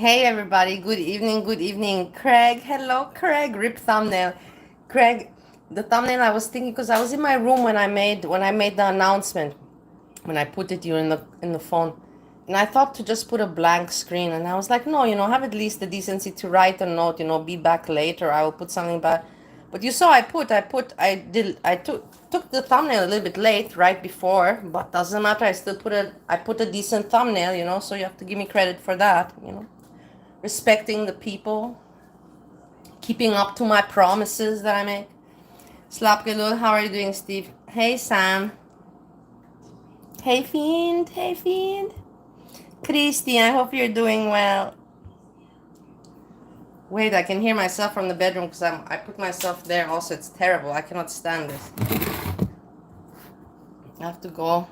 Hey everybody, good evening, good evening. Craig, hello Craig, rip thumbnail. Craig, the thumbnail I was thinking because I was in my room when I made the announcement, when I put it you in the phone. And I thought to just put a blank screen and I was like, no, have at least the decency to write a note, be back later. I will put something back. But you saw I took the thumbnail a little bit late right before, but doesn't matter. I put a decent thumbnail, so you have to give me credit for that. Respecting the people, keeping up to my promises that I make. Slapgalul, how are you doing, Steve? Hey, Sam. Hey, Fiend. Hey, Fiend. Christy, I hope you're doing well. Wait, I can hear myself from the bedroom because I put myself there. Also, it's terrible. I cannot stand this. I have to go.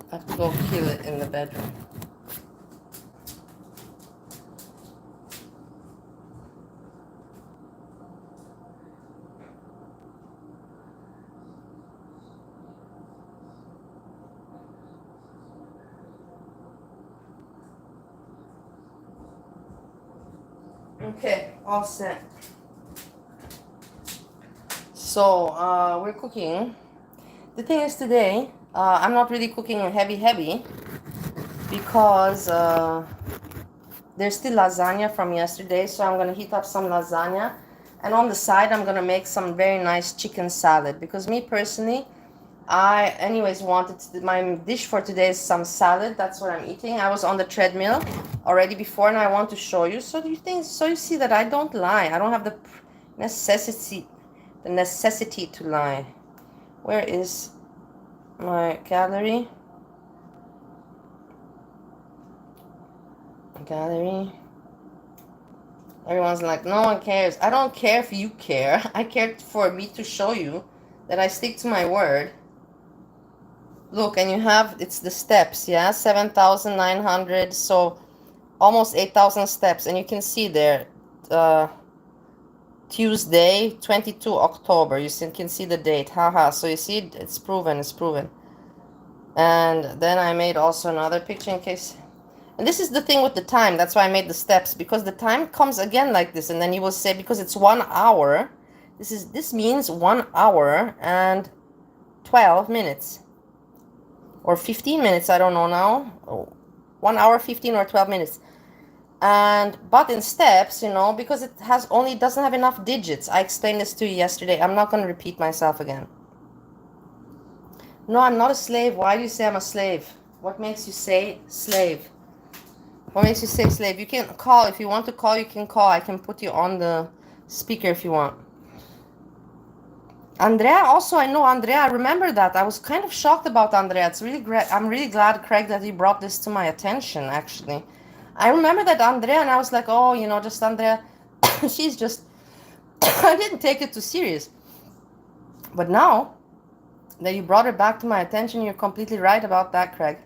Kill it in the bedroom. Okay, all set. So, we're cooking. The thing is today, I'm not really cooking heavy because there's still lasagna from yesterday, so I'm gonna heat up some lasagna, and on the side I'm gonna make some very nice chicken salad because me personally, I anyways my dish for today is some salad. That's what I'm eating. I was on the treadmill already before, and I want to show you. So you see that I don't lie. I don't have the necessity to lie. Where is my gallery? Everyone's like, no one cares. I don't care if you care. I care for me to show you that I stick to my word. Look, and it's the steps, yeah? 7,900, so almost 8,000 steps. And you can see there, Tuesday, 22 October. You can see the date. Haha. So you see, it's proven. And then I made also another picture in case. And this is the thing with the time. That's why I made the steps, because the time comes again like this. And then you will say, because it's 1 hour, this means 1 hour and 12 minutes. Or 15 minutes, I don't know now. 1 hour, 15 or 12 minutes. But in steps, because it doesn't have enough digits. I explained this to you yesterday. I'm not going to repeat myself again. No, I'm not a slave. Why do you say I'm a slave? What makes you say slave? What makes you say slave? You can call. If you want to call, you can call. I can put you on the speaker if you want. Andrea, also, I know Andrea. I remember that. I was kind of shocked about Andrea. It's really great. I'm really glad, Craig, that you brought this to my attention, actually. I remember that Andrea, and I was like, oh, just Andrea. She's just... I didn't take it too serious. But now that you brought it back to my attention, you're completely right about that, Craig.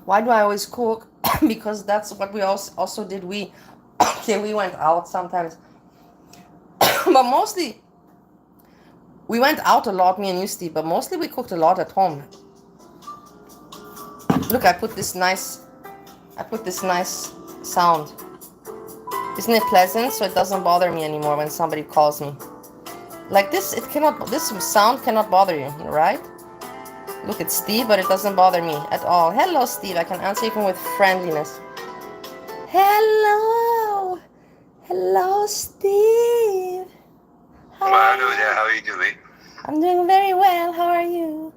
Why do I always cook? Because that's what we also did. We went out sometimes. But mostly, we went out a lot, me and you, Steve. But mostly we cooked a lot at home. Look, I put this nice sound. Isn't it pleasant? So it doesn't bother me anymore when somebody calls me. Like this, this sound cannot bother you, right? Look, it's Steve, but it doesn't bother me at all. Hello, Steve. I can answer even with friendliness. Hello. Hello, Steve. Hello there. How are you doing? I'm doing very well. How are you?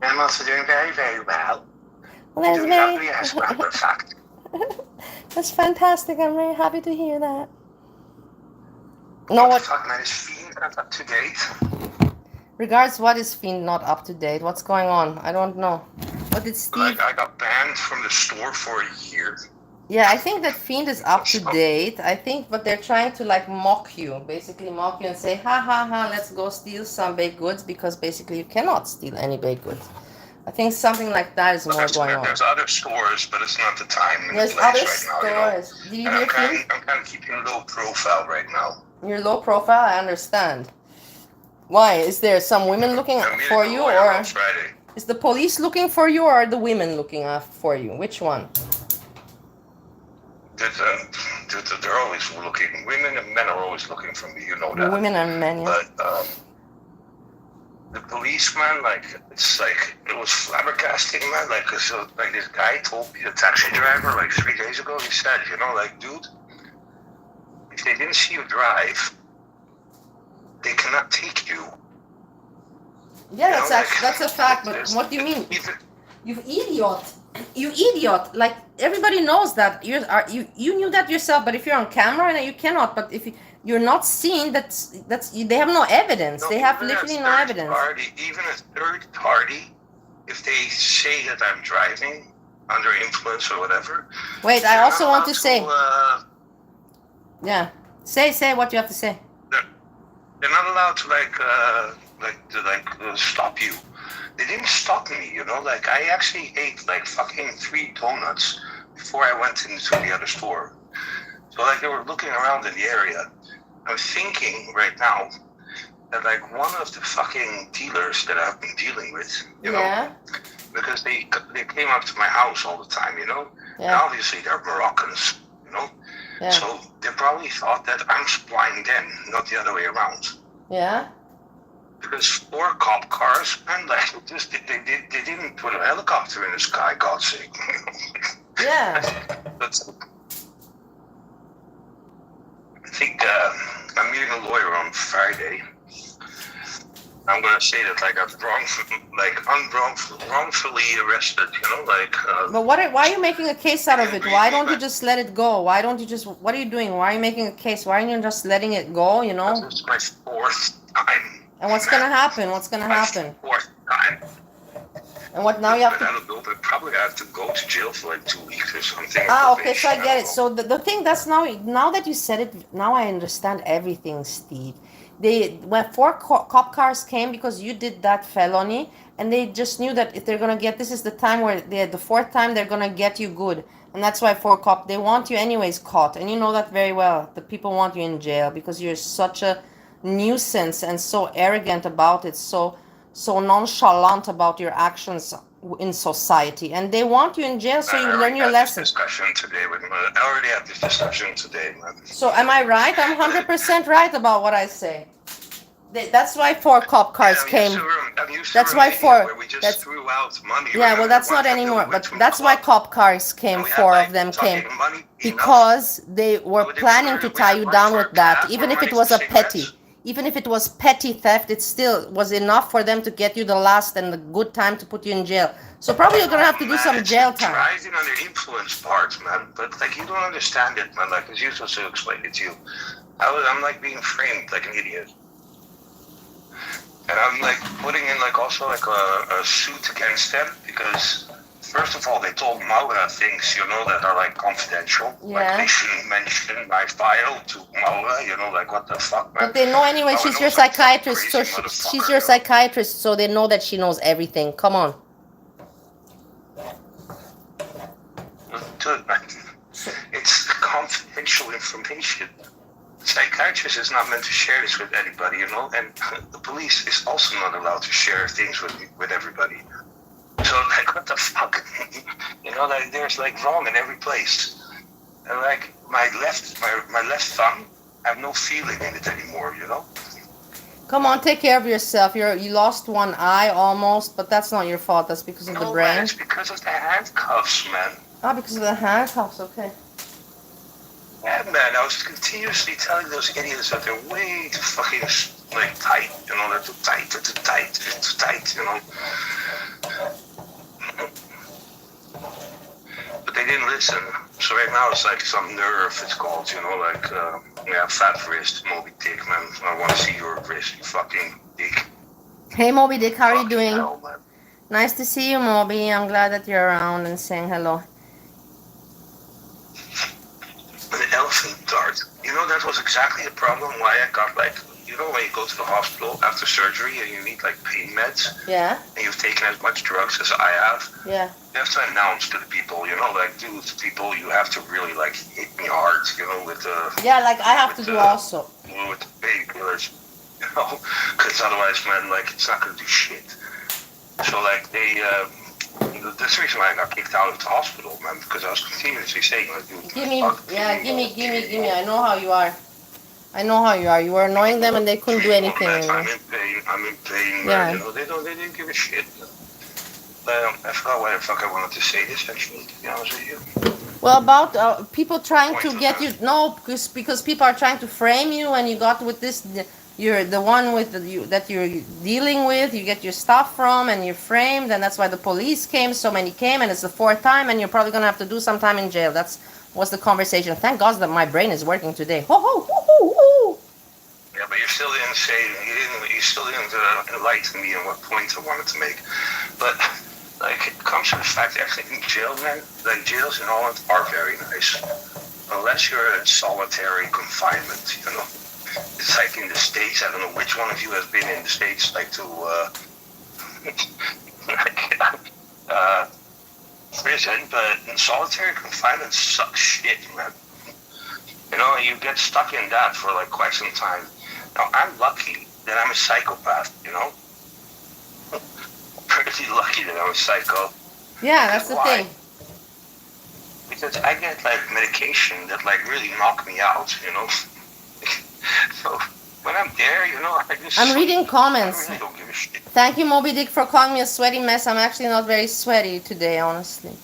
I'm also doing very, very well. Well, that's doing very... lovely as a matter of fact. That's fantastic. I'm very happy to hear that. No, what? Man, is Fiend not up to date? Regards, what is Fiend not up to date? What's going on? I don't know. What did Steve... Like, I got banned from the store for a year. Yeah, I think that Fiend is up to date. I think, but they're trying to like mock you. Basically mock you and say, ha ha ha, let's go steal some baked goods, because basically you cannot steal any baked goods. I think something like that is more going on. There's other stores, but it's not the time and there's the place other right now. Did you hear Fiend? I'm kind of keeping low profile right now. You're low profile, I understand. Why? Is there some women looking I'm meeting for a you, lawyer or on Friday. is the police looking for you, or are the women looking for you? Which one? They're always looking. Women and men are always looking for me. You know that. Women and men, yeah. But the policeman, like, it's like, it was flabbergasting, man. Like, so, like, this guy told me, the taxi driver, like 3 days ago, he said, you know, like, dude, if they didn't see you drive, they cannot take you. Yeah, You that's know, actually, that's a fact. But what do you mean? You idiot! You idiot! Like, everybody knows that. You knew that yourself. But if you're on camera, you cannot. But if you're not seen, they have no evidence. No, they have literally no evidence. Even a third party, if they say that I'm driving under influence or whatever. Wait, I also want to say. Yeah, say what you have to say. They're not allowed to stop you. They didn't stop me, you know. Like, I actually ate like fucking 3 donuts before I went into the other store. So like, they were looking around in the area. I'm thinking right now that like one of the fucking dealers that I've been dealing with, you know, because they came up to my house all the time, you know. And obviously they're Moroccans, you know. So they probably thought that I'm supplying them, not the other way around. Yeah. Because 4 cop cars, and like, just they didn't put a helicopter in the sky, God's sake. Yeah. But I think I'm meeting a lawyer on Friday. I'm gonna say that like I've wrongfully arrested, you know, like. But why are you making a case out of it? Why don't you just let it go? Why don't you just? What are you doing? Why are you making a case? Why aren't you just letting it go? You know. This is my 4th time. And what's gonna happen? What's gonna happen? 4th time. And what now? You have to. I don't know, but probably I have to go to jail for like 2 weeks or something. Okay, so I get it. So the thing that's now that you said it, now I understand everything, Steve. When 4 cop cars came because you did that felony, and they just knew that if they're gonna get, this is the time where the 4th time they're gonna get you good, and that's why 4 cop, they want you anyways caught, and you know that very well. The people want you in jail because you're such a nuisance and so arrogant about it, so nonchalant about your actions in society, and they want you in jail so you learn your lesson. I already had this discussion today, man. So am I right? I'm 100% right about what I say. That's why 4 cop cars came. That's why 4. That's threw out money. Yeah, well, that's not anymore. But that's why cop cars came. 4 of them came because they were planning to tie you down with that. Even if it was petty theft, it still was enough for them to get you the last and the good time to put you in jail. So probably you're gonna have to do some jail time. Driving under influence parts, man. But like, you don't understand it, man. Like, it's useless to explain it to you. I'm like being framed like an idiot. And I'm like putting in like also like a suit against them because first of all they told Maura things, you know, that are like confidential. Yeah. Like they shouldn't mention my file to Maura, you know, like what the fuck, man. But they know anyway, she's your psychiatrist, so she's your psychiatrist, so they know that she knows everything. Come on. Dude, man, it's confidential information. Psychiatrist is not meant to share this with anybody, you know, and the police is also not allowed to share things with everybody. So like, what the fuck, you know, like there's like wrong in every place, and like my left thumb, I have no feeling in it anymore, you know. Come on, take care of yourself. You lost 1 eye almost, but that's not your fault. That's because of the brain. Man, it's because of the handcuffs, man. Ah, because of the handcuffs. Okay. Yeah, man, I was continuously telling those idiots that they're way too fucking, like, tight, you know, they're too tight, you know. But they didn't listen. So right now it's like some nerve, it's called, you know, like, fat wrist, Moby Dick, man. I want to see your wrist, you fucking dick. Hey, Moby Dick, how are you doing? Hell, nice to see you, Moby. I'm glad that you're around and saying hello. An elephant dart. You know, that was exactly the problem why I got, like, you know, when you go to the hospital after surgery and you need, like, pain meds. Yeah. And you've taken as much drugs as I have. Yeah. You have to announce to the people, you know, like, dude, people, you have to really, like, hit me hard, you know, with the... Yeah, like I have to do also. With the painkillers. you know, because otherwise, man, like it's not gonna do shit. So like that's the reason why I got kicked out of the hospital, man, because I was continuously saying like, Give me. I know how you are. I know how you are. You were annoying them and they couldn't do anything. I'm in pain, Yeah. You know, they didn't give a shit. I forgot why the fuck I wanted to say this, actually, to be honest with you. Well, about people trying to get you, no, because people are trying to frame you, and you got with this, you're the one with that you're dealing with, you get your stuff from, and you're framed, and that's why the police came, so many came, and it's the fourth time, and you're probably gonna have to do some time in jail. That's what's the conversation. Thank God that my brain is working today. Ho ho ho ho ho. Yeah, but you still didn't say, you still didn't enlighten me on what points I wanted to make. But like, it comes to the fact, actually, in jail, man, like jails in Holland are very nice, unless you're in solitary confinement. You know, it's like in the States. I don't know which one of you has been in the States, like to prison, but in solitary confinement sucks shit, man. You know, you get stuck in that for like quite some time. Now, I'm lucky that I'm a psychopath, you know? Pretty lucky that I'm a psycho. Yeah, that's the thing. Because I get like medication that like really knock me out, you know? So when I'm there, you know, I'm reading comments. I really don't give a shit. Thank you, Moby Dick, for calling me a sweaty mess. I'm actually not very sweaty today, honestly.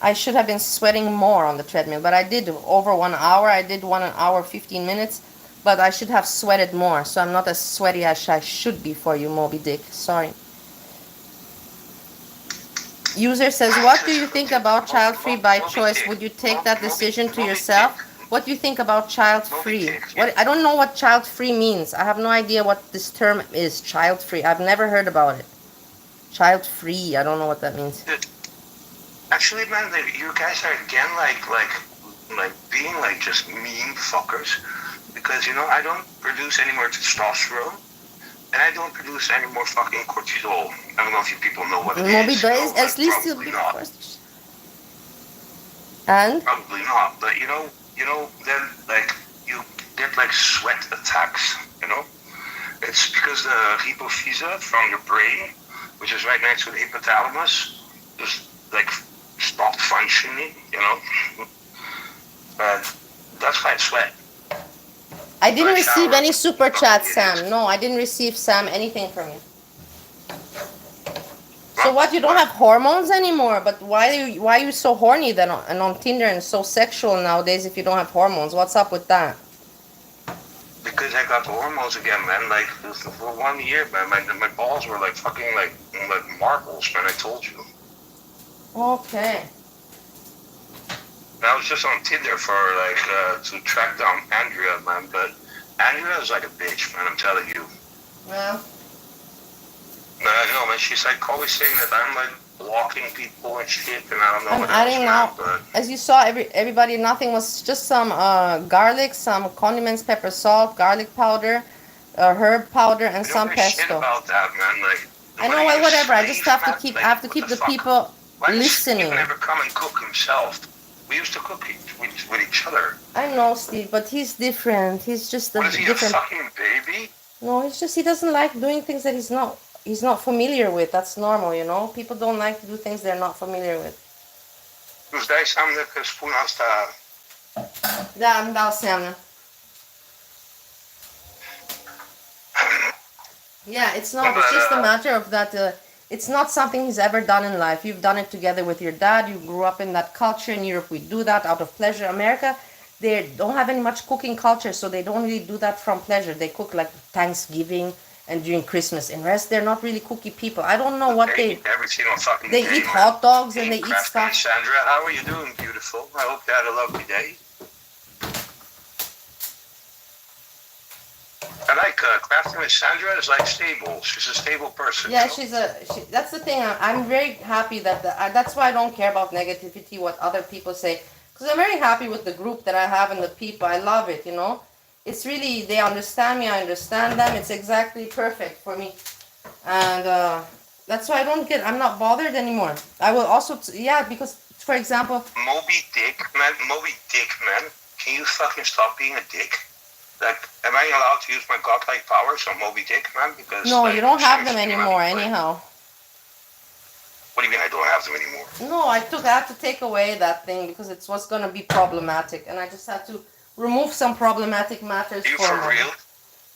I should have been sweating more on the treadmill, but I did over 1 hour. I did 1 hour, 15 minutes, but I should have sweated more, so I'm not as sweaty as I should be for you, Moby Dick. Sorry. User says, what do you think about child-free by choice? Would you take that decision to yourself? What do you think about child-free? I don't know what child-free means. I have no idea what this term is, child-free. I've never heard about it. Child-free, I don't know what that means. Actually, man, you guys are again like being like just mean fuckers, because you know I don't produce any more testosterone, and I don't produce any more fucking cortisol. I don't know if you people know what it is. At least probably not. And probably not, but you know, then like you get like sweat attacks. You know, it's because the hypophyse from your brain, which is right next to the hypothalamus, just like stopped functioning, you know. And that's why I sweat. I didn't receive any super chat, Sam. No, I didn't receive, Sam, anything from you. So what, you don't have hormones anymore? But why are you so horny then and on Tinder and so sexual nowadays if you don't have hormones? What's up with that? Because I got the hormones again, man. Like for 1 year, man, my balls were like fucking like marbles, man. I told you. Okay. I was just on Tinder for like to track down Andrea, man. But Andrea is like a bitch, man. I'm telling you. Well. No, man. She's like always saying that I'm like blocking people and shit, and I don't know what adding now. But as you saw, everybody, nothing was just some garlic, some condiments, pepper, salt, garlic powder, herb powder, and some pesto. Shit about that, man. Like I know, well, whatever. I just have to keep. Like, I have to keep the people listening. He never come and cook himself. We used to cook with each other. I know, Steve, but he's different. He's just a is he, different. A fucking baby? No, it's just he doesn't like doing things that he's not familiar with. That's normal, you know. People don't like to do things they're not familiar with. Dus daar samen de spoen aan staan. Ja, daar samen. Yeah, it's not. It's just a matter of that. It's not something he's ever done in life. You've done it together with your dad. You grew up in that culture. In Europe, we do that out of pleasure. America, they don't have any much cooking culture, so they don't really do that from pleasure. They cook like Thanksgiving and during Christmas. In rest, they're not really cookie people. I don't know what they. Every single fucking they day, eat hot dogs and they eat stuff. Sandra, how are you doing, beautiful? I hope you had a lovely day. I like crafting with Sandra is like stable. She's a stable person. Yeah, you know? that's the thing. I'm very happy that that's why I don't care about negativity, what other people say, because I'm very happy with the group that I have and the people. I love it, you know. It's really, they understand me, I understand them. It's exactly perfect for me, and that's why I'm not bothered anymore. I will also, because for example, Moby Dick, man, can you fucking stop being a dick? Like, am I allowed to use my godlike powers on Moby Dick, man? Because No, like, you don't have them seriously, man, anymore like, anyhow. what do you mean I don't have them anymore? No, I had to take away that thing because it was gonna be problematic, and I just had to remove some problematic matters. Are you for real?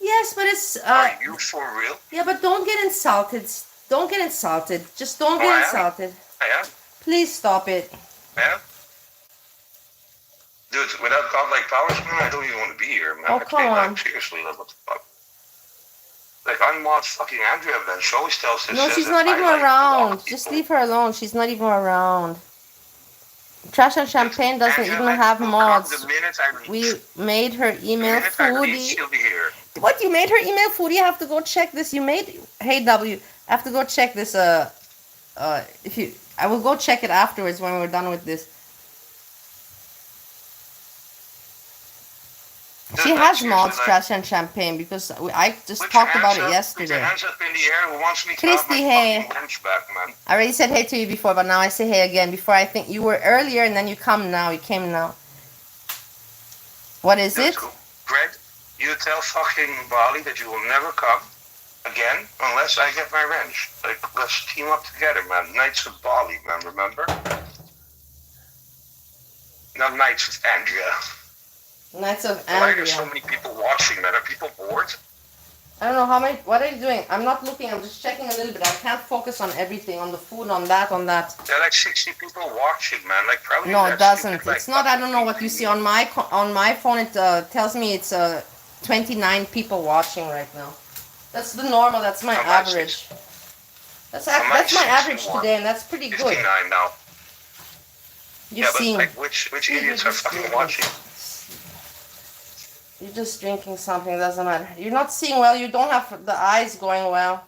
Yes, but it's Are you for real? Yeah, but don't get insulted. Don't get insulted. Just don't Oh, get insulted. I am. Please stop it. Yeah. Dude, without godlike powers, man, I don't even want to be here, man. Oh, come on. Like, seriously, like, what the fuck? Like, unwatch fucking Andrea then. She always tells this. No, she's not even around. Just leave her alone. She's not even around. Trash and Champagne doesn't even have mods. We made her email Foodie. What, you made her email Foodie? You have to go check this. You made... Hey, W. I have to go check this. If you... I will go check it afterwards when we're done with this. She has mods, Trash and Champagne, because I just talked about it yesterday. Christy, hey. I already said hey to you before, but now I say hey again. Before, I think you were earlier, and then you come now. You came now. What is it? Greg, you tell fucking Bali that you will never come again unless I get my wrench. Like, let's team up together, man. Knights of Bali, man, remember? Not Knights of Andrea. Knights of Andrea. Why are there so many people watching, man? Are people bored? I don't know how many. What are you doing? I'm not looking. I'm just checking a little bit. I can't focus on everything, on the food, on that, on that. There are like 60 people watching, man. Like probably. No, it doesn't. It's not. I don't know what you see on my phone. It tells me it's 29 people watching right now. That's the normal. That's my average. That's my average today, and that's pretty good. 59 now. You're seeing. But like, which idiots are fucking watching? You're just drinking something, doesn't matter. You're not seeing well, you don't have the eyes going well.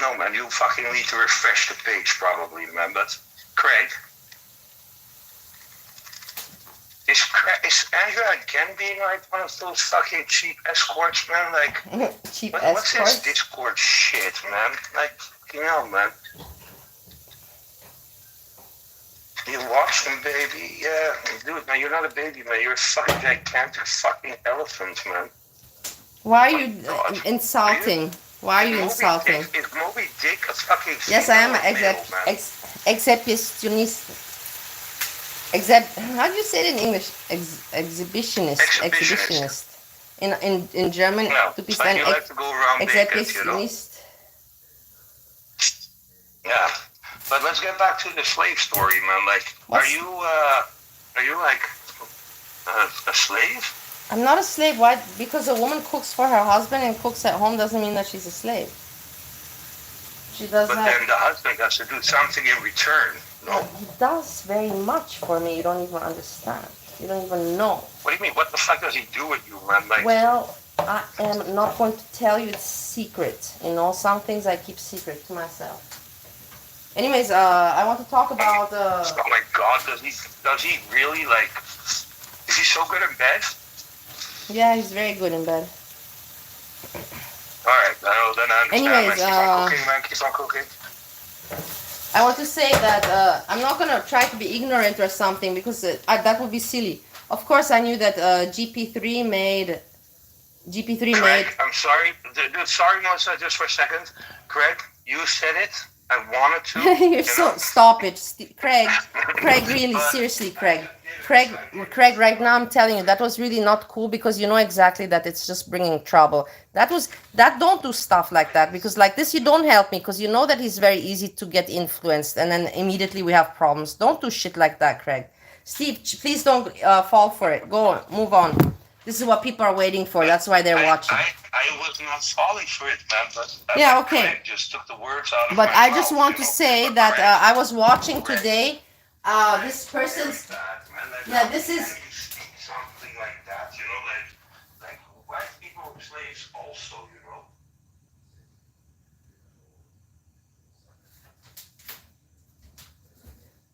No, man, you fucking need to refresh the page probably, man. But, Craig, is Andrea again being like one of those fucking cheap escorts, man? Like, cheap escorts? What's this Discord shit, man? Like, you know, man. You watch them, baby. Yeah, dude, man, you're not a baby, man. You're a fucking gigantic fucking elephant, man. Why are you insulting? Why are you insulting? Is Moby Dick a fucking... Yes, I am exhibitionist. How do you say it in English? Exhibitionist. Exhibitionist. In German, no, to be like you like to go around naked, you know? Yeah. But let's get back to the slave story, man. Like, are you like a slave? I'm not a slave. Why? Because a woman cooks for her husband and cooks at home doesn't mean that she's a slave. She does. But then the husband has to do something in return. No. He does very much for me. You don't even understand. You don't even know. What do you mean? What the fuck does he do with you, man? Like, well, I am not going to tell you. It's secret. You know, some things I keep secret to myself. Anyways, I want to talk about... oh my God, does he really, like... Is he so good in bed? Yeah, he's very good in bed. Alright, then I understand. Anyways, keep on cooking, man. Keep on cooking. I want to say that I'm not going to try to be ignorant or something, because that would be silly. Of course, I knew that GP3 made... Craig, I'm sorry. Dude, sorry, Melissa, just for a second. Craig, you said it. I wanted to. You're so stop it, Craig. Craig, really, seriously, Craig. Craig, right now I'm telling you that was really not cool, because you know exactly that it's just bringing trouble. Don't do stuff like that, because like this you don't help me, because you know that he's very easy to get influenced, and then immediately we have problems. Don't do shit like that, Craig. Steve, please don't fall for it. Go on, move on. This is what people are waiting for. That's why they're watching. I was not falling for it, man. But yeah, okay. Craig just took the words out of but my I just mouth, want to say that I was watching today. This person's. Yeah, this is. Something like that, you know, like white people were slaves also, you know.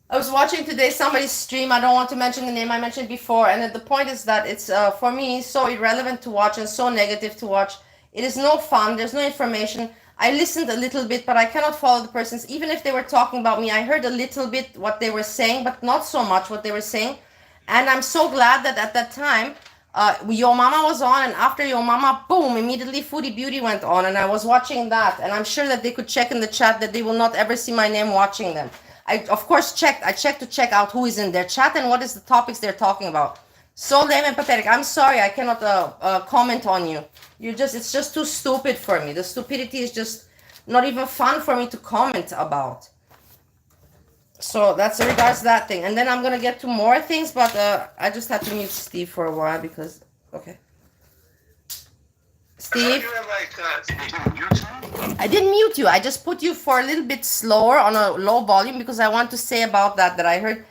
I was watching today somebody's stream. I don't want to mention the name I mentioned before. And the point is that it's, for me, so irrelevant to watch and so negative to watch. It is no fun. There's no information. I listened a little bit, but I cannot follow the persons. Even if they were talking about me, I heard a little bit what they were saying, but not so much what they were saying. And I'm so glad that at that time, Yo Mama was on, and after Yo Mama, boom, immediately Foodie Beauty went on, and I was watching that, and I'm sure that they could check in the chat that they will not ever see my name watching them. I of course checked. I checked to check out who is in their chat and what is the topics they're talking about. So lame and pathetic. I'm sorry, I cannot comment on you. It's just too stupid for me. The stupidity is just not even fun for me to comment about. So that's in regards to that thing. And then I'm gonna get to more things, but I just had to mute Steve for a while because okay. Steve, I didn't mute you. I just put you for a little bit slower on a low volume because I want to say about that I heard,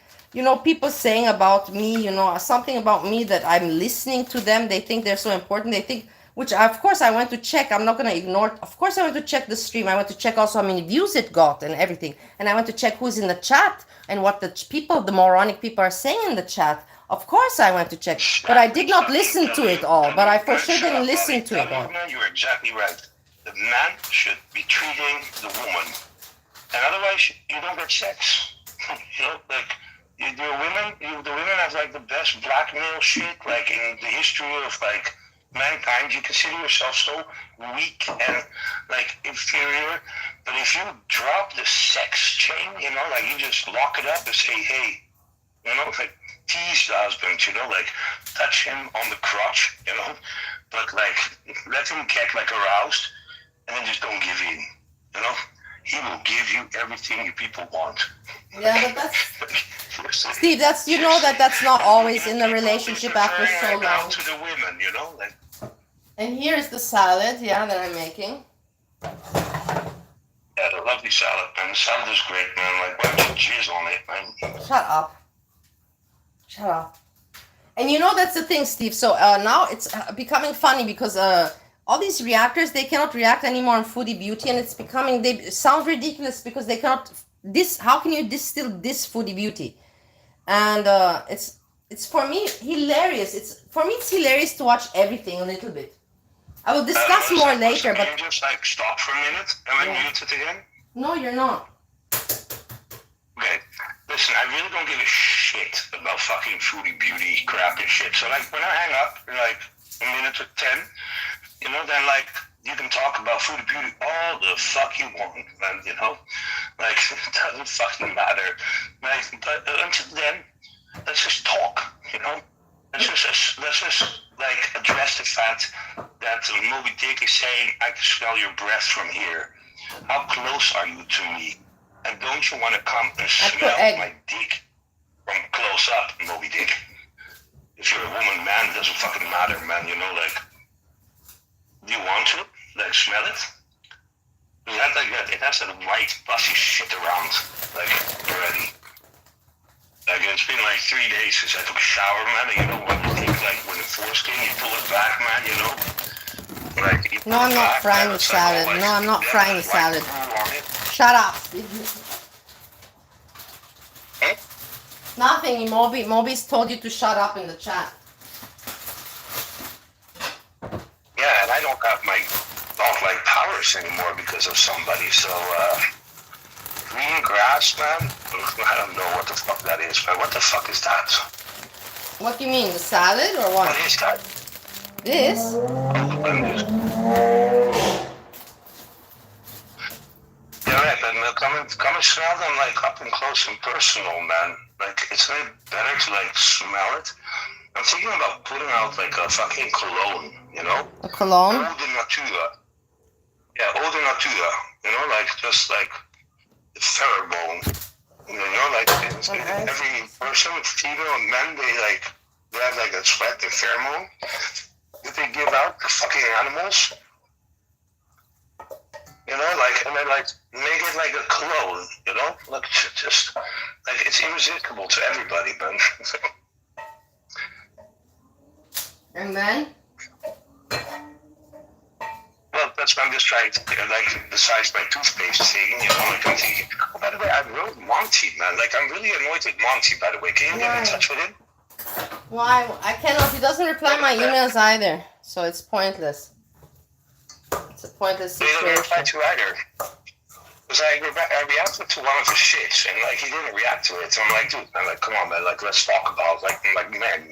people saying about me, something about me that I'm listening to them. They think they're so important. They think, which of course I went to check. I'm not going to ignore it. Of course I went to check the stream. I went to check also how many views it got and everything. And I went to check who's in the chat and what the moronic people are saying in the chat. Of course I went to check, but I did not listen to it all. But I for sure didn't listen to it all. You're exactly right. The man should be treating the woman, and otherwise you don't get sex. The women have like the best blackmail shit, like in the history of like mankind. You consider yourself so weak and like inferior, but if you drop the sex chain, like you just lock it up and say, hey, like tease the husband, like touch him on the crotch, but like let him get like aroused and then just don't give in, he will give you everything you people want. Yeah, but that's Steve, that's that's not always in the relationship after so long. To the women, like. And here's the salad, that I'm making. Yeah, the lovely salad, man. The salad is great, man. Like, why don't you jizz on it, man? Shut up. And that's the thing, Steve. So now it's becoming funny because all these reactors, they cannot react anymore on Foodie Beauty, and it's becoming, they sound ridiculous because they cannot, how can you distill this Foodie Beauty? And it's for me hilarious. It's hilarious to watch everything a little bit. I will discuss more later, but... Can you just, like, stop for a minute and then mute it again? No, you're not. Okay. Listen, I really don't give a shit about fucking Foodie Beauty crap and shit. So, like, when I hang up in, like, a minute or 10, then, like, you can talk about Foodie Beauty all the fuck you want, man, Like, it doesn't fucking matter. Like, but until then, let's just talk, Let's just like address the fact that Moby Dick is saying, I can smell your breath from here. How close are you to me? And don't you want to come and smell my dick from close up, Moby Dick? If you're a woman, man, it doesn't fucking matter, man. Like, do you want to? Like, smell it? It has like that. It has that white, pussy shit around, like, already. Like, it's been like 3 days since I took a shower, man. When you take, like, with the foreskin, you pull it back, man, Like, no, I'm not frying the salad. No, I'm not frying the salad. Shut up. Huh? Nothing. Moby's told you to shut up in the chat. Yeah, and I don't have like powers anymore because of somebody, so, green grass, man? I don't know what the fuck that is, man. What the fuck is that? What do you mean, the salad or what? What is that? This? Yeah, right, but come and smell them, like, up and close and personal, man. Like, it's way better to, like, smell it. I'm thinking about putting out, like, a fucking cologne, A cologne? Eau de Natura. Yeah, Eau de Natura. Like, just, like, the pheromone. Like, every person, female and men, they have, like, a sweat, the pheromone that they give out, the fucking animals. Like, and then, like, make it like a cologne, Like, just, like, it's irresistible to everybody, man. And then? Well, that's what I'm just trying to, like, besides my toothpaste thing, like, I'm thinking, oh, by the way, I wrote Monty, man. Like, I'm really annoyed with Monty, by the way. Can you get in touch with him? Why? I cannot. He doesn't reply my emails either, so it's pointless. It's a pointless situation. He didn't reply to either. Because I reacted to one of his shits, and, like, he didn't react to it. So I'm like, dude, man, like, come on, man, like, let's talk about, like men,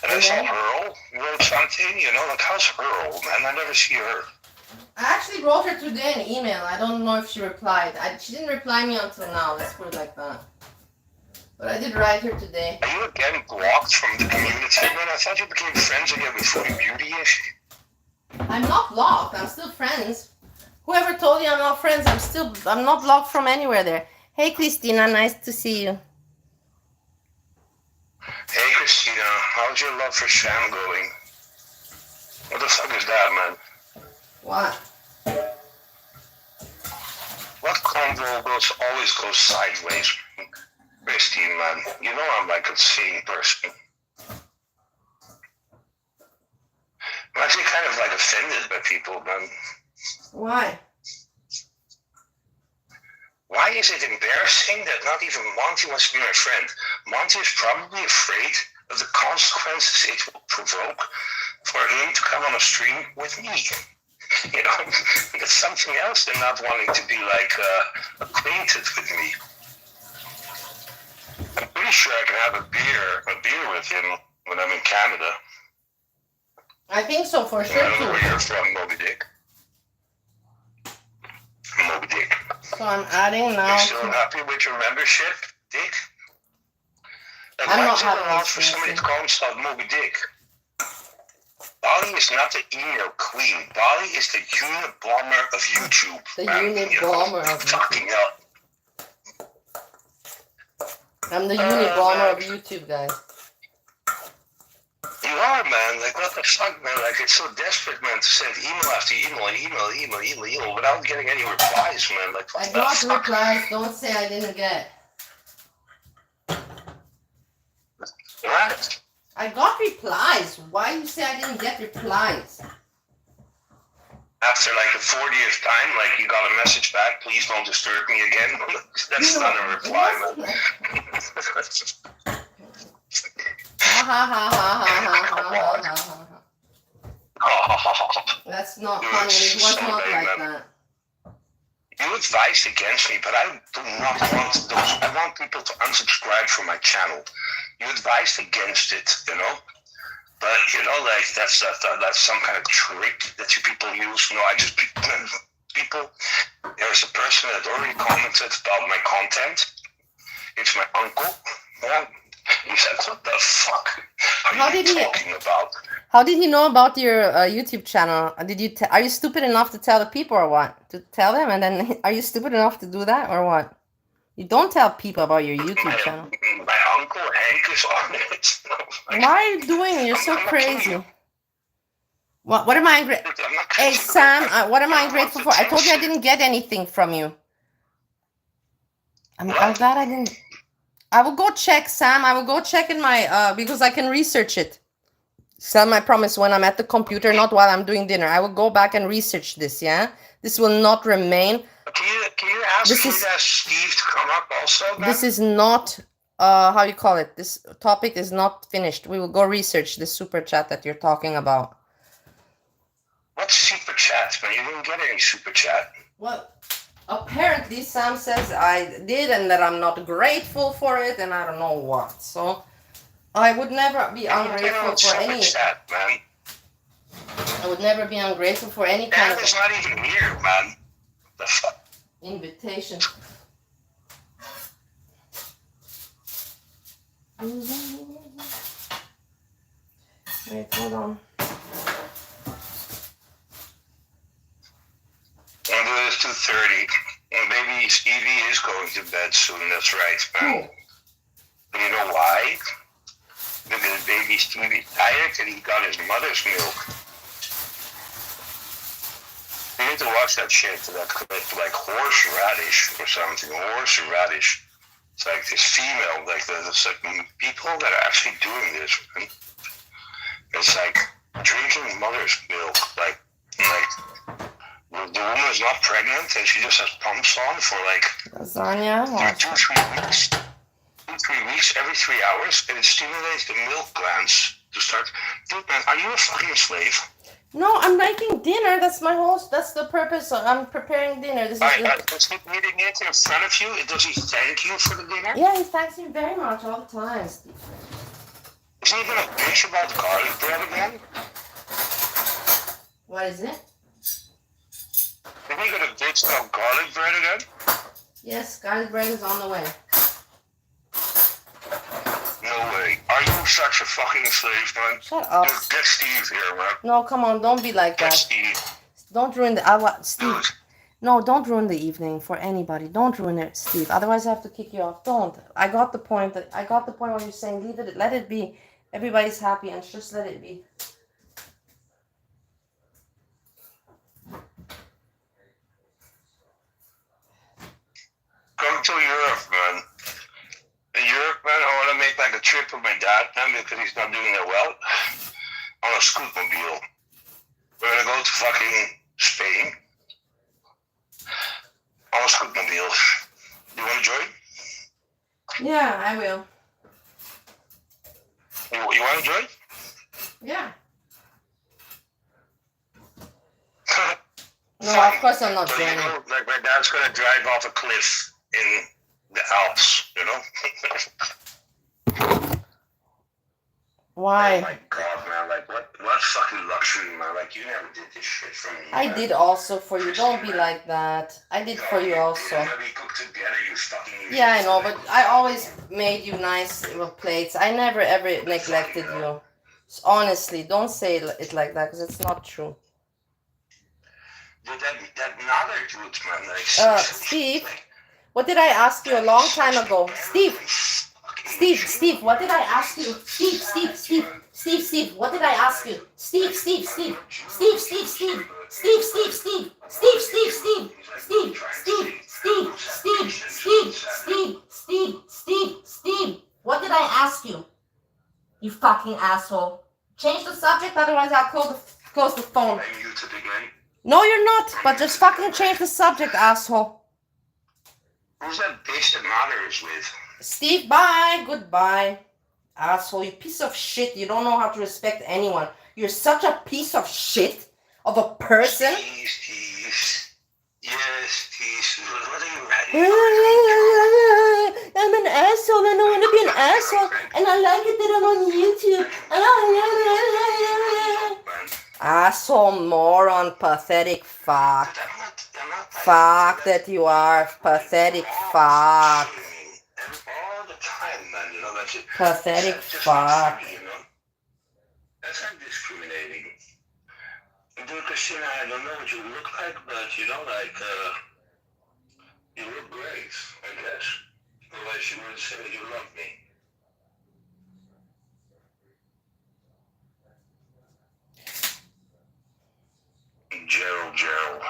And I saw Earl wrote something, you know, like, how's Earl, man? I never see her. I actually wrote her today an email. I don't know if she replied. She didn't reply me until now. Let's put it like that. But I did write her today. Are you again blocked from the community, man? I thought you became friends again with Foodie Beauty-ish. I'm not blocked. I'm still friends. Whoever told you I'm not friends, I'm not blocked from anywhere there. Hey, Christina, nice to see you. Hey, Christina, how's your love for Sam going? What the fuck is that, man? What? What convo always goes sideways? Christine, man, you know I'm like a sane person. I'm actually kind of like offended by people, man. Why? Why is it embarrassing that not even Monty wants to be my friend? Monty is probably afraid of the consequences it will provoke for him to come on a stream with me. You know, it's something else than not wanting to be like acquainted with me. I'm pretty sure I can have a beer with him when I'm in Canada. I think so, for sure, I don't know too. where you're from, Moby Dick. Moby Dick. So I'm adding now. You still happy with your membership, Dick? Like, I'm why not is it happy allowed with for somebody to anything. call himself Moby Dick? Bali is not the email queen. Bali is the Unabomber of YouTube. The Unabomber of YouTube. Fucking hell. I'm the Unabomber of YouTube, guys. You are, man. Like, what the fuck, man? Like, it's so desperate, man, to send email after email and email without getting any replies, man. Like, what I the got fuck? replies. Don't say I didn't get. What? I got replies. Why you say I didn't get replies? After like the 40th time, like, you got a message back, please don't disturb me again. That's not a reply, man. Ha ha ha ha ha ha ha ha ha. That's not funny. It was not like that. You advised against me, but I do not want those. I want people to unsubscribe from my channel. You advised against it, you know? But, you know, like, that's some kind of trick that you people use. You know, people, there's a person that already commented about my content. It's my uncle. Yeah. He said, what the fuck are you talking about? How did he know about your YouTube channel? Did you? Are you stupid enough to tell the people or what? To tell them, and then are you stupid enough to do that or what? You don't tell people about your YouTube channel. My uncle Hank is on it. Why are you doing it? You're so crazy. What am I grateful? Hey Sam, what am I grateful for? I told you I didn't get anything from you. I'm glad I didn't. I will go check, Sam. I will go check in my because I can research it. Sam, I promise, when I'm at the computer, not while I'm doing dinner. I will go back and research this, yeah? This will not remain. Can you ask Steve to come up also, man? This is not, how you call it? This topic is not finished. We will go research the super chat that you're talking about. What super chat, man? You didn't get any super chat. Well, apparently Sam says I did and that I'm not grateful for it and I don't know what. So I would never be ungrateful for any. Chat, man. I would never be ungrateful for any kind of. It's not even here, man. The fuck? Invitation. Wait, hold on. And it's 2:30. And maybe Stevie is going to bed soon. That's right, man. But you know why? Because baby Stevie's tired and he got his mother's milk. You need to watch that shit, that clip, like horseradish or something. Horseradish. It's like this female, like there's like people that are actually doing this. Man. It's like drinking mother's milk, like the woman is not pregnant and she just has pumps on for like lasagna. 2-3 weeks. 2-3 weeks every 3 hours, and it stimulates the milk glands to start. Dude, man, are you a fucking slave? No, I'm making dinner. That's my whole. That's the purpose. I'm preparing dinner. This is. Is he eating it in front of you? Does he thank you for the dinner? Yeah, he thanks me very much all the time. Is Isn't he gonna bitch about garlic bread again? What is it? Isn't he gonna bitch about garlic bread again? Yes, garlic bread is on the way. No way. Are you such a fucking slave, man? Shut up. Dude, get Steve here, man. No, come on, don't be like Get that. Steve. Don't ruin the... Steve. Dude. No, don't ruin the evening for anybody. Don't ruin it, Steve. Otherwise, I have to kick you off. Don't. I got the point. I got the point when you're saying leave it. Let it be. Everybody's happy and just let it be. Come to Europe, man. In Europe, man, I want to make like a trip with my dad, man, because he's not doing that well. On a scootmobile. We're gonna go to fucking Spain. On a scootmobile. You want to join? Yeah, I will. You want to join? Yeah. No, of course I'm not But joining. you know, like my dad's gonna drive off a cliff in the Alps, you know? Why? Oh my god, man, like what fucking luxury, man. Like you never did this shit for me. I did also for you. Don't be like that. I did for you also. We cooked together, you fucking... Yeah, I know, but I always made you nice plates. I never ever neglected you. Honestly, don't say it like that because it's not true. Dude, that another dude, man, like... Steve, what did I ask you a long time ago? Steve, what did I ask you? Steve, what did I ask you? Steve, what did I ask you? You fucking asshole. Change the subject, otherwise I'll close the phone. I'm muted again. No, you're not, but just fucking change the subject, asshole. Who's that bitch that matters with? Steve, bye. Goodbye. Asshole, you piece of shit. You don't know how to respect anyone. You're such a piece of shit of a person. Steve. Yes, Steve. What are you writing? I'm an asshole and I want to be an asshole. And I like it that I'm on YouTube. Asshole, moron, pathetic fuck. Fuck that you are. Pathetic fuck. All the time, man, you know, that's it. Pathetic That's just fuck. not funny, you know? That's not discriminating. Dude, Christina, I don't know what you look like, but you know, like, you look great, I guess. Otherwise, you wouldn't say that you love me. Gerald.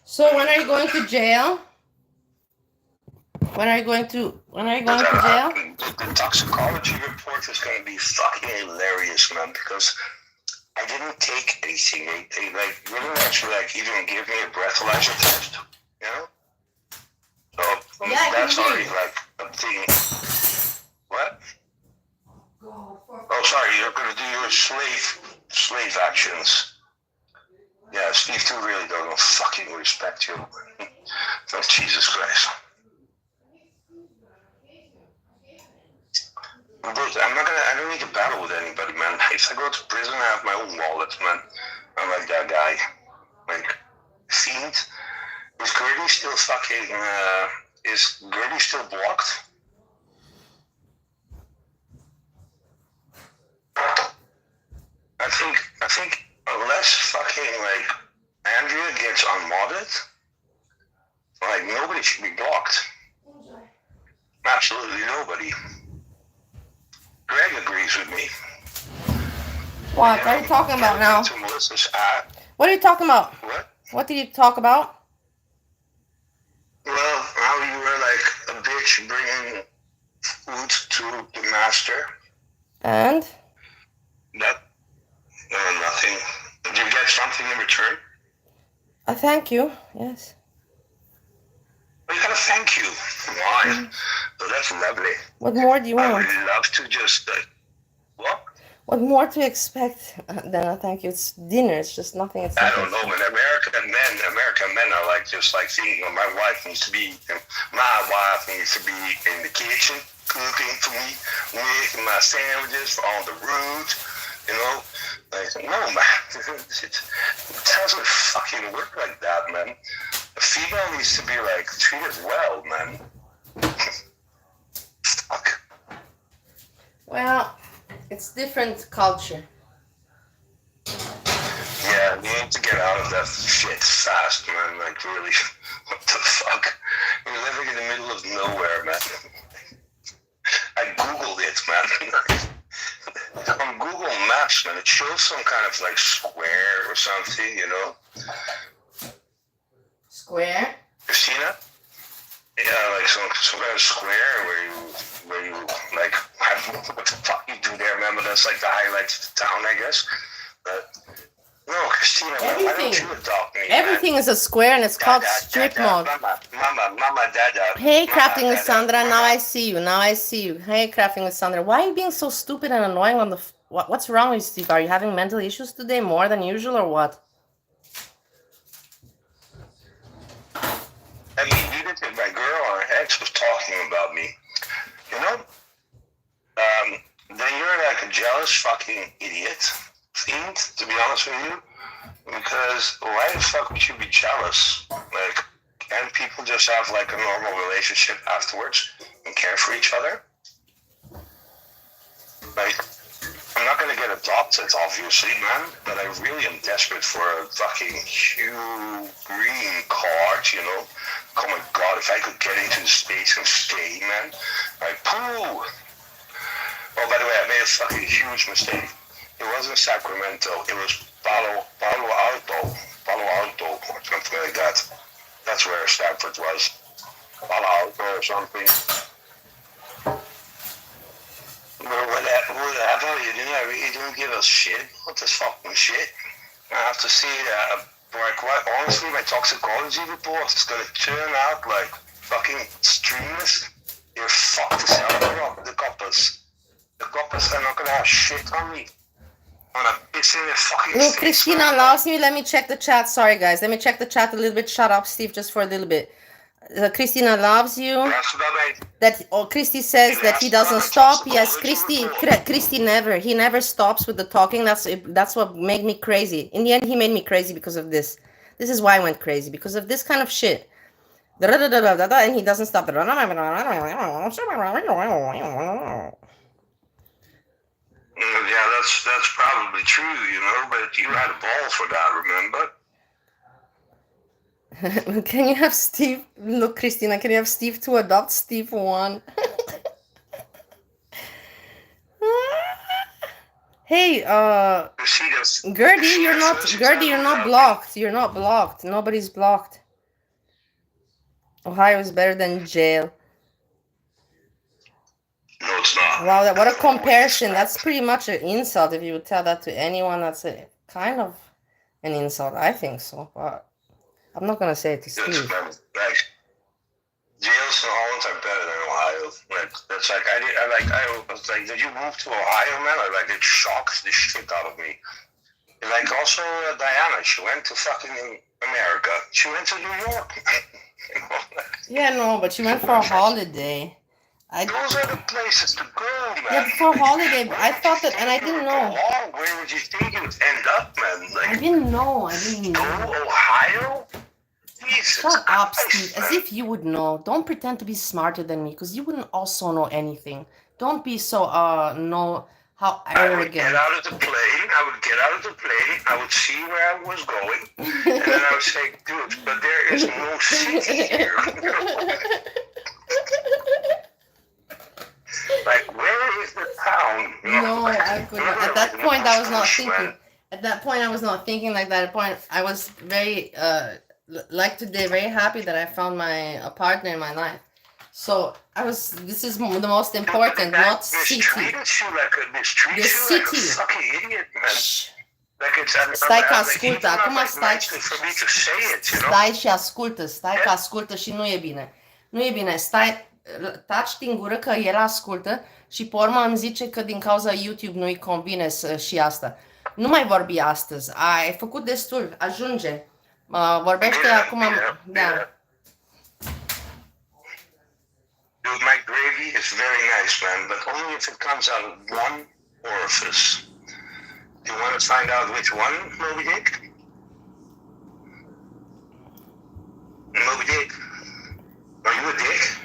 So when are you going to jail? When are you going to jail? The toxicology report is going to be fucking hilarious, man, because I didn't take anything. They like really actually like even give me a breathalyzer test, you know? So Yeah, that's you already did. like a thing. What? Oh, sorry, you're going to do your slave actions. Yeah, Steve too really don't fucking respect you. Oh, Jesus Christ. But I don't need to battle with anybody, man. If I go to prison, I have my own wallet, man. I'm like that guy. Like, Fiend? Is Gertie still fucking, is Gertie still blocked? I think unless fucking, like, Andrea gets unmodded, like, nobody should be blocked. Absolutely nobody. Greg agrees with me. What are you talking about now? To Melissa's What are you talking about? what? What did you talk about? Well, how you were like a bitch bringing food to the master. And? That, nothing. Did you get something in return? I thank you. Yes. Well, you gotta thank you. Why? So that's lovely. What more do you I want? would love to just what? What more to expect than a thank you? It's dinner. It's just nothing. It's I nothing. don't know, man. American men are like just like thinking, oh, my wife needs to be in the kitchen. cooking for me, making my sandwiches on the route, you know. Like, no, man, it doesn't fucking work like that, man. A female needs to be, like, treated well, man. Fuck. Well, it's different culture. Yeah, you need to get out of that shit fast, man. Like, really, what the fuck? You're living in the middle of nowhere, man. I googled it, man. On Google Maps, man, it shows some kind of like square or something, you know. Square? Christina? Yeah, like some kind of square where you like what the fuck you do there, remember? That's like the highlights of the town, I guess. But no, Christina, why don't you adopt me? Everything is a square and it's called strip mall. Mama, dada. Hey, Crafting with Sandra, now I see you. Hey, Crafting with Sandra. Why are you being so stupid and annoying on the... What's wrong with you, Steve? Are you having mental issues today more than usual or what? I mean, even if my girl or ex was talking about me, you know, then you're like a jealous fucking idiot, fiend, to be honest with you. Because why the fuck would you be jealous? Like, can't people just have like a normal relationship afterwards and care for each other? Like, I'm not gonna get adopted, obviously, man, but I really am desperate for a fucking huge green card, you know? Oh my god, if I could get into the States and stay, man, like, poo! Oh, by the way, I made a fucking huge mistake. It wasn't Sacramento, it was Palo Alto, or something like that. That's where Stanford was. Palo Alto or something. Whatever, you know, I really don't give a shit about this fucking shit. I have to see that, quite honestly, my toxicology report is going to turn out like fucking extremist. You're fucked as hell, the coppers. The coppers are not going to have shit on me. I'm going to piss in their fucking Look, face, Christina man. allows me. Let me check the chat. Sorry, guys. Let me check the chat a little bit. Shut up, Steve, just for a little bit. Christina loves you. That's what I mean. That Christy says that he doesn't stop. Yes, Christy never. He never stops with the talking. That's what made me crazy. In the end, he made me crazy because of this. This is why I went crazy, because of this kind of shit. And he doesn't stop. Yeah, that's probably true, you know, but you had a ball for that, remember? Can you have Steve? Look, Christina, can you have Steve to adopt Steve 1? Hey, Gertie, you're not blocked. You're not blocked. Nobody's blocked. Ohio is better than jail. No, it's not. Wow, what a comparison. That's pretty much an insult. If you would tell that to anyone, that's a kind of an insult. I think so, but I'm not gonna say it to Steve. Like, jails in Holland are better than Ohio. Like, that's like I was like, did you move to Ohio, man? Like, it shocked the shit out of me. And like, also Diana, she went to fucking America. She went to New York. You know, like, Yeah, no, but she went for a holiday. those are the places to go, man. Yeah, for a holiday. I thought that, and I didn't know. Where would you think you would end up, man? Like, I didn't know. go Ohio? Jesus Shut up, Christ, Steve. As if you would know. Don't pretend to be smarter than me, because you wouldn't also know anything. Don't be so, know how I would get arrogant. out of the plane. I would see where I was going. And then I would say, dude, but there is no city here. Like, where is the town? No, I couldn't. At that point, I was not thinking. At that point, I was not thinking like that. At that point, I was very, like today, very happy that I found a partner in my life. So this is the most important, not city. The city. Fucking idiot, man. Like Stai că ascultă, acum stai că ascultă și nu e bine. Nu e bine, taci din gură că el ascultă și pe urmă îmi zice că din cauza YouTube nu-i convine și asta. Nu mai vorbi astăzi, ai făcut destul, ajunge. Vorbește acum, da. Dude, my gravy is very nice, man, but only if it comes out of one orifice. Do you want to find out which one, Moby Dick? Moby Dick. Are you a dick?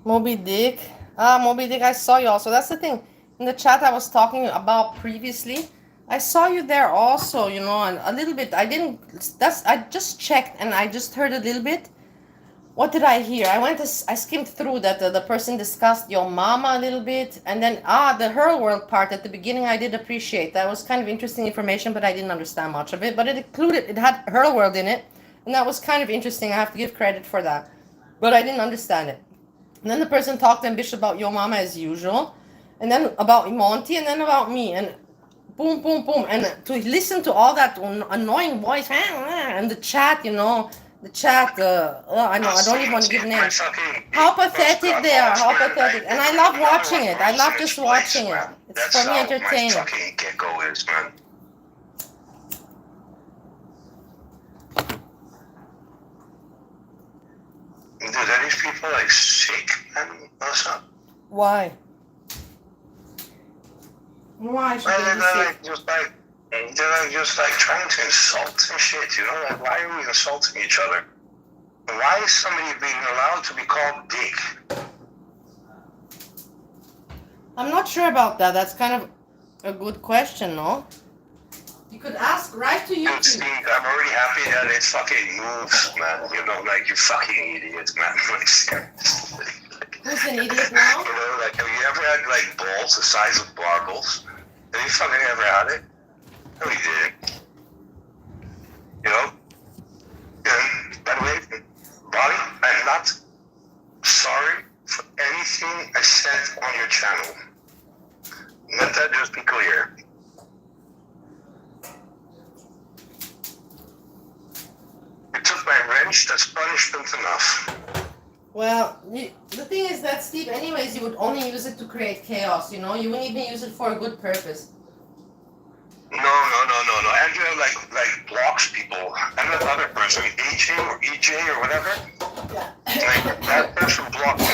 Moby Dick. Moby Dick, I saw you also. That's the thing. In the chat I was talking about previously, I saw you there also, you know, and a little bit. I just checked and I just heard a little bit. What did I hear? I skimmed through that the person discussed your mama a little bit, and then the her world part at the beginning I did appreciate. That was kind of interesting information, but I didn't understand much of it. But it had her world in it, and that was kind of interesting. I have to give credit for that, but I didn't understand it. And then the person talked ambition about your mama as usual, and then about Monty, and then about me, and boom, boom, boom, and to listen to all that annoying voice and the chat, you know. The chat, I know, I don't even want to give names. How pathetic they are, how pathetic. And I love watching it. I love just watching it. It's for me entertaining. That's how my fucking get-go is, man. Dude, are these people, like, sick, man? What's up? Why? Why should they be sick? They're just like trying to insult and shit, you know? Like, why are we insulting each other? Why is somebody being allowed to be called dick? I'm not sure about that. That's kind of a good question, no? You could ask right to YouTube. Steve, I'm already happy that it fucking moves, man. You know, like, you fucking idiot, man. Like, seriously. Who's an idiot now? You know, like, have you ever had, like, balls the size of barbels? Have you fucking ever had it? No, he didn't. You know? And, by the way, Bobby, I'm not sorry for anything I said on your channel. Let that just be clear. You took my wrench, that's punishment enough. Well, the thing is that, Steve, anyways, you would only use it to create chaos, you know? You wouldn't even use it for a good purpose. No. Andrea, like blocks people. And that other person, AJ or EJ or whatever. Yeah. Like, that person blocked me.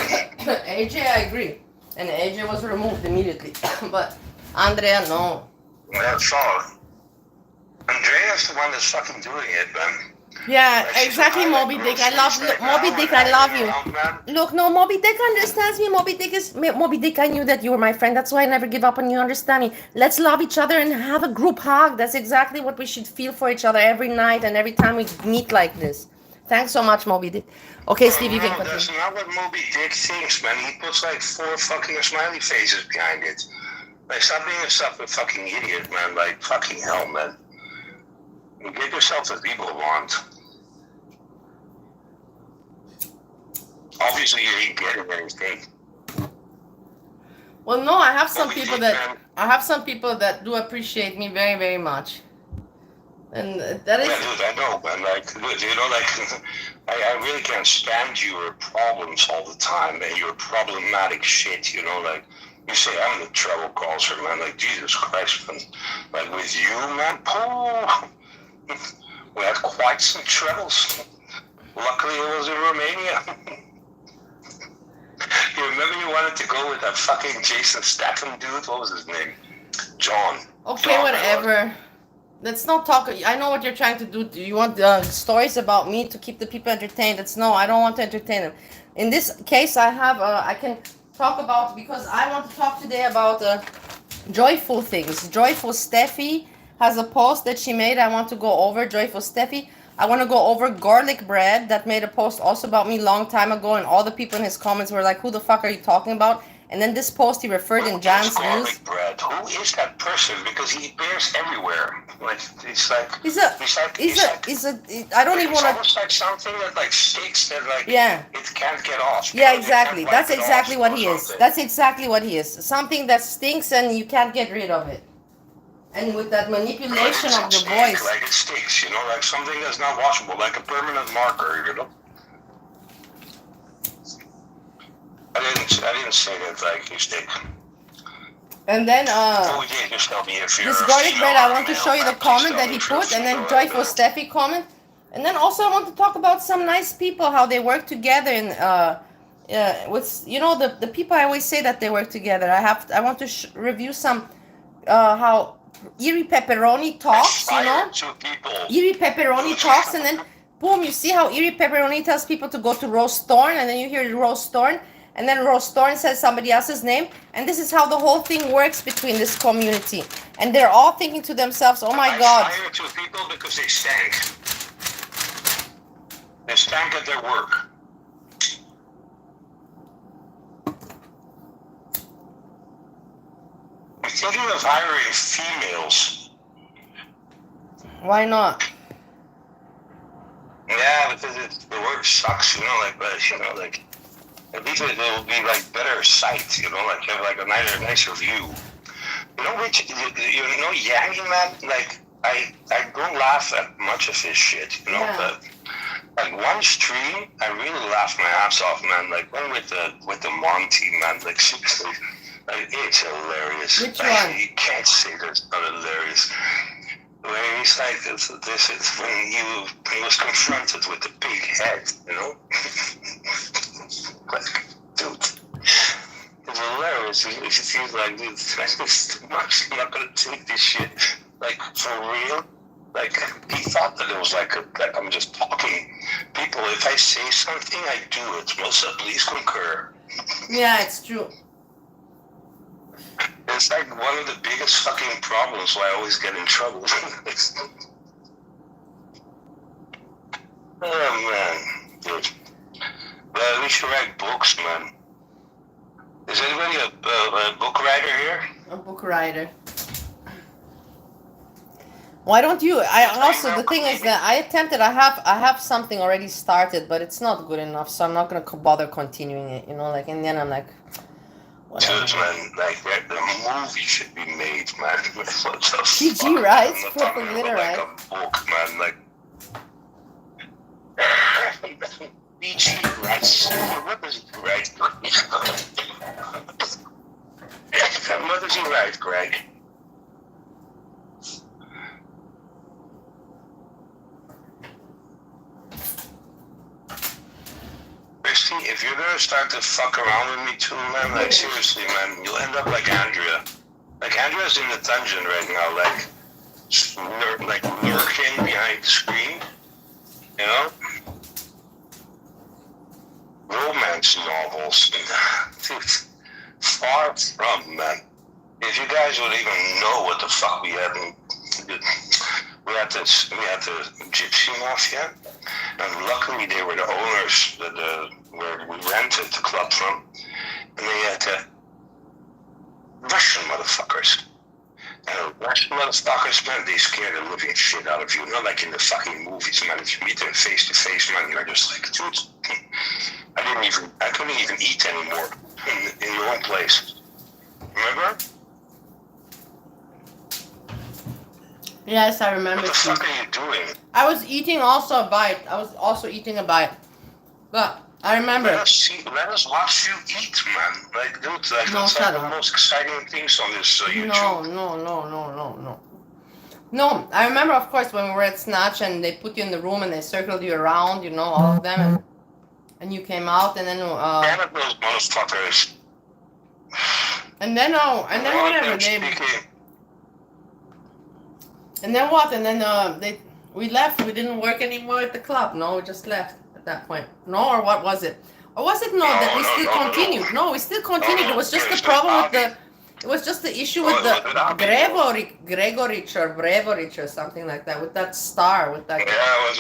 AJ, I agree. And AJ was removed immediately. But Andrea, no. That's all. Andrea's the one that's fucking doing it, man. Yeah, exactly, Moby Dick. I love Moby Dick. I love you. Look, no, Moby Dick understands me. Moby Dick. I knew that you were my friend. That's why I never give up on you. Understand me? Let's love each other and have a group hug. That's exactly what we should feel for each other every night and every time we meet like this. Thanks so much, Moby Dick. Okay, Steve, you can continue. That's not what Moby Dick thinks, man. He puts like 4 fucking smiley faces behind it. Like, stop being a fucking idiot, man. Like, fucking hell, man. You get yourself the people want. Obviously, you ain't getting anything. Well, no, I have some people that do appreciate me very, very much, and that is. Yeah, dude, I know, man. Like, you know, like, I really can't stand your problems all the time, man. Your problematic shit, you know, like. You say I'm the trouble causer, man. Like, Jesus Christ, man. Like, with you, man, we had quite some troubles. Luckily, it was in Romania. You remember you wanted to go with that fucking Jason Statham dude? What was his name? John. Okay, John, whatever. Let's not talk. I know what you're trying to do. You want stories about me to keep the people entertained. No, I don't want to entertain them. In this case, I can talk about, because I want to talk today about joyful things. Joyful Steffi has a post that she made. I want to go over Joyful Steffi. I want to go over Gorlic Bread that made a post also about me long time ago, and all the people in his comments were like, who the fuck are you talking about? And then this post he referred in Jan's views. Bread? Who is that person? Because he appears everywhere. Like, it's like I don't even want to. It's almost like something that like sticks that like it can't get off. Yeah, exactly. That's exactly what he is. That's exactly what he is. Something that stinks and you can't get rid of it. And with that manipulation of the voice. Like it sticks, you know, like something that's not washable, like a permanent marker, you know. I didn't say that like you stick. And then just tell me if this garlic bread, I want to show you the comment that he put, and then Joyful Steffi comment. And then also I want to talk about some nice people, how they work together with the people I always say that they work together. I want to review some how Eerie Pepperoni talks. Eerie Pepperoni talks, and then boom, you see how Eerie Pepperoni tells people to go to Roast Thorn, and then you hear Roast Thorn, and then Roast Thorn says somebody else's name, and this is how the whole thing works between this community. And they're all thinking to themselves, "Oh my God!" I fired two people because they stank. They stank at their work. I'm thinking of hiring females. Why not? Yeah, because the work sucks, like at least it will be like better sight, like you have like a nicer view. Yangi, man, like I don't laugh at much of his shit, but like one stream, I really laughed my ass off, man. Like one with the Monty, man, like seriously, like it's hilarious. Which one? You can't say that's not hilarious. Where he's like, this is when he was confronted with the big head, like, dude, it's hilarious. It feels like, dude, that's too much. I'm not gonna take this shit, like, for real. Like, he thought that it was like I'm just talking. People, if I say something, I do it. Melissa, please concur. Yeah, it's true. It's like one of the biggest fucking problems why I always get in trouble. Oh, man. Dude. But we should write books, man. Is anybody a book writer here? A book writer. Why don't you? The thing is that I have something already started, but it's not good enough, so I'm not gonna bother continuing it. Like, and then I'm like, whatever. Dude, man, like the movie should be made, man. PG writes, Purple Glitter, right? Like a book, man, like. PG writes. What does he write? What does he write, Greg? Christy, if you're gonna start to fuck around with me too, man, like seriously, man, you'll end up like Andrea. Like Andrea's in the dungeon right now, like lurking behind the screen, Romance novels, dude, far from, man. If you guys would even know what the fuck we had the Gypsy Mafia, and luckily they were the owners where we rented the club from, and they had the Russian motherfuckers. And the Russian motherfuckers, man, they scare the living shit out of you. Not like in the fucking movies, man. If you meet them face to face, man, you're just like, dude, I couldn't even eat anymore in your own place. Remember? Yes, I remember. What the fuck are you doing? I was eating also a bite. But I remember. Let us watch you eat, man. Like, dude, that's like the most exciting things on this YouTube. No, I remember, of course, when we were at Snatch and they put you in the room and they circled you around, all of them, and you came out, and then Damn it, those motherfuckers. And then whatever they. And then what? And then we left. We didn't work anymore at the club. No, we just left at that point. No, or what was it? Or was it that we still continued? No, we still continued. It was just the problem with the. It was just the issue with the Gregorich or Brevorich or something like that. With that star, with that. Yeah, it was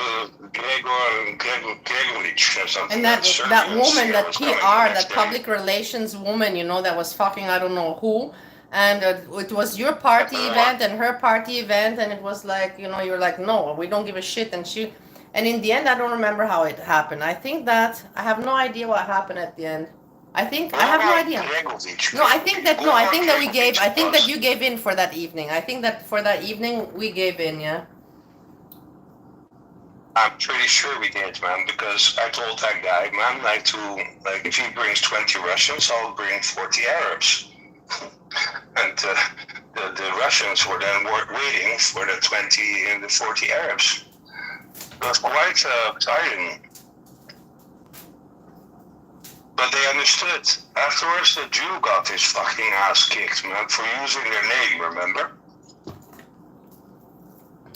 Gregorich or something. And that woman, that PR, that public relations woman, that was fucking I don't know who. And it was your party event and her party event, and it was like, you're like, no, we don't give a shit. And in the end, I don't remember how it happened. I think that I have no idea what happened at the end. I have no idea. I think that you gave in for that evening. I think that for that evening we gave in, yeah. I'm pretty sure we did, man, because I told that guy, man, if he brings 20 Russians, I'll bring 40 Arabs. And the Russians were then waiting for the 20 and the 40 Arabs. It was quite exciting. But they understood. Afterwards, the Jew got his fucking ass kicked, man, for using their name, remember?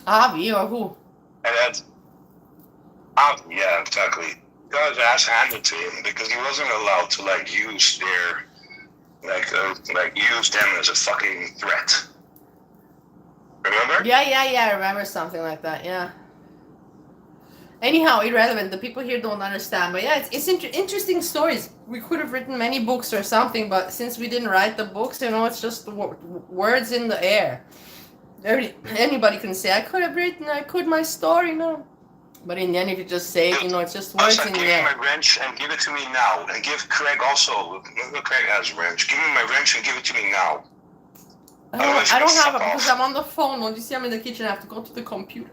Avi or who? And that, yeah, exactly. Got his ass handed to him because he wasn't allowed to, like, use their, use them as a fucking threat. Remember? Yeah, I remember something like that, yeah. Anyhow, irrelevant. The people here don't understand. But yeah, it's interesting stories. We could have written many books or something, but since we didn't write the books, you know, it's just words in the air. Anybody can say, I could have written, my story, no. But in the end, if you just say it, you know, it's just words in the air. Give me my wrench and give it to me now. And give Craig also. Craig has a wrench. Give me my wrench and give it to me now. I don't have it because I'm on the phone. Don't you see I'm in the kitchen? I have to go to the computer.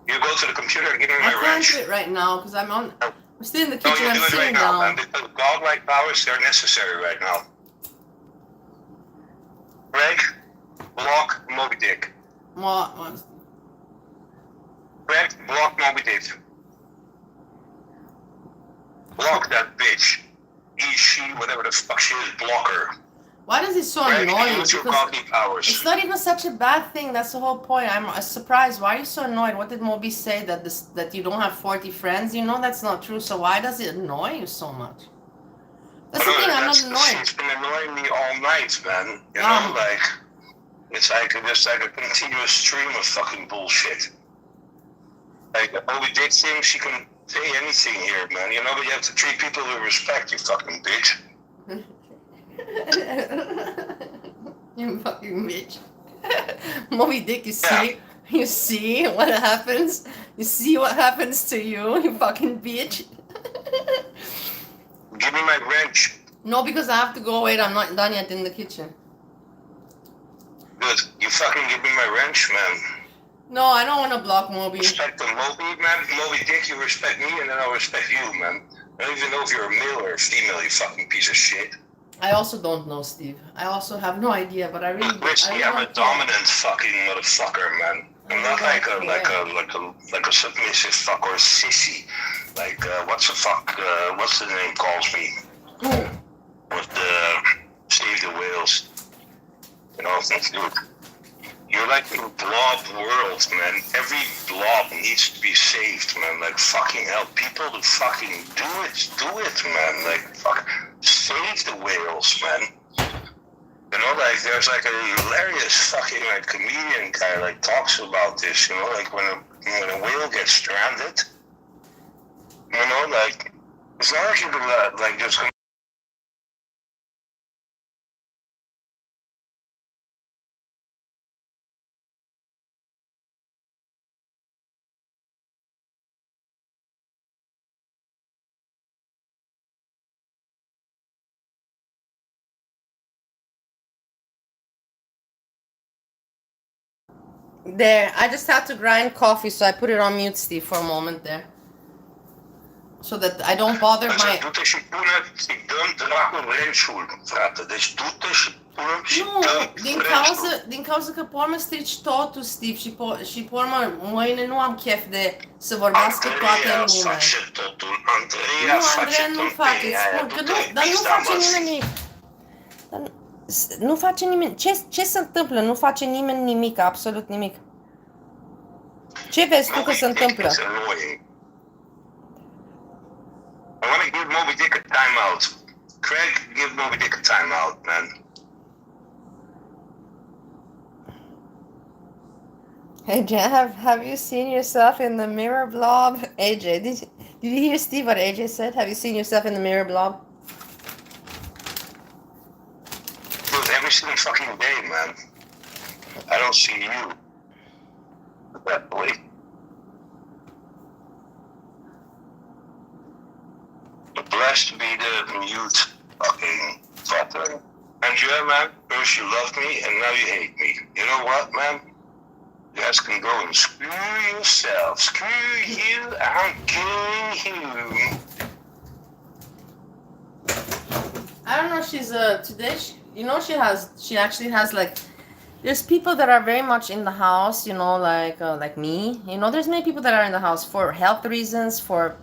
You go to the computer and give me my wrench. I can't do it right now because I'm still in the kitchen. I'm sitting down. Man, because godlike powers, they're necessary right now. Greg, block Moby Dick. What? Greg, block Moby Dick. Block that bitch. He, she, whatever the fuck she is, block her. Why does it so annoy you? Because it's not even such a bad thing. That's the whole point. I'm surprised. Why are you so annoyed? What did Moby say that you don't have 40 friends? You know that's not true. So why does it annoy you so much? That's the thing. I'm not annoyed. It's been annoying me all night, man. You know, like it's like just like a continuous stream of fucking bullshit. Like Moby Dick thing, she can say anything here, man. You know, but you have to treat people with respect. You fucking bitch. You fucking bitch. Moby Dick, you see what happens? You see what happens to you fucking bitch. Give me my wrench. No, because I have to go. Wait, I'm not done yet in the kitchen. Good. You fucking give me my wrench, man. No, I don't want to block Moby. Respect the Moby, man. Moby Dick, you respect me, and then I'll respect you, man. I don't even know if you're a male or a female, you fucking piece of shit. I also don't know, Steve. I also have no idea, but I really. I'm a dominant fucking motherfucker, man. I'm not like a submissive fuck or a sissy. Like what's the name calls me? With the Save the Whales. You know, dude. You're like in a blob world, man. Every blob needs to be saved, man. Like fucking hell, people to fucking do it, man. Like fuck, save the whales, man. You know, like there's like a hilarious fucking like comedian guy like talks about this. You know, like when a whale gets stranded. You know, like it's not like you can like just. There, I just had to grind coffee, so I put it on mute, Steve, for a moment there. So that I don't bother my... No, din cauza că pe urmă strici totul, Steve, și pe urmă mâine nu am chef de să vorbească toată lumea. Nu, Andreea nu face, spun că nu, dar nu face nimeni nimic. Nu face nimeni, ce se întâmplă? Nu face nimeni nimic, absolut nimic. Ce vezi tu că se întâmplă? I want to give Moby Dick a timeout. Craig, give Moby Dick a timeout, man. AJ, have you seen yourself in the mirror, Blob? AJ, did you hear Steve what AJ said? Have you seen yourself in the mirror, Blob? Dude, every single fucking day, man. I don't see you. That boy. Blessed to be the mute fucking fucker. And yeah, man, first you loved me and now you hate me. You know what, man? You guys can go and screw yourself. Screw you, I'm killing you. I don't know, she's today, she actually has like, there's people that are very much in the house, you know, like me. You know, there's many people that are in the house for health reasons, for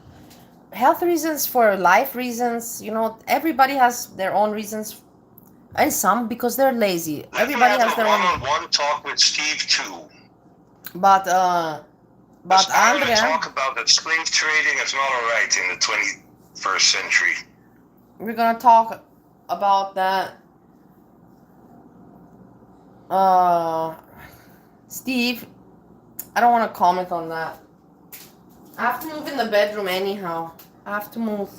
health reasons, for life reasons. You know, everybody has their own reasons, and some because they're lazy. Let me Everybody have has a their own. one-on-one talk with Steve too. But Because I want to Andrea, talk about that slave trading is not alright in the 21st century. we're gonna talk about that. Steve, I don't want to comment on that. I have to move in the bedroom anyhow. I have to move.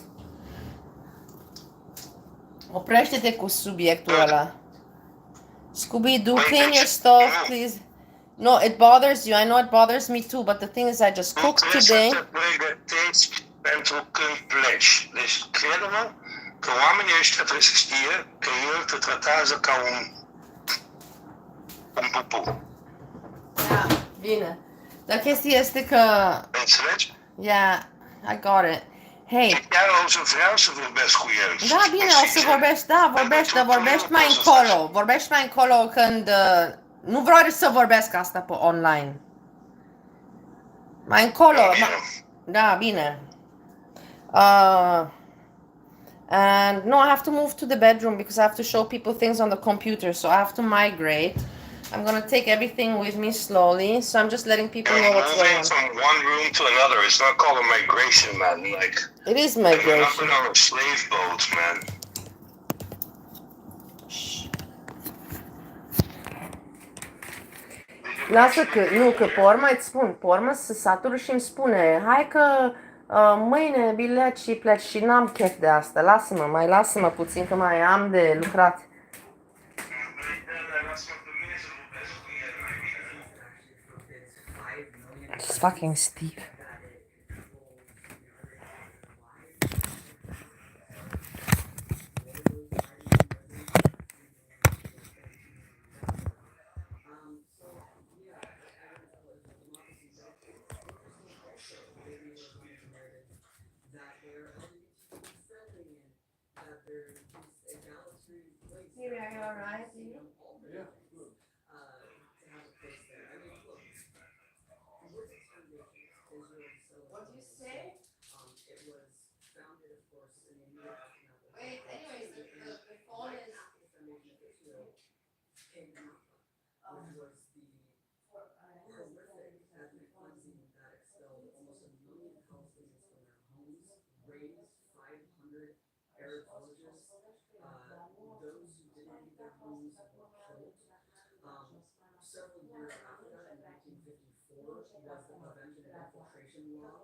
Oprește-te cu subiectul ăla. Scooby-Doo, clean your stove, please. No, it bothers you. I know it bothers me too, but the thing is, I just cooked today. Te pregătești pentru când pleci. Deci, crede-mă că oamenii ăștia trebuie să știe că el te tratează ca un pupu. Da, bine. Dar chestia este că... Înțelegi? Yeah, I got it. Hey. Chiar o să vreau să vorbesc cu el. Da, bine, o să vorbești, da, vorbești mai încolo. Vorbești mai încolo când... nu vreau să vorbesc asta pe online. Mai încolo. Da, bine. And no, I have to move to the bedroom because I have to show people things on the computer. So I have to migrate. I'm gonna take everything with me slowly. So I'm just letting people know what's going on. From one room to another. It's not called a migration, man. Like it is migration. We're not on slave boats, man. Lasă că, nu, că pe urmă îți spun, pe urmă se satură și îmi spune, hai că mâine bilet și pleci și n-am chef de asta, lasă-mă, mai lasă-mă puțin că mai am de lucrat. It's fucking Steve. Eerie, are you alright? Yeah. What do you say? Wait, anyways, the phone is... Several years after that, in 1954, was the Prevention and Infiltration Law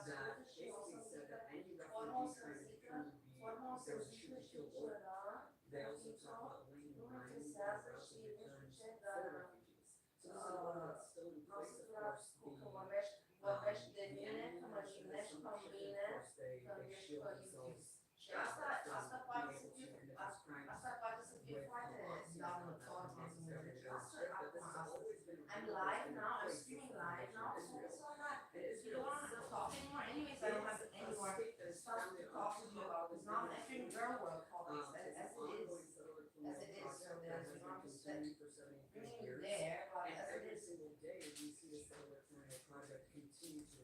that basically said that any refugee trying to return would be, there was a shoot to kill order. They also talk about laying mines as routes of return for refugees. So this is a law that's still in place, of course. The Yemen, of course, they shield themselves from being able to commit these crimes with I'm live now, I'm streaming live now, so it's alright. You don't want to talk anymore, anyways, I don't have any more stuff to talk to you about. It's not actually girl world politics, as it is. So there's, you know, I'm just bringing you there, but as it is.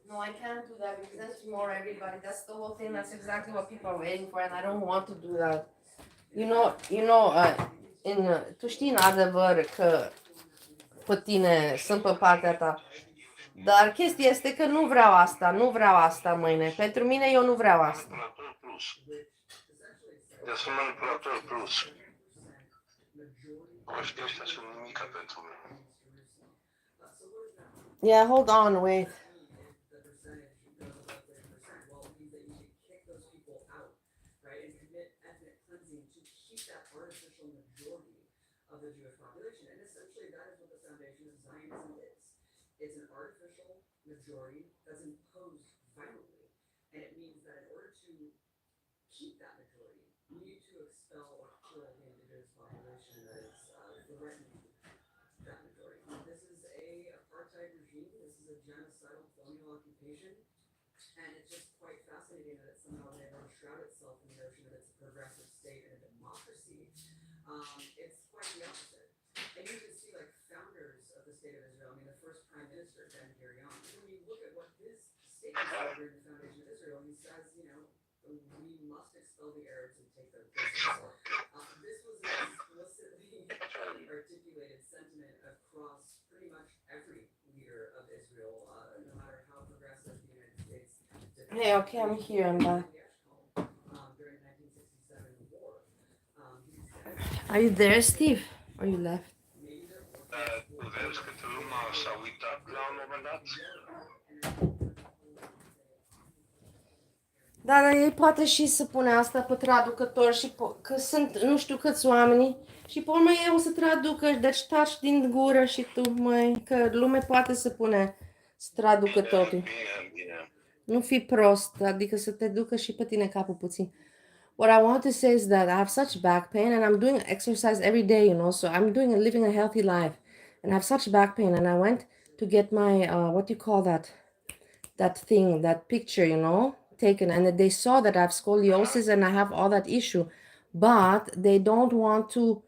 No, I can't do that because that's more everybody. That's the whole thing. That's exactly what people are waiting for, and I don't want to do that. Tu știi în adevăr că pe tine sunt pe partea ta. Dar chestia este că nu vreau asta mâine. Pentru mine eu nu vreau asta. Eu sunt manipulator plus. Ăștia sunt nimica pentru mine. Yeah, hold on, wait. Of the Jewish population. And essentially that is what the foundation of Zionism is. It's an artificial majority that's imposed violently. And it means that in order to keep that majority, you need to expel or kill the indigenous population that is threatening that majority. This is a apartheid regime. This is a genocidal colonial occupation. And it's just quite fascinating that it's somehow been able to shroud itself in the notion that it's a progressive state and a democracy. It's quite the opposite. And you can see like founders of the state of Israel. I mean, the first prime minister, Ben Gurion. When you look at what his statements are during the foundation of Israel, he says, expel the Arabs and take their places. This was an explicitly articulated sentiment across pretty much every leader of Israel, no matter how progressive the United States. Hey, okay, I'm here. I'm back. During the 1967 war. Are you there, Steve? Or you left? Puteți câte lumea s-a uitat la un moment dat? Da, dar ei poate și să pune asta pe traducător și că sunt nu știu câți oameni și pe urmă eu o să traducă, deci taci din gură și tu, măi, că lume poate să pune să traducă totul. Bine. Nu fi prost, adică să te ducă și pe tine capul puțin. What I want to say is that I have such back pain and I'm doing exercise every day, you know, so I'm living a healthy life and I have such back pain and I went to get my, what do you call that thing, that picture, you know, taken, and they saw that I have scoliosis and I have all that issue, but they don't want to,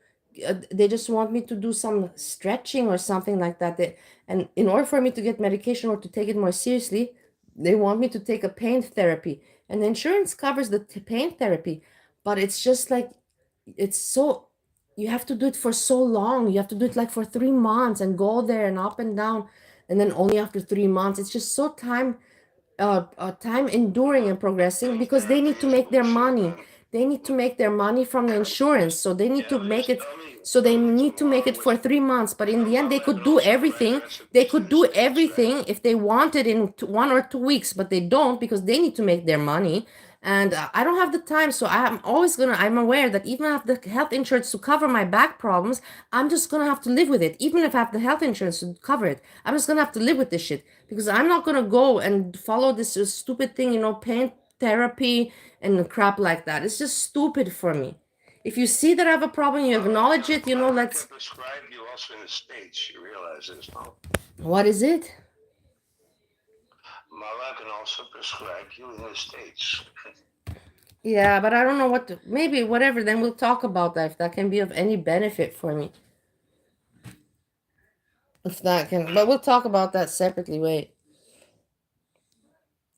they just want me to do some stretching or something like that. And in order for me to get medication or to take it more seriously, they want me to take a pain therapy, and the insurance covers the pain therapy, but it's just like, it's so, you have to do it for so long. You have to do it like for 3 months and go there and up and down, and then only after 3 months. It's just so time enduring and progressing, because they need to make their money. They need to make their money from the insurance, so they need to make it. So they need to make it for 3 months, but in the end, they could do everything. They could do everything if they wanted in 1 or 2 weeks, but they don't, because they need to make their money. And I don't have the time, so I'm aware that even if I have the health insurance to cover my back problems, I'm just gonna have to live with it. Even if I have the health insurance to cover it, I'm just gonna have to live with this shit, because I'm not gonna go and follow this stupid thing, you know, pain therapy and crap like that. It's just stupid for me. If you see that I have a problem, you acknowledge it, you know, let's... prescribe you also in the States, you realize this, no? What is it? Mala can also prescribe you in the States. Yeah, but I don't know what to, maybe whatever, then we'll talk about that, if that can be of any benefit for me. If that can, but we'll talk about that separately, wait.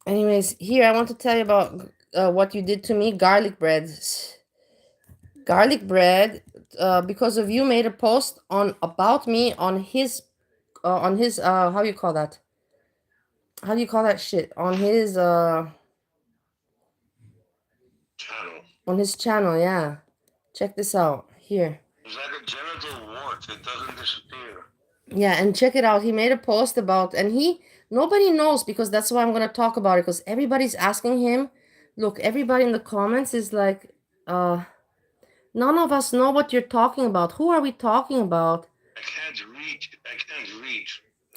Anyways, here I want to tell you about what you did to me, garlic bread. Garlic bread, because of you, made a post about me on his how do you call that? How do you call that shit? On his Channel. On his channel, yeah. Check this out here. It's like a genital wart. It doesn't disappear. Yeah, and check it out. He made a post about, and nobody knows, because that's why I'm gonna talk about it, because everybody's asking him. Look, everybody in the comments is like, none of us know what you're talking about. Who are we talking about? I can't read.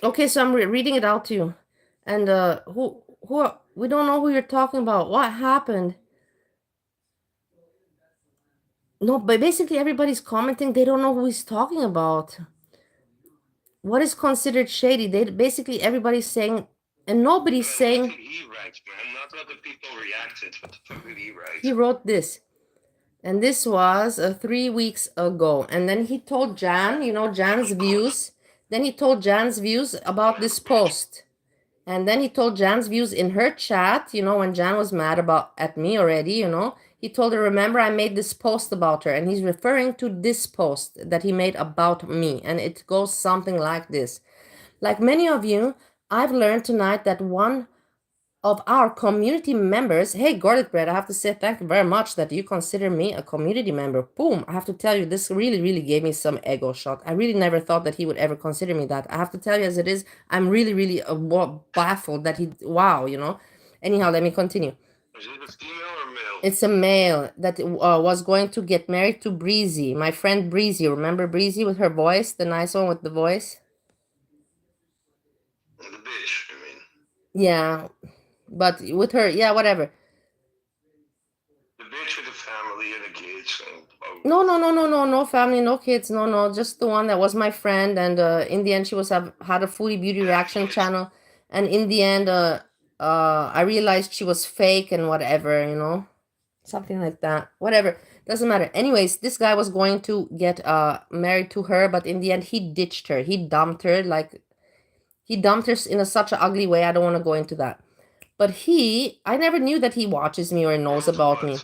Okay, so I'm reading it out to you. And we don't know who you're talking about. What happened? No, but basically everybody's commenting. They don't know who he's talking about. What is considered shady? Basically everybody's saying, and nobody's saying. He writes, man, not what the people reacted. What the fuck did he write? He wrote this, and this was 3 weeks ago. And then he told Jan, you know, Jan's views. Then he told Jan's views about this post. And then he told Jan's views in her chat, you know, when Jan was mad at me already, you know. He told her, remember, I made this post about her. And he's referring to this post that he made about me. And it goes something like this. Like many of you, I've learned tonight that one of our community members, hey, Gorlic Bread, I have to say thank you very much that you consider me a community member. Boom, I have to tell you, this really, really gave me some ego shot. I really never thought that he would ever consider me that. I have to tell you as it is, I'm really, really baffled that wow, you know. Anyhow, let me continue. Is it a female or male? It's a male that was going to get married to BREEZY, my friend BREEZY. Remember BREEZY with her voice, the nice one with the voice? The bitch, I mean. Yeah, but with her, yeah, whatever. The bitch with the family and the kids. No family, no kids, no, just the one that was my friend. And in the end, she had a Foodie Beauty reaction channel, and in the end, I realized she was fake and whatever, you know, something like that. Whatever, doesn't matter. Anyways, this guy was going to get married to her, but in the end, he ditched her. He dumped her, like he dumped her in such an ugly way. I don't want to go into that. But I never knew that he watches me or knows about me.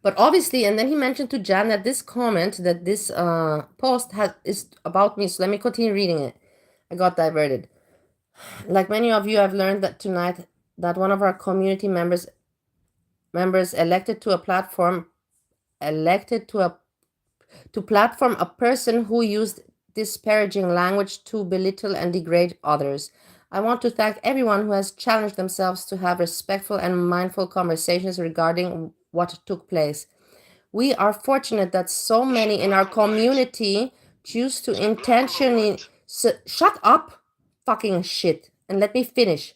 But obviously, and then he mentioned to Jan that this comment, that this post is about me. So let me continue reading it. I got diverted. Like many of you, I've learned that tonight that one of our community members elected to a platform elected to platform a person who used disparaging language to belittle and degrade others. I want to thank everyone who has challenged themselves to have respectful and mindful conversations regarding what took place. We are fortunate that so many in our community choose to intentionally shut up, fucking shit, and let me finish.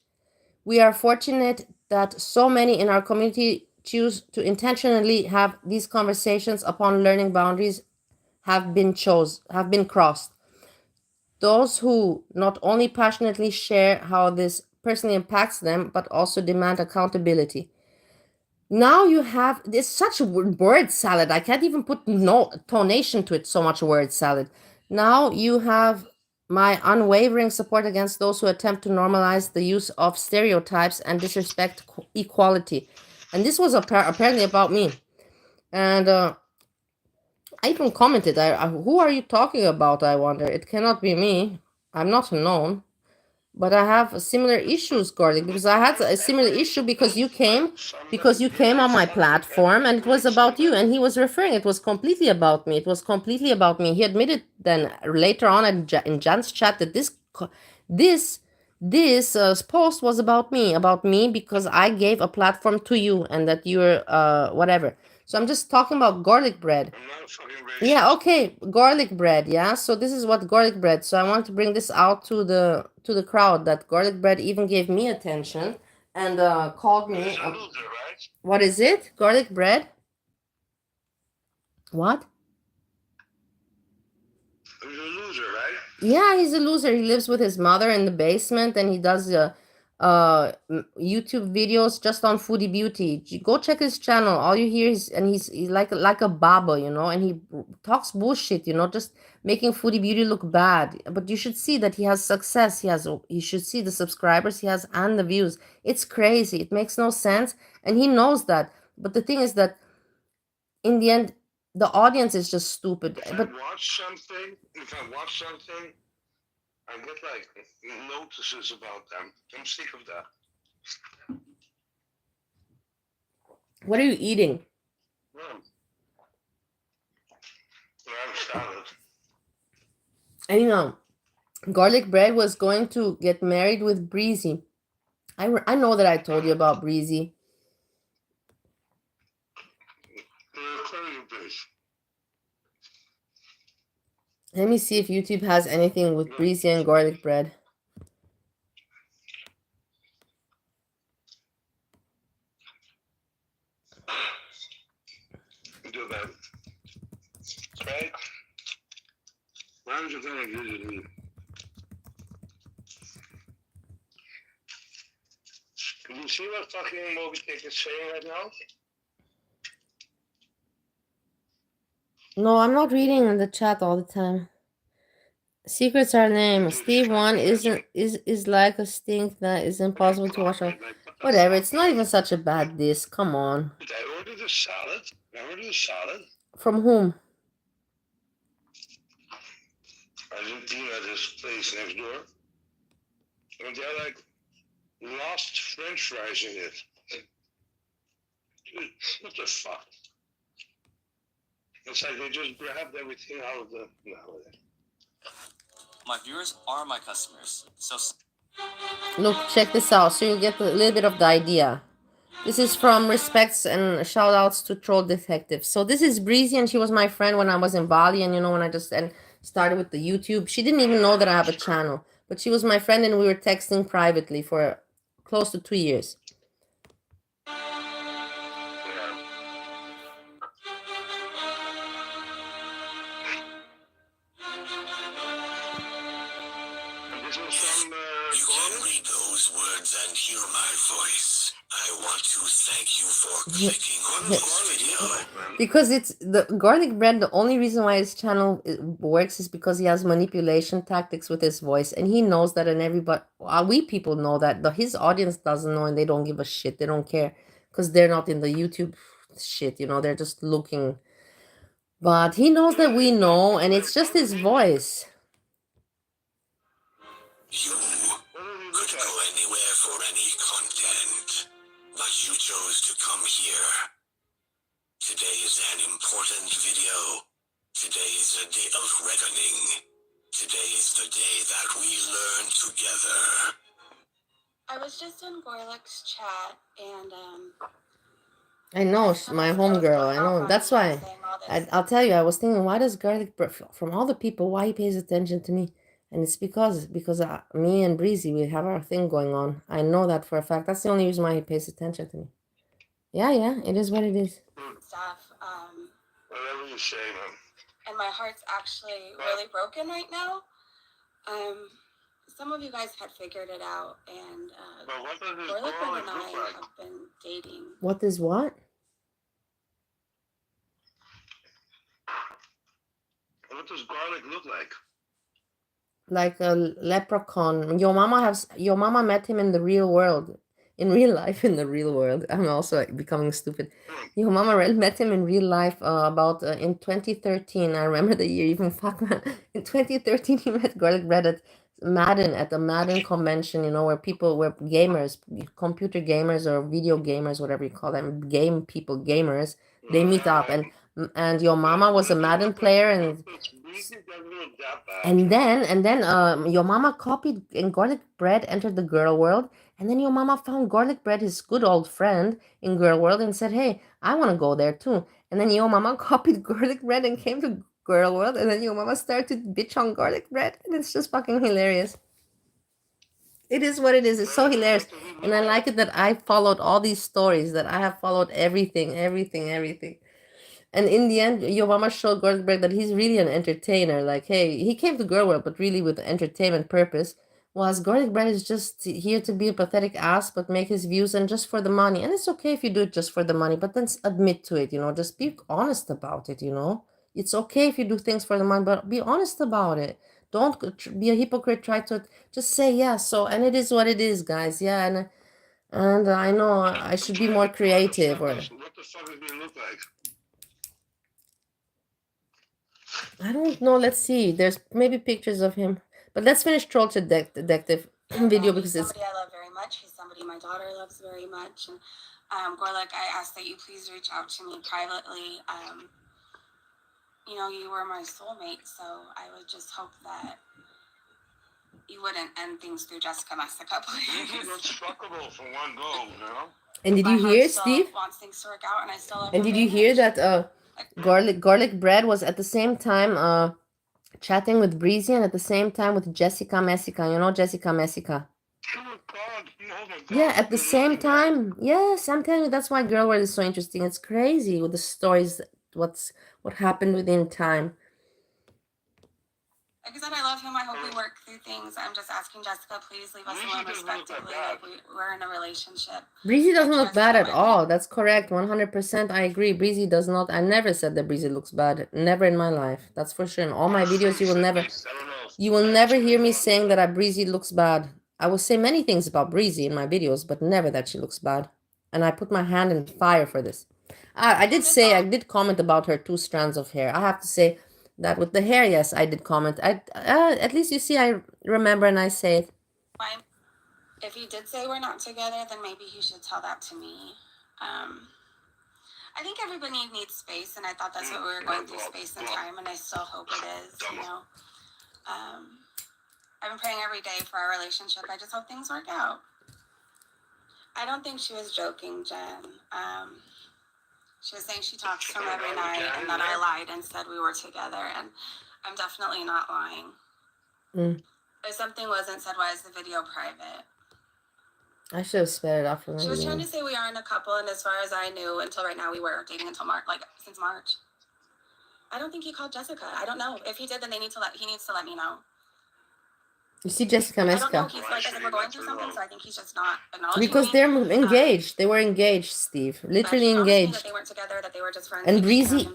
We are fortunate that so many in our community choose to intentionally have these conversations upon learning boundaries have been crossed. Those who not only passionately share how this personally impacts them, but also demand accountability. Now you have this such a word salad. I can't even put no tonation to it. So much word salad. Now you have my unwavering support against those who attempt to normalize the use of stereotypes and disrespect equality. And this was apparently about me. And I even commented, who are you talking about? I wonder. It cannot be me. I'm not known. But I have similar issues, Garlic, because I had a similar issue because you came on my platform and it was about you, and he was referring it was completely about me. It was completely about me. He admitted then later on in Jan's chat that this post was about me because I gave a platform to you and that you're whatever. So I'm just talking about garlic bread. Yeah, okay, garlic bread. Yeah, so this is what garlic bread. So I want to bring this out to the crowd that garlic bread even gave me attention and called me. What is it? Garlic bread? What? He's a loser, right? Yeah, he's a loser. He lives with his mother in the basement and he does YouTube videos just on foodie beauty. Go check his channel. All you hear is, and he's like a baba, you know, and he talks bullshit, you know, just making foodie beauty look bad. But you should see that he has success. You should see the subscribers he has and the views. It's crazy. It makes no sense, and he knows that. But the thing is that in the end, the audience is just stupid. If I watch something, I get like notices about them. I'm sick of that. What are you eating? Salad. And you know, garlic bread was going to get married with BREEZY. I know that I told you about BREEZY. Let me see if YouTube has anything with BREEZY and garlic bread. Do that. Right? Why aren't you gonna visit me? Can you see what fucking Moby Dick is saying right now? No, I'm not reading in the chat all the time. Secrets are lame. Steve 1 is like a stink that is impossible to wash off. Whatever, it's not even such a bad dish. Come on. Did I order the salad? From whom? Argentina, this place next door. And they're like lost French fries in it. Dude, what the fuck? It's like they just grabbed everything out of the. No, my viewers are my customers. So look, check this out so you'll get a little bit of the idea. This is from respects and shout outs to Troll Detective. So this is BREEZY, and she was my friend when I was in Bali, and you know, when I just started with the YouTube. She didn't even know that I have a channel, but she was my friend and we were texting privately for close to 2 years. You can read those words and hear my voice. I want to thank you for clicking on this video. Because it's the garlic bread, the only reason why his channel works is because he has manipulation tactics with his voice, and he knows that, and everybody, we people know that, his audience doesn't know, and they don't give a shit. They don't care because they're not in the YouTube shit, you know, they're just looking. But he knows that we know, and it's just his voice. You could go anywhere for any content, but you chose to come here. Today is an important video. Today is a day of reckoning. Today is the day that we learn together. I was just in Gorlic's chat and I know, my homegirl, I know. That's why, I'll tell you, I was thinking, why does Garlic, from all the people, why he pays attention to me? And it's because me and Breezy, we have our thing going on. I know that for a fact. That's the only reason why he pays attention to me. Yeah, it is what it is. Stuff. Whatever you say, man. And my heart's actually really broken right now. Some of you guys had figured it out, and But what does this Gorlic gorlic and I look like? have been dating. What is what? What does garlic look like? Like a leprechaun. Your mama met him in the real world. In real life, in the real world. I'm also becoming stupid. Your mama met him in real life about in 2013. I remember the year, even fuck man. In 2013, he met Garlic Bread at the Madden convention, you know, where people were gamers, computer gamers or video gamers, whatever you call them, game people, gamers. They meet up, and your mama was a Madden player, and then your mama copied, and Garlic Bread entered the girl world, and then your mama found Garlic Bread, his good old friend, in girl world, and said, hey, I want to go there too. And then your mama copied Garlic Bread and came to girl world, and then your mama started to bitch on Garlic Bread, and it's just fucking hilarious. It is what it is. It's so hilarious. And I like it that I followed all these stories, that I have followed everything. And in the end, your mama showed Garlic Bread that he's really an entertainer. Like, hey, he came to girl world, but really with entertainment purpose. Whilst Garlic Bread is just here to be a pathetic ass, but make his views and just for the money. And it's okay if you do it just for the money, but then admit to it, you know, just be honest about it, you know. It's okay if you do things for the money, but be honest about it. Don't be a hypocrite. Try to just say yeah. So, and it is what it is, guys. Yeah, and I know I should be more creative. Or What the fuck does he look like? I don't know. Let's see. There's maybe pictures of him, but let's finish Troll Detective video because it's somebody I love very much. He's somebody my daughter loves very much. And Gorlic, I ask that you please reach out to me privately. You know, you were my soulmate, so I would just hope that you wouldn't end things through Jessica Messica, please. It's fuckable for one go, you know? And did you hear, Steve? Wants things to work out, and I still love and did you hear that Garlic Bread was at the same time chatting with Breezy and at the same time with Jessica Messica. You know Jessica Messica? Yeah, at the same time. Yes, I'm telling you, that's why Girl World is so interesting. It's crazy with the stories, what happened within time. Like I said, I love him. I hope we work through things. I'm just asking Jessica, please leave us alone respectively. Like we're in a relationship. Breezy doesn't look bad at all. That's correct. 100%. I agree. Breezy does not. I never said that Breezy looks bad. Never in my life. That's for sure. In all my videos, you will never hear me saying that Breezy looks bad. I will say many things about Breezy in my videos, but never that she looks bad. And I put my hand in fire for this. I did comment about her 2 strands of hair. I have to say that with the hair, yes, I did comment. At least you see, I remember and I say it. Fine. If he did say we're not together, then maybe he should tell that to me. I think everybody needs space, and I thought that's what we were going through, space and time, and I still hope it is, you know. I've been praying every day for our relationship. I just hope things work out. I don't think she was joking, Jen. She was saying she talks to him every night and that I lied and said we were together, and I'm definitely not lying. If something wasn't said, why is the video private? I should have sped it off from She was trying to say we aren't a couple, and as far as I knew, until right now, we were dating until March, since March. I don't think he called Jessica. I don't know. If he did, then he needs to let me know. You see Jessica Messica? I don't know. He's like, I said, we're going through something, so I think he's just not acknowledging because they're engaged. They were engaged, Steve. Literally engaged. That they weren't together, that they were just friends. And Breezy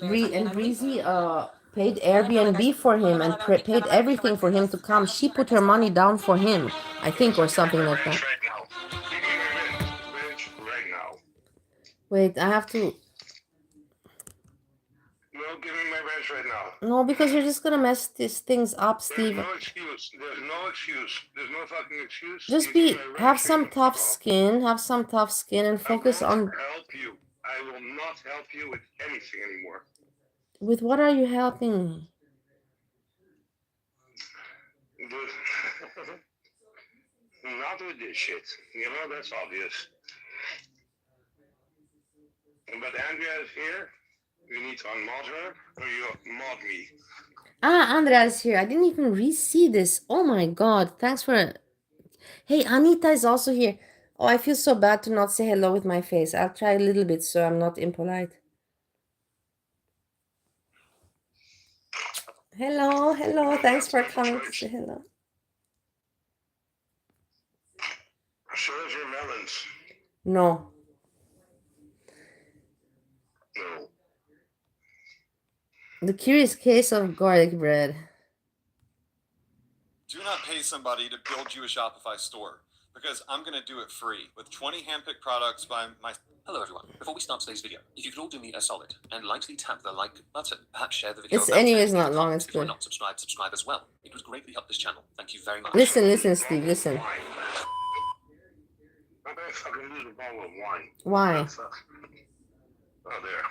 paid Airbnb for him and paid everything for him to come. She put her money down for him, I think, or something like that. Wait, I have to. give me my wrench right now. No, because you're just gonna mess these things up, Steve. There's no excuse. There's no excuse. There's no fucking excuse. Just have some tough skin. Have some tough skin and focus on. I won't help you. I will not help you with anything anymore. With what are you helping me? Not with this shit. You know, that's obvious. But Andrea is here. You need to unmod her, or you mod me. Ah, Andrea is here. I didn't even re-see this. Oh my god. Thanks for... Hey, Anita is also here. Oh, I feel so bad to not say hello with my face. I'll try a little bit so I'm not impolite. Hello, hello. Thanks for coming to say hello. Show us your melons. No. No. The Curious Case of Garlic Bread. Do not pay somebody to build you a Shopify store, because I'm going to do it free with 20 handpicked products by my... Hello everyone. Before we start today's video, if you could all do me a solid and lightly tap the like button, perhaps share the video. It's anyways not long, it's If you're good. not subscribed, subscribe as well. It would greatly help this channel. Thank you very much. Listen, Steve, listen. I'm gonna fucking lose a bottle of wine. Why? Oh, there.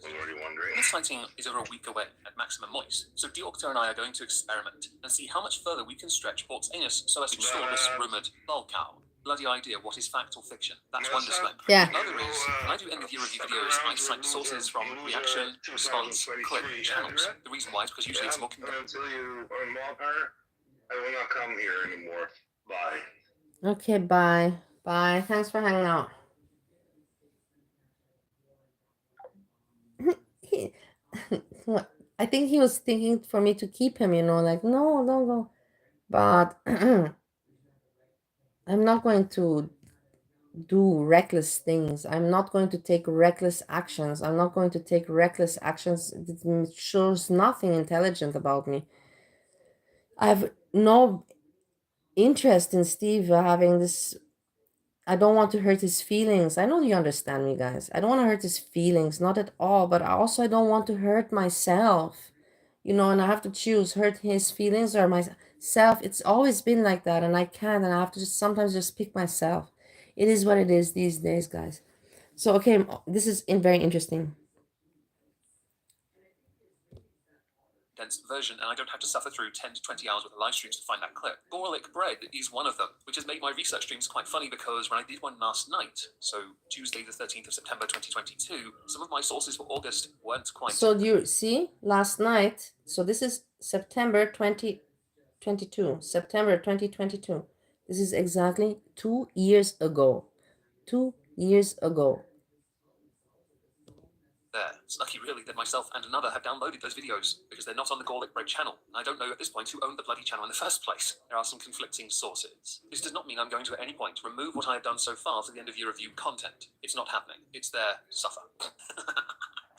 I was already wondering. This sighting is over a week away at maximum moist, so Dioctor and I are going to experiment and see how much further we can stretch Port's anus so as to store this rumored bull cow. Bloody idea, what is fact or fiction? That's one disclaimer. Yeah. The other is, when I do end of year review videos, I cite sources from reaction, response, clip channels. The reason why is because usually it's more convenient. Until you unlock her, I will not come here anymore. Bye. Okay, bye. Bye. Thanks for hanging out. I think he was thinking for me to keep him, you know, like, no, don't go. But I'm not going to do reckless things. I'm not going to take reckless actions. I'm not going to take reckless actions. It shows nothing intelligent about me. I have no interest in Steve having this. I don't want to hurt his feelings. I know you understand me, guys. I don't want to hurt his feelings, not at all. But I don't want to hurt myself, you know, and I have to choose hurt his feelings or myself. It's always been like that, and I can't, and I have to sometimes just pick myself. It is what it is these days, guys. So, okay, this is very interesting. Dense version, and I don't have to suffer through 10 to 20 hours worth of live streams to find that clip. Gorlic bread is one of them, which has made my research streams quite funny because when I did one last night, so Tuesday the 13th of September 2022, some of my sources for August weren't quite... So do you see, last night, so this is September 2022, September 2022. This is exactly 2 years ago. 2 years ago. There. It's lucky really that myself and another have downloaded those videos, because they're not on the Gorlic Bread channel, and I don't know at this point who owned the bloody channel in the first place. There are some conflicting sources. This does not mean I'm going to at any point remove what I have done so far for the end of year review content. It's not happening. It's there. Suffer.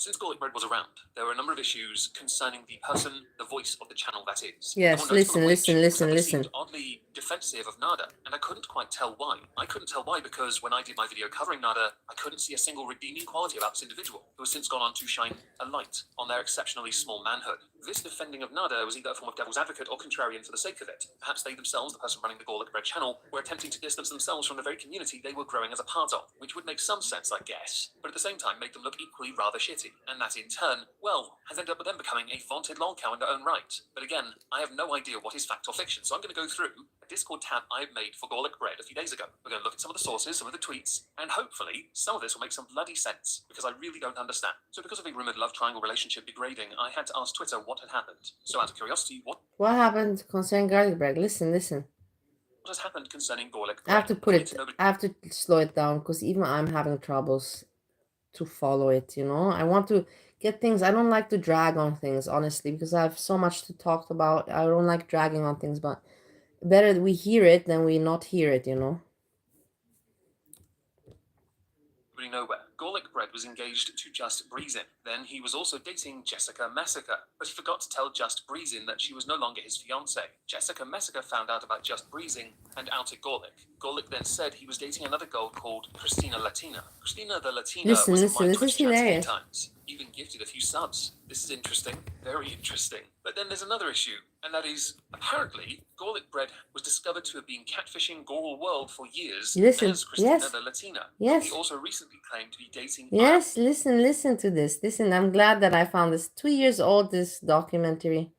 Since Gorlic Bread was around, there were a number of issues concerning the person, the voice of the channel that is. Yes, listen. Oddly defensive of Nada, and I couldn't quite tell why. I couldn't tell why because when I did my video covering Nada, I couldn't see a single redeeming quality about this individual, who has since gone on to shine a light on their exceptionally small manhood. This defending of Nada was either a form of devil's advocate or contrarian for the sake of it. Perhaps they themselves, the person running the Gorlic Bread channel, were attempting to distance themselves from the very community they were growing as a part of, which would make some sense, I guess, but at the same time make them look equally rather shitty, and that in turn, well, has ended up with them becoming a vaunted lolcow in their own right. But again, I have no idea what is fact or fiction, so I'm going to go through a Discord tab I made for Gorlic Bread a few days ago. We're going to look at some of the sources, some of the tweets, and hopefully some of this will make some bloody sense, because I really don't understand. So because of a rumored love triangle relationship degrading, I had to ask Twitter what had happened. So out of curiosity, what happened concerning garlic bread? Listen. What has happened concerning Gorlic Bread? I have to slow it down, because even I'm having troubles to follow it, you know. I want to get things. I don't like to drag on things, honestly, because I have so much to talk about. I don't like dragging on things, but better we hear it than we not hear it, you know. Nowhere. Gorlic Bread was engaged to Just BREEZY. Then he was also dating Jessica Messica, but he forgot to tell Just BREEZY that she was no longer his fiancée. Jessica Messica found out about Just BREEZY and outed Gorlic. Gorlic then said he was dating another girl called Christina Latina. Christina the Latina Listen, was in listen, my this Twitch is chats a few hilarious. times, even gifted a few subs. This is interesting, very interesting. But then there's another issue, and that is, apparently, Gorlic Bread was discovered to have been catfishing Goral World for years Listen, as Christina yes, the Latina, yes. who he also recently claimed to be dating. Yes, listen to this. Listen, I'm glad that I found this. 2 years old, this documentary.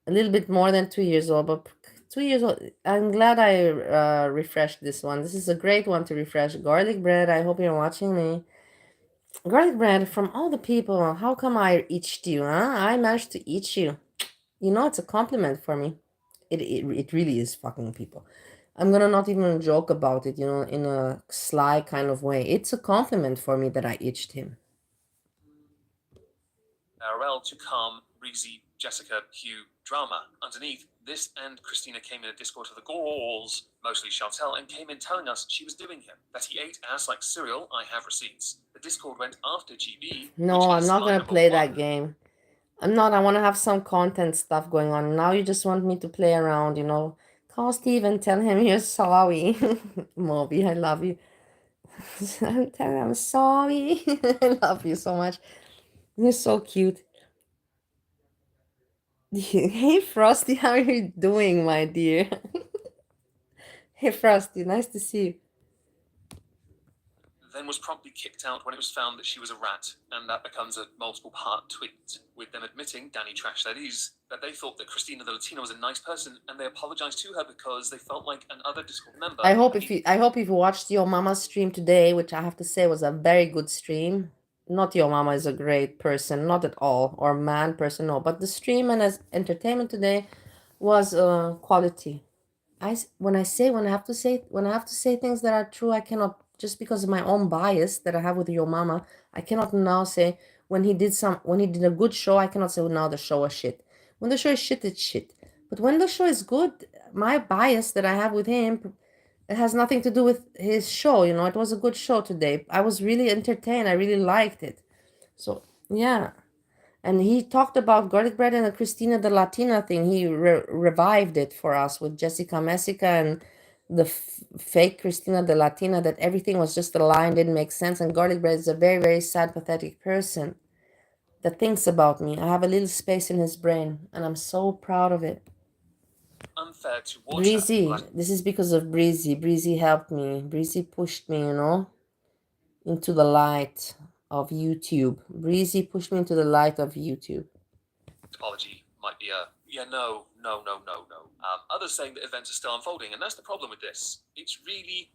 A little bit more than 2 years old, but 2 years old. I'm glad I refreshed this one. This is a great one to refresh. Garlic bread, I hope you're watching me. Garlic bread, from all the people, how come I itched you, huh? I managed to itch you. You know, it's a compliment for me. It really is, fucking people. I'm gonna not even joke about it, you know, in a sly kind of way. It's a compliment for me that I itched him. RL to calm BREEZY, Jessica, Hugh drama. Underneath, this and Christina came in a Discord to the Gorals, mostly Chantel, and came in telling us she was doing him, that he ate ass like cereal. I have receipts. The Discord went after GB. No, I'm not gonna play that game. I'm not. I want to have some content stuff going on. Now you just want me to play around, you know. Call Steve and tell him you're sorry. Moby, I love you. Tell him I'm sorry. I love you so much. You're so cute. Hey Frosty, how are you doing, my dear? Hey Frosty, nice to see you. Then was promptly kicked out when it was found that she was a rat, and that becomes a multiple part tweet, with them admitting, Danny Trash that is, that they thought that Christina the Latina was a nice person, and they apologized to her because they felt like another Discord member. I hope if you watched your mama's stream today, which I have to say was a very good stream. Not your mama is a great person, not at all, or man person, no, but the stream and as entertainment today was quality. When I have to say things that are true, I cannot, just because of my own bias that I have with your mama, I cannot now say when he did a good show, I cannot say, well, now the show is shit. When the show is shit, it's shit. But when the show is good, my bias that I have with him, it has nothing to do with his show, you know. It was a good show today. I was really entertained. I really liked it. So yeah. And he talked about garlic bread and the Christina the Latina thing. He revived it for us with Jessica Messica and the fake Christina the Latina, that everything was just a line, didn't make sense. And garlic bread is a very, very sad, pathetic person that thinks about me. I have a little space in his brain, and I'm so proud of it. Unfair to BREEZY, this is because of BREEZY. BREEZY helped me. BREEZY pushed me, you know, into the light of YouTube. BREEZY pushed me into the light of YouTube. Apology might be a no. Others saying that events are still unfolding, and that's the problem with this. It's really.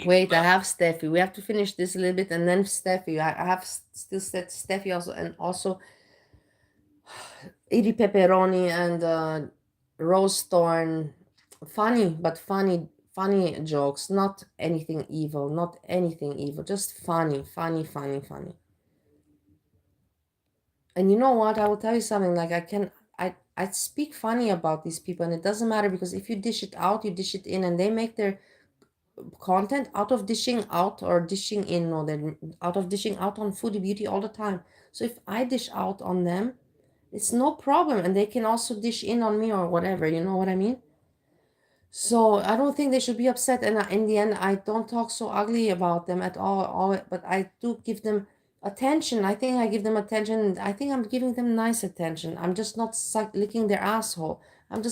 Wait, I have Steffi. We have to finish this a little bit, and then Steffi. I have still said Steffi also, and also Eerie Pepperoni and Rose Thorn. Funny jokes. Not anything evil. Just funny. And you know what? I will tell you something. Like I speak funny about these people, and it doesn't matter, because if you dish it out, you dish it in, and they make their content out of dishing out or dishing in, or they're out of dishing out on foodie beauty all the time. So if I dish out on them, it's no problem, and they can also dish in on me or whatever. You know what I mean? So I don't think they should be upset. And in the end, I don't talk so ugly about them at all. But I do give them attention. I think I give them attention. I think I'm giving them nice attention. I'm just not licking their asshole. But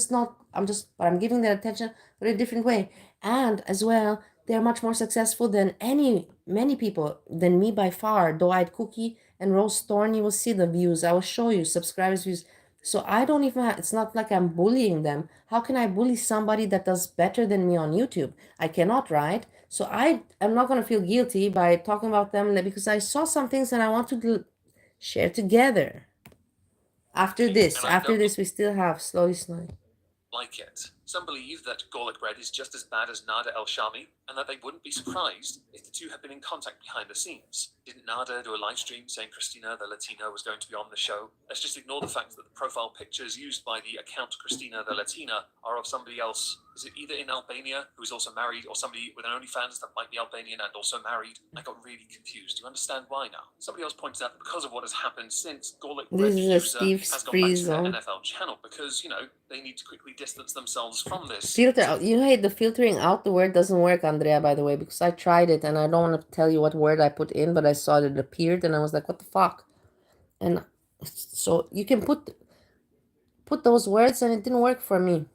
I'm giving their attention, but in a different way. And as well, they're much more successful than many people than me by far. Doe-eyed Cookie and Rose Thorn, you will see the views. I will show you subscribers views. So I don't even it's not like I'm bullying them. How can I bully somebody that does better than me on YouTube? I cannot, right? So I'm not going to feel guilty by talking about them, because I saw some things and I want to share together. After this, we still have slowly. Like it. Some believe that Gorlic Bread is just as bad as Nada El Shami, and that they wouldn't be surprised if the two had been in contact behind the scenes. Didn't Nada do a live stream saying Christina the Latina was going to be on the show? Let's just ignore the fact that the profile pictures used by the account Christina the Latina are of somebody else. is it either in Albania, who is also married, or somebody with an OnlyFans that might be Albanian and also married? I got really confused. Do you understand why now? Somebody else pointed out that because of what has happened since, gorlic This bread is a user Steve has gone back free to their zone. NFL channel because, you know, they need to quickly distance themselves from this. Filter out. You hate the filtering out the word doesn't work, Andrea, by the way, because I tried it and I don't want to tell you what word I put in, but I saw it appeared and I was like, what the fuck? And so you can put those words and it didn't work for me.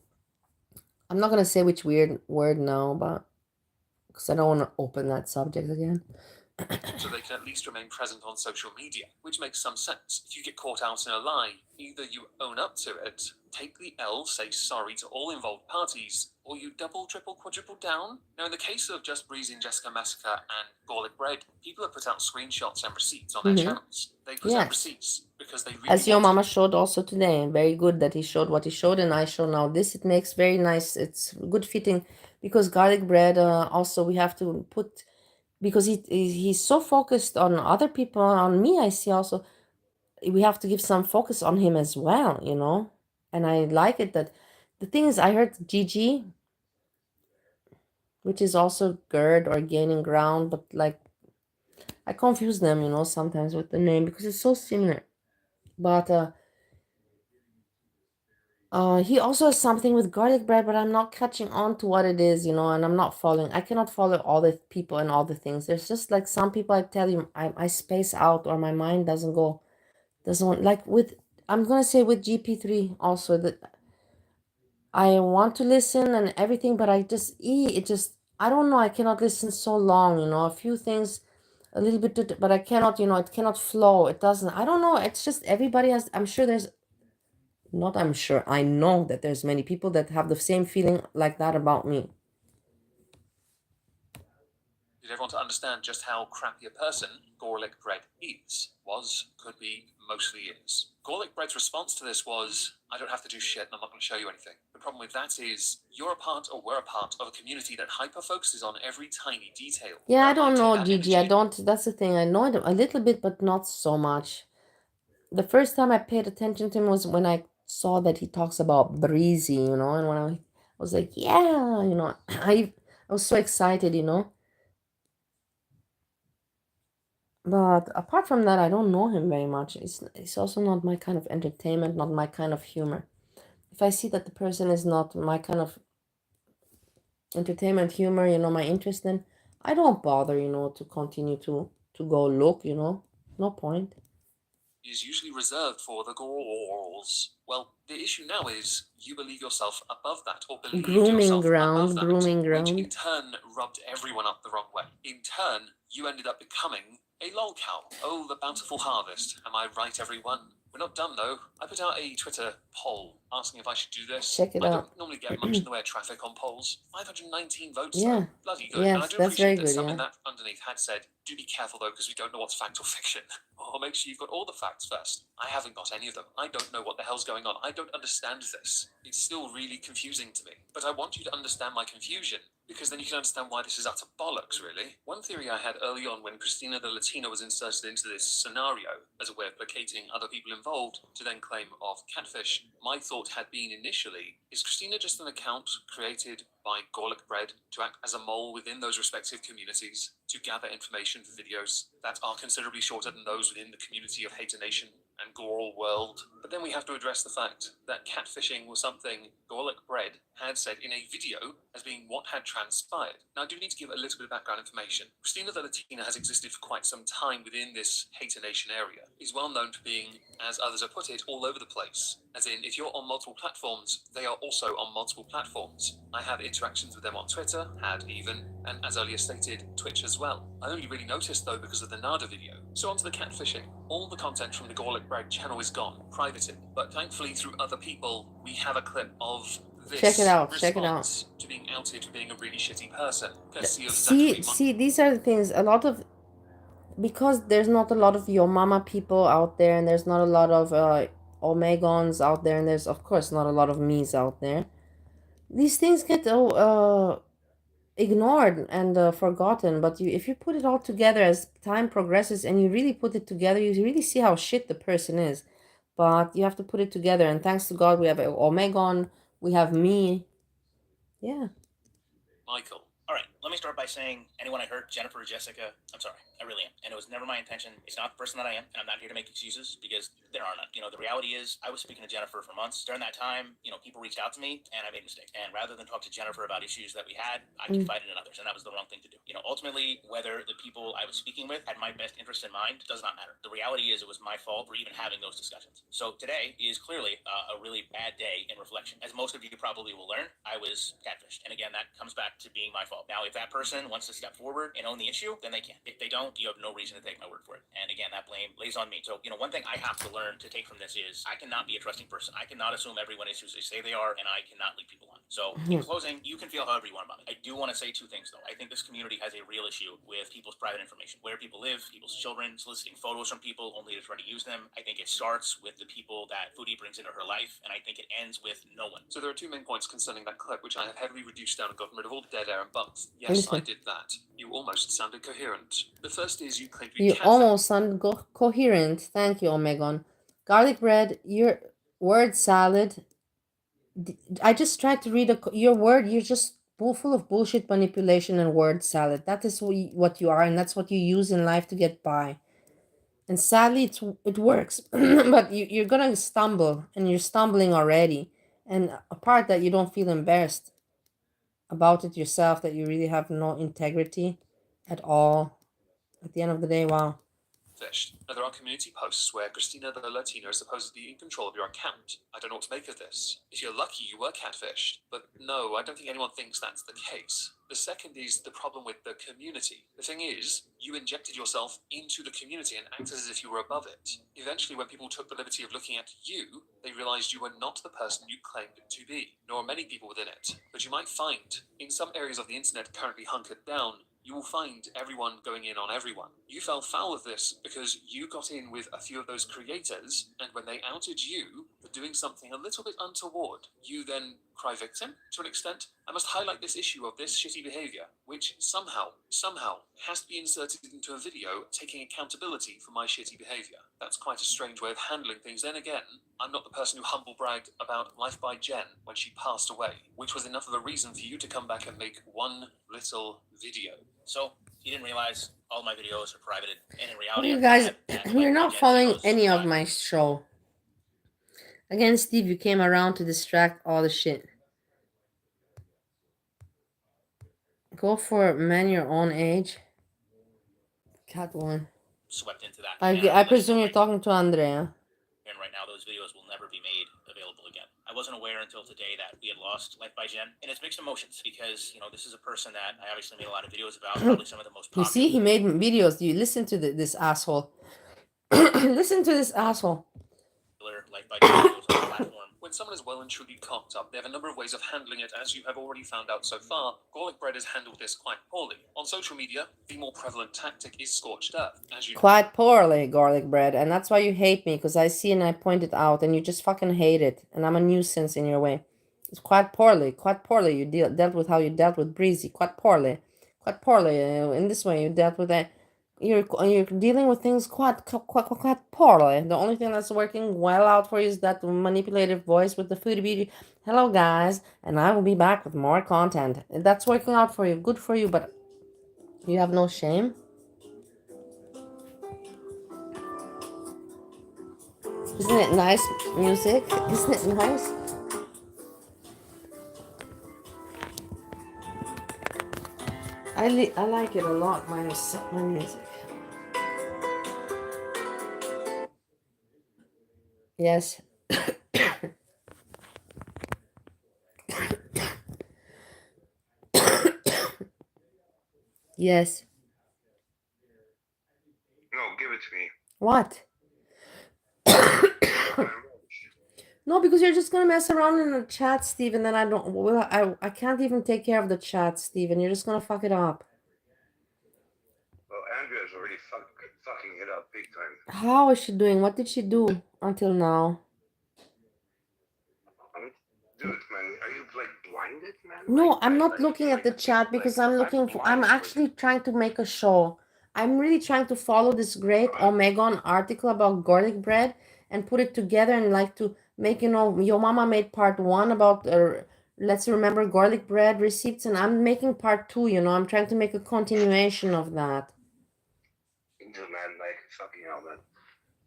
I'm not gonna say which weird word now, but because I don't want to open that subject again. So they can at least remain present on social media, which makes some sense. If you get caught out in a lie, either you own up to it, take the L, say sorry to all involved parties, or you double, triple, quadruple down. Now, in the case of Just BREEZY and Jessica Massacre and Gorlic Bread, people have put out screenshots and receipts on their channels. They put out receipts because they really As your mama showed also today. Very good that he showed what he showed and I show now this. It makes very nice. It's good fitting because garlic bread also we have to put, because he's so focused on other people, on me I see also, we have to give some focus on him as well, you know. And I like it that the thing is I heard Gigi, which is also gird or gaining ground, but like I confuse them, you know, sometimes with the name because it's so similar. But he also has something with garlic bread, but I'm not catching on to what it is, you know, and I'm not following. I cannot follow all the people and all the things. There's just like some people I tell you, I space out or my mind doesn't go, doesn't want, like with, I'm gonna say with GP3 also that I want to listen and everything, but I just, it just, I don't know, I cannot listen so long, you know, a few things, a little bit, but I cannot, you know, it cannot flow. It doesn't, I don't know. It's just everybody has, I'm sure there's, not I'm sure, I know that there's many people that have the same feeling like that about me. Did everyone to understand just how crappy a person Gorlic Bread could be, mostly is. Gorlic Bread's response to this was, I don't have to do shit and I'm not going to show you anything. The problem with that is, you're a part or we're a part of a community that hyper-focuses on every tiny detail. Yeah, I don't know, Gigi, I don't, that's the thing, I know it a little bit, but not so much. The first time I paid attention to him was when I saw that he talks about BREEZY, you know, and when I was like, yeah, you know, I was so excited, you know. But apart from that, I don't know him very much. It's also not my kind of entertainment, not my kind of humor. If I see that the person is not my kind of entertainment, humor, you know, my interest, then I don't bother, you know, to continue to go look, you know. No point. Is usually reserved for the girls. Well, the issue now is you believe yourself above that, or believe yourself above that, which in turn rubbed everyone up the wrong way. In turn, you ended up becoming a lol cow. Oh, the bountiful harvest. Am I right, everyone? We're not done, though. I put out a Twitter poll asking if I should do this. Check it I out. don't normally get much in the way of traffic on polls. 519 votes, Yeah. though. Bloody good. Yes, and I do that's appreciate very that good, someone yeah. that underneath had said, do be careful, though, because we don't know what's fact or fiction. Or make sure you've got all the facts first. I haven't got any of them. I don't know what the hell's going on. I don't understand this. It's still really confusing to me. But I want you to understand my confusion, because then you can understand why this is utter bollocks, really. One theory I had early on when Christina the Latina was inserted into this scenario as a way of placating other people involved to then claim of catfish, my thought had been initially, is Christina just an account created by Gorlic Bread to act as a mole within those respective communities to gather information for videos that are considerably shorter than those within the community of Hater Nation and Goral World? But then we have to address the fact that catfishing was something Gorlic Bread had said in a video as being what had transpired. Now, I do need to give a little bit of background information. Christina the Latina has existed for quite some time within this Hater Nation area. Is well known for being, as others have put it, all over the place. As in, if you're on multiple platforms, they are also on multiple platforms. I have interactions with them on Twitter, had even, and as earlier stated, Twitch as well. I only really noticed though because of the Nada video. So onto the catfishing. All the content from the Gorlic Bread channel is gone, privated. But thankfully through other people, we have a clip of this Check it out, response to being outed for being a really shitty person. See, these are the things, a lot of, because there's not a lot of your mama people out there, and there's not a lot of omegons out there, and there's of course not a lot of me's out there, these things get ignored and forgotten. But if you put it all together as time progresses and you really put it together, you really see how shit the person is. But you have to put it together, and thanks to God we have Omegon, we have me. Yeah. Michael. All right, let me start by saying anyone I hurt, Jennifer or Jessica, I'm sorry. I really am. And it was never my intention. It's not the person that I am, and I'm not here to make excuses because there are none. You know, the reality is I was speaking to Jennifer for months. During that time, you know, people reached out to me and I made mistakes. And rather than talk to Jennifer about issues that we had, I confided in others, and that was the wrong thing to do. You know, ultimately, whether the people I was speaking with had my best interest in mind does not matter. The reality is it was my fault for even having those discussions. So today is clearly a really bad day in reflection. As most of you probably will learn, I was catfished. And again, that comes back to being my fault. Now, if that person wants to step forward and own the issue, then they can. If they don't, you have no reason to take my word for it. And again, that blame lays on me. So, you know, one thing I have to learn to take from this is I cannot be a trusting person. I cannot assume everyone is who they say they are, and I cannot lead people on. So, in closing, you can feel however you want about it. I do want to say two things, though. I think this community has a real issue with people's private information, where people live, people's children, soliciting photos from people only to try to use them. I think it starts with the people that Foodie brings into her life, and I think it ends with no one. So there are two main points concerning that clip, which I have heavily reduced down and gotten rid of all the dead air and bumps. Yes, I did that. You almost sounded coherent. The first is you claim to be You almost sound coherent. Thank you, Omegon. Garlic bread, your word salad. I just tried to read your word. You're just full of bullshit manipulation and word salad. That is what you are, and that's what you use in life to get by. And sadly, it works. But you're gonna stumble, and you're stumbling already. And apart that you don't feel embarrassed about it yourself, that you really have no integrity at all. At the end of the day, wow. Fished. Now, there are community posts where Christina the Latina is supposedly in control of your account. I don't know what to make of this. If you're lucky, you were catfished. But no, I don't think anyone thinks that's the case. The second is the problem with the community. The thing is, you injected yourself into the community and acted as if you were above it. Eventually, when people took the liberty of looking at you, they realized you were not the person you claimed to be, nor many people within it. But you might find, in some areas of the internet currently hunkered down, you will find everyone going in on everyone. You fell foul of this because you got in with a few of those creators, and when they outed you for doing something a little bit untoward, you then cry victim to an extent. I must highlight this issue of this shitty behavior, which somehow has to be inserted into a video taking accountability for my shitty behavior. That's quite a strange way of handling things. Then again, I'm not the person who humble bragged about Life by Jen when she passed away, which was enough of a reason for you to come back and make one little video. So, he didn't realize all my videos are private, and in reality, You guys, you're not following any of my show. Again, Steve, you came around to distract all the shit. Go for men your own age. Cat one. Swept into that. I presume you're talking to Andrea. And right now, those videos will never be made available again. I wasn't aware until today that we had lost Life by Jen, and it's mixed emotions because, you know, this is a person that I obviously made a lot of videos about, probably some of the most popular. You see, he made videos. You listen to this asshole. Listen to this asshole. Life by Jen videos on the platform. When someone is well and truly cocked up, they have a number of ways of handling it, as you have already found out so far. Gorlic Bread has handled this quite poorly. On social media, the more prevalent tactic is scorched earth, as you quite poorly, Garlic Bread, and that's why you hate me, because I see and I point it out, and you just fucking hate it, and I'm a nuisance in your way. It's quite poorly you dealt with how you dealt with BREEZY, quite poorly. In this way, you dealt with that. You're dealing with things quite poorly. The only thing that's working well out for you is that manipulative voice with the foodie beauty. Hello guys, and I will be back with more content. That's working out for you, good for you, but you have no shame. Isn't it nice music? Isn't it nice? I like it a lot, my music. Yes. Yes. No, give it to me. What? No, because you're just gonna mess around in the chat, Steve, and then I can't even take care of the chat, Steve, and you're just gonna fuck it up. Well, Andrea's already fucking it up big time. How is she doing? What did she do until now? Dude, man, are you like blinded, man? No, I'm not looking at the chat because I'm actually trying to make a show. I'm really trying to follow this great Omegon article about garlic bread and put it together and like to make, you know, Your Mama made part 1 about Let's remember garlic bread receipts, and I'm making part 2, you know, I'm trying to make a continuation of that. Dude, man, like, fucking hell, man.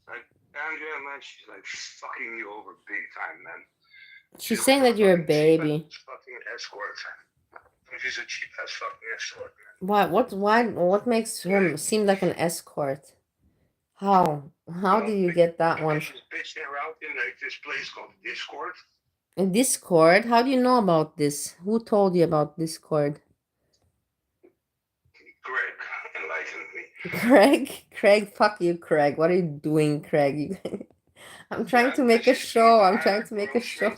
Like, Andrea, man, she's like fucking you over big time, man. She's saying that you're a fucking cheap baby. ass fucking escort. She's a cheap ass fucking escort, man. What makes her seem like an escort? How do you get that one? She's bitching around in like this place called Discord. In Discord? How do you know about this? Who told you about Discord? Greg enlightened me. Craig, fuck you, Craig. What are you doing, Craig? I'm trying to make a show. I'm trying to make a show.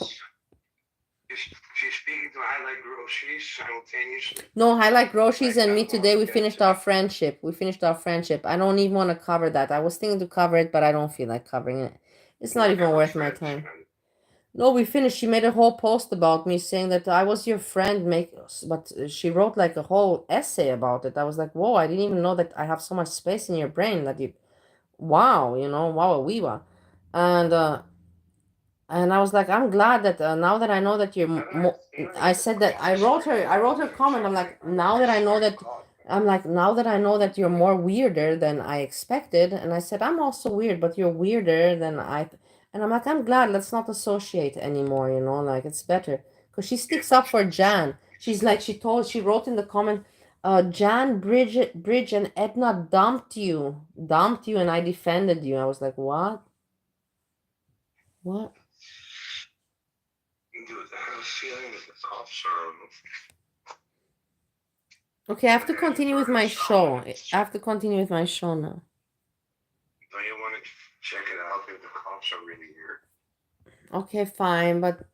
She's speaking to Highlight Groceries simultaneously. No, Highlight Groceries and me today, we finished our friendship. I don't even want to cover that. I was thinking to cover it, but I don't feel like covering it. It's not even worth my time. No, we finished. She made a whole post about me saying that I was your friend, but she wrote like a whole essay about it. I was like, whoa, I didn't even know that I have so much space in your brain that you, wow, you know, wow, weewa. And I was like, I'm glad that now that I know that you're, I said that I wrote her comment. I'm like, now that I know that you're more weirder than I expected. And I said, I'm also weird, but you're weirder than and I'm like, I'm glad, let's not associate anymore, you know, like it's better. Because she sticks up for Jan. She's like, she wrote in the comment, Jan, Bridge and Edna dumped you, and I defended you. I was like, what? What? Dude, I have a feeling that the cops are... Okay, I have to continue with my show. I have to continue with my show now. Don't you want to check it out if the cops are really here? Okay, fine, but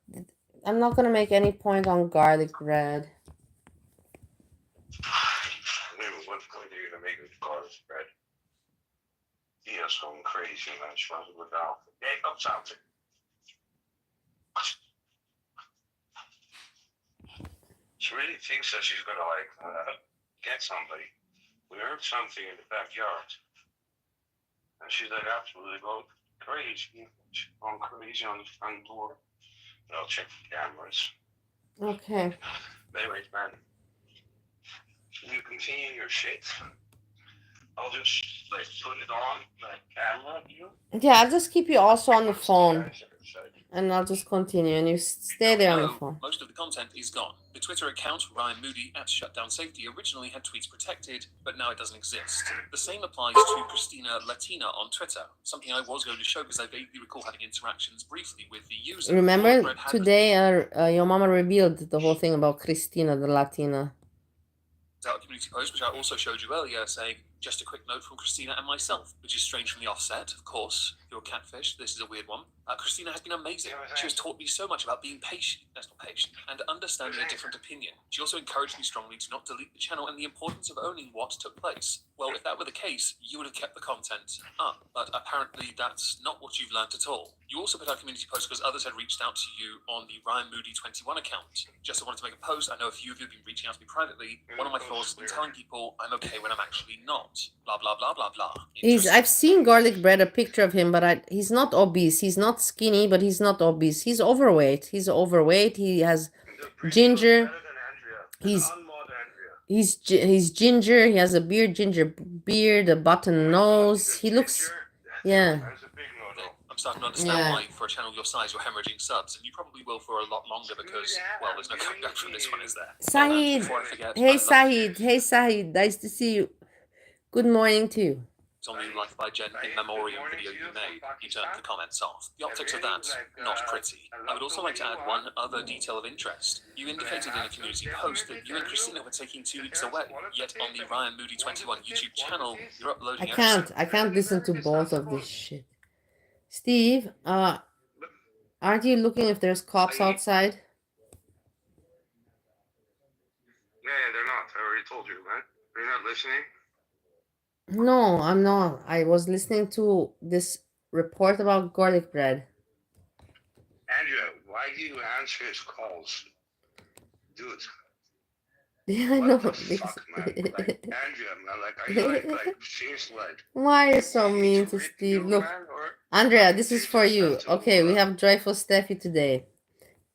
I'm not gonna make any point on garlic bread. What point are you gonna make with garlic bread? Dia's going crazy, man. She wants to look out. Hey, come something. She really thinks that she's gonna get somebody. We heard something in the backyard, and she's like absolutely going crazy. She's going crazy on the front door. And I'll check the cameras. Okay. But anyways, man, can you continue your shit? I'll just like put it on the camera view. Yeah, I'll just keep you also on the phone. And I'll just continue, and you stay there on the phone. Most of the content is gone. The Twitter account, Ryan Moody at Shutdown Safety, originally had tweets protected, but now it doesn't exist. The same applies to Christina Latina on Twitter, something I was going to show because I vaguely recall having interactions briefly with the user. Remember, today your mama revealed the whole thing about Christina the Latina. Out a community post, which I also showed you earlier, saying, just a quick note from Christina and myself, which is strange from the offset, of course. You're a catfish, this is a weird one. Christina has been amazing. She has taught me so much about being patient, and understanding a different opinion. She also encouraged me strongly to not delete the channel and the importance of owning what took place. Well, if that were the case, you would have kept the content up, but apparently that's not what you've learned at all. You also put out a community post because others had reached out to you on the Ryan Moody 21 account. Just wanted to make a post. I know a few of you have been reaching out to me privately. One of my flaws has been telling people I'm okay when I'm actually not. Blah, blah, blah, blah, blah. I've seen garlic bread, a picture of him, but he's not obese. He's not skinny, but he's not obese. He's overweight. He has ginger. He's ginger. He has a ginger beard, a button nose. He looks, yeah. I'm starting to understand why, for a channel your size, you're hemorrhaging subs, and you probably will for a lot longer because, well, there's no coming back from this one, is there? Sahid. Hey, Sahid. Hey, Sahid. Nice to see you. Good morning to you. On the Life by Jen in Memoriam video you made, you turned the comments off. The optics of that, not pretty. I would also like to add one other detail of interest. You indicated in a community post that you and Christina were taking 2 weeks away, yet on the Ryan Moody 21 YouTube channel, you're uploading I can't listen to both of this shit. Steve, aren't you looking if there's cops outside? Yeah, they're not. I already told you, man. You're not listening? No, I'm not. I was listening to this report about garlic bread. Andrea, why do you answer his calls? Dude. Yeah, I know. What the fuck, man? Like, Andrea, man, like, are you like seriously, like... Why are you so mean to Steve? Look, Andrea, this is for you. Okay, we have Joyful Steffi today.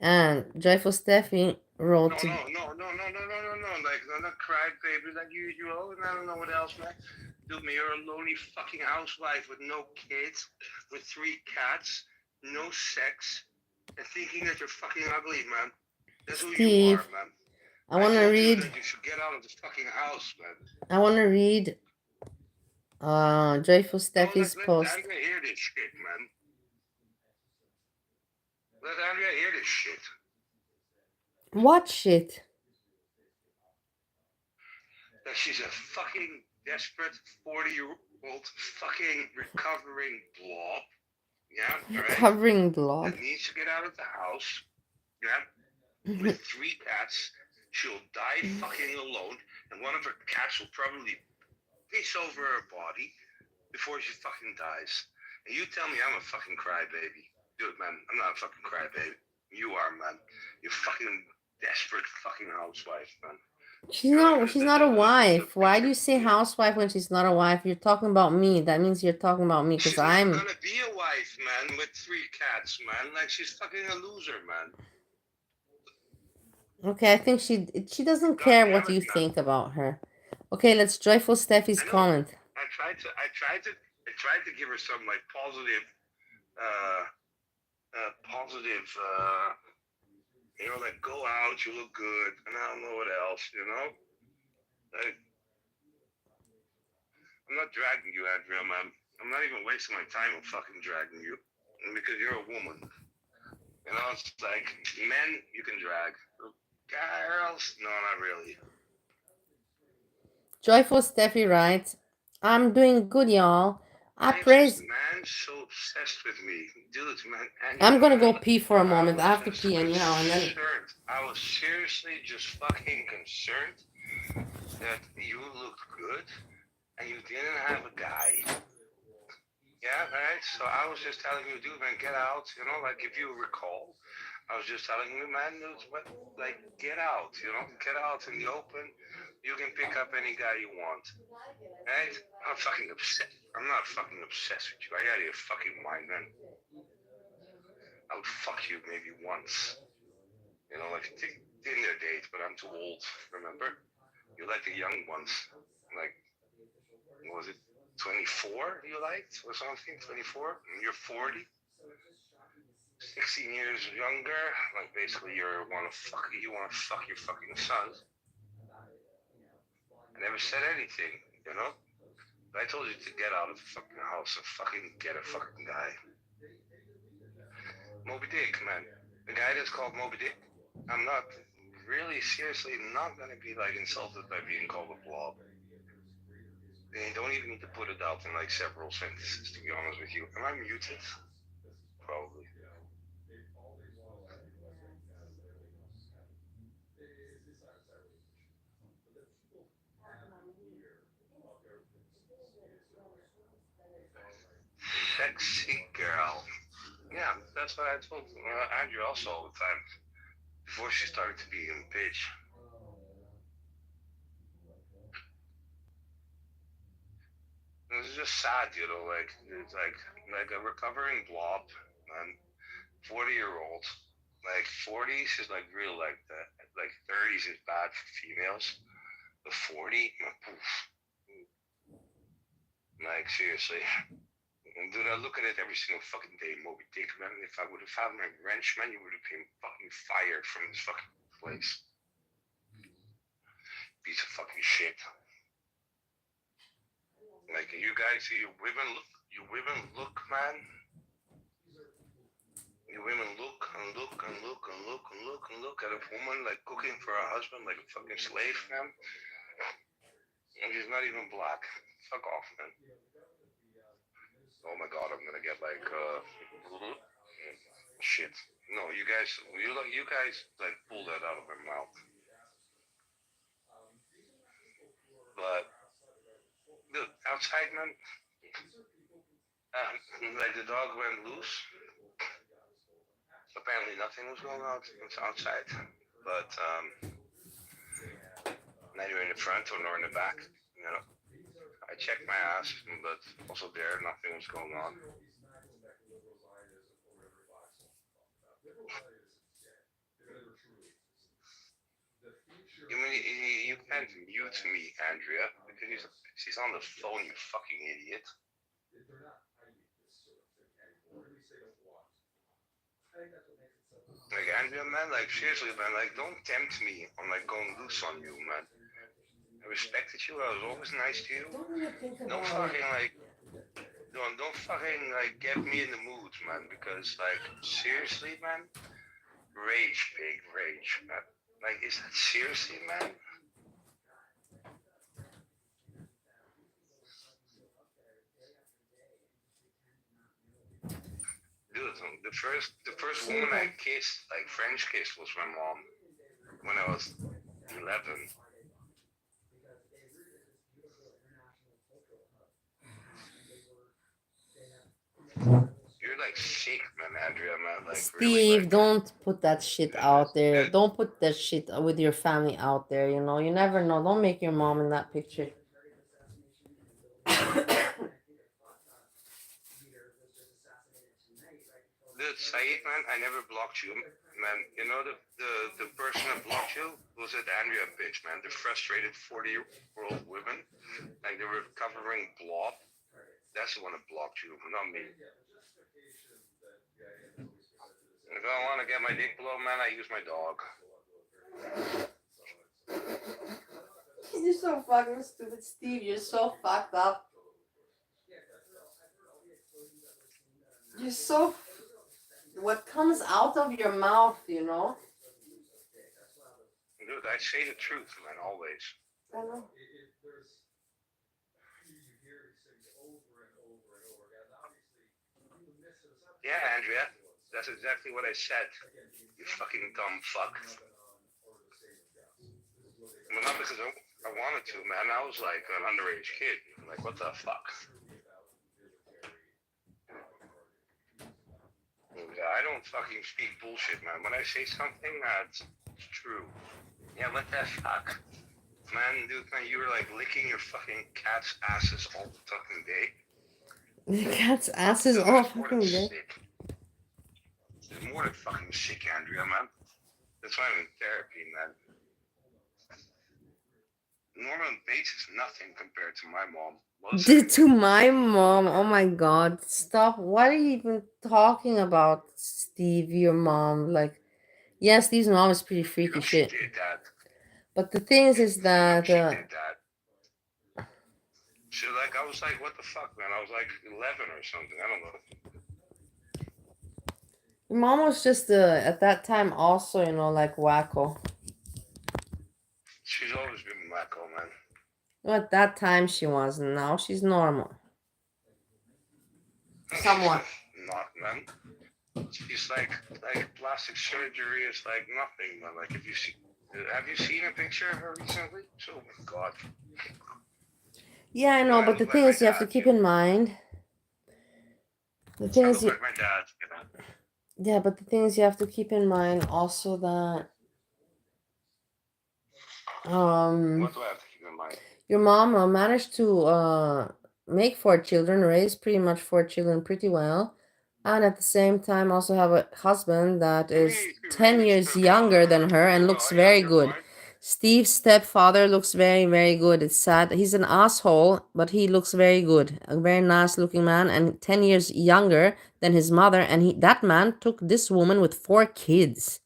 And Joyful Steffi wrote No, to no, no, no, no, no, no, no, no. Like, not cry, baby, like usual. And I don't know what else, man. Dude, man, you're a lonely fucking housewife with no kids, with 3 cats, no sex, and thinking that you're fucking ugly, man. That's who you Steve. are, man. I want to told read. you that you should get out of the fucking house, man. I want to read Joyful Steffi's let post. Andrea hear this shit, man. Let Andrea hear this shit. What shit? That she's a fucking desperate 40-year-old fucking recovering blob. Yeah, right? Recovering blob. That needs to get out of the house. Yeah. With 3 cats. She'll die fucking alone, and one of her cats will probably piss over her body before she fucking dies. And you tell me I'm a fucking crybaby. Dude, man, I'm not a fucking crybaby. You are, man. You fucking desperate fucking housewife, man. She's not a wife. Why do you say housewife when she's not a wife? You're talking about me. That means you're talking about me because I'm gonna be a wife, man, with 3 cats, man. Like, she's fucking a loser, man. okay. I think she doesn't care what you think about her. Okay, let's Joyful Steffi's comment. I tried to give her some like positive, you know, like, go out, you look good, and I don't know what else, you know. Like, I'm not dragging you, Andrea, man. I'm not even wasting my time on fucking dragging you because you're a woman. You know, it's like, men you can drag, girls, no, not really. Joyful Steffi writes, I'm doing good, y'all. I praise. Man, so obsessed with me, dude, man. I'm gonna go pee for a moment. I have to pee anyhow, and then. I was seriously just fucking concerned that you looked good and you didn't have a guy. Yeah, right. So I was just telling you, dude, man, get out. You know, like, if you recall, I was just telling you, man, like, get out. You know, get out in the open. You can pick up any guy you want. Right? I'm fucking obsessed. I'm not fucking obsessed with you. I got your fucking mind, man. I would fuck you maybe once. You know, like, Tinder date, but I'm too old, remember? You like the young ones. Like, what was it, 24 you liked or something? 24? And you're 40? 16 years younger? Like, basically you want to fuck your fucking sons. I never said anything, you know? I told you to get out of the fucking house and fucking get a fucking guy. Moby Dick, man. The guy that's called Moby Dick, I'm not really seriously not gonna be like insulted by being called a blob. You don't even need to put it out in like several sentences, to be honest with you. Am I muted? Probably. Sexy girl. Yeah, that's what I told Andrew also all the time before she started to be a bitch. It's just sad, you know, like, it's like a recovering blob, man. 40-year-old. Like, 40s is like real, like 30s is bad for females. The 40, like, seriously. Dude, I look at it every single fucking day, Moby Dick, man. If I would have found my wrench, man, you would have been fucking fired from this fucking place. Piece of fucking shit. Like, you guys, you women look, man. You women look and look and look and look and look and look at a woman like cooking for her husband like a fucking slave, man. And she's not even black. Fuck off, man. Oh my god, I'm gonna get like shit. No, you guys like pull that out of my mouth. But dude, outside, man, like the dog went loose. Apparently nothing was going on outside, but neither in the front nor in the back. You know, I checked my ass, but also there nothing was going on. You mean you can't mute me, Andrea, because she's on the phone, you fucking idiot. Like, Andrea, man, like, seriously, man, like, don't tempt me on, like, going loose on you, man. I respected you, I was always nice to you. Don't fucking, like, don't fucking, like, get me in the mood, man, because, like, seriously, man, rage, big rage, man. Like, is that seriously, man? Dude, the first woman I kissed, like French kissed, was my mom when I was 11. You're like sick, man, Andrea, man. Like, Steve, really, like, don't put that shit out there. Don't put that shit with your family out there, you know. You never know. Don't make your mom in that picture. Dude, Saeed, man, I never blocked you, man. You know the person that blocked you was that Andrea bitch, man. The frustrated 40-year-old women, like they were covering blob. That's the one that blocked you, not me. If I want to get my dick blown, man, I use my dog. You're so fucking stupid, Steve. You're so fucked up. You're so. What comes out of your mouth, you know? Dude, I say the truth, man, always. I know. Yeah, Andrea, that's exactly what I said. You fucking dumb fuck. Well, not because I wanted to, man. I was like an underage kid. Like, what the fuck? I don't fucking speak bullshit, man. When I say something, that's true. Yeah, what the fuck? Man, dude, man, you were like licking your fucking cat's asses all the fucking day. The cat's asses Dude, all that's more fucking than day. sick. It's more than fucking sick, Andrea, man. That's why I'm in therapy, man. Norman Bates is nothing compared to my mom. To my mom, oh my god, stop. What are you even talking about, Steve? Your mom, like, yeah, Steve's mom is pretty freaky You know, shit. she did that. But the thing is that she did that. She like, I was like, what the fuck, man? I was like 11 or something. I don't know. your mom was just at that time also, you know, like wacko. She's always been wacko, man. Well, at that time she was, and now she's normal. Somewhat. Not, man. She's like plastic surgery is like nothing, man. Like, have you seen a picture of her recently? Oh my god. Yeah, I know, but the thing is, you have to keep in mind. The thing is, like my dad, you know? Yeah, but the thing is, you have to keep in mind also that What do I have to keep in mind? your mom managed to make 4 children, raise pretty much 4 children pretty well, and at the same time also have a husband that is 10 years younger than her and looks very good. Steve's stepfather looks very, very good. It's sad. He's an asshole, but he looks very good. A very nice looking man and 10 years younger than his mother. And that man took this woman with 4 kids.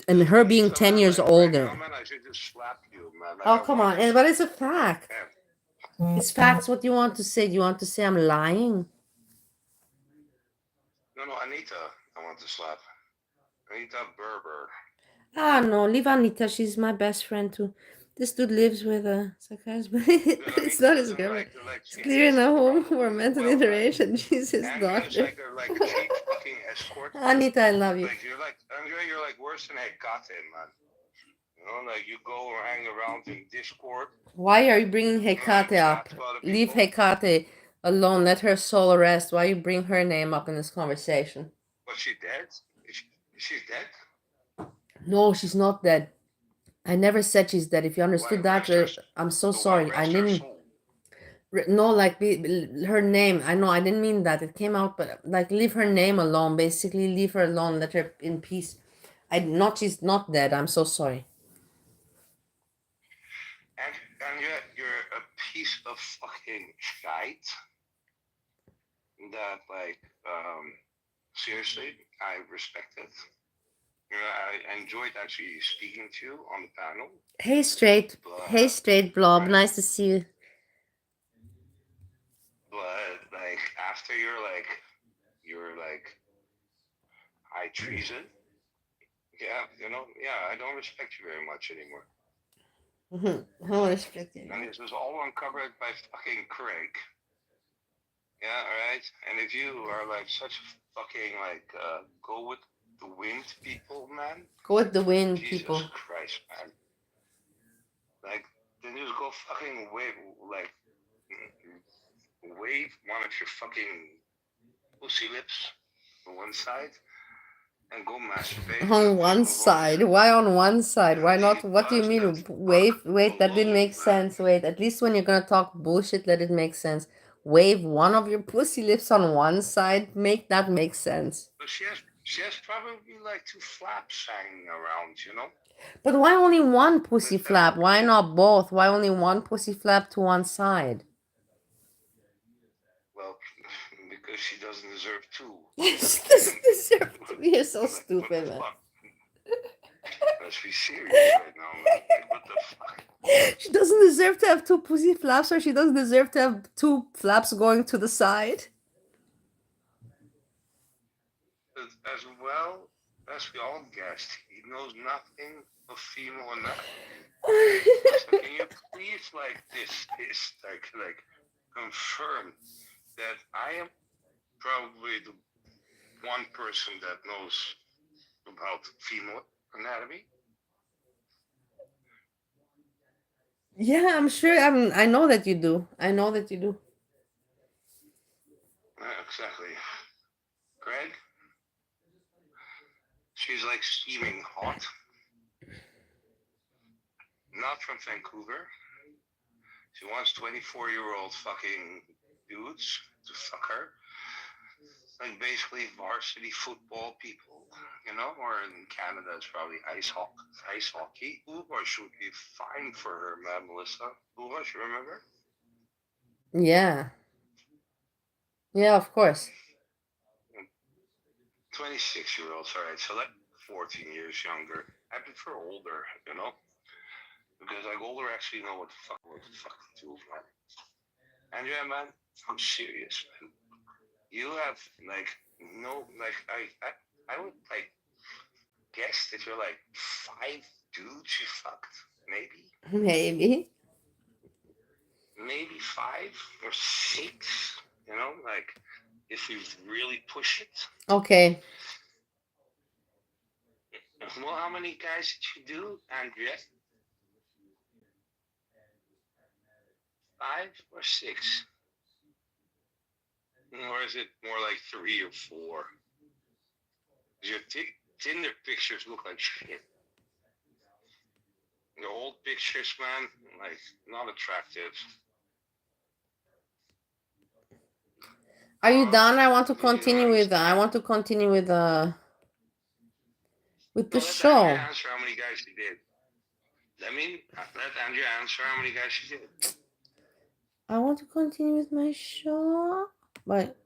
And her being 10 years older. Right now, man, I should just slap you, man. Like, oh, come on. But it's a fact. Yeah. It's facts. What do you want to say? Do you want to say I'm lying? No, Anita, I want to slap. Anita Berber. Ah, no, leave Anita. She's my best friend too. This dude lives with a psychiatrist, but it's not his girlfriend. It's clear in a home for mental iteration. She's his doctor. Anita, I love you. Like, you're like worse than Hecate, man. You know, like you go or hang around in Discord. Why are you bringing Hecate up? Leave Hecate alone. Let her soul rest. Why you bring her name up in this conversation? Was she dead? She's dead? No, she's not dead. I never said she's dead. If you understood that, I'm so sorry. I didn't. No, like her name. I know I didn't mean that. It came out, but like leave her name alone. Basically, leave her alone. Let her in peace. She's not dead. I'm so sorry. Andrea, you're a piece of fucking shite. That, like, seriously, I respect it. You know, I enjoyed actually speaking to you on the panel. Hey, straight. Hey, straight blob. Right. Nice to see you. But, like, after you're like high treason, yeah, you know, yeah, I don't respect you very much anymore. I don't respect you. And this was all uncovered by fucking Craig. Yeah, alright? And if you are like such fucking like go with the wind people, man. Go with the wind, Jesus people. Christ, man. Like, then just go fucking wave one of your fucking pussy lips on one side and go masturbate. On one side? Why on one side? Why not? What do you mean? Wave? Wait, that didn't make sense. Wait, at least when you're gonna talk bullshit, let it make sense. Wave one of your pussy lips on one side. Make that make sense. But she has probably like two flaps hanging around, you know? But why only one pussy flap? Why not both? Why only one pussy flap to one side? Well, because she doesn't deserve two. She doesn't deserve to. You're so stupid, man. Let's be serious right now, man. Like, what the fuck? She doesn't deserve to have two pussy flaps, or she doesn't deserve to have two flaps going to the side. As well as we all guessed, he knows nothing of female anatomy. So can you please, like, this like confirm that I am probably the one person that knows about female anatomy? Yeah, I'm sure. I know that you do. I know that you do. Exactly. Greg? She's like steaming hot. Not from Vancouver. She wants 24-year-old fucking dudes to fuck her. Like basically varsity football people, you know, or in Canada it's probably ice hockey. Uber would be fine for her, man, Melissa. Uber, you remember? Yeah. Yeah, of course. 26-year-olds, alright, so like 14 years younger. I prefer older, you know? Because like older actually know what the fuck to do, man. And yeah, man, I'm serious, man. You have like no, like I would like guess that you're like 5 dudes you fucked, maybe. Maybe 5 or 6, you know, like if you really push it. Okay. Well, how many guys did you do, Andrea? 5 or 6? Or is it more like 3 or 4? Your Tinder pictures look like shit. The old pictures, man, like not attractive. Are you done? I want to continue with. I want to continue with the show. Let answer how many guys she did. Let Andrea answer how many guys she did. I want to continue with my show, but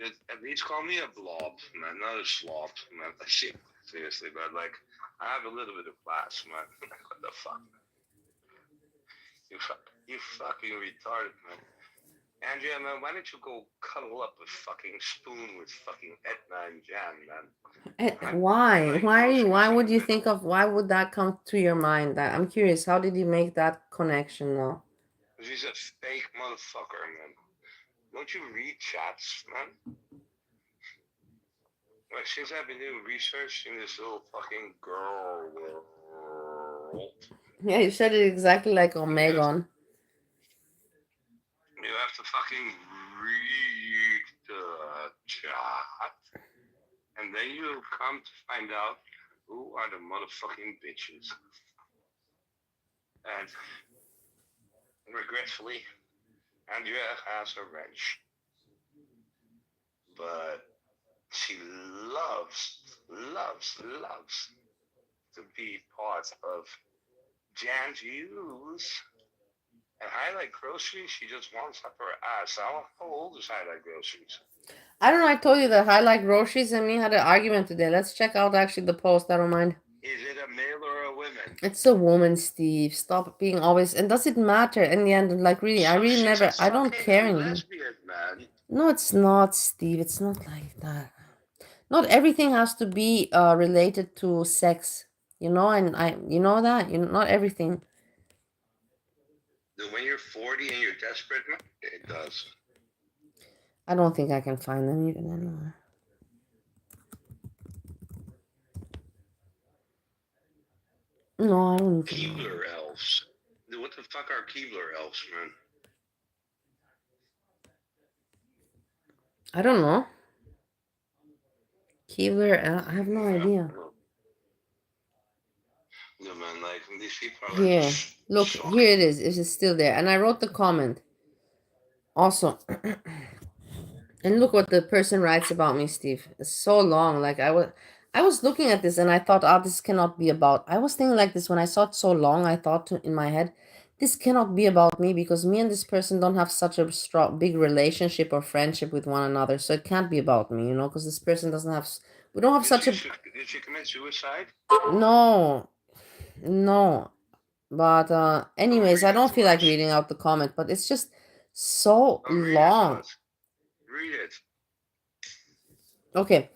At least call me a blob, man, not a slob, man. Shit, seriously, but like I have a little bit of class, man. What the fuck? You fucking retarded, man. Andrea, man, why don't you go cuddle up a fucking spoon with fucking Edna and Jan, man? Why? Why would you think of? Why would that come to your mind? I'm curious. How did you make that connection now? She's a fake motherfucker, man. Don't you read chats, man? Like, since I've been doing research in this little fucking girl world. Yeah, you said it exactly like Omegon. You have to fucking read the chat. And then you come to find out who are the motherfucking bitches. And regretfully, Andrea has a wrench. But she loves to be part of Jan's use And Highlight Groceries, she just wants up her ass. How old is Highlight Groceries? I don't know. I told you that Highlight Groceries and me had an argument today. Let's check out actually the post. I don't mind. Is it a male or a woman? It's a woman, Steve. Stop being always. And does it matter in the end? Like really, I really She's never. a I don't fucking care anymore. lesbian, man. No, it's not, Steve. It's not like that. Not everything has to be related to sex. You know, and you know that. You know, not everything. When you're 40 and you're desperate, it does. I don't think I can find them even anymore. No, I don't even know. Keebler elves. What the fuck are Keebler elves, man? I don't know. Keebler, I have no idea. No, man, like, these people are Here, like, look, here it is. It is still there. And I wrote the comment. Also, and look what the person writes about me, Steve. It's so long. Like I was looking at this and I thought, oh, this cannot be about. I was thinking like this when I saw it so long. I thought in my head, this cannot be about me because me and this person don't have such a strong, big relationship or friendship with one another. So it can't be about me, you know, because this person doesn't have. We don't have such a. Did she commit suicide? No, no. But anyways, I don't feel like reading out the comment, but it's just so long. Read it. Okay.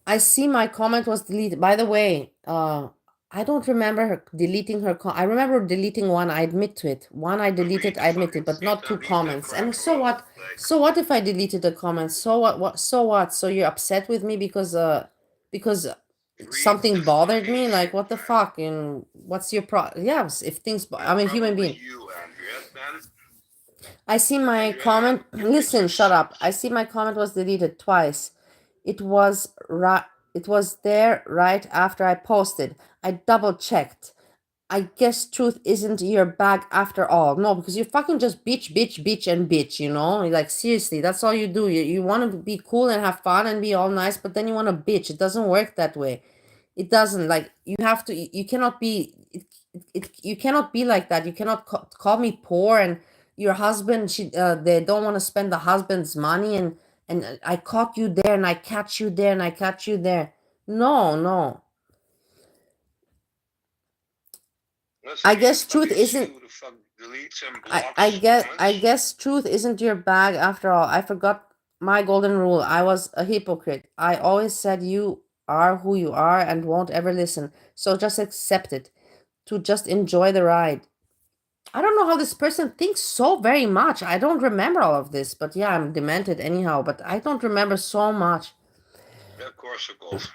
I see my comment was deleted. By the way, I don't remember her deleting her. I remember deleting one. I admit to it. One I deleted. I admit it, but not two comments. And so what? So what if I deleted the comments? So what? What? So what? So you're upset with me because something bothered me? Like what the fuck? And what's your Yes, if things. I'm a human being. I see my comment. Listen, shut up. I see my comment was deleted twice. It was there right after I posted. I double checked. I guess truth isn't your bag after all. No, because you fucking just bitch, bitch, bitch, and bitch, you know? Like, seriously, that's all you do. You want to be cool and have fun and be all nice, but then you want to bitch. It doesn't work that way. It doesn't. Like, you have to, you cannot be, you cannot be like that. You cannot call me poor and your husband, they don't want to spend the husband's money and I caught you there and I catch you there and I catch you there. No. I guess truth isn't. I guess truth isn't your bag after all. I forgot my golden rule. I was a hypocrite. I always said you are who you are and won't ever listen. So just accept it. To just enjoy the ride. I don't know how this person thinks so very much. I don't remember all of this, but yeah, I'm demented anyhow. But I don't remember so much. Yeah, of course it goes.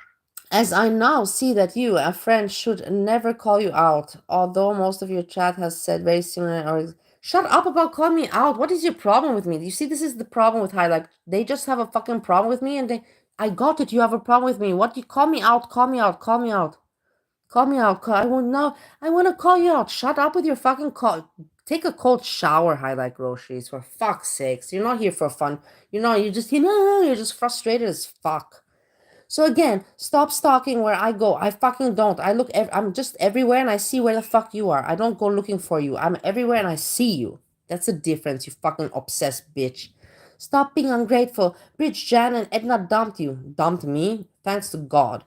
As I now see that you, a friend, should never call you out, although most of your chat has said very similar or shut up about calling me out. What is your problem with me? You see, this is the problem with Highlight. They just have a fucking problem with me and I got it, you have a problem with me. What you call me out, call me out, call me out. Call me out. I want to call you out. Shut up with your fucking call. Take a cold shower, Highlight Groceries, for fuck's sakes. You're not here for fun. You're just frustrated as fuck. So again, stop stalking where I go. I fucking don't. I'm just everywhere and I see where the fuck you are. I don't go looking for you. I'm everywhere and I see you. That's the difference, you fucking obsessed bitch. Stop being ungrateful. Bridge, Jan, and Edna dumped you. Dumped me? Thanks to God.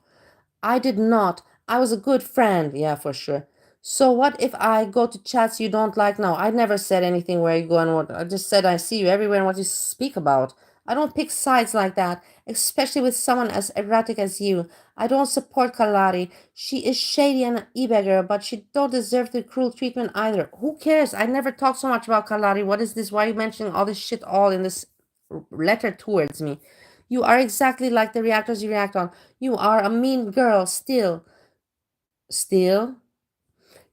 I did not. I was a good friend. Yeah, for sure. So what if I go to chats you don't like now? I never said anything where you go and what. I just said I see you everywhere and what you speak about. I don't pick sides like that, especially with someone as erratic as you. I don't support Kalari. She is shady and an e-beggar, but she don't deserve the cruel treatment either. Who cares? I never talk so much about Kalari. What is this? Why are you mentioning all this shit all in this letter towards me? You are exactly like the reactors you react on. You are a mean girl still. Still?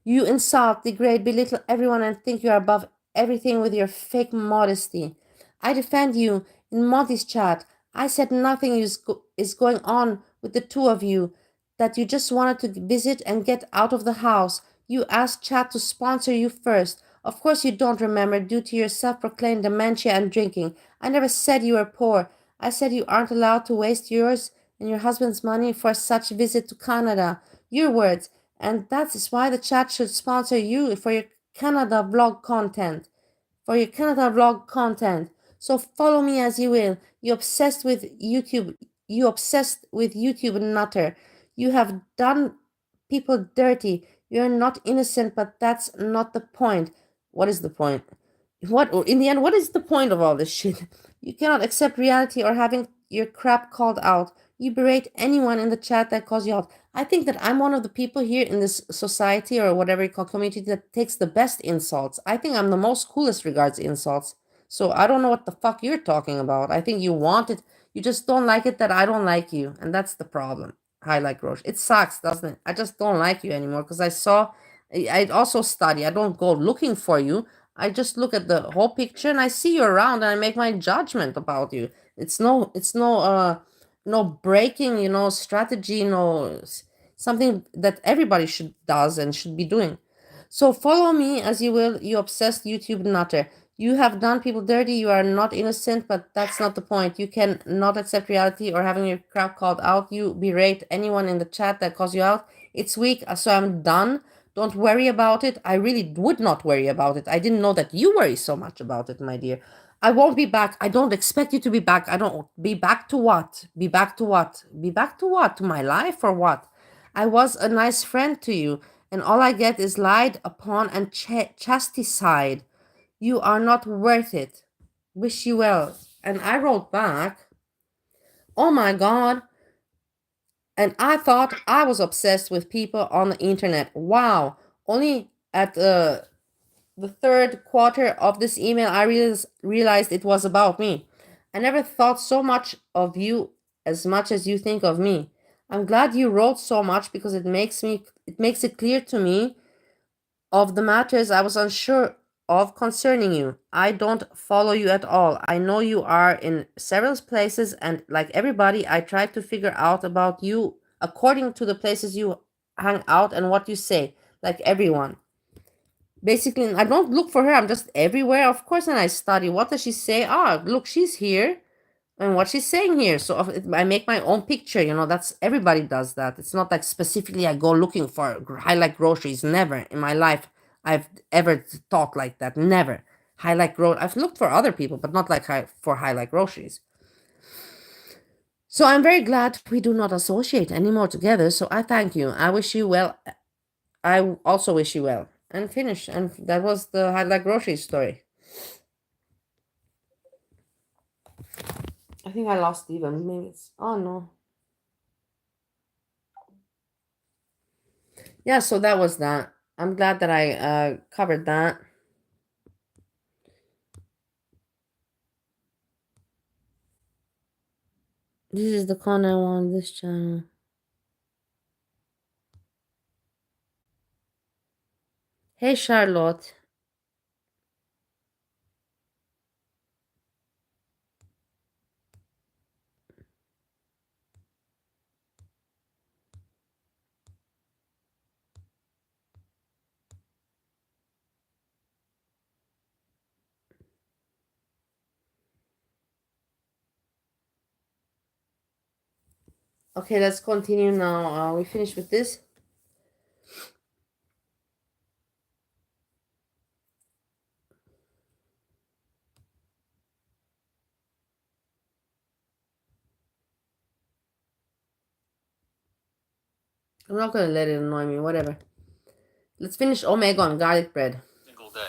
You insult, degrade, belittle everyone and think you are above everything with your fake modesty. I defend you in Monty's chat. I said nothing is going on with the two of you, that you just wanted to visit and get out of the house. You asked chat to sponsor you first. Of course you don't remember due to your self-proclaimed dementia and drinking. I never said you were poor. I said you aren't allowed to waste yours and your husband's money for such visit to Canada. Your words. And that is why the chat should sponsor you for your Canada vlog content. For your Canada vlog content. So follow me as you will. You're obsessed with YouTube. You obsessed with YouTube nutter. You have done people dirty. You're not innocent, but that's not the point. What is the point? What in the end, what is the point of all this shit? You cannot accept reality or having your crap called out. You berate anyone in the chat that calls you out. I think that I'm one of the people here in this society or whatever you call community that takes the best insults. I think I'm the most coolest regards insults. So I don't know what the fuck you're talking about. I think you want it. You just don't like it that I don't like you. And that's the problem. Highlight Roche. It sucks, doesn't it? I just don't like you anymore because I also study. I don't go looking for you. I just look at the whole picture and I see you around and I make my judgment about you. It's no breaking, strategy, something that everybody should does and should be doing. So follow me as you will, you obsessed YouTube nutter. You have done people dirty, you are not innocent, but that's not the point. You can not accept reality or having your crap called out. You berate anyone in the chat that calls you out. It's weak, so I'm done. Don't worry about it. I really would not worry about it. I didn't know that you worry so much about it, my dear. I won't be back. I don't expect you to be back. I don't be back to what? Be back to what? Be back to what? To my life or what? I was a nice friend to you, and all I get is lied upon and chastised. You are not worth it. Wish you well. And I wrote back, oh my God. And I thought I was obsessed with people on the internet. Wow. Only at the third quarter of this email, I realized it was about me. I never thought so much of you as you think of me. I'm glad you wrote so much because it makes it clear to me of the matters I was unsure of concerning you. I don't follow you at all. I know you are in several places, and like everybody, I try to figure out about you according to the places you hang out and what you say, like everyone. Basically, I don't look for her, I'm just everywhere, of course, and I study. What does she say? Ah, look, she's here and what she's saying here. So I make my own picture, that's everybody does that. It's not like specifically I go looking for highlight groceries. Never in my life I've ever thought like that. Never. I've looked for other people, but not like for highlight groceries. So I'm very glad we do not associate anymore together. So I thank you. I wish you well. I also wish you well. And finish. And that was the highlight groceries story. I think I lost even. Maybe it's. Oh no. Yeah, so that was that. I'm glad that I covered that. This is the content I want on this channel. Hey, Charlotte. Okay, let's continue now. We finished with this. I'm not gonna let it annoy me, whatever. Let's finish Omega on garlic bread. Single day.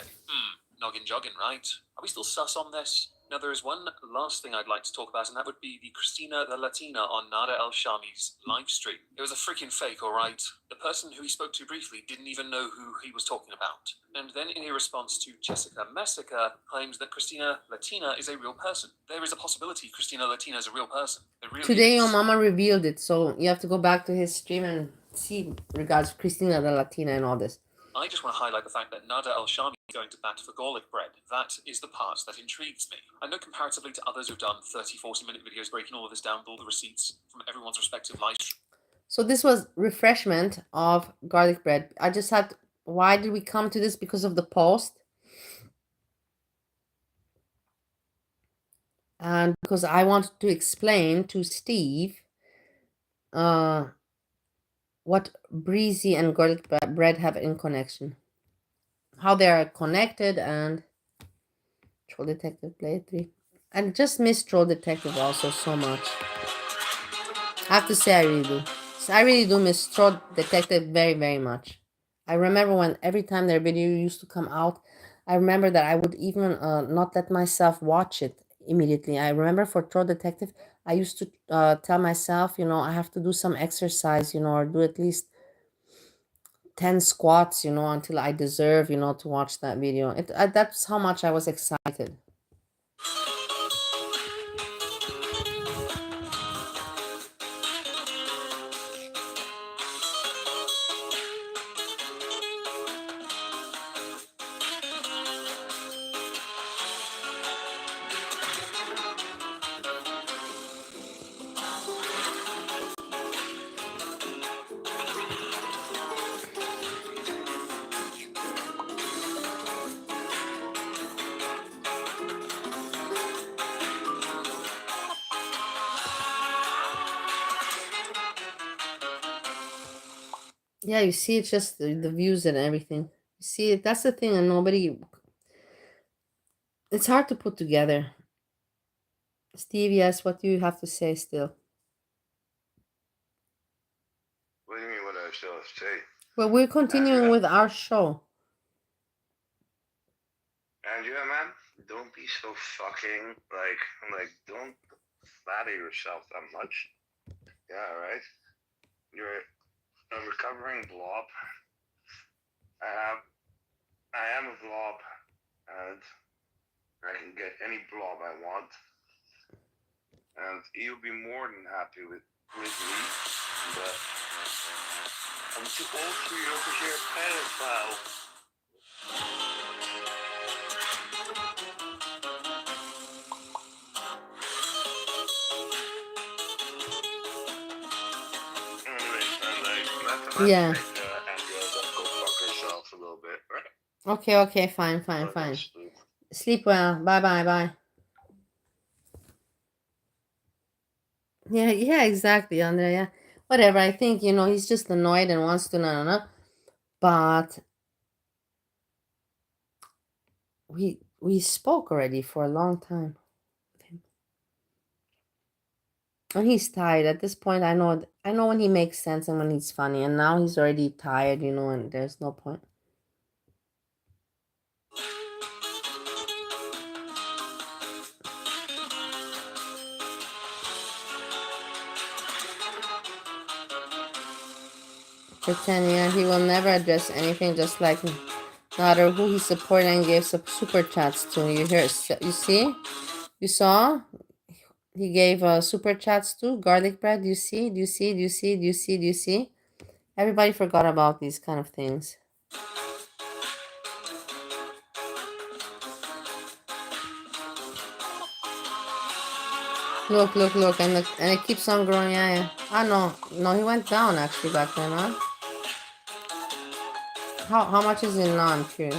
Noggin jogging, right? Are we still sus on this? Now, there is one last thing I'd like to talk about, and that would be the Christina the Latina on Nada El Shami's live stream. It was a freaking fake, alright? The person who he spoke to briefly didn't even know who he was talking about. And then in a response to Jessica Massacre, claims that Christina Latina is a real person. There is a possibility Christina Latina is a real person. Really Today, is. your mama revealed it, so you have to go back to his stream and see regards Christina the Latina and all this. I just want to highlight the fact that Nada El Shami is going to bat for gorlic bread. That is the part that intrigues me. I know comparatively to others who've done 30, 40-minute videos breaking all of this down with all the receipts from everyone's respective live streams. So this was refreshment of garlic bread. I just had, why did we come to this? Because of the post. And because I wanted to explain to Steve what BREEZY and garlic bread have in connection. how they are connected. And Troll Detective Blade 3. I just miss Troll Detective also so much. I have to say I really do. So I really do miss Troll Detective very, very much. I remember when every time their video used to come out, I remember that I would even not let myself watch it immediately. I remember for Troll Detective, I used to tell myself, I have to do some exercise, or do at least 10 squats, until I deserve, to watch that video. That's how much I was excited. Yeah, you see, it's just the views and everything. You see, that's the thing, and nobody. It's hard to put together. Steve, yes, what do you have to say still? What do you mean? What I still have to say? Well, we're continuing with our show. Andrea, man, don't be so fucking like don't flatter yourself that much. Yeah, right. You're a recovering blob. I am a blob, and I can get any blob I want, and you'll be more than happy with me. But I'm too old for you because you're a pedophile. Yeah. Andrea, go fuck herself a little bit, right? Okay, fine. Sleep well. Bye. Yeah, exactly, Andrea. Yeah. Whatever, I think, he's just annoyed and wants to no. But we spoke already for a long time. And he's tired. At this point, I know when he makes sense and when he's funny. And now he's already tired, and there's no point. Pretend, yeah, he will never address anything, just like no matter who he supported and gave super chats to. You see? You saw? He gave super chats to garlic bread. Do you see? Everybody forgot about these kind of things. Look, and it keeps on growing. Yeah. Ah, no, he went down actually back then, huh? How much is it now? I'm curious.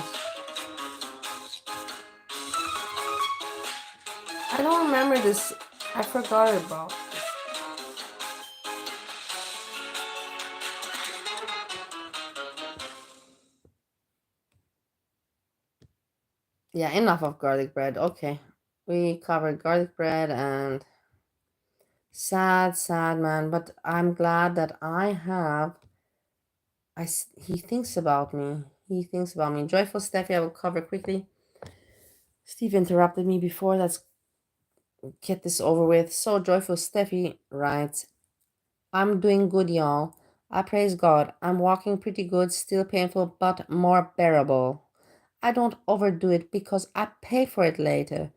I don't remember this. I forgot about this. Yeah, enough of garlic bread. Okay. We covered garlic bread and sad, man. But I'm glad that he thinks about me. Joyful Steffi, I will cover quickly. Steve interrupted me before. Let's get this over with. So Joyful Steffi writes, I'm doing good, y'all. I praise God. I'm walking pretty good, still painful, but more bearable. I don't overdo it because I pay for it later.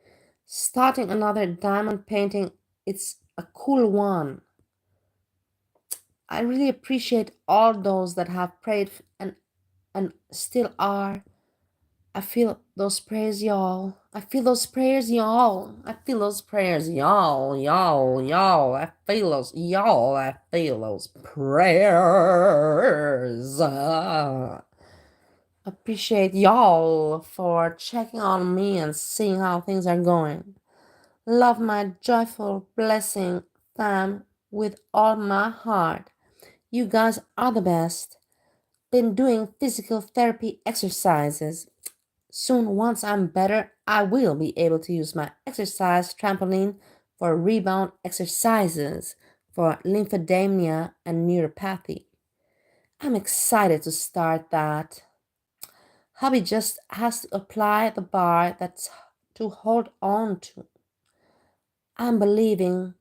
Starting another diamond painting, it's a cool one. I really appreciate all those that have prayed and still are. I feel those prayers, y'all. I feel those prayers, y'all. I feel those prayers, y'all. I feel those, y'all. I feel those prayers. Appreciate y'all for checking on me and seeing how things are going. Love my joyful blessing fam with all my heart. You guys are the best. Been doing physical therapy exercises. Soon, once I'm better, I will be able to use my exercise trampoline for rebound exercises for lymphedema and neuropathy. I'm excited to start that. Hubby just has to apply the bar that's to hold on to. I'm believing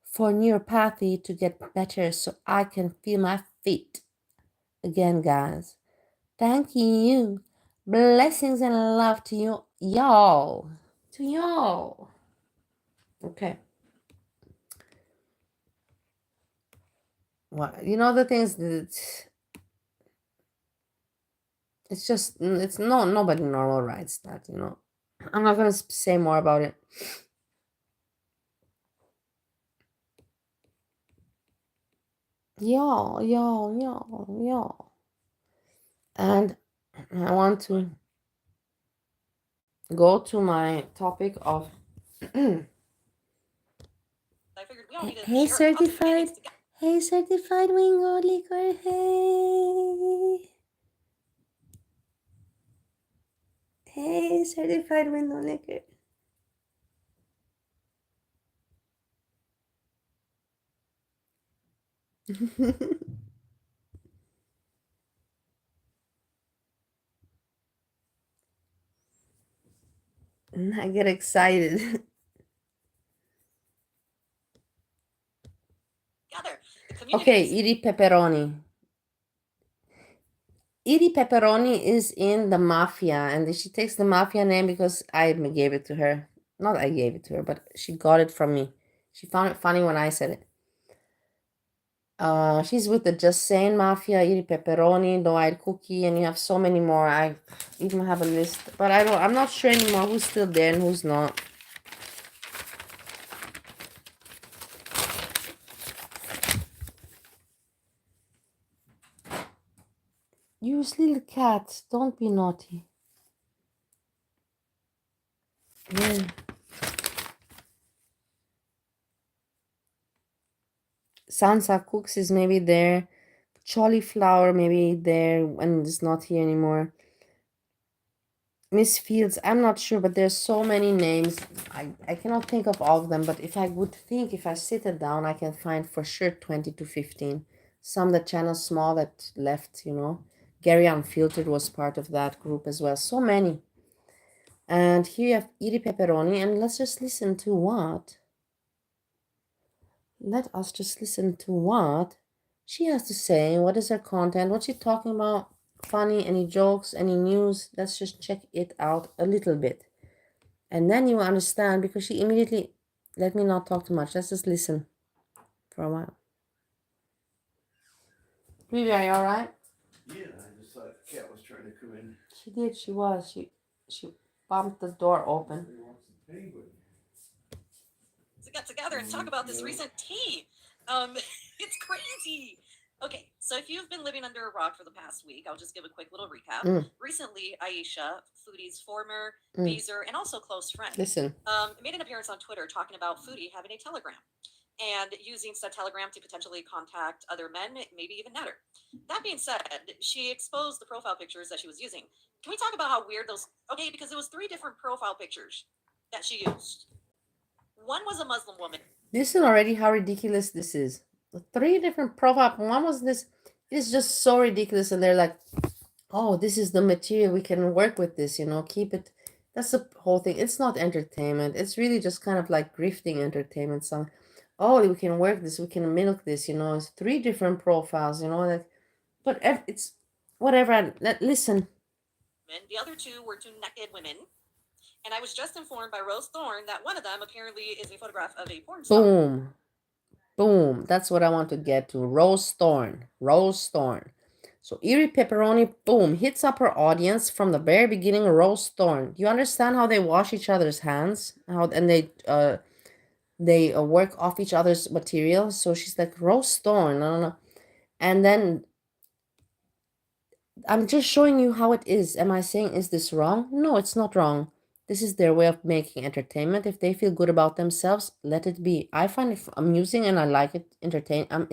for neuropathy to get better so I can feel my feet again, guys. Thank you. Blessings and love to you, y'all. To y'all. Okay. Well, you know the things that it's just it's nobody normal writes that, you know. I'm not gonna say more about it. Y'all. And I want to go to my topic of I figured we all need to hey share our positive certified feelings together. hey certified wingo liquor, hey certified window liquor. And I get excited. The community Okay, is Eerie pepperoni. Eerie pepperoni is in the mafia, and she takes the mafia name because I gave it to her. Not I gave it to her, but she got it from me. She found it funny when I said it. She's with the Just Saying Mafia, Eerie Pepperoni, No Eyed Cookie, and you have so many more. I even have a list, but I'm not sure anymore who's still there and who's not. You little cat, don't be naughty. Yeah. Sansa Cooks is maybe there. Cauliflower maybe there and it's not here anymore. Miss Fields, I'm not sure, but there's so many names. I cannot think of all of them, but if I would think, if I sit it down, I can find for sure 20 to 15. Some that channel small that left, you know. Gary Unfiltered was part of that group as well. So many. And here you have Eerie Pepperoni, and let's just listen to what? Let us just listen to what she has to say. What is her content? What's she talking about? Funny, any jokes, any news? Let's just check it out a little bit. And then you will understand, because she immediately, let me not talk too much. Let's just listen for a while. Ruby, are you alright? Yeah, I just thought the cat was trying to come in. She did, she was. She bumped the door open. He wants the penguin. to get together and talk about this recent tea. It's crazy. Okay, so if you've been living under a rock for the past week, I'll just give a quick little recap. Recently, Aisha, Foodie's former Beezer and also close friend, Listen. Made an appearance on Twitter talking about Foodie having a telegram and using said telegram to potentially contact other men, maybe even net her. That being said, she exposed the profile pictures that she was using. Can we talk about how weird those? Okay, because it was 3 different profile pictures that she used. One was a Muslim woman. Listen already how ridiculous this is. The 3 different profile. One was this. It's just so ridiculous, and they're like, "Oh, this is the material. We can work with this. You know, keep it." That's the whole thing. It's not entertainment. It's really just kind of like grifting entertainment. Song. Oh, we can work this. We can milk this. You know, it's 3 different profiles. You know, like, but it's whatever. Listen. And the other 2 were 2 naked women. And I was just informed by Rose Thorne that one of them apparently is a photograph of a porn star. Boom. Boom. That's what I want to get to. Rose Thorne. Rose Thorne. So Eerie Pepperoni, boom, hits up her audience from the very beginning. Rose Thorne. Do you understand how they wash each other's hands? And they work off each other's material. So she's like, Rose Thorne. No. And then I'm just showing you how it is. Am I saying, is this wrong? No, it's not wrong. This is their way of making entertainment. If they feel good about themselves, let it be. I find it amusing and I like it. I'm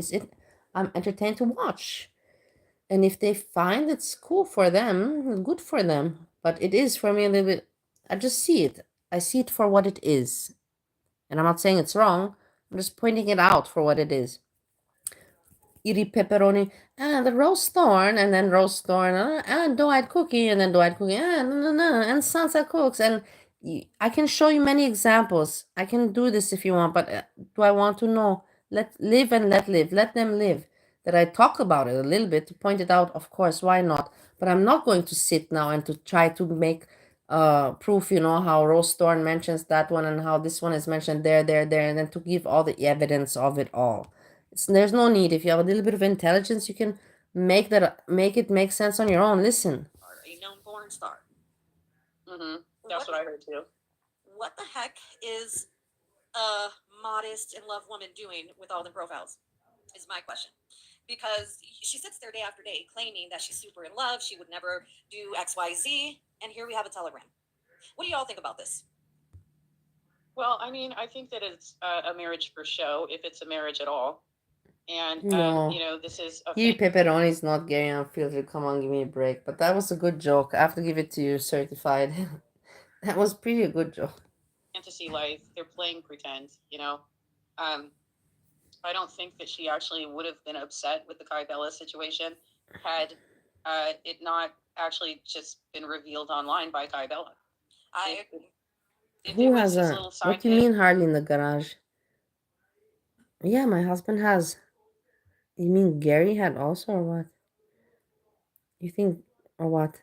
entertained to watch. And if they find it's cool for them, good for them. But it is for me a little bit, I just see it. I see it for what it is. And I'm not saying it's wrong. I'm just pointing it out for what it is. Eerie pepperoni, and the roast thorn, and then roast thorn, and dough-eyed cookie, and then dough-eyed cookie, and salsa cooks. And I can show you many examples. I can do this if you want, but do I want to know? Let live and let live. Let them live. That I talk about it a little bit to point it out, of course, why not? But I'm not going to sit now and to try to make proof, how roast thorn mentions that one and how this one is mentioned there, and then to give all the evidence of it all. There's no need. If you have a little bit of intelligence, you can make it make sense on your own. Listen. A known porn star. Mm-hmm. That's what I heard too. What the heck is a modest and loved woman doing with all the profiles? Is my question. Because she sits there day after day claiming that she's super in love, she would never do XYZ, and here we have a telegram. What do y'all think about this? Well, I mean, I think that it's a marriage for show, if it's a marriage at all. And, No. this is a You pepperoni's not gay unfiltered. Come on, give me a break. But that was a good joke. I have to give it to you, certified. That was pretty a good joke. fantasy life. They're playing pretend, I don't think that she actually would have been upset with the Kai Bella situation had it not actually just been revealed online by Kai Bella. Who has a... What do you mean Harley in the garage? Yeah, my husband has. You mean Gary had also, or what? You think, or what?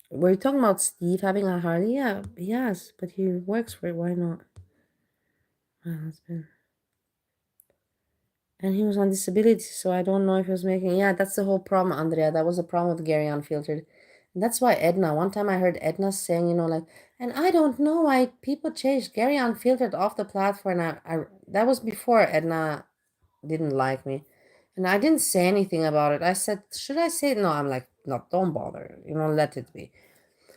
Were you talking about Steve having a Harley? Yeah, yes, but he works for it. Why not? My husband. And he was on disability, so I don't know if he was making... Yeah, that's the whole problem, Andrea. That was the problem with Gary Unfiltered. And that's why Edna... One time I heard Edna saying, and I don't know why people changed Gary Unfiltered off the platform. That was before Edna didn't like me. And I didn't say anything about it. I said, should I say it? No, I'm like, no, don't bother. Let it be.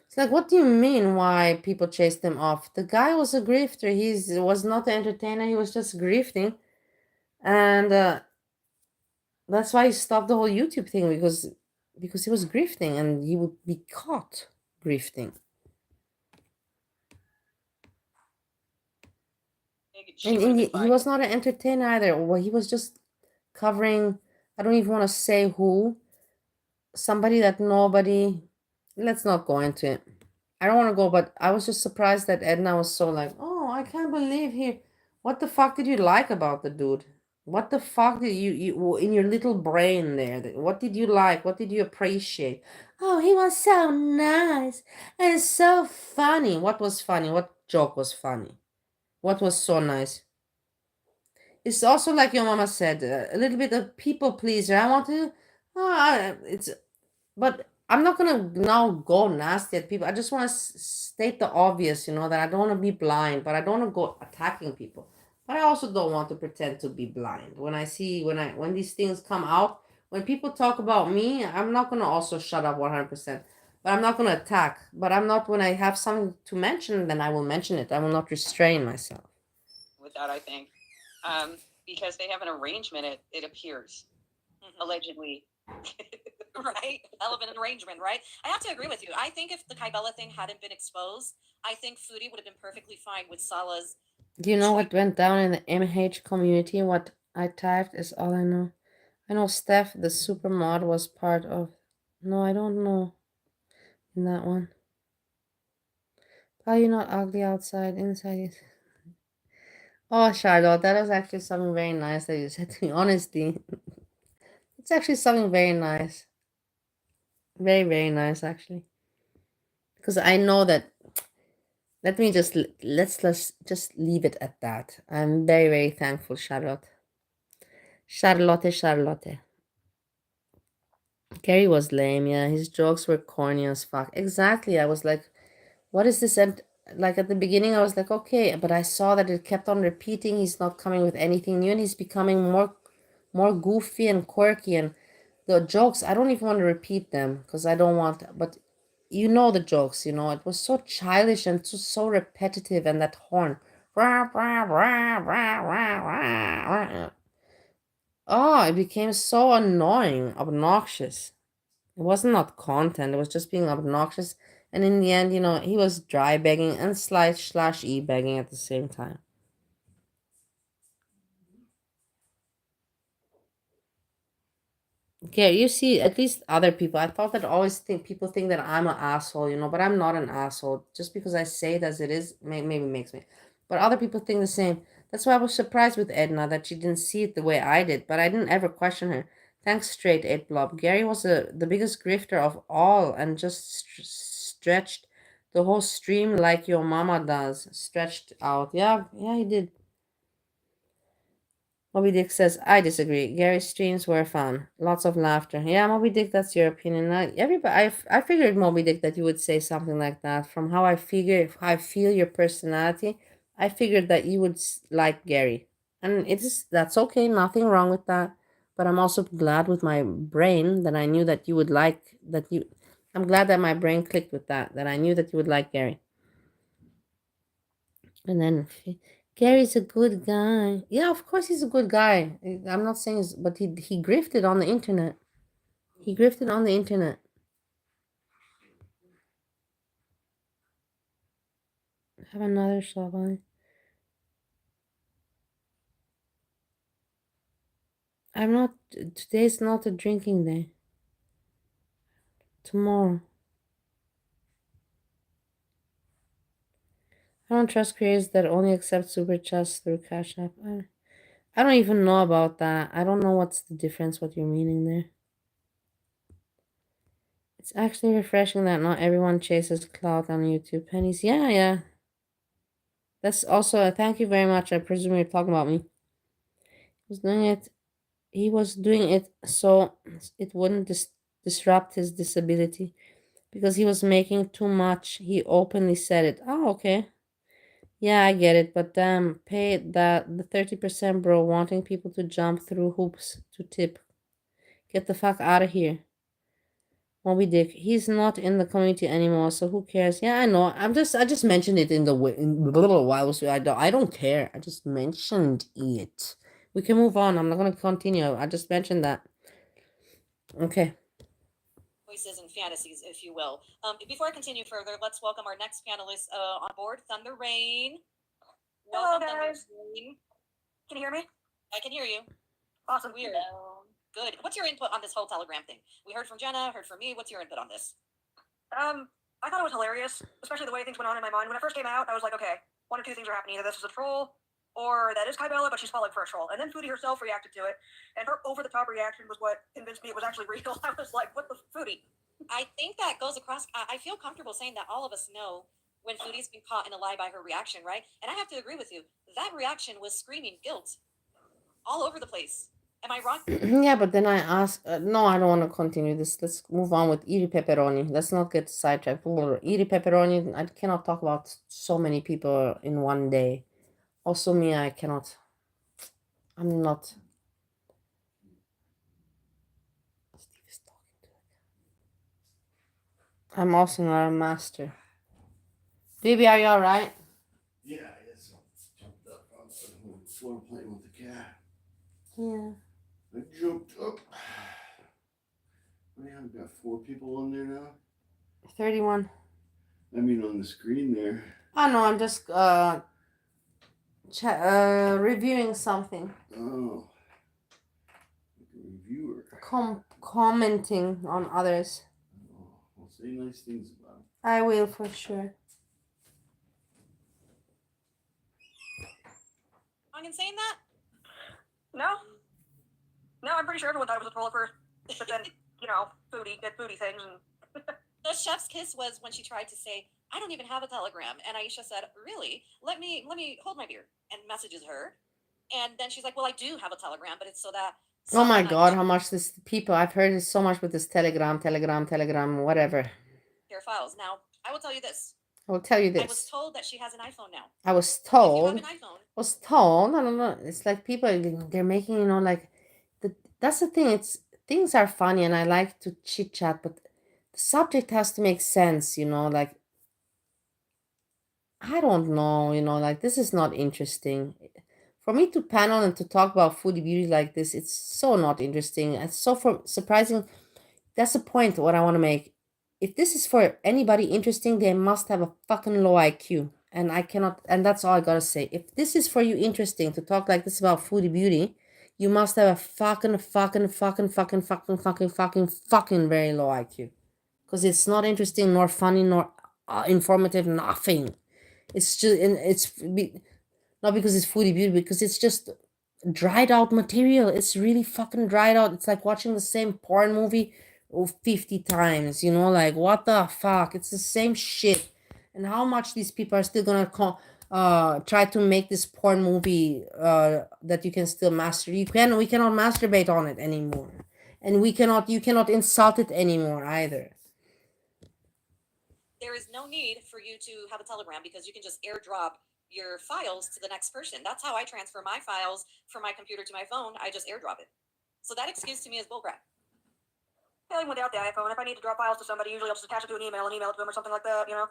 It's like, what do you mean why people chased him off? The guy was a grifter. He was not an entertainer. He was just grifting. And that's why he stopped the whole YouTube thing, because he was grifting and he would be caught grifting. And he was not an entertainer either. Well, he was just covering, I don't even want to say who, somebody that nobody... Let's not go into it. I don't want to go, but I was just surprised that Edna was so like, oh, I can't believe he... What the fuck did you like about the dude? What the fuck did you in your little brain there? What did you like? What did you appreciate? Oh, he was so nice and so funny. What was funny? What joke was funny? What was so nice? It's also like your mama said, a little bit of people pleaser. I want to... But I'm not gonna now go nasty at people. I just want to state the obvious, that I don't want to be blind, but I don't want to go attacking people. But I also don't want to pretend to be blind. When these things come out, when people talk about me, I'm not gonna also shut up 100%. But I'm not gonna attack. But I'm not, when I have something to mention, then I will mention it. I will not restrain myself. With that, I think, because they have an arrangement, it appears, allegedly. Right? Hell of an arrangement, right? I have to agree with you. I think if the Kai Bella thing hadn't been exposed, I think Foodie would have been perfectly fine with Salah's... Do you know what went down in the MH community? What I typed is all I know. I know Steph, the super mod, was part of... No, I don't know. In that one. Are you not ugly outside? Inside? Oh, Charlotte, that was actually something very nice that you said to me. Honesty. It's actually something very nice. Very, very nice, actually. Because I know that... Let's just leave it at that. I'm very, very thankful, Charlotte. Charlotte. Gary was lame, yeah. His jokes were corny as fuck. Exactly. I was like, what is this? And like at the beginning, I was like, okay, but I saw that it kept on repeating. He's not coming with anything new, and he's becoming more goofy and quirky. And the jokes, I don't even want to repeat them because I don't want. But you know the jokes, it was so childish and so repetitive, and that horn. Oh, it became so annoying, obnoxious. It wasn't not content, it was just being obnoxious And in the end, he was dry begging and slash e-begging at the same time. Okay, you see, at least other people. I thought that always people think that I'm an asshole, but I'm not an asshole. Just because I say it as it is, maybe makes me. But other people think the same. That's why I was surprised with Edna that she didn't see it the way I did. But I didn't ever question her. Thanks, straight Ed Blob. Gary was the biggest grifter of all, and just stretched the whole stream like your mama does. Stretched out. Yeah, he did. Moby Dick says, I disagree. Gary's streams were fun. Lots of laughter. Yeah, Moby Dick, that's your opinion. I figured, Moby Dick, that you would say something like that. From how I feel your personality, I figured that you would like Gary. And that's okay, nothing wrong with that. But I'm also glad with my brain that I knew that you would I'm glad that my brain clicked with that I knew that you would like Gary. And then Gary's a good guy. Yeah, of course he's a good guy. I'm not saying, but he grifted on the internet. He grifted on the internet. Have another shot on it. Today's not a drinking day. Tomorrow. I don't trust creators that only accept super chats through Cash App. I don't even know about that. I don't know what's the difference, what you're meaning there. It's actually refreshing that not everyone chases clout on YouTube. Pennies. Yeah. That's also, thank you very much. I presume you're talking about me. He was doing it so it wouldn't disrupt his disability because he was making too much. He openly said it. Oh, okay. Yeah, I get it, but damn, pay the 30%, bro, wanting people to jump through hoops to tip. Get the fuck out of here. Moby Dick, he's not in the community anymore, so who cares? Yeah, I know. I just mentioned it in a little while, so I don't care. I just mentioned it. We can move on. I'm not gonna continue. I just mentioned that. Okay. Voices and fantasies, if you will. Before I continue further, let's welcome our next panelist on board, Thunder Rain. Hello, guys. Can you hear me? I can hear you. Awesome. Weird. Good. What's your input on this whole Telegram thing? We heard from Jenna, heard from me. What's your input on this? I thought it was hilarious, especially the way things went on in my mind. When it first came out, I was like, okay, one of two things are happening. Either this is a troll, or that is Kybella, but she's falling for a troll. And then Foodie herself reacted to it, and her over-the-top reaction was what convinced me it was actually real. I was like, what the Foodie? I think that goes across. I feel comfortable saying that all of us know when Foodie's been caught in a lie by her reaction, right? And I have to agree with you. That reaction was screaming guilt all over the place. Am I wrong? Yeah, but then I asked, no, I don't want to continue this. Let's move on with Eerie Pepperoni. Let's not get sidetracked. Eerie Pepperoni, I cannot talk about so many people in one day. Also me, I'm not. Steve is talking to her. I'm also not a master. Baby, are you alright? Yeah, I just jumped up on the floor playing with the cat. Yeah. I jumped up. I've got 4 people on there now. 31. I mean, on the screen there. Oh no, I'm just reviewing something. Oh. Like a reviewer. Commenting on others. Oh, well, say nice things about them. I will for sure. I'm in saying that? No, I'm pretty sure everyone thought it was a troll at first. But then, Foodie did Foodie things and The chef's kiss was when she tried to say, I don't even have a Telegram. And Aisha said, really? Let me hold my beer, and messages her. And then she's like, well, I do have a Telegram, but it's so that. Oh my god, how much this people, I've heard it so much with this Telegram, whatever. Your files. Now, I will tell you this. I will tell you I was this. told that she has an iPhone now. I was If you told. have an iPhone. No. It's like people, they're making, like, that's the thing. Things are funny and I like to chit chat, but the subject has to make sense, like, I don't know, like, this is not interesting. For me to panel and to talk about foodie beauty like this, it's so not interesting. It's so surprising. That's the point, what I want to make. if this is for anybody interesting, they must have a fucking low IQ. And I cannot, and that's all I gotta say. If this is for you interesting to talk like this about foodie beauty, you must have a fucking very low IQ. Because it's not interesting, nor funny, nor informative, nothing. It's just, and not because it's foodie beauty, because it's just dried out material. It's really fucking dried out. It's like watching the same porn movie 50 times, you know, like what the fuck? It's the same shit. And how much these people are still gonna try to make this porn movie that you can still master. We cannot masturbate on it anymore. And you cannot insult it anymore either. There is no need for you to have a Telegram because you can just airdrop your files to the next person. That's how I transfer my files from my computer to my phone. I just airdrop it. So that excuse to me is bullcrap. Yeah, even without the iPhone, if I need to drop files to somebody, usually I'll just attach it to an email and email it to them or something like that, you know?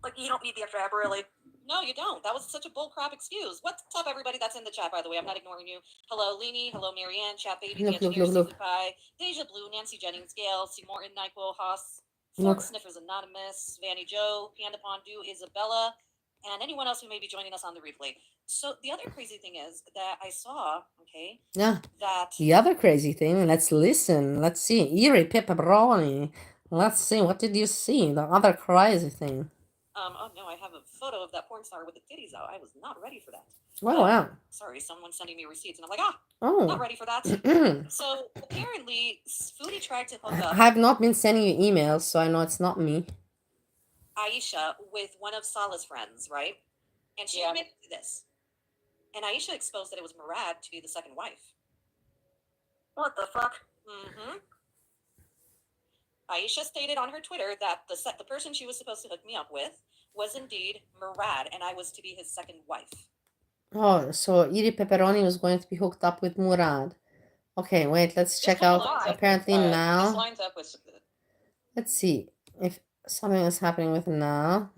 Like, you don't need the extra app, really. No, you don't. That was such a bullcrap excuse. What's up, everybody that's in the chat, by the way? I'm not ignoring you. Hello, Leanie. Hello, Marianne. Chat Baby, the engineer, Seafood Pie, Deja Blue, Nancy Jennings, Gail, C. Morton, Nyquil, Haas, Fort Sniffers Anonymous, Vanny Joe, Panda Pondu, Isabella, and anyone else who may be joining us on the replay. So the other crazy thing is that I saw, okay, Yeah. that The other crazy thing, let's listen. Let's see. Eerie pepperoni. Let's see. What did you see? The other crazy thing. oh no, I have a photo of that porn star with the titties out. I was not ready for that. Oh, wow. Sorry, someone's sending me receipts, and I'm like, not Oh. ready for that. So apparently, Foodie tried to hook I up have not been sending you emails, so I know it's not me. Aisha with one of Salah's friends, right? And she admitted to this. And Aisha exposed that it was Murad to be the second wife. What the fuck? Mm-hmm. Aisha stated on her Twitter that the person she was supposed to hook me up with was indeed Murad, and I was to be his second wife. Oh, so Eerie Pepperoni was going to be hooked up with Murad. Okay, wait, let's check out. Apparently now. This lines up with. Let's see if something is happening with now.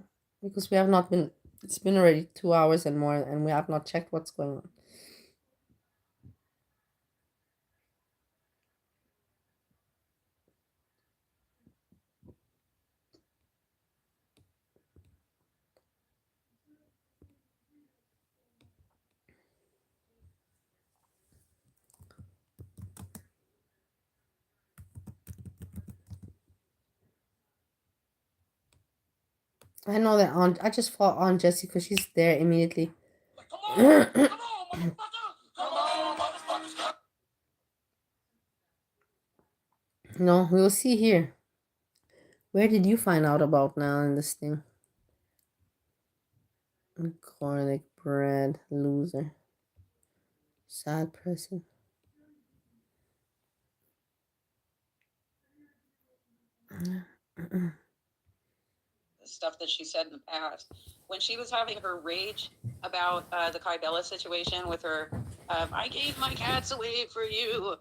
Because we have not been. It's been already 2 hours and more, and we have not checked what's going on. I know that I just fought on Jessie because she's there immediately. No, we'll see here. Where did you find out about now in this thing? Garlic bread loser. Sad person. Stuff that she said in the past when she was having her rage about the Kybella situation with her. I gave my cats away for you.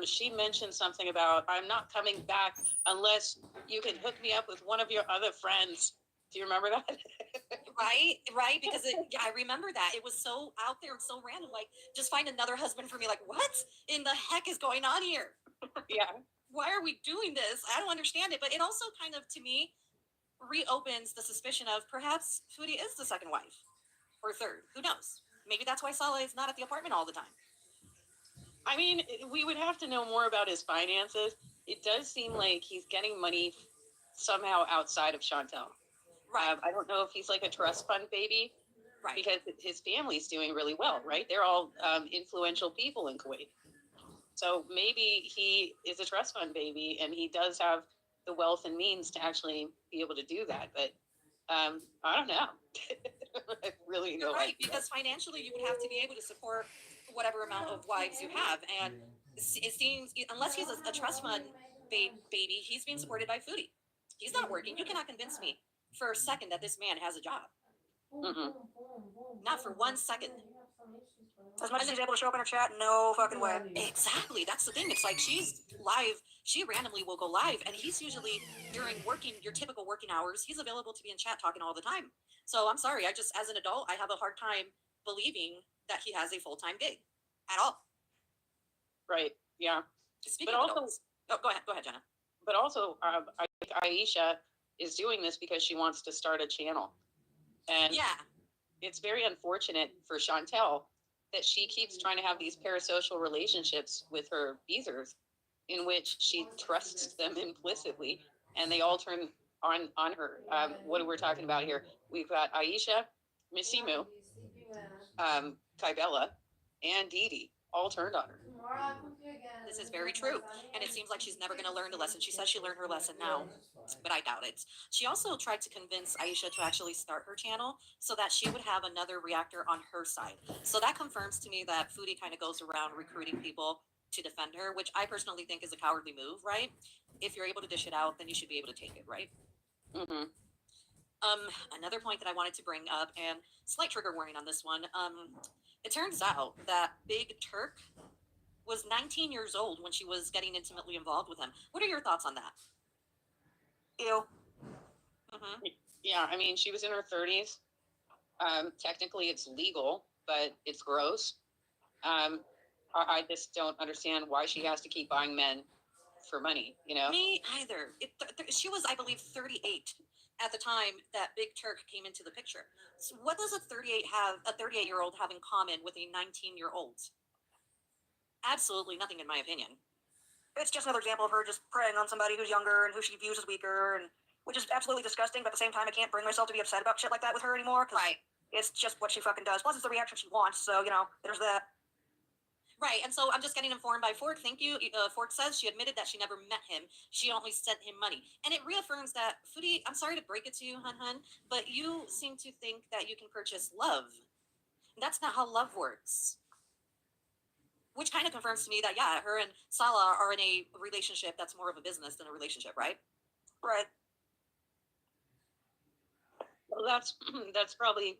She mentioned something about I'm not coming back unless you can hook me up with one of your other friends. Do you remember that? Right, because I remember that. It was so out there and so random. Like, just find another husband for me. Like, what in the heck is going on here? Yeah. Why are we doing this? I don't understand it. But it also kind of, to me, reopens the suspicion of perhaps Foodie is the second wife or third. Who knows? Maybe that's why Salah is not at the apartment all the time. I mean, we would have to know more about his finances. It does seem like he's getting money somehow outside of Chantel. Right. I don't know if he's like a trust fund baby, right? Because his family's doing really well, right? They're all influential people in Kuwait. So maybe he is a trust fund baby and he does have the wealth and means to actually be able to do that. But I don't know. I really know. You're right, because financially you would have to be able to support whatever amount of wives you have. And it seems, unless he's a trust fund baby, he's being supported by Foodie. He's not working. You cannot convince me for a second that this man has a job. Mm-mm. Not for 1 second. As much as he's able to show up in her chat, no fucking way. Exactly. That's the thing. It's like she's live. She randomly will go live, and he's usually during your typical working hours, he's available to be in chat talking all the time. So I'm sorry. As an adult, I have a hard time believing that he has a full-time gig at all. Right. Yeah. Speaking of adults. Oh, go ahead, Jenna. but also, I think Aisha is doing this because she wants to start a channel. And Yeah. it's very unfortunate for Chantel that she keeps trying to have these parasocial relationships with her Beezers in which she trusts them implicitly and they all turn on her. What are we talking about here? We've got Aisha, Missimu, Kybella, and Dee Dee all turned on her. This is very true. And it seems like she's never going to learn the lesson. She says she learned her lesson now, but I doubt it. She also tried to convince Aisha to actually start her channel so that she would have another reactor on her side. So that confirms to me that Foodie kind of goes around recruiting people to defend her, which I personally think is a cowardly move, right? If you're able to dish it out, then you should be able to take it, right? Mm-hmm. Another point that I wanted to bring up, and slight trigger warning on this one. It turns out that Big Turk was 19 years old when she was getting intimately involved with him. What are your thoughts on that? Ew. Mm-hmm. Yeah, I mean, she was in her 30s. Technically, it's legal, but it's gross. I just don't understand why she has to keep buying men for money, you know? Me either. She was, I believe, 38 at the time that Big Turk came into the picture. So what does a 38-year-old have in common with a 19-year-old? Absolutely nothing, in my opinion. It's just another example of her just preying on somebody who's younger and who she views as weaker, and which is absolutely disgusting. But at the same time, I can't bring myself to be upset about shit like that with her anymore. Right. It's just what she fucking does. Plus, it's the reaction she wants. So there's that. Right, and so I'm just getting informed by Fork. Thank you. Fork says she admitted that she never met him. She only sent him money. And it reaffirms that, Foodie, I'm sorry to break it to you, hun, but you seem to think that you can purchase love. That's not how love works. Which kind of confirms to me that, yeah, her and Salah are in a relationship that's more of a business than a relationship, right? Right. Well, that's probably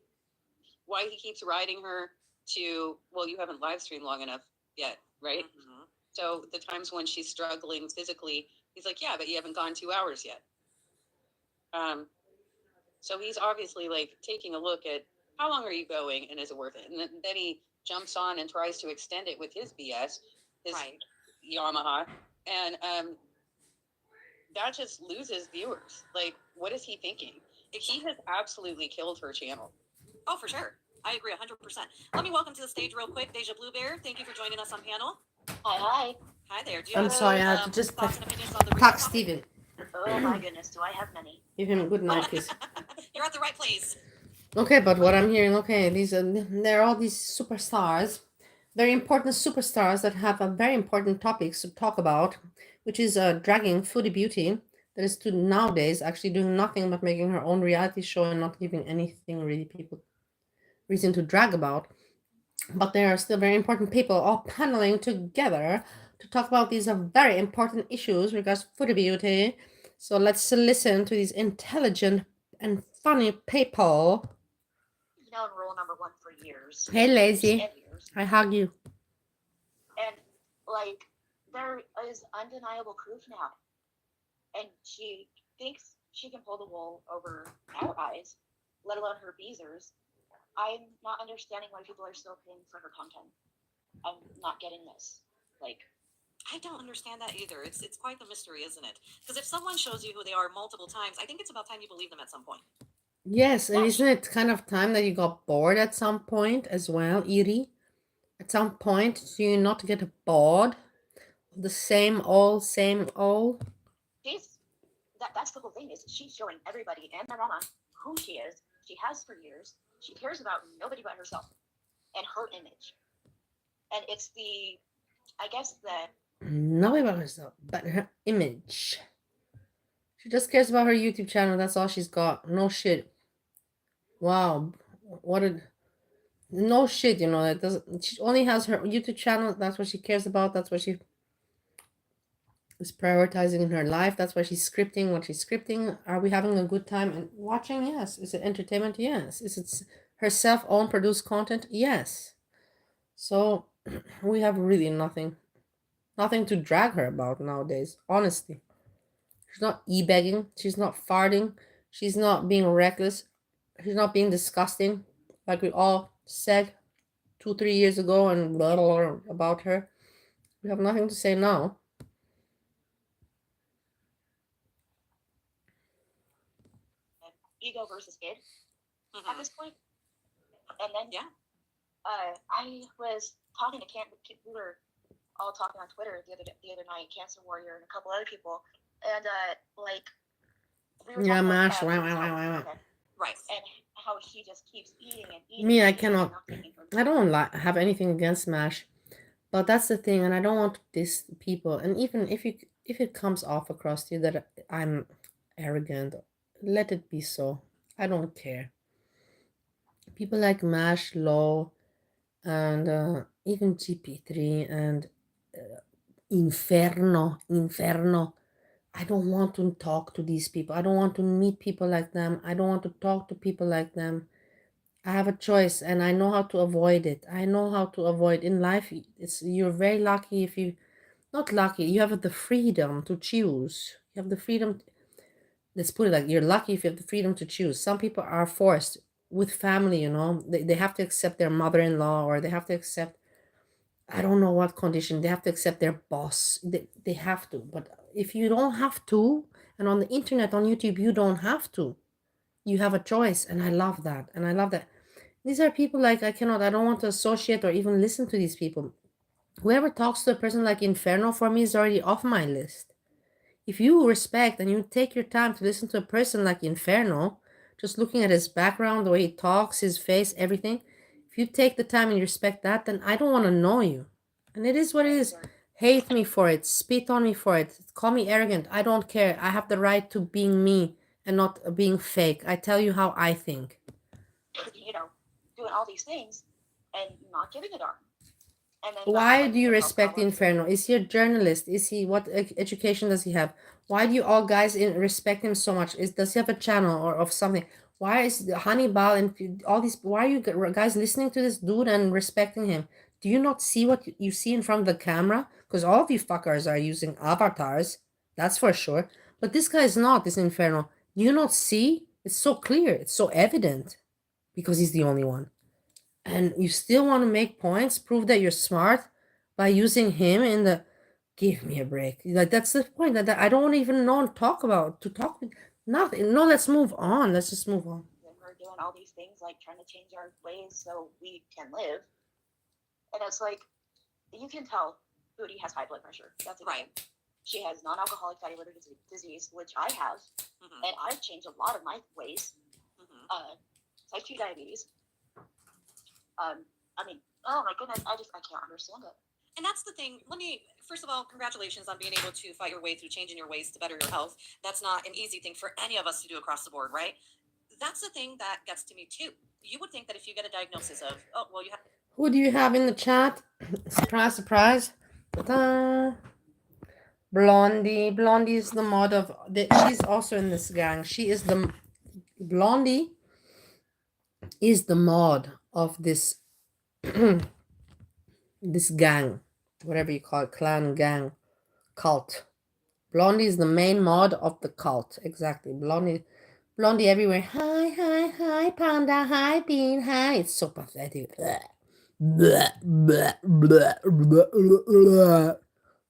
why he keeps riding her to, well, you haven't live streamed long enough yet, right? Mm-hmm. So the times when she's struggling physically, he's like, yeah, but you haven't gone 2 hours yet. So he's obviously like taking a look at how long are you going and is it worth it? And then he jumps on and tries to extend it with his BS, his Right. Yamaha. And that just loses viewers. Like, what is he thinking? He has absolutely killed her channel. Oh, for sure. I agree 100%. Let me welcome to the stage real quick, Deja Blue Bear. Thank you for joining us on panel. Hi. Hi there. Do you I'm have sorry, I have to just thoughts and opinions on the talk recent topic? Steven. Oh my goodness, do I have many? Give him a good night kiss. You're at the right place. Okay, but what I'm hearing, okay, there are all these superstars, very important superstars that have a very important topics to talk about, which is dragging Foodie Beauty, that is to nowadays actually doing nothing but making her own reality show and not giving anything really people reason to drag about. But there are still very important people all paneling together to talk about these very important issues regards Foodie Beauty. So let's listen to these intelligent and funny people. Known rule number one for years. Hey, lazy. And years. I hug you. And like, there is undeniable proof now. And she thinks she can pull the wool over our eyes, let alone her Beezers. I'm not understanding why people are still paying for her content. I'm not getting this. Like, I don't understand that either. It's quite the mystery, isn't it? Because if someone shows you who they are multiple times, I think it's about time you believe them at some point. Yes, and isn't it kind of time that you got bored at some point as well, Eerie? At some point, do you not get bored of the same old, same old? That's the whole thing, is she's showing everybody and their mama who she is. She has for years. She cares about nobody but herself and her image. And it's Nobody about herself, but her image. She just cares about her YouTube channel. That's all she's got. No shit. Wow. No shit, that doesn't. She only has her YouTube channel. That's what she cares about. That's what she is prioritizing in her life. That's why she's scripting what she's scripting. Are we having a good time and watching? Yes. Is it entertainment? Yes. Is it her self-owned produced content? Yes. So we have really nothing to drag her about nowadays, honestly. She's not e-begging. She's not farting. She's not being reckless. She's not being disgusting, like we all said 2-3 years ago and blah, blah, blah about her. We have nothing to say now. ego versus id at Mhm. this point. And then Yeah. I was talking to we were all talking on Twitter the other night, Cancer Warrior and a couple other people, and like we were Yeah, talking mash. about Wow, wow, wow, wow. okay, Right. and how she just keeps eating and eating. Me, I and cannot. not taking her I don't have anything against mash, but that's the thing, and I don't want to diss people. And even if it comes off across to you that I'm arrogant, let it be so. I don't care. People like mash, low, and even GP3 and Inferno. I don't want to talk to these people. I don't want to meet people like them. I don't want to talk to people like them. I have a choice and I know how to avoid it. I know how to avoid in life. You're very lucky if you not lucky. You have the freedom to choose. You have the freedom. Let's put it like you're lucky if you have the freedom to choose. Some people are forced with family, they have to accept their mother-in-law or they have to accept I don't know what condition. They have to accept their boss. They have to. But if you don't have to, and on the internet, on YouTube, you don't have to. You have a choice. And I love that. And I love that. These are people like I don't want to associate or even listen to these people. Whoever talks to a person like Inferno for me is already off my list. If you respect and you take your time to listen to a person like Inferno, just looking at his background, the way he talks, his face, everything, if you take the time and you respect that, then I don't want to know you. And it is what it is. Hate me for it, spit on me for it, call me arrogant. I don't care. I have the right to being me and not being fake. I tell you how I think. Doing all these things and not giving a darn. And then why do you respect Inferno? Is he a journalist? Is he what education does he have? Why do you all guys respect him so much? Does he have a channel or of something? Why is Hannibal and all these? Why are you guys listening to this dude and respecting him? Do you not see what you see in front of the camera? Because all of you fuckers are using avatars, that's for sure. But this guy is not. This Inferno. Do you not see? It's so clear. It's so evident because he's the only one. And you still want to make points, prove that you're smart by using him in the give me a break. Like that's the point that I don't even know to talk with nothing. No, let's move on. Let's just move on. We're doing all these things like trying to change our ways so we can live. And it's like you can tell Booty has high blood pressure. That's right. She has non-alcoholic fatty liver disease, which I have, and I've changed a lot of my ways. Type 2 diabetes. I mean, oh my goodness, I can't understand it. And that's the thing. First of all, congratulations on being able to fight your way through changing your ways to better your health. That's not an easy thing for any of us to do across the board, right? That's the thing that gets to me too. You would think that if you get a diagnosis of, you have. Who do you have in the chat? Surprise, surprise. Ta-da. Blondie. Blondie is the mod of. She's also in this gang. Blondie is the mod of this this gang, whatever you call it, clan, gang, cult. Blondie is the main mod of the cult. Exactly. Blondie everywhere. Hi, Panda. Hi, Bean. Hi. It's so pathetic. Blah, blah, blah, blah, blah,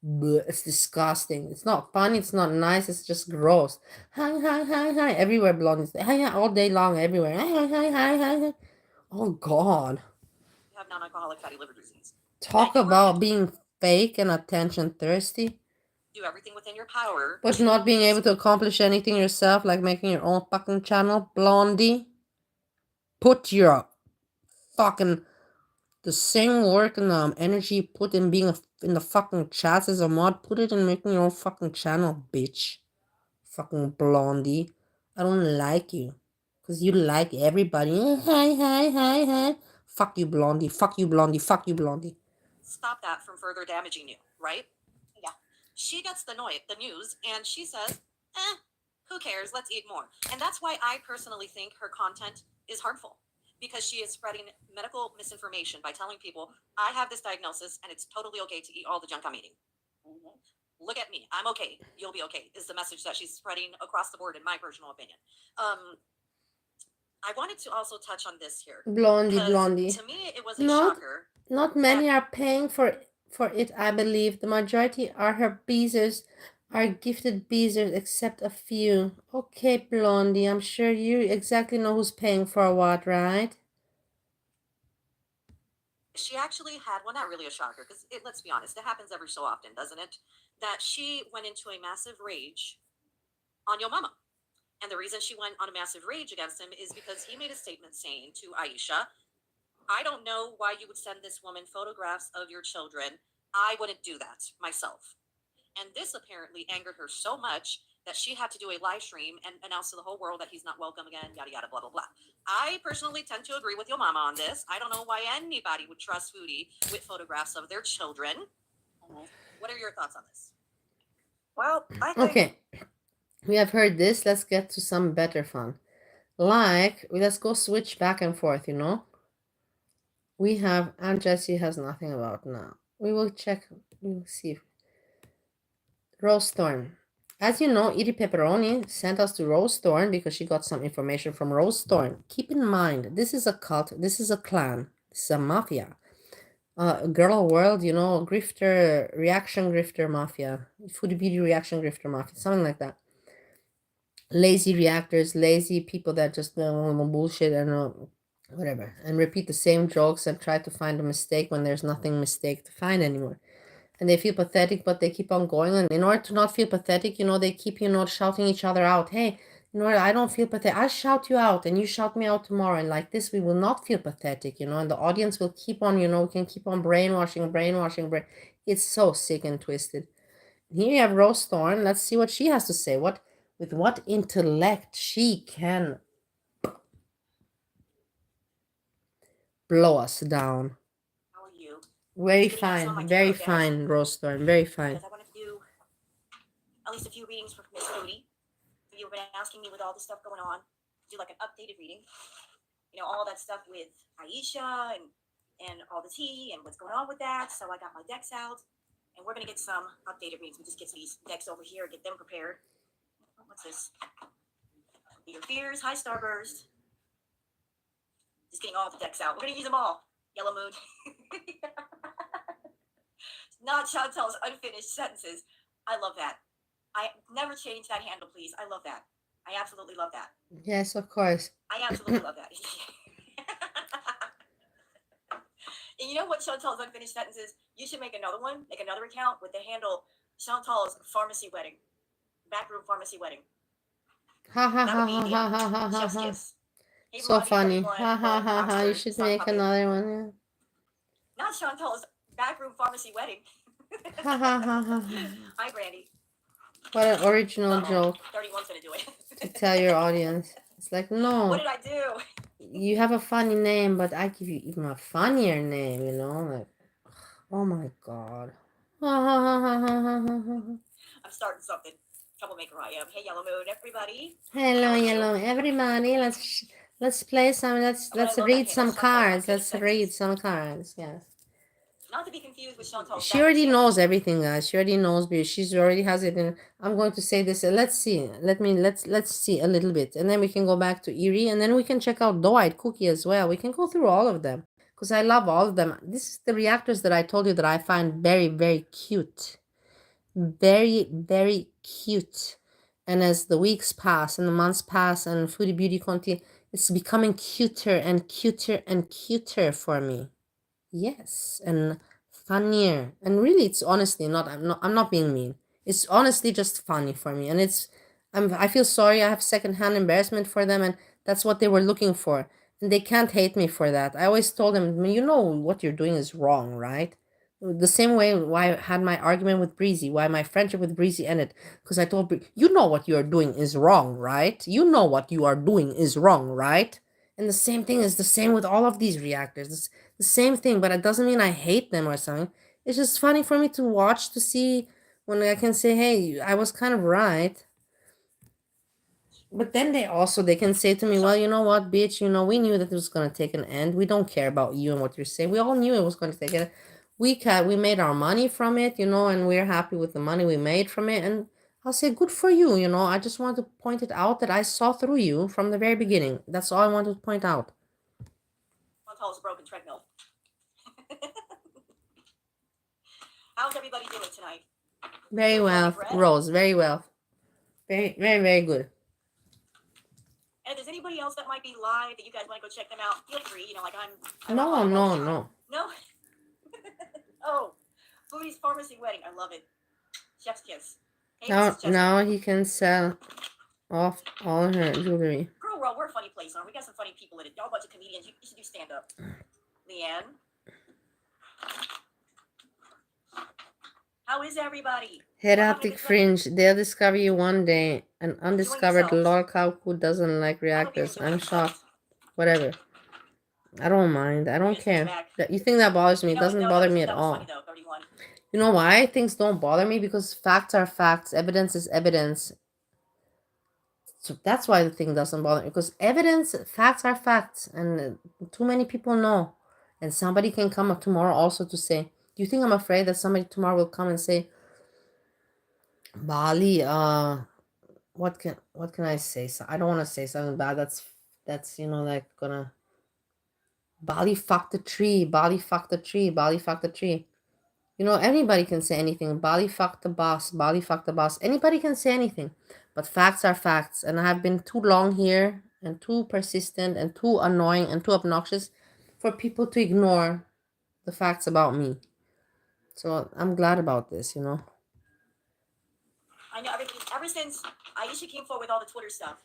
blah. It's disgusting. It's not funny. It's not nice. It's just gross. Hi. Everywhere Blondie's. Hi, all day long. Everywhere. Hi. Oh, God. You have non-alcoholic fatty liver disease. Talk about being fake and attention thirsty. Do everything within your power. But not being able to accomplish anything yourself, like making your own fucking channel. Blondie. Put your fucking the same work and energy put in being in the fucking chats as a mod. Put it in making your own fucking channel, bitch. Fucking Blondie. I don't like you. Because you like everybody. Hi. Fuck you, Blondie. Fuck you, Blondie. Stop that from further damaging you, right? Yeah. She gets the news and she says, who cares? Let's eat more. And that's why I personally think her content is harmful. Because she is spreading medical misinformation by telling people, I have this diagnosis and it's totally okay to eat all the junk I'm eating. Look at me. I'm okay. You'll be okay, is the message that she's spreading across the board, in my personal opinion. I wanted to also touch on this here. Blondie. To me, it was a shocker. Not many are paying for it, I believe. The majority are her beezers. are gifted beezers except a few. Okay, Blondie, I'm sure you exactly know who's paying for what, right? She actually had, well, not really a shocker, because let's be honest, it happens every so often, doesn't it? That she went into a massive rage on your mama. And the reason she went on a massive rage against him is because he made a statement saying to Aisha, I don't know why you would send this woman photographs of your children. I wouldn't do that myself. And this apparently angered her so much that she had to do a live stream and announce to the whole world that he's not welcome again, yada, yada, blah, blah, blah. I personally tend to agree with your mama on this. I don't know why anybody would trust Foodie with photographs of their children. What are your thoughts on this? Well, I think Okay, we have heard this. Let's get to some better fun. Like, let's go switch back and forth, you know? We have Aunt Jessie has nothing about now. We will check, we will see. Rose Thorn. As you know, Edie Pepperoni sent us to Rose Thorn because she got some information from Rose Thorn. Keep in mind, this is a cult, this is a clan, this is a mafia. Girl world, you know, grifter, reaction grifter mafia, food beauty reaction grifter mafia, something like that. Lazy reactors, lazy people that just bullshit and whatever, and repeat the same jokes and try to find a mistake when there's nothing mistake to find anymore. And they feel pathetic, but they keep on going. And in order to not feel pathetic, you know, they keep, you know, shouting each other out. Hey, you know, I don't feel pathetic. I shout you out and you shout me out tomorrow. And like this, we will not feel pathetic, you know, and the audience will keep on, you know, we can keep on brainwashing. It's so sick and twisted. Here you have Rose Thorn. Let's see what she has to say. With what intellect she can blow us down. How are you? Very Just getting on my fine, very tarot deck, fine, Rose Thorn, very fine. because I wanted to do at least a few readings for Miss Foodie. You've been asking me with all this stuff going on, do like an updated reading. You know, all that stuff with Aisha and all the tea and what's going on with that. So I got my decks out, and we're gonna get some updated readings. We just get these decks over here, get them prepared. What's this? Your fears, hi Starburst. Just getting all the decks out. We're gonna use them all. Yellow Moon. Not Chantel's unfinished sentences. I love that. I never change that handle, please. I love that. I absolutely love that. Yes, of course. I absolutely love that. And you know what Chantal's unfinished sentences? You should make another one, make another account with the handle Chantal's pharmacy wedding, backroom pharmacy wedding. Ha ha That ha would be ha ha ha ha chef's ha. kiss. Hey, So Ronnie, funny. everyone, Ha ha ha ha. You Oxford, should sock make puppet. another one. Yeah. Not Chantal's backroom pharmacy wedding. Ha ha ha ha ha. Hi, Brandy. What an original joke 31's gonna do to it. tell your audience. It's like, What no, did I do? you have a funny name, but I give you even a funnier name, you know? Like, oh my god. Ha ha ha ha ha ha ha ha. I'm starting something. Troublemaker I am. Hey, Yellow Moon, everybody. Hello, How are you? hello, everybody. Let's play some. Let's I'm gonna let's load read that some handle, Chantal's cards. unfinished Let's read sentences. some cards. Yes. Not to be confused with Chantal's She already backroom knows everything, guys. She already knows because she's already has it in. I'm going to say this. Let's see. Let's see a little bit, and then we can go back to Eerie, and then we can check out Doe-Eyed Cookie as well. We can go through all of them because I love all of them. This is the reactors that I told you that I find very very cute, very very cute. And as the weeks pass and the months pass and Foodie Beauty Conti, it's becoming cuter and cuter and cuter for me. Yes, and funnier. And really it's honestly not I'm not being mean. It's honestly just funny for me. And I feel sorry. I have secondhand embarrassment for them, and that's what they were looking for. And they can't hate me for that. I always told them, you know what you're doing is wrong, right? The same way why I had my argument with BREEZY, why my friendship with BREEZY ended. Because I told you know what you're doing is wrong, right? You know what you are doing is wrong, right? And the same thing is the same with all of these reactors. It's the same thing, but it doesn't mean I hate them or something. It's just funny for me to watch to see when I can say, hey, I was kind of right. But then they can say to me, well, you know what, bitch, you know, we knew that it was going to take an end. We don't care about you and what you're saying. We all knew it was going to take it. We made our money from it, you know, and we're happy with the money we made from it. And I'll say, good for you, you know. I just want to point it out that I saw through you from the very beginning. That's all I wanted to point out. Chantal's a broken treadmill. How's everybody doing tonight? Very well, bread. Rose. Very well. Very, very, very good. And if there's anybody else that might be live that you guys want to go check them out, feel free. You know, like I'm No, live all the no, time. no. No. Oh, Foodie's pharmacy wedding. I love it. Chef's kiss. Hey, Mrs. Jessica. Now he can sell off all her jewelry. Girl World, we're a funny place, aren't we? We got some funny people in it. Y'all a bunch of comedians. You should do stand up. Leanne. How is everybody? Head We're having a optic good time. fringe. They'll discover you one day. An undiscovered yourselves. lolcow who doesn't like I hope you're reactors. enjoying I'm yourselves. shocked. Whatever. I don't mind. I don't Yes, care. back. That you think that bothers me? It No, doesn't no, bother that was, me at that was all. funny though, 31. You know why things don't bother me? Because facts are facts. Evidence is evidence. So that's why the thing doesn't bother me. Because evidence, facts are facts. And too many people know. And somebody can come up tomorrow also to say, do you think I'm afraid that somebody tomorrow will come and say, Bali, what can I say? So I don't want to say something bad. That's you know, like gonna Bali fuck the tree, Bali fuck the tree, Bali fuck the tree. You know, anybody can say anything. Bali fuck the boss, Bali fuck the boss. Anybody can say anything. But facts are facts. And I've been too long here and too persistent and too annoying and too obnoxious for people to ignore the facts about me. So I'm glad about this, you know. I know ever since Aisha came forward with all the Twitter stuff,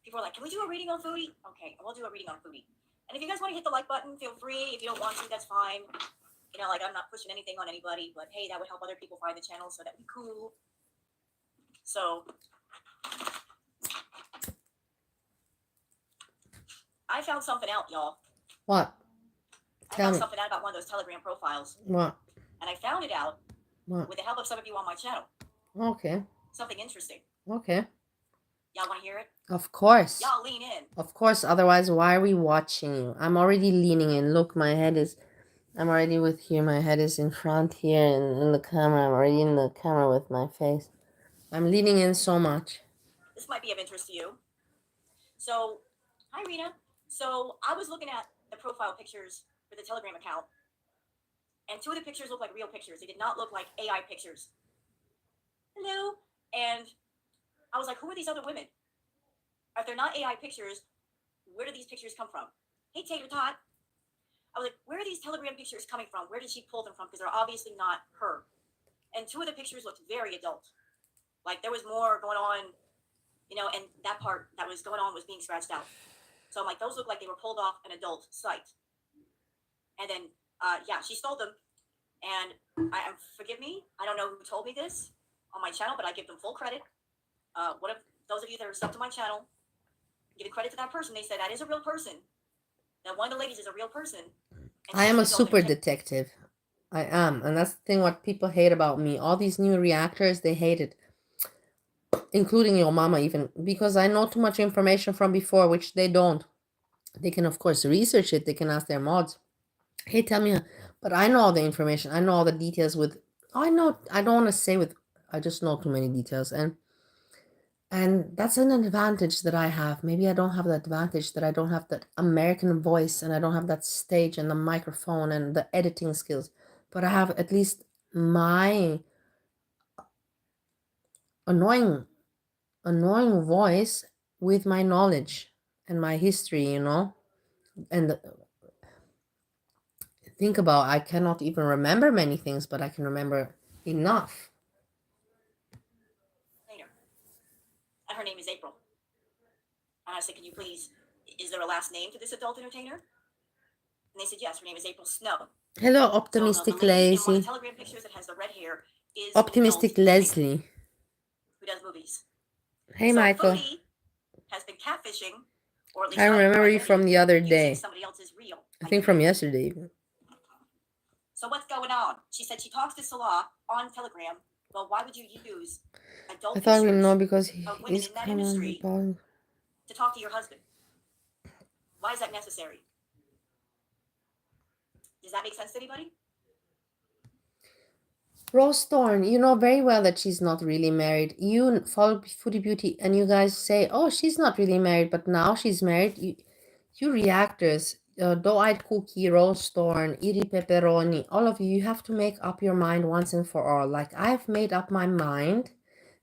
people are like, can we do a reading on Foodie? Okay, we'll do a reading on Foodie. And if you guys want to hit the like button, feel free. If you don't want to, that's fine. You know, like I'm not pushing anything on anybody, but hey, that would help other people find the channel, so that'd be cool. So I found something out, y'all. What? I Tell found me. something out about one of those Telegram profiles. What? And I found it out What? with the help of some of you on my channel. Okay. Something interesting. Okay. Y'all want to hear it? Of course. Y'all lean in. Of course, otherwise why are we watching you? I'm already leaning in. Look, I'm already with here. My head is in front here in the camera. I'm already in the camera with my face. I'm leaning in so much. This might be of interest to you. So, hi Rena. So I was looking at the profile pictures for the Telegram account, and two of the pictures look like real pictures. They did not look like AI pictures. Hello. And I was like, who are these other women? If they're not AI pictures, where do these pictures come from? Hey, Tater Tot. I was like, where are these Telegram pictures coming from? Where did she pull them from? Because they're obviously not her. And two of the pictures looked very adult. Like there was more going on, you know, and that part that was going on was being scratched out. So I'm like, those look like they were pulled off an adult site. And then, yeah, she stole them. And forgive me, I don't know who told me this on my channel, but I give them full credit. What if those of you that are sub to my channel, giving credit to that person, they said that is a real person. That one of the ladies is a real person. I am a super detective. I am. And that's the thing what people hate about me. All these new reactors, they hate it. Including your mama even. Because I know too much information from before, which they don't. They can, of course, research it. They can ask their mods. Hey, tell me. But I know all the information. I know all the details with... I know... I don't want to say with... I just know too many details. And that's an advantage that I have. Maybe I don't have the advantage that I don't have that American voice and I don't have that stage and the microphone and the editing skills. But I have at least my annoying voice with my knowledge and my history, you know? And think about, I cannot even remember many things, but I can remember enough. And her name is April. And I said, can you please, is there a last name to this adult entertainer? And they said, yes, her name is April Snow. Hello, Optimistic Lazy. In Telegram pictures that has the red hair is Optimistic Leslie. Who does movies. Hey, so Michael. Foodie has been catfishing, or at least I remember you from the other day. Somebody else's reel. I think from yesterday even. So what's going on? She said she talks to Salah on Telegram. Well, why would you use adult I thought you pictures know because of women he's in that coming industry on. to talk to your husband? Why is that necessary? Does that make sense to anybody? Rose Thorn, you know very well that she's not really married. You follow Foodie Beauty and you guys say, oh, she's not really married, but now she's married. You reactors, Doe-eyed Cookie, Rose Thorn, Eerie Pepperoni, all of you, you have to make up your mind once and for all. Like, I've made up my mind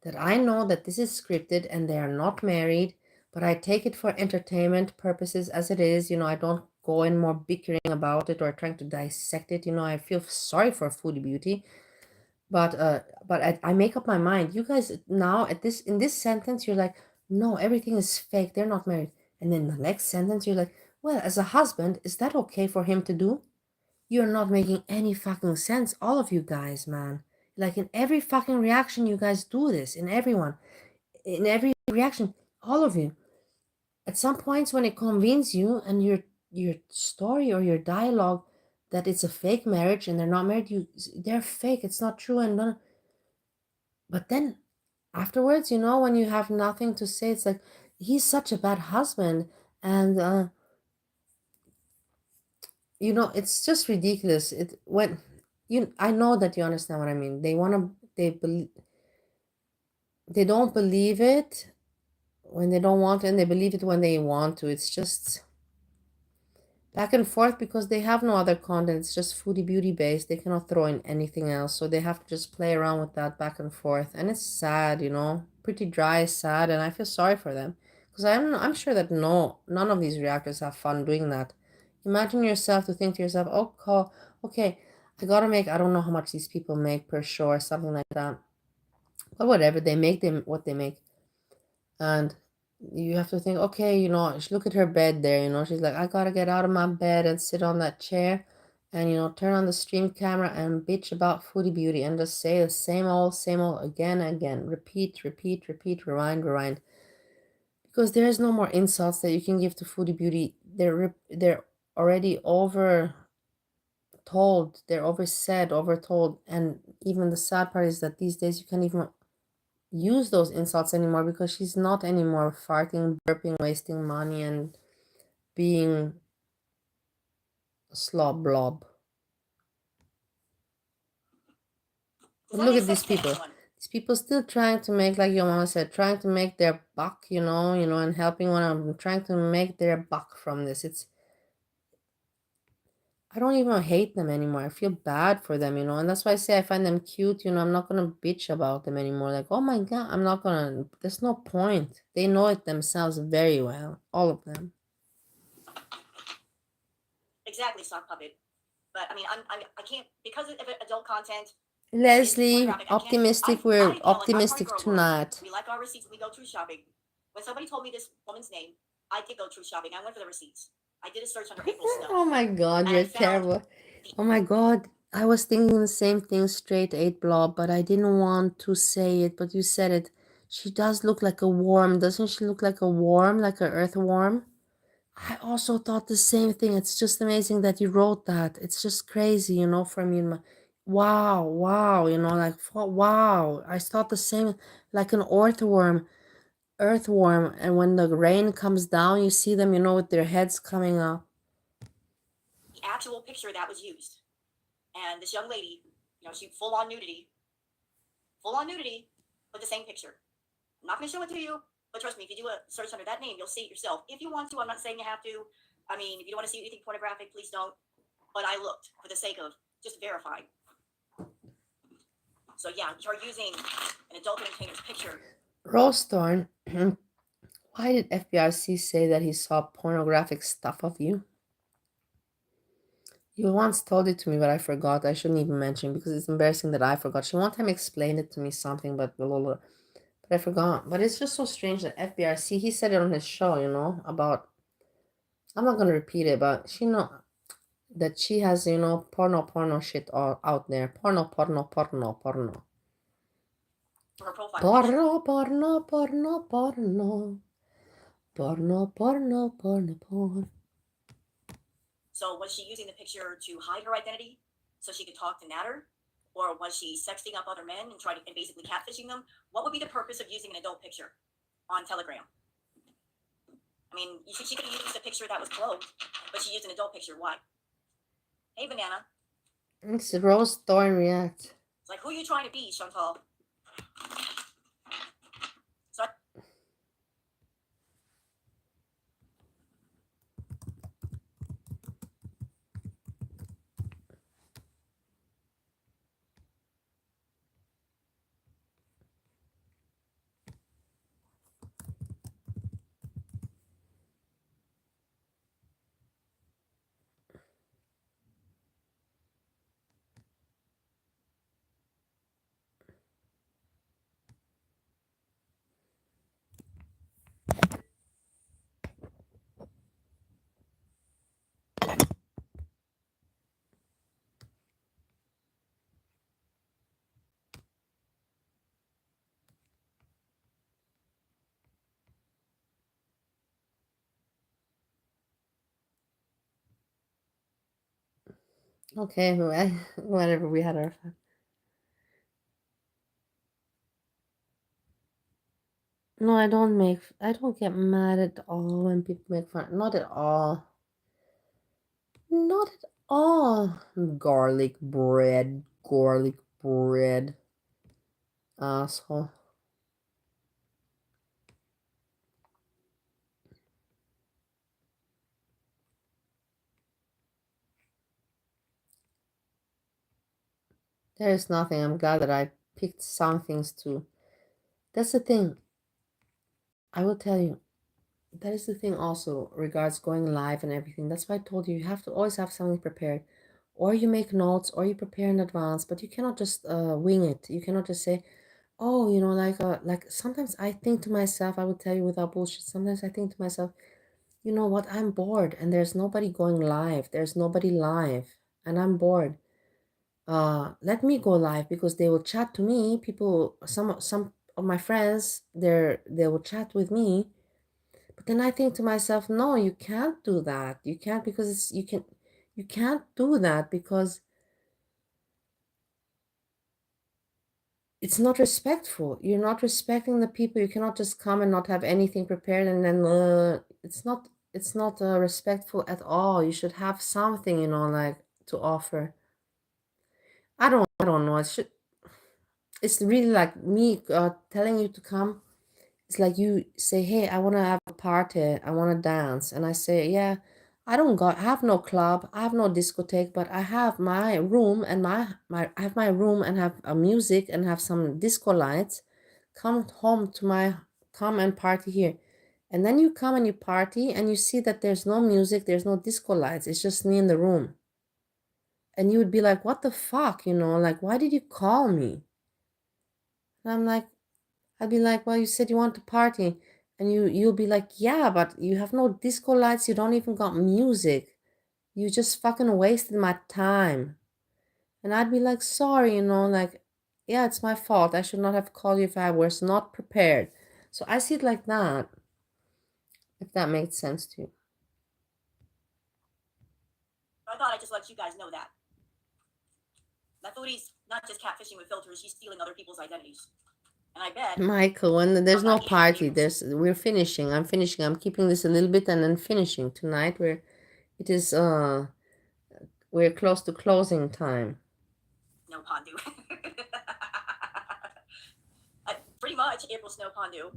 that I know that this is scripted and they are not married, but I take it for entertainment purposes as it is. You know, I don't go in more bickering about it or trying to dissect it. You know, I feel sorry for Foodie Beauty. But I make up my mind. You guys now at this in this sentence, you're like, no, everything is fake. They're not married. And then the next sentence, you're like, well, as a husband, is that okay for him to do? You're not making any fucking sense, all of you guys, man. Like in every fucking reaction, you guys do this. In everyone, in every reaction, all of you. At some points, when it convenes you and your story or your dialogue that it's a fake marriage and they're not married, they're fake. It's not true, and none. But then afterwards, you know, when you have nothing to say, it's like he's such a bad husband, and you know, it's just ridiculous. It when you, I know that you understand what I mean. They don't believe it when they don't want to, and they believe it when they want to. It's just back and forth because they have no other content. It's just Foodie Beauty based. They cannot throw in anything else, so they have to just play around with that back and forth. And it's sad, you know, pretty dry, sad, and I feel sorry for them because I'm sure that none of these reactors have fun doing that. Imagine yourself to think to yourself, oh, okay, I gotta make, I don't know how much these people make per show or something like that, but whatever, they make them what they make. And you have to think, okay, you know, look at her bed there, you know, she's like, I gotta get out of my bed and sit on that chair and, you know, turn on the stream camera and bitch about Foodie Beauty and just say the same old again and again, repeat, rewind, because there's no more insults that you can give to Foodie Beauty. They're already overtold, they're overtold, and even the sad part is that these days you can't even use those insults anymore because she's not anymore farting, burping, wasting money, and being a slob blob. But look at these people. These people still trying to make, like your mama said, trying to make their buck, you know, and helping one of them, trying to make their buck from this. I don't even hate them anymore. I feel bad for them, you know, and that's why I say I find them cute, you know. I'm not gonna bitch about them anymore. Like, oh my god, I'm not gonna. There's no point. They know it themselves very well, all of them. Exactly, sock puppet. But I mean, I can't because of adult content. Leslie, optimistic. We're optimistic tonight. We like our receipts. We go through shopping. When somebody told me this woman's name, I did go through shopping. I went for the receipts. I did a search under April Snow. Oh my god, you're terrible. Oh my god, I was thinking the same thing, straight 8 blob, but I didn't want to say it, but you said it. She does look like a worm. Doesn't she look like a worm, like an earthworm? I also thought the same thing. It's just amazing that you wrote that. It's just crazy, you know, for me. Wow, you know, like, wow. I thought the same, like an earthworm, and when the rain comes down, you see them, you know, with their heads coming up. The actual picture that was used. And this young lady, you know, she full on nudity, but the same picture. I'm not going to show it to you, but trust me, if you do a search under that name, you'll see it yourself. If you want to, I'm not saying you have to. I mean, if you don't want to see anything pornographic, please don't. But I looked for the sake of just verifying. So yeah, you're using an adult entertainer's picture. Rose Thorn, why did FBRC say that he saw pornographic stuff of you? You once told it to me, but I forgot. I shouldn't even mention because it's embarrassing that I forgot. She one time explained it to me something, but I forgot. But it's just so strange that FBRC, he said it on his show, you know, about, I'm not going to repeat it, but she know that she has, you know, porno shit all out there. Porno. For her profile. Porno. So was she using the picture to hide her identity so she could talk to Natter? Or was she sexting up other men and trying to, and basically catfishing them? What would be the purpose of using an adult picture on Telegram? I mean, she could have used a picture that was clothed, but she used an adult picture. Why? Hey, Banana. It's Rose Thorn React. It's like, who are you trying to be, Chantal? Okay, whatever, we had our fun. No, I don't get mad at all when people make fun. Not at all. Not at all. Garlic bread. Asshole. There is nothing. I'm glad that I picked some things too. That's the thing. I will tell you. That is the thing also regards going live and everything. That's why I told you have to always have something prepared. Or you make notes or you prepare in advance, but you cannot just wing it. You cannot just say, oh, like sometimes I think to myself, I will tell you without bullshit, sometimes I think to myself, you know what, I'm bored and there's nobody going live. There's nobody live and I'm bored. Let me go live because they will chat to me. People, some of my friends, they will chat with me. But then I think to myself, no, you can't do that. You can't because you can't do that because it's not respectful. You're not respecting the people. You cannot just come and not have anything prepared and then it's not respectful at all. You should have something, like to offer. I don't know. It's really like me telling you to come. It's like you say, hey, I want to have a party, I want to dance, and I say, yeah, I have no club, I have no discotheque, but I have my room and I have my room and have a music and have some disco lights. Come and party here. And then you come and you party and you see that there's no music, there's no disco lights, it's just me in the room. And you would be like, what the fuck, like, why did you call me? And I'm like, I'd be like, well, you said you want to party. And you'll be like, yeah, but you have no disco lights. You don't even got music. You just fucking wasted my time. And I'd be like, sorry, like, yeah, it's my fault. I should not have called you if I was not prepared. So I see it like that, if that makes sense to you. I thought I'd just let you guys know that. That foodie's not just catfishing with filters, she's stealing other people's identities. And I bet Michael, when there's no party, we're finishing. I'm finishing. I'm keeping this a little bit and then finishing tonight. We're close to closing time. No Pondu. Pretty much April Snow Pondu.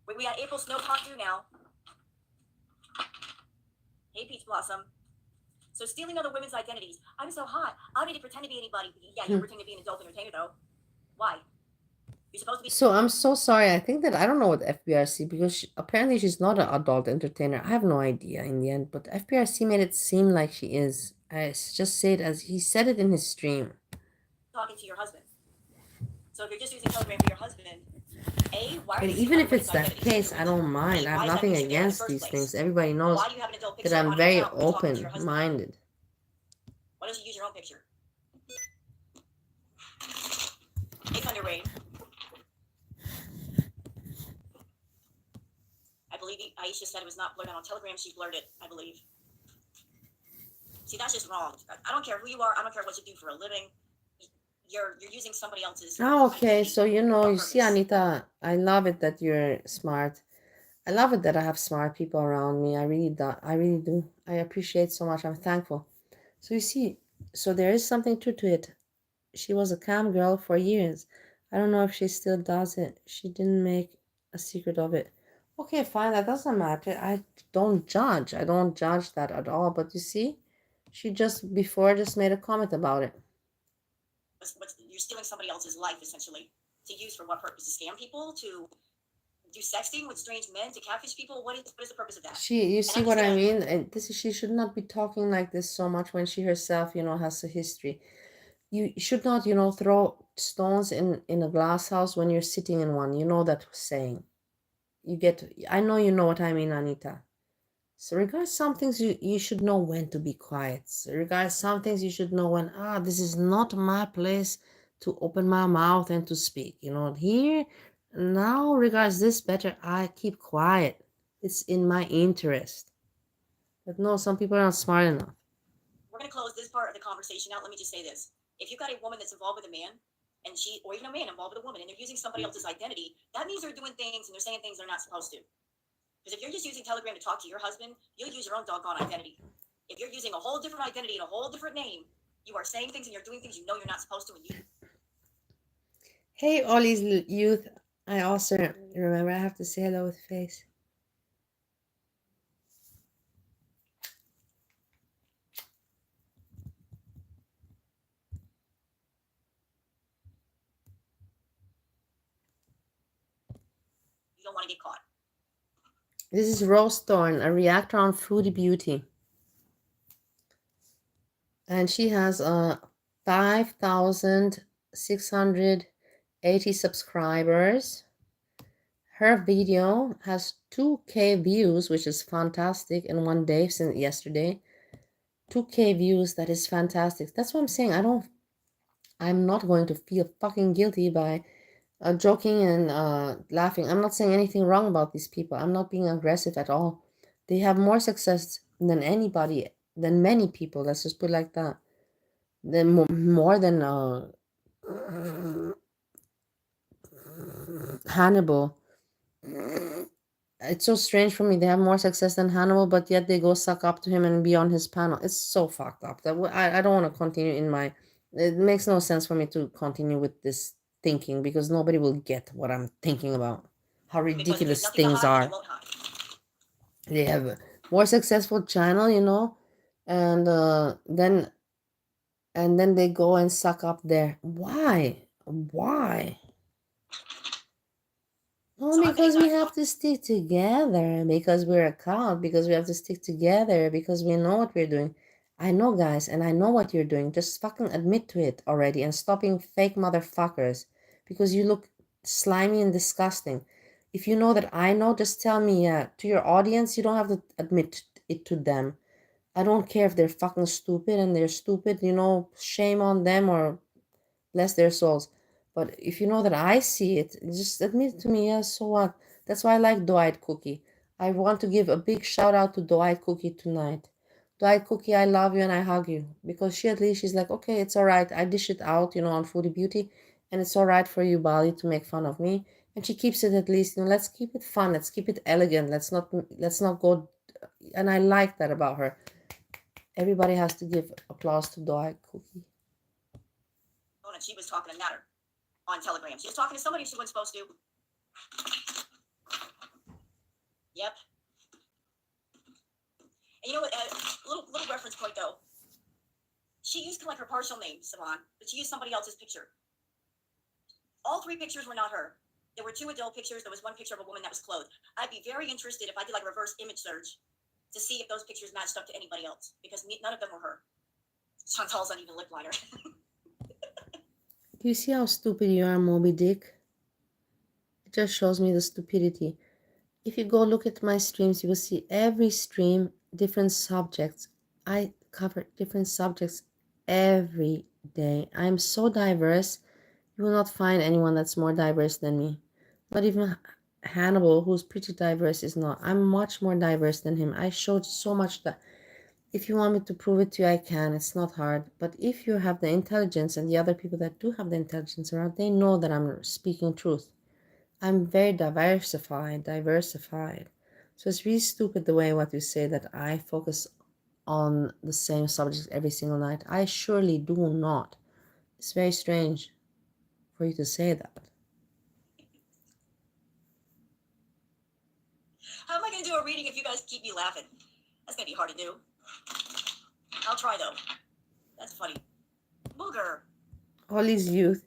We got April Snow Pondu now. Hey, Peach Blossom. So stealing other women's identities. I'm so hot. I don't need to pretend to be anybody. Yeah, you pretend to be an adult entertainer, though. Why? You're supposed to be. So I'm so sorry. I think that I don't know what FBRC because apparently she's not an adult entertainer. I have no idea in the end, but FBRC made it seem like she is. I just say it as he said it in his stream. Talking to your husband. So if you're just using Telegram for your husband, why? And even if it's that case, I don't mind. I have nothing against these things. Everybody knows that I'm very open-minded. Why don't you use your own picture? Hey, Thunder Rain. I believe Aisha said it was not blurred on Telegram. She blurred it, I believe. See, that's just wrong. I don't care who you are. I don't care what you do for a living. You're using somebody else's. Oh, okay. So you see, Anita, I love it that you're smart. I love it that I have smart people around me. I really do. I appreciate so much. I'm thankful. So you see, so there is something true to it. She was a cam girl for years. I don't know if she still does it. She didn't make a secret of it. Okay, fine, that doesn't matter. I don't judge. I don't judge that at all. But you see, she just made a comment about it. You're stealing somebody else's life, essentially. To use for what purpose? To scam people? To do sexting with strange men? To catfish people? What is the purpose of that? You see what I mean? And she should not be talking like this so much when she herself, has a history. You should not, throw stones in a glass house when you're sitting in one. You know that saying. I know you know what I mean, Anita. So regarding some things, you should know when to be quiet. So regarding some things, you should know when, this is not my place to open my mouth and to speak. Here, now, regards this better, I keep quiet. It's in my interest. But no, some people are not smart enough. we're going to close this part of the conversation out. Let me just say this. If you've got a woman that's involved with a man, and she, or even a man involved with a woman, and they're using somebody else's identity, that means they're doing things and they're saying things they're not supposed to. Because if you're just using Telegram to talk to your husband, you'll use your own doggone identity. If you're using a whole different identity and a whole different name, you are saying things and you're doing things you know you're not supposed to. And you. Hey, Ollie's youth. I also remember I have to say hello with face. You don't want to get caught. This is Rose Thorn, a reactor on Foodie Beauty. And she has 5,680 subscribers. Her video has 2K views, which is fantastic in one day since yesterday. 2K views, that is fantastic. That's what I'm saying. I'm not going to feel fucking guilty by joking and laughing. I'm not saying anything wrong about these people. I'm not being aggressive at all. They have more success than anybody, than many people. Let's just put it like that. More than Hannibal. It's so strange for me. They have more success than Hannibal, but yet they go suck up to him and be on his panel. It's so fucked up. That I don't want to continue in my... It makes no sense for me to continue with this thinking because nobody will get what I'm thinking about. How ridiculous things are. They have a more successful channel, you know, and then they go and suck up there. Why? Oh, because we have to stick together, because we're a cult, because we have to stick together, because we know what we're doing. I know, guys, and I know what you're doing. Just fucking admit to it already and stop being fake motherfuckers, because you look slimy and disgusting. If you know that I know, just tell me. To your audience, you don't have to admit it to them. I don't care if they're fucking stupid and they're stupid, you know, shame on them or bless their souls. But if you know that I see it, just admit it to me. Yeah, so what? That's why I like Dwight Cookie. I want to give a big shout out to Dwight Cookie tonight. Dwight Cookie, I love you and I hug you. Because she at least, she's like, okay, it's all right. I dish it out, you know, on Foodie Beauty. And it's all right for you, Bali, to make fun of me. And she keeps it at least, you know, let's keep it fun. Let's keep it elegant. Let's not go... And I like that about her. Everybody has to give applause to Dwight Cookie. And she was talking to Natter on Telegram. She was talking to somebody she wasn't supposed to. Yep. And you know what? Little reference point though. She used like her partial name, Savon, but she used somebody else's picture. All three pictures were not her. There were two adult pictures. There was one picture of a woman that was clothed. I'd be very interested if I did like a reverse image search to see if those pictures matched up to anybody else, because none of them were her. Chantal's uneven lip liner. Do you see how stupid you are, Moby Dick? It just shows me the stupidity. If you go look at my streams, you will see every stream, different subjects. I cover different subjects every day. I'm so diverse. You will not find anyone that's more diverse than me. Not even Hannibal, who's pretty diverse, is not. I'm much more diverse than him. I showed so much that... If you want me to prove it to you, I can. It's not hard. But if you have the intelligence, and the other people that do have the intelligence around, they know that I'm speaking truth. I'm very diversified. So it's really stupid the way what you say, that I focus on the same subject every single night. I surely do not. It's very strange for you to say that. How am I going to do a reading if you guys keep me laughing? That's going to be hard to do. I'll try though. That's funny. Booger. Holly's youth.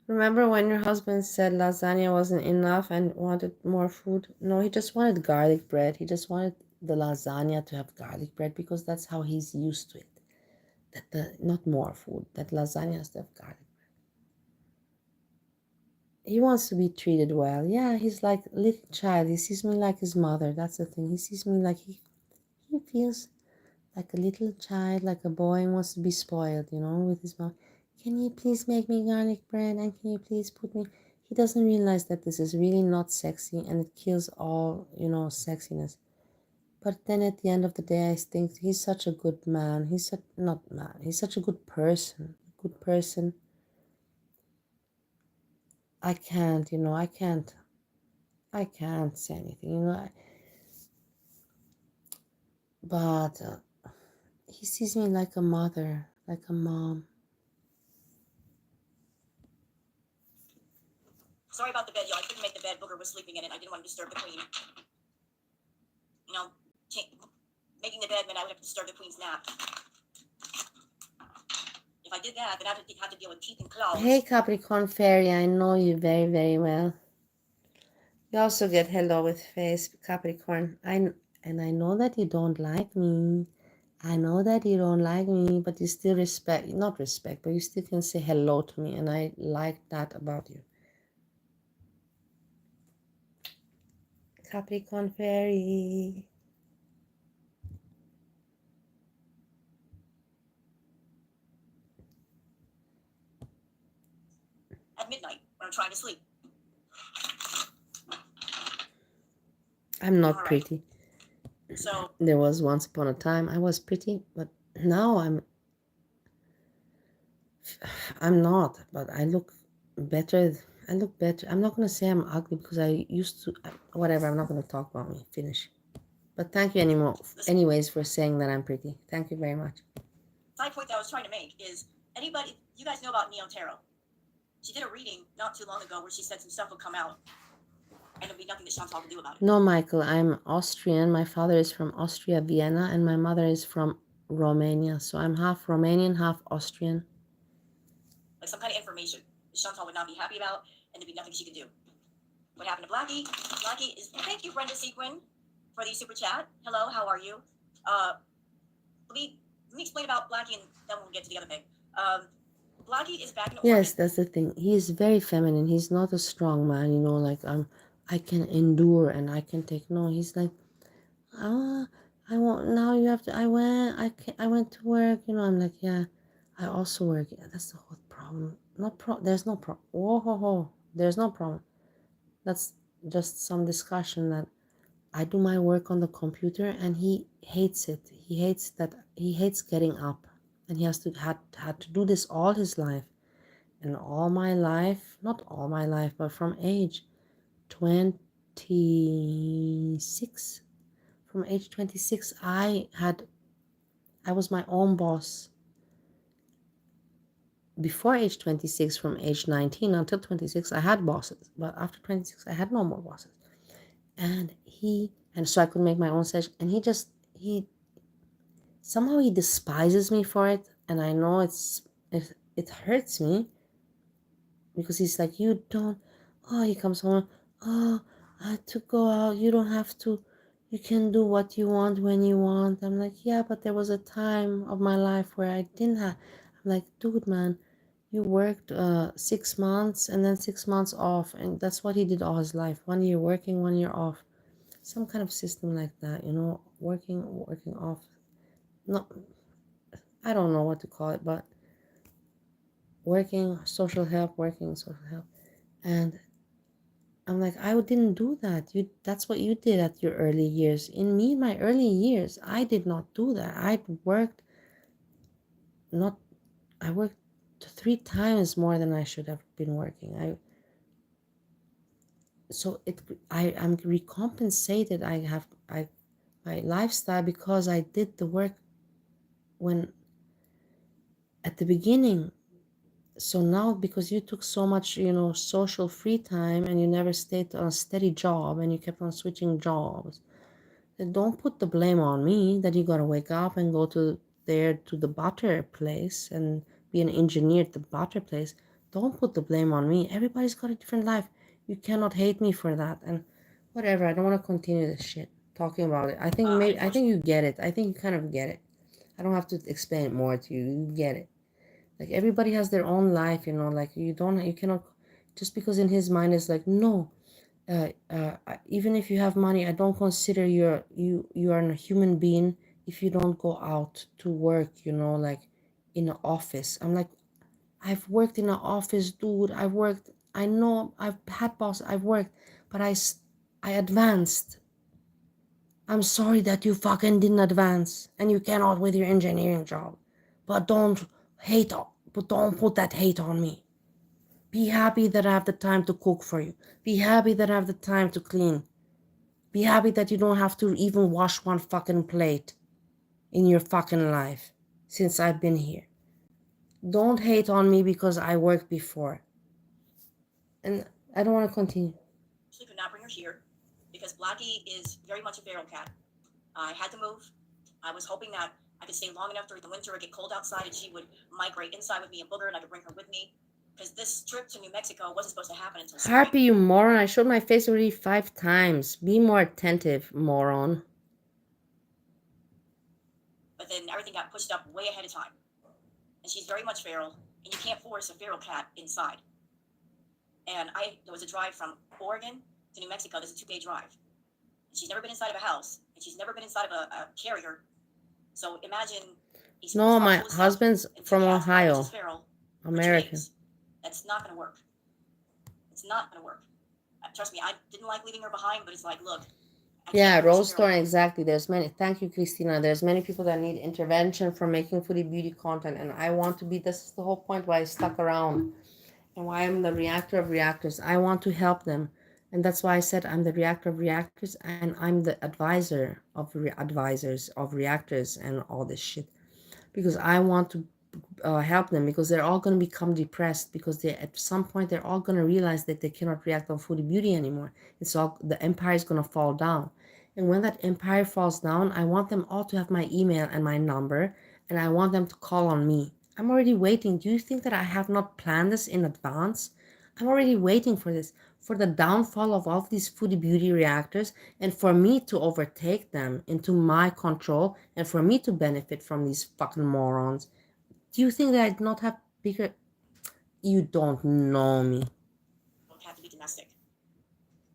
Remember when your husband said lasagna wasn't enough and wanted more food? No, he just wanted garlic bread. He just wanted the lasagna to have garlic bread because that's how he's used to it. Not more food. That lasagna has to have garlic bread. He wants to be treated well. Yeah, he's like a little child. He sees me like his mother. That's the thing. He sees me like he feels like a little child, like a boy, and wants to be spoiled, you know, with his mom. Can you please make me garlic bread, and can you please put me... He doesn't realize that this is really not sexy, and it kills all, you know, sexiness. But then at the end of the day, I think he's such a good man. He's such a good person. Good person. I can't, I can't say anything, but he sees me like a mother, like a mom. Sorry about the bed, y'all. I couldn't make the bed. Booger was sleeping in it. I didn't want to disturb the queen. You know, making the bed meant I would have to disturb the queen's nap. If I did that, then I would have to deal with teeth and claws. Hey Capricorn Fairy, I know you very, very well. You also get hello with face, Capricorn. And I know that you don't like me. I know that you don't like me, but you still not respect, but you still can say hello to me, and I like that about you. Capricorn Fairy. At midnight, when I'm trying to sleep. I'm not All right. pretty. So There was once upon a time I was pretty, but now I'm not, but I look better. I look better. I'm not gonna say I'm ugly because I used to. Whatever. I'm not gonna talk about me. Finish. But thank you anyways for saying that I'm pretty. Thank you very much. side point that I was trying to make is you guys know about Neo Tarot. She did a reading not too long ago where she said some stuff would come out and there'd be nothing that Chantal could do about it. No, Michael, I'm Austrian. My father is from Austria, Vienna, and my mother is from Romania. So I'm half Romanian, half Austrian. Like some kind of information that Chantal would not be happy about and there'd be nothing she could do. What happened to Blackie? Blackie is, thank you, Brenda Sequin, for the super chat. Hello, how are you? Let me explain about Blackie and then we'll get to the other thing. Blackie is back in Oregon. Yes, that's the thing. He is very feminine. He's not a strong man, like I can endure and I can take. No, he's like, I won't. Now you have to. I went to work. I'm like, yeah. I also work. Yeah, that's the whole problem. There's no problem. Whoa. There's no problem. That's just some discussion that I do my work on the computer and he hates it. He hates getting up, and he had to do this all his life. And all my life, not all my life, but from age 26, from age 26, I was my own boss. Before age 26, from age 19 until 26, I had bosses. But after 26, I had no more bosses. And so I could make my own session. And somehow he despises me for it. And I know it hurts me. Because he's like, he comes home, I had to go out, you don't have to, you can do what you want when you want. I'm like, yeah, but there was a time of my life where I didn't have. I'm like, dude, man, you worked 6 months and then 6 months off, and that's what he did all his life. 1 year working, 1 year off. Some kind of system like that, working off. No, I don't know what to call it, but working social help. And I'm like, I didn't do that. That's what you did at your early years. In me, my early years, I did not do that. I worked 3 times more than I should have been working. I'm recompensated. My lifestyle because I did the work when at the beginning. So now, because you took so much, social free time and you never stayed on a steady job and you kept on switching jobs, then don't put the blame on me that you gotta wake up and go to the butter place and be an engineer at the butter place. Don't put the blame on me. Everybody's got a different life. You cannot hate me for that. And whatever, I don't want to continue this shit talking about it. I think you get it. I think you kind of get it. I don't have to explain it more to you. You get it. Like, everybody has their own life, like you cannot, just because in his mind is like, no, even if you have money, I don't consider you are a human being if you don't go out to work, like in an office. I'm like, I've worked in an office, dude. I know I've had bosses, I've worked, but I advanced. I'm sorry that you fucking didn't advance and you cannot with your engineering job. But don't put that hate on me. Be happy that I have the time to cook for you. Be happy that I have the time to clean. Be happy that you don't have to even wash one fucking plate in your fucking life since I've been here. Don't hate on me because I worked before. And I don't want to continue. Actually could not bring her here because Blackie is very much a feral cat. I had to move. I was hoping that I could stay long enough during the winter. It get cold outside and she would migrate inside with me and Booger and I could bring her with me. Because this trip to New Mexico wasn't supposed to happen until spring. Harpy, you moron. I showed my face already 5 times. Be more attentive, moron. But then everything got pushed up way ahead of time. And she's very much feral, and you can't force a feral cat inside. And there was a drive from Oregon to New Mexico. There's a 2-day drive. And she's never been inside of a house, and she's never been inside of a carrier. So imagine. No, my husband's from Ohio. American. That's not going to work. It's not going to work. Trust me, I didn't like leaving her behind, but it's like, look. Yeah, Rose Thorn, exactly. There's many. Thank you, Christina. There's many people that need intervention for making foodie beauty content, and I want to be. This is the whole point why I stuck around, and why I'm the reactor of reactors. I want to help them, and that's why I said I'm the reactor of reactors, and I'm the advisor of advisors of reactors and all this shit, because I want to help them, because they're all going to become depressed, because they at some point they're all going to realize that they cannot react on foodie beauty anymore. It's all, the empire is going to fall down. And when that empire falls down, I want them all to have my email and my number, and I want them to call on me. I'm already waiting. Do you think that I have not planned this in advance? I'm already waiting for this, for the downfall of all of these foodie beauty reactors, and for me to overtake them into my control, and for me to benefit from these fucking morons. Do you think that I do not have bigger... You don't know me. Don't have to be domestic.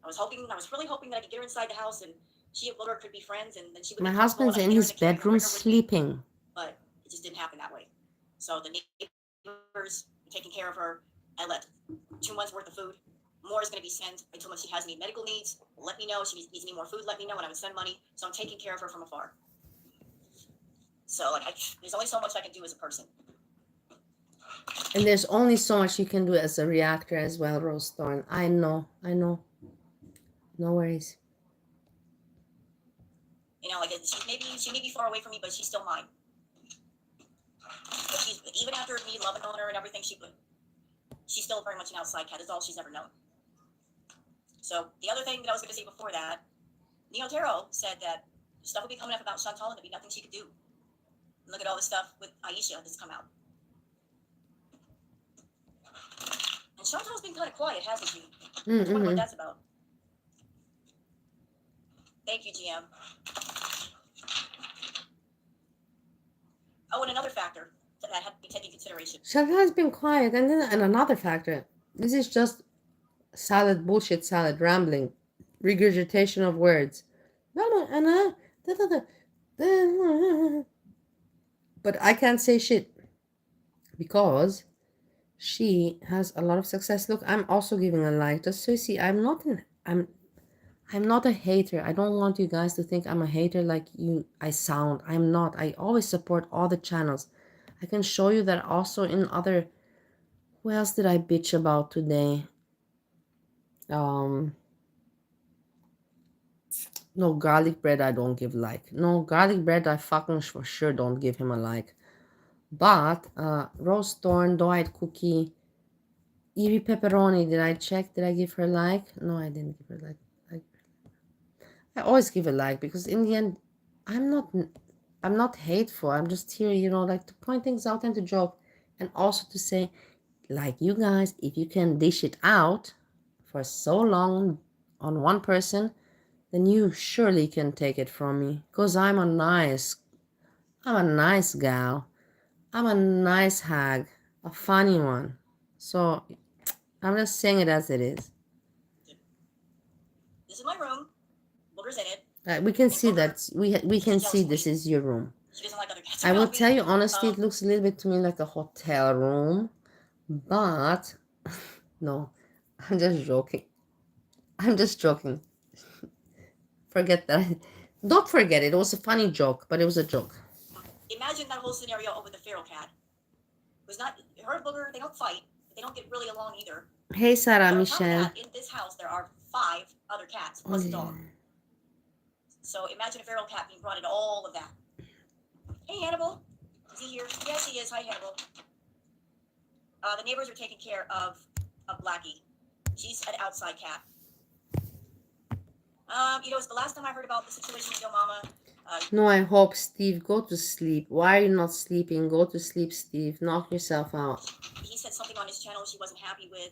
I was really hoping that I could get her inside the house and she and Booger could be friends, and then she would. My husband's in his bedroom sleeping. But it just didn't happen that way. So the neighbors were taking care of her. I left 2 months worth of food. More is going to be sent. I told them if she has any medical needs, let me know. If she needs any more food, let me know, and I would send money. So I'm taking care of her from afar. So there's only so much I can do as a person. And there's only so much you can do as a reactor as well, Rose Thorn. I know. No worries. You know, she may be far away from me, but she's still mine. But even after me loving on her and everything, she's still very much an outside cat. That's all she's ever known. So the other thing that I was going to say before that, Neo Taro said that stuff would be coming up about Chantal and there'd be nothing she could do. Look at all the stuff with Aisha that's come out. And Chantal's been kind of quiet, hasn't she? I wonder what that's about. Thank you, GM. Oh, and another factor that I have to be taking into consideration. Chantal has been quiet, and then another factor. This is just bullshit salad, rambling, regurgitation of words. But I can't say shit because she has a lot of success. Look, I'm also giving a like, just so you see. I'm not a hater. I don't want you guys to think I'm a hater like I sound. I'm not. I always support all the channels. I can show you that also in other... What else did I bitch about today? No, garlic bread I don't give like. No, garlic bread I fucking for sure don't give him a like. But Rose Thorn, Doe-eyed Cookie, Eerie Pepperoni, did I check? Did I give her a like? No, I didn't give her a like. I always give a like, because in the end, I'm not hateful. I'm just here, to point things out and to joke, and also to say, like you guys, if you can dish it out for so long on one person, then you surely can take it from me, because I'm a nice gal. I'm a nice hag, a funny one. So I'm just saying it as it is. This is my room. Booger's in it. We can see that. We can see this is your room. She doesn't like other cats. I will tell you honestly, it looks a little bit to me like a hotel room, but no, I'm just joking. Forget that. Don't forget, it was a funny joke, but it was a joke. Imagine that whole scenario with the feral cat. Who's not her and Booger, they don't fight. They don't get really along either. Hey, Sarah But on top of Michelle. that, in this house, there are 5 other cats plus a dog. So imagine a feral cat being brought into all of that. Hey, Hannibal. Is he here? Yes, he is. Hi, Hannibal. The neighbors are taking care of Blackie. She's an outside cat. It's the last time I heard about the situation with your mama. No, I hope. Steve, go to sleep. Why are you not sleeping? Go to sleep, Steve. Knock yourself out. He said something on his channel she wasn't happy with,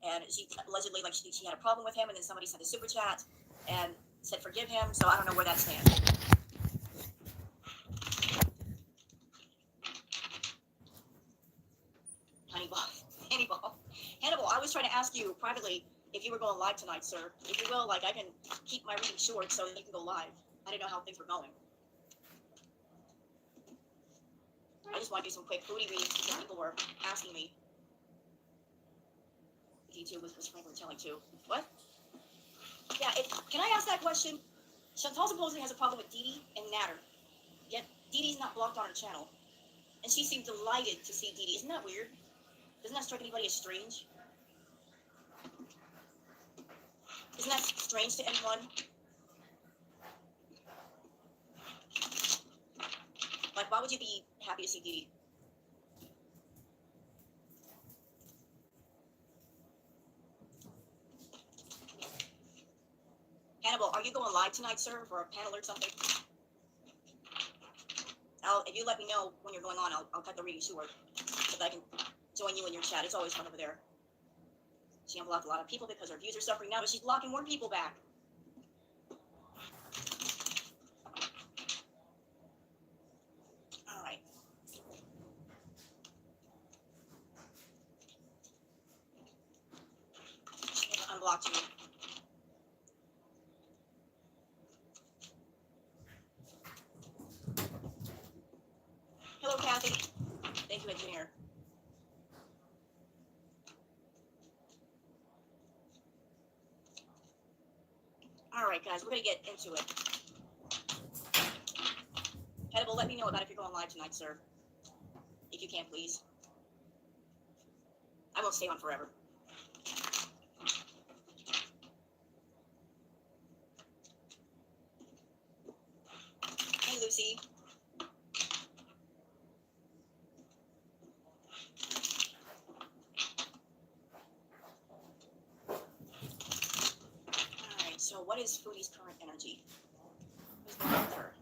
and she allegedly, like, she had a problem with him, and then somebody sent a super chat and said forgive him, so I don't know where that stands. Hannibal, I was trying to ask you privately if you were going live tonight, sir. If you will, like, I can keep my reading short so that you can go live. I didn't know how things were going. I just want to do some quick foodie readings because people were asking me. D2 was Franklin telling too. What? Yeah, can I ask that question? Chantal supposedly has a problem with Dee Dee and Natter. Yet Dee Dee's not blocked on her channel. And she seemed delighted to see Dee Dee. Isn't that weird? Doesn't that strike anybody as strange? Isn't that strange to anyone? Like, why would you be happy to see Dee Dee? Hannibal, are you going live tonight, sir, for a panel or something? If you let me know when you're going on, I'll cut the reading short so that I can join you in your chat. It's always fun over there. She unblocked a lot of people because her views are suffering now, but she's blocking more people back. All right. She unblocked you. Hello, Kathy. Thank you, engineer. All right, guys, we're going to get into it. Hannibal, let me know about if you're going live tonight, sir. If you can, please. I won't stay on forever. Hey, Lucy. All right, so what is Foodie's current energy? Who's going on with her?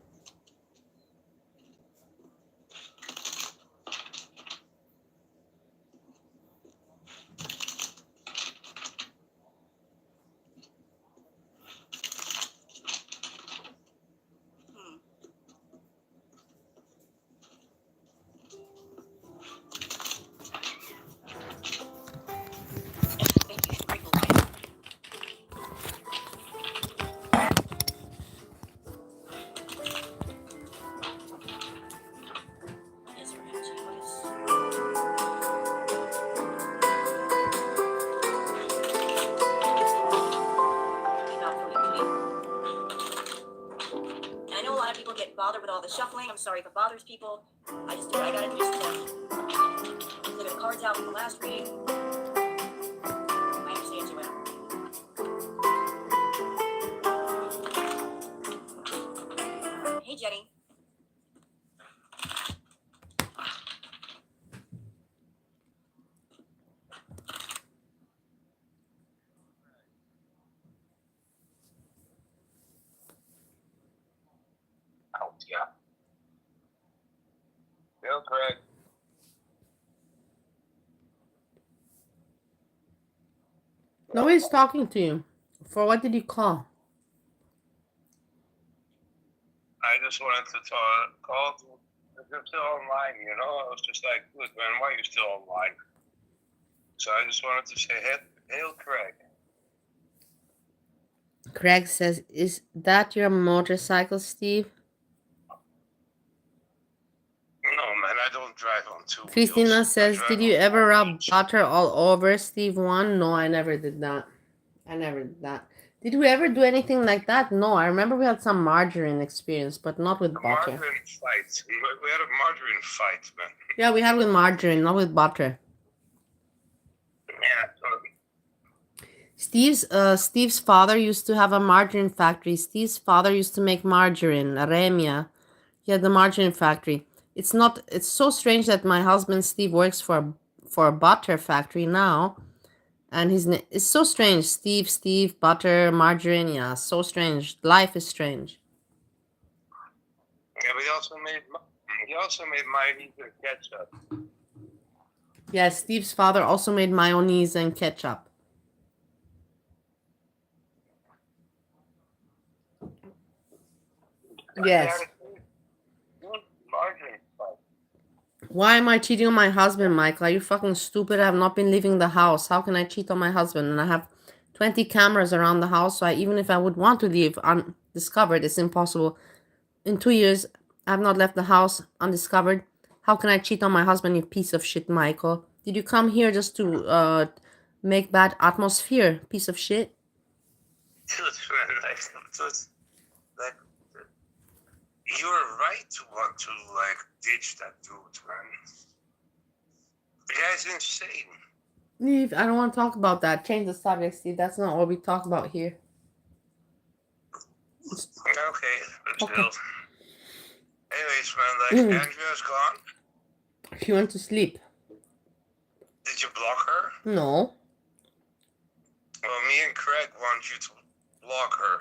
Bothered with all the shuffling. I'm sorry if it bothers people. I just do what I gotta do to look at the cards out from the last reading. I understand, Joanna. Hey, Jenny. Yeah. Bill Craig. Nobody's talking to you. For what did you call? I just wanted to call if you're still online, I was just like, look, man, why are you still online? So I just wanted to say, hail Craig. Craig says, is that your motorcycle, Steve? No, man, I don't drive on 2 wheels. Christina says, did you ever rub butter all over Steve 1? No, I never did that. Did we ever do anything like that? No, I remember we had some margarine experience, but not with butter. Margarine fight. We had a margarine fight, man. Yeah, we had with margarine, not with butter. Yeah. Steve's father used to have a margarine factory. Steve's father used to make margarine, Remia. He had the margarine factory. It's so strange that my husband Steve works for a butter factory now. And it's so strange. Steve, butter, margarine, yeah, so strange. Life is strange. Yeah, but he also made mayonnaise and ketchup. Yeah, Steve's father also made mayonnaise and ketchup. Yes. Why am I cheating on my husband, Michael? Are you fucking stupid? I have not been leaving the house. How can I cheat on my husband? And I have 20 cameras around the house, so even if I would want to leave undiscovered, it's impossible. In 2 years, I have not left the house undiscovered. How can I cheat on my husband, you piece of shit, Michael? Did you come here just to make bad atmosphere, piece of shit? Like, you're right to want to, like, ditch that dude, man. The guy's insane. Steve, I don't want to talk about that. Change the subject, Steve. That's not what we talk about here. Okay, but still. Anyways, man, like, Andrea's gone. She went to sleep. Did you block her? No. Well, me and Craig want you to block her.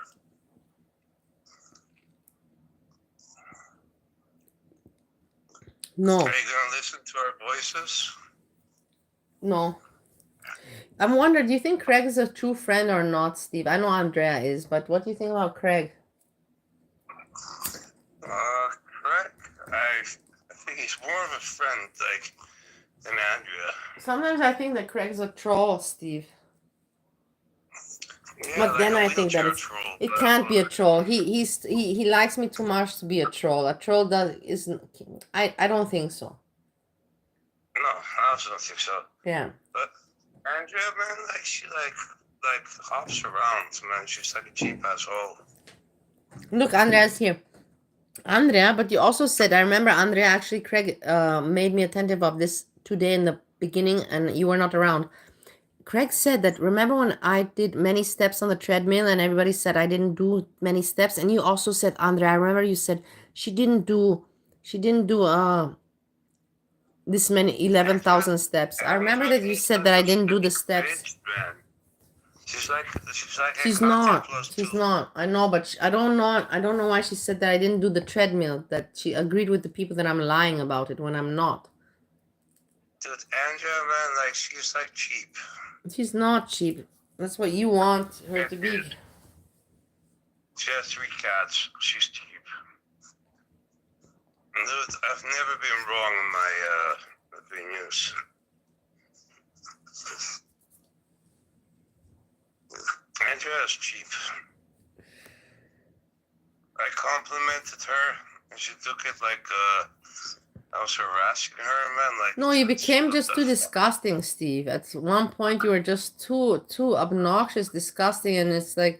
No. Are you gonna listen to our voices? No. I'm wondering, do you think Craig is a true friend or not, Steve? I know Andrea is, but what do you think about Craig? Craig, I think he's more of a friend, like, than Andrea. Sometimes I think that Craig's a troll, Steve. Yeah, But like then a I think that it can't be a troll. He likes me too much to be a troll. A troll isn't. I don't think so. No, I also don't think so. Yeah. But Andrea, man, like she like hops around, man. She's like a cheap asshole. Look, Andrea's here. Andrea, but you also said, I remember Andrea, actually Craig made me attentive of this today in the beginning, and you were not around. Craig said that, remember when I did many steps on the treadmill and everybody said I didn't do many steps, and you also said, Andrea, I remember you said she didn't do this many 11,000 steps. I remember that you said that I didn't do the steps. She's not. I know, but I don't know why she said that I didn't do the treadmill, that she agreed with the people that I'm lying about it when I'm not. Dude, Andrea, man, like she's like cheap. She's not cheap. That's what you want her to be. She has 3 cats. She's cheap. Dude, I've never been wrong in my opinions. Andrea's cheap. I complimented her, and she took it like I was harassing her, man. Like, no, you became just too disgusting, Steve. At one point, you were just too obnoxious, disgusting, and it's like,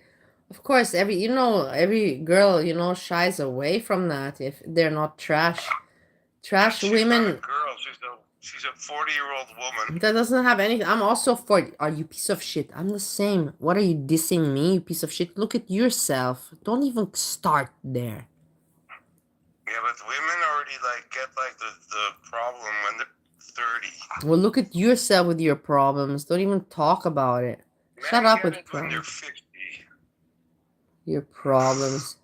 of course, every girl, shies away from that if they're not trash. Trash women. Not a girl. She's a 40-year-old woman. That doesn't have anything. I'm also 40. Are you piece of shit? I'm the same. What are you dissing me, you piece of shit? Look at yourself. Don't even start there. Yeah, but women already get the problem when they're 30. Well, look at yourself with your problems. Don't even talk about it. Men Shut up get with it when they're problems. 50. Your problems.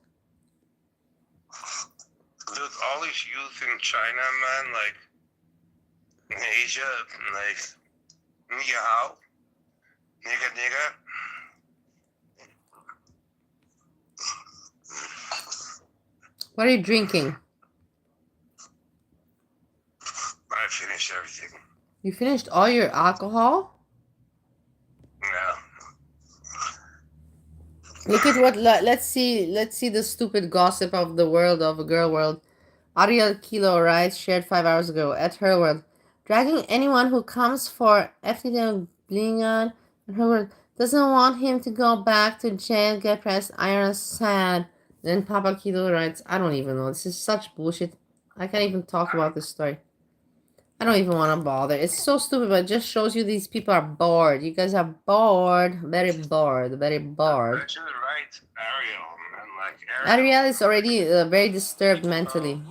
Dude, all these youth in China, man, like in Asia, like ni hao, nigga. What are you drinking? I finished everything. You finished all your alcohol? Yeah. Look at what. Let's see the stupid gossip of the world, of a girl world. Ariel Kilo writes, shared 5 hours ago at her world, dragging anyone who comes for FTL Blingan and her world. Doesn't want him to go back to jail, get pressed iron, sad. Then Papa Kilo writes, I don't even know. This is such bullshit. I can't even talk about this story. I don't even want to bother. It's so stupid, but it just shows you these people are bored. You guys are bored. Very bored. Very bored. I should write Ariel and like Ariel is already very disturbed mentally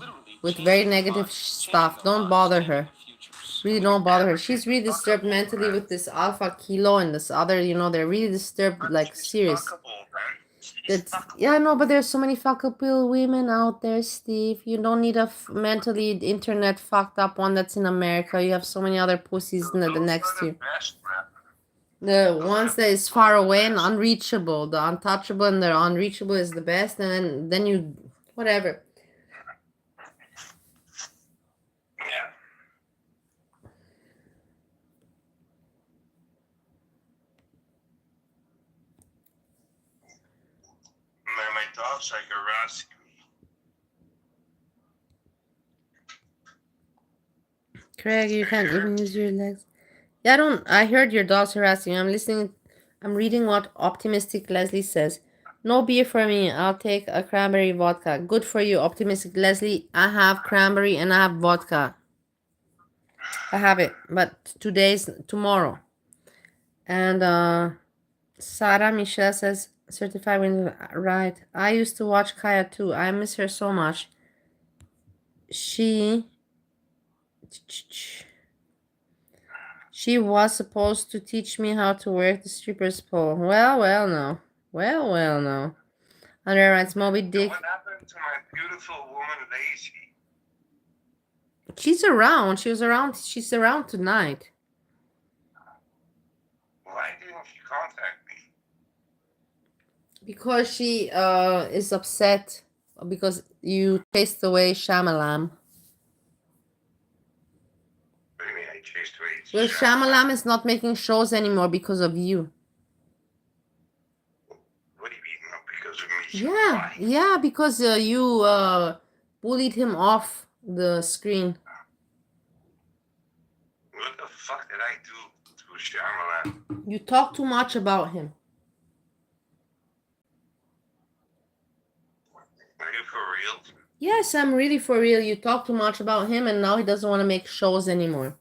with very negative stuff. Don't bother her. Really don't bother her. She's really disturbed mentally with this Alpha Kilo and this other, you know, they're really disturbed, like serious. That's, yeah, no, but there's so many fuckable women out there, Steve. You don't need a mentally internet fucked up one that's in America. You have so many other pussies in the next to you. The ones that is far away and unreachable. The untouchable and the unreachable is the best, and then you whatever. Yeah. My dog's like harassing me. Craig, you can't even use your legs. Yeah, I heard your dog's harassing you. I'm listening. I'm reading what optimistic Leslie says. No beer for me. I'll take a cranberry vodka. Good for you, optimistic Leslie. I have cranberry and I have vodka. I have it, but tomorrow. And Sarah Michelle says certified when right. I used to watch Kaya too. I miss her so much. She was supposed to teach me how to work the stripper's pole. Well, no. Well, no. Andrea writes Moby Dick. What happened to my beautiful woman, Lazy? She's around. She's around tonight. Why didn't she contact me? Because she is upset because you chased away Shamalam. What do you mean I chased away? Well, Shamalam is not making shows anymore because of you. What do you mean, not because of me? Yeah, because you bullied him off the screen. What the fuck did I do to Shyamalan? You talk too much about him. Are you for real? Yes, I'm really for real. You talk too much about him and now he doesn't want to make shows anymore.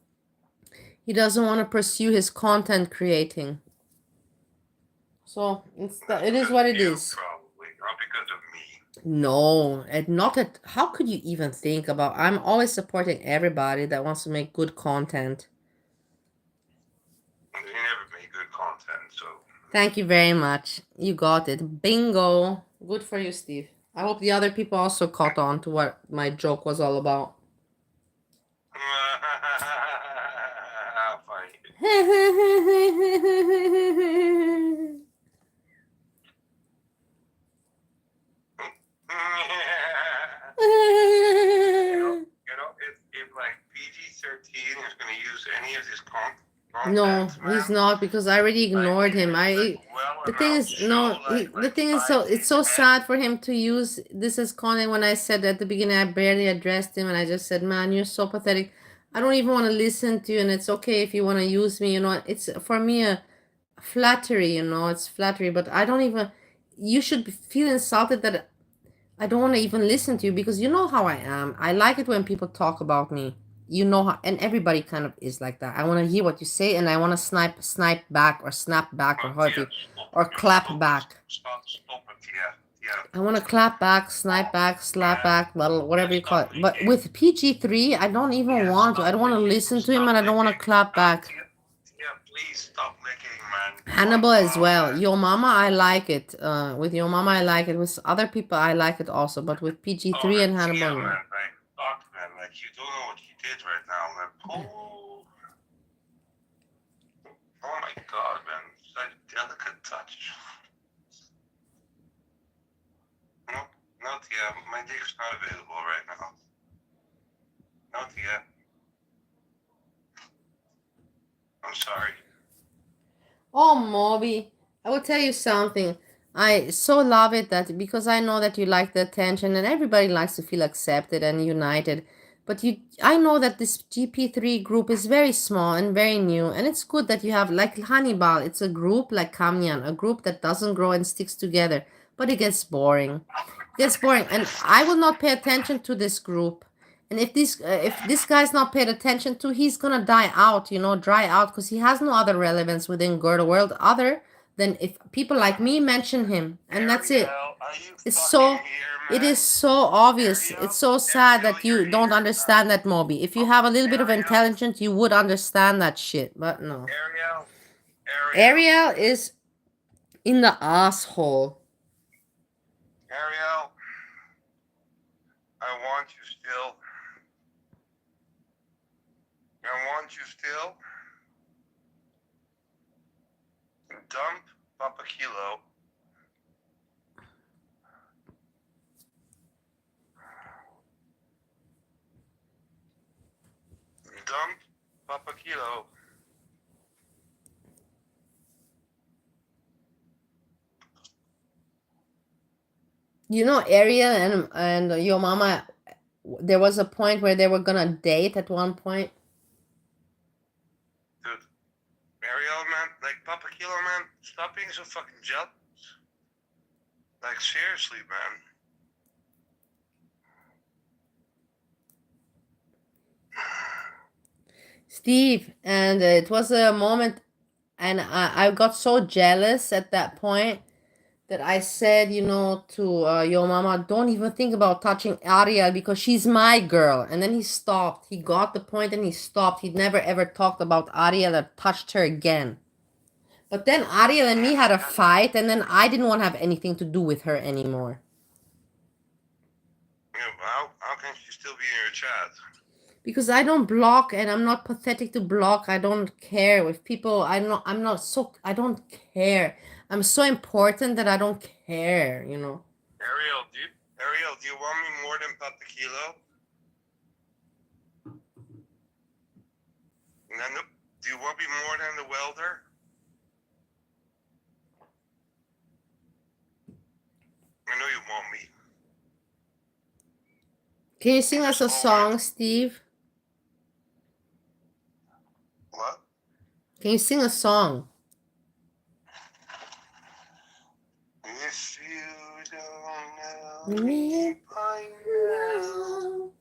He doesn't want to pursue his content creating. So it is what it is. Probably, not because of me. No, and not at. How could you even think about? I'm always supporting everybody that wants to make good content. You never make good content, so. Thank you very much. You got it. Bingo. Good for you, Steve. I hope the other people also caught on to what my joke was all about. I'll find it. If like PG-13 is going to use any of this content, no, he's not, because I already ignored him. The thing is, no, the thing is, so it's so sad for him to use this as content. When I said at the beginning, I barely addressed him, and I just said, "Man, you're so pathetic. I don't even want to listen to you, and it's okay if you want to use me. You know, it's for me a flattery. You know, it's flattery, but I don't even. You should feel insulted that I don't want to even listen to you, because you know how I am. I like it when people talk about me. You know how, and everybody kind of is like that. I want to hear what you say, and I want to snipe back, or snap back, or however, or clap back. I want to clap back, snipe back, slap back, whatever you call it. But with PG3, I don't even want to. I don't want to listen to him, and I don't want to clap back. Yeah, please stop licking, man. Hannibal as well. Yo Mama, I like it. With Yo Mama, I like it. With other people, I like it also. But with PG3 and Hannibal, yeah, man, like, fuck, man, like, you don't know what he did right now, man. Oh my god, man, such a delicate touch. No, not yet. My dick's not available right now. Not yet. I'm sorry. oh Moby, I will tell you something. I so love it that, because I know that you like the attention and everybody likes to feel accepted and united. But I know that this GP3 group is very small and very new, and it's good that you have like Hannibal. It's a group like Kamyan, a group that doesn't grow and sticks together. But it gets boring. It gets boring, and I will not pay attention to this group. And if this guy's not paid attention to, he's gonna die out, dry out, because he has no other relevance within Girl World other than if people like me mention him, and that's it. It is so obvious. It's so sad that you don't understand that, Moby. If you have a little bit of intelligence, you would understand that shit, but no. Ariel is in the asshole. Ariel, I want you still. I want you still. Dump Papa Kilo. Dump Papa Kilo. Ariel and your mama, there was a point where they were gonna date at one point. Dude, Ariel, man, like Papa Kilo, man, stop being so fucking jealous. Like, seriously, man. Steve, and it was a moment, and I got so jealous at that point that I said, to your mama, don't even think about touching Ariel because she's my girl. And then he stopped. He got the point and he stopped. He'd never ever talked about Ariel or touched her again. But then Ariel and me had a fight, and then I didn't want to have anything to do with her anymore. Yeah, how can she still be in your chat? Because I don't block, and I'm not pathetic to block. I don't care with people. I don't care. I'm so important that I don't care, Ariel, do you want me more than Papa Kilo? Do you want me more than the welder? I know you want me. Can you sing us a song, Steve? What? Can you sing a song? If you don't know me by now,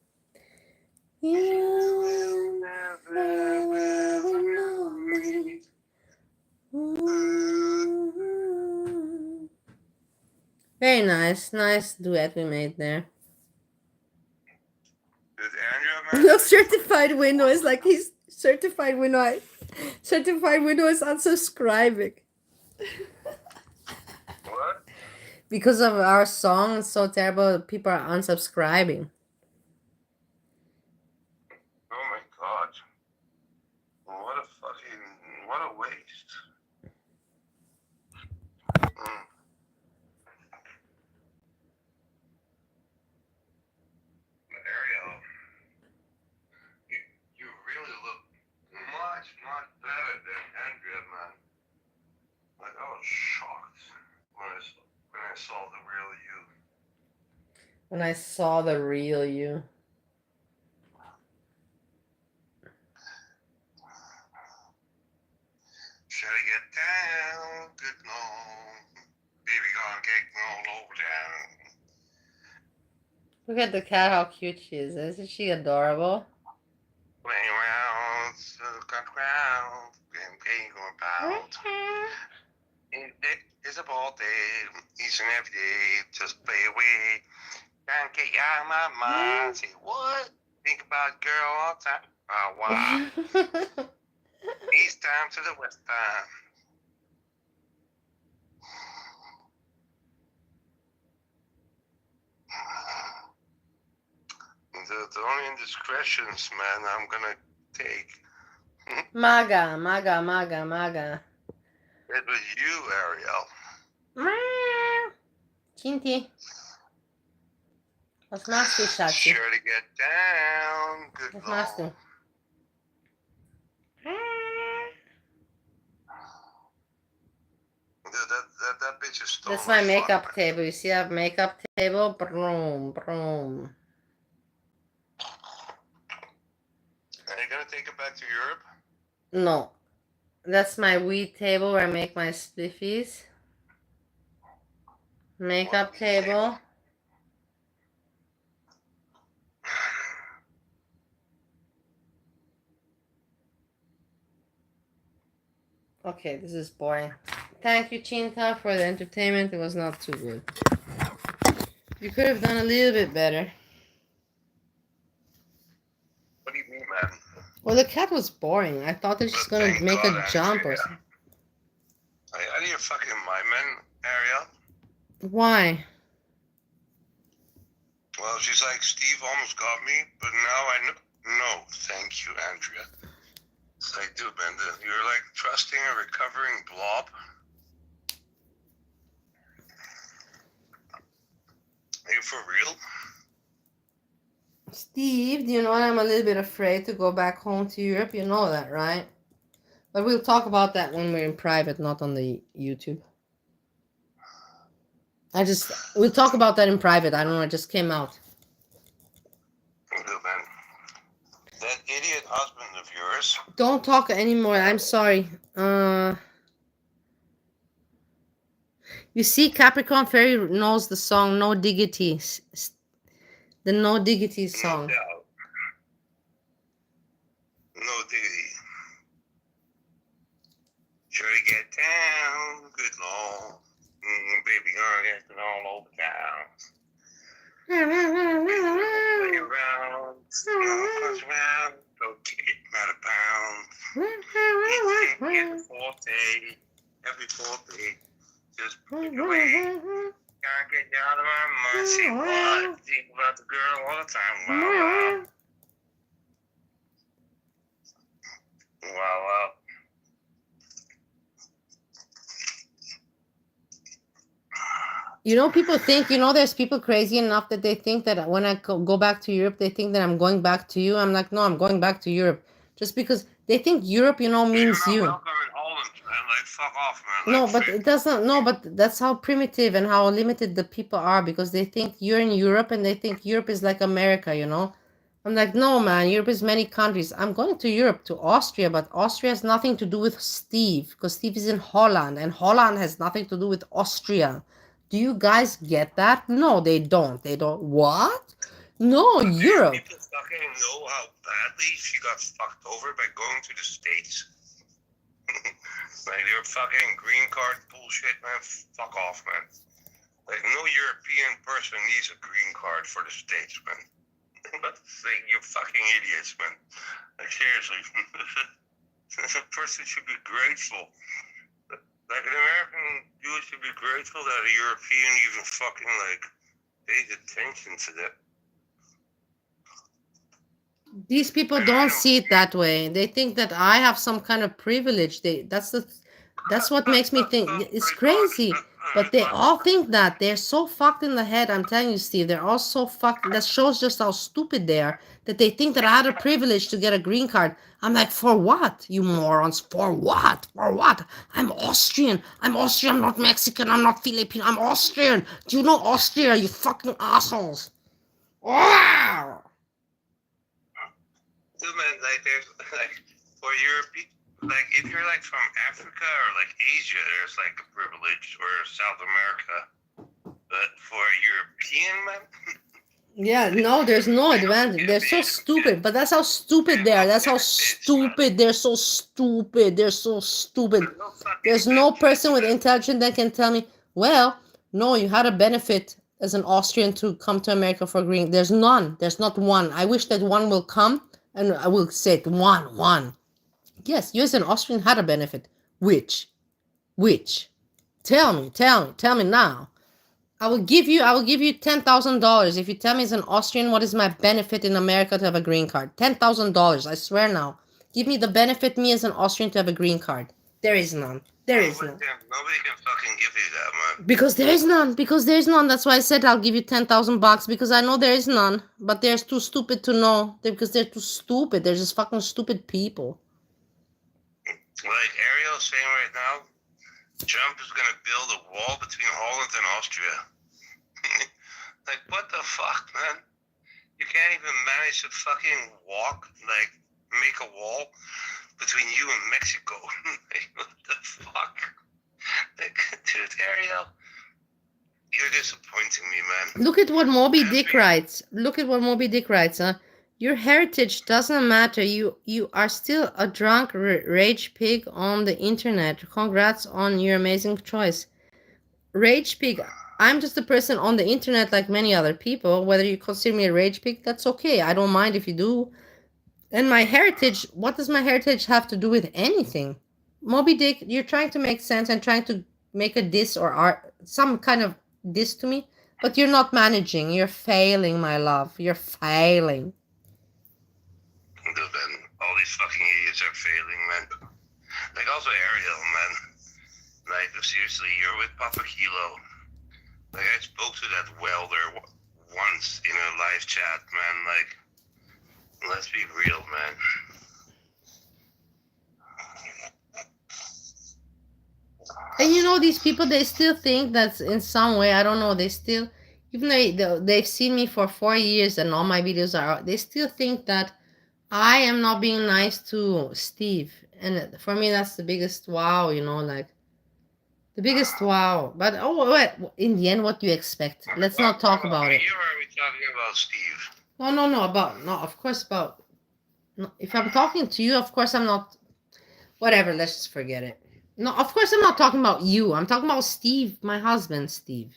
you will never know me. Very nice duet we made there. No certified window is like he's certified window is unsubscribing. What? Because of our song, it's so terrible, people are unsubscribing. Oh my god. What a waste. Ariel, you really look much better than Andrea, man. Like, I was shocked when I saw the real you. When I saw the real you. Should I get down? Good no. Baby gonna get all over down. Look at the cat, how cute she is. Isn't she adorable? Playing around, circle around, game going about. It's a ball day, each and every day, just play away. Can't get you out of my mind. Say, what? Think about girl all the time. Why? East time to the west time. The only indiscretions, man, I'm gonna take. Maga. It was you, Ariel. Cinti. Was machst du, Schatzi? Sure to get down. Good Was machst du? That bitch is still. That's my makeup table. You see, I have makeup table. Broom. take it back to Europe? No. That's my weed table where I make my spliffies. Makeup table. Okay, this is boring. Thank you, Chinta, for the entertainment. It was not too good. You could have done a little bit better. What do you mean, man? Well, the cat was boring. I thought that she's But gonna thank make God, a jump or Andrea. something. Are you out of your fucking mind, man, Ariel? Why? Well, she's like, Steve almost got me, but now I know. No, thank you, Andrea. It's like, dude, man, you're like trusting a recovering blob. Are you for real? Steve, do you know what? I'm a little bit afraid to go back home to Europe. You know that, right? But we'll talk about that when we're in private, not on the YouTube. We'll talk about that in private. I don't know, it just came out. Good, man. That idiot husband of yours. Don't talk anymore. I'm sorry. You see, Capricorn Fairy knows the song No Diggity. The No Diggity song. No doubt. No diggity. Sure to get down, good lord. Baby girl gets it all over town. Play around, push around, don't get out of bounds. Get the forte, every forte, just put it away. Can't get you out of my mind. See what? Think about the girl all the time. Wow, wow. Wow. You know, people think, there's people crazy enough that they think that when I go back to Europe, they think that I'm going back to you. I'm like, no, I'm going back to Europe. Just because they think Europe, means You're you. not welcome in Holland, man. Like, fuck off, man. No, Like, but it doesn't. No, but that's how primitive and how limited the people are because they think you're in Europe and they think Europe is like America, I'm like, no, man, Europe is many countries. I'm going to Europe, to Austria, but Austria has nothing to do with Steve because Steve is in Holland and Holland has nothing to do with Austria. Do you guys get that? No, they don't. They don't. What? No, Europe. People fucking know how badly she got fucked over by going to the States. Like, your fucking green card bullshit, man. Fuck off, man. Like, no European person needs a green card for the States, man. But like, you're fucking idiots, man. Like, seriously. A person should be grateful. Like, an American dude should be grateful that a European even fucking, like, pays attention to that. These people don't see it that way. They think that I have some kind of privilege. That's what makes me think it's crazy. But they all think that. They're so fucked in the head. I'm telling you, Steve. They're all so fucked. That shows just how stupid they are. That they think that I had a privilege to get a green card. I'm like, for what, you morons? For what? For what? I'm Austrian. I'm not Mexican. I'm not Filipino. I'm Austrian. Do you know Austria, you fucking assholes? Wow. Dude, man, like, there's, like, for Europe, like, if you're, like, from Africa or, like, Asia, there's, like, a privilege, or South America. But for a European, man... Yeah, no, there's no advantage. They're so stupid, but that's how stupid they are. That's how stupid. They're so stupid. They're so stupid. There's no person with intelligence that can tell me, well, no, you had a benefit as an Austrian to come to America for green. There's none. There's not one. I wish that one will come, and I will say it. One. Yes, you as an Austrian had a benefit. Which? Tell me now. I will give you $10,000 if you tell me as an Austrian what is my benefit in America to have a green card. $10,000, I swear now. Give me the benefit me as an Austrian to have a green card. There is none. Nobody can fucking give you that, man. Because there is none. That's why I said I'll give you $10,000 because I know there is none. But they're too stupid to know. Because they're too stupid. They're just fucking stupid people. Like Ariel's saying right now, Trump is going to build a wall between Holland and Austria. Like, what the fuck, man? You can't even manage to fucking walk, like, make a wall between you and Mexico. Like, what the fuck? Like, dude, Ariel, you're disappointing me, man. Look at what Moby Dick writes. Look at what Moby Dick writes, huh? Your heritage doesn't matter. You are still a drunk rage pig on the internet. Congrats on your amazing choice. Rage pig. I'm just a person on the internet like many other people. Whether you consider me a rage pig, that's okay. I don't mind if you do. And my heritage, what does my heritage have to do with anything? Moby Dick, you're trying to make sense and trying to make a diss or art, some kind of diss to me, but you're not managing. You're failing, my love. You're failing. Dude, man, all these fucking idiots are failing, man. Like, also Ariel, man. Like, seriously, you're with Papa Kilo. Like, I spoke to that welder once in a live chat, man. Like, let's be real, man. And you know, these people, they still think that in some way, I don't know, they still, even though they've seen me for 4 years and all my videos are out, they still think that I am not being nice to Steve. And for me, that's the biggest wow, you know, like, the biggest wow. But, oh, what, in the end, what do you expect? Let's not talk about it. Here are we talking about Steve? No, of course, about, no, if I'm talking to you, of course I'm not, whatever, let's just forget it. No, of course I'm not talking about you. I'm talking about Steve, my husband, Steve.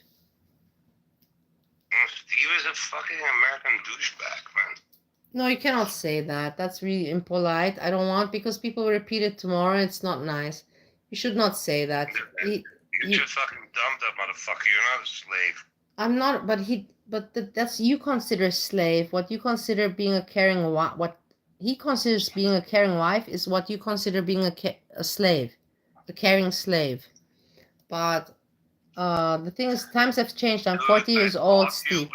Steve is a fucking American douchebag, man. No, you cannot say that. That's really impolite. I don't want, because people will repeat it tomorrow. It's not nice. You should not say that. You just fucking dumb that motherfucker. You're not a slave. I'm not, but that's, you consider slave. What you consider being a caring wife, what he considers being a caring wife is what you consider being a slave, a caring slave. But the thing is, times have changed. I'm 40 years old, Steve.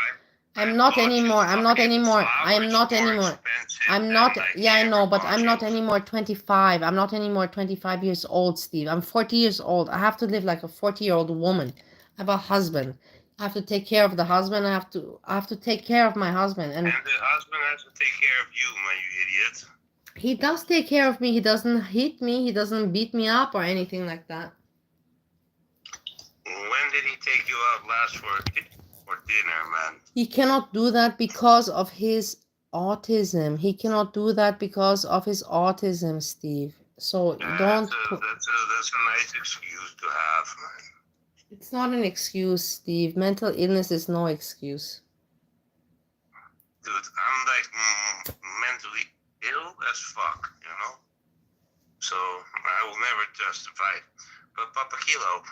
I'm not anymore. I'm not anymore. I'm not anymore. I'm not. Yeah, I know, but I'm not anymore 25. I'm not anymore 25 years old, Steve. I'm 40 years old. I have to live like a 40-year-old woman. I have a husband. I have to take care of the husband. I have to take care of my husband. And the husband has to take care of you, man, you idiot. He does take care of me. He doesn't hit me. He doesn't beat me up or anything like that. When did he take you out last for dinner, man? He cannot do that because of his autism. He cannot do that because of his autism, Steve. So don't. That's a nice excuse to have, man. It's not an excuse, Steve. Mental illness is no excuse. Dude, I'm like mentally ill as fuck, you know? So I will never justify it. But Papa Kilo,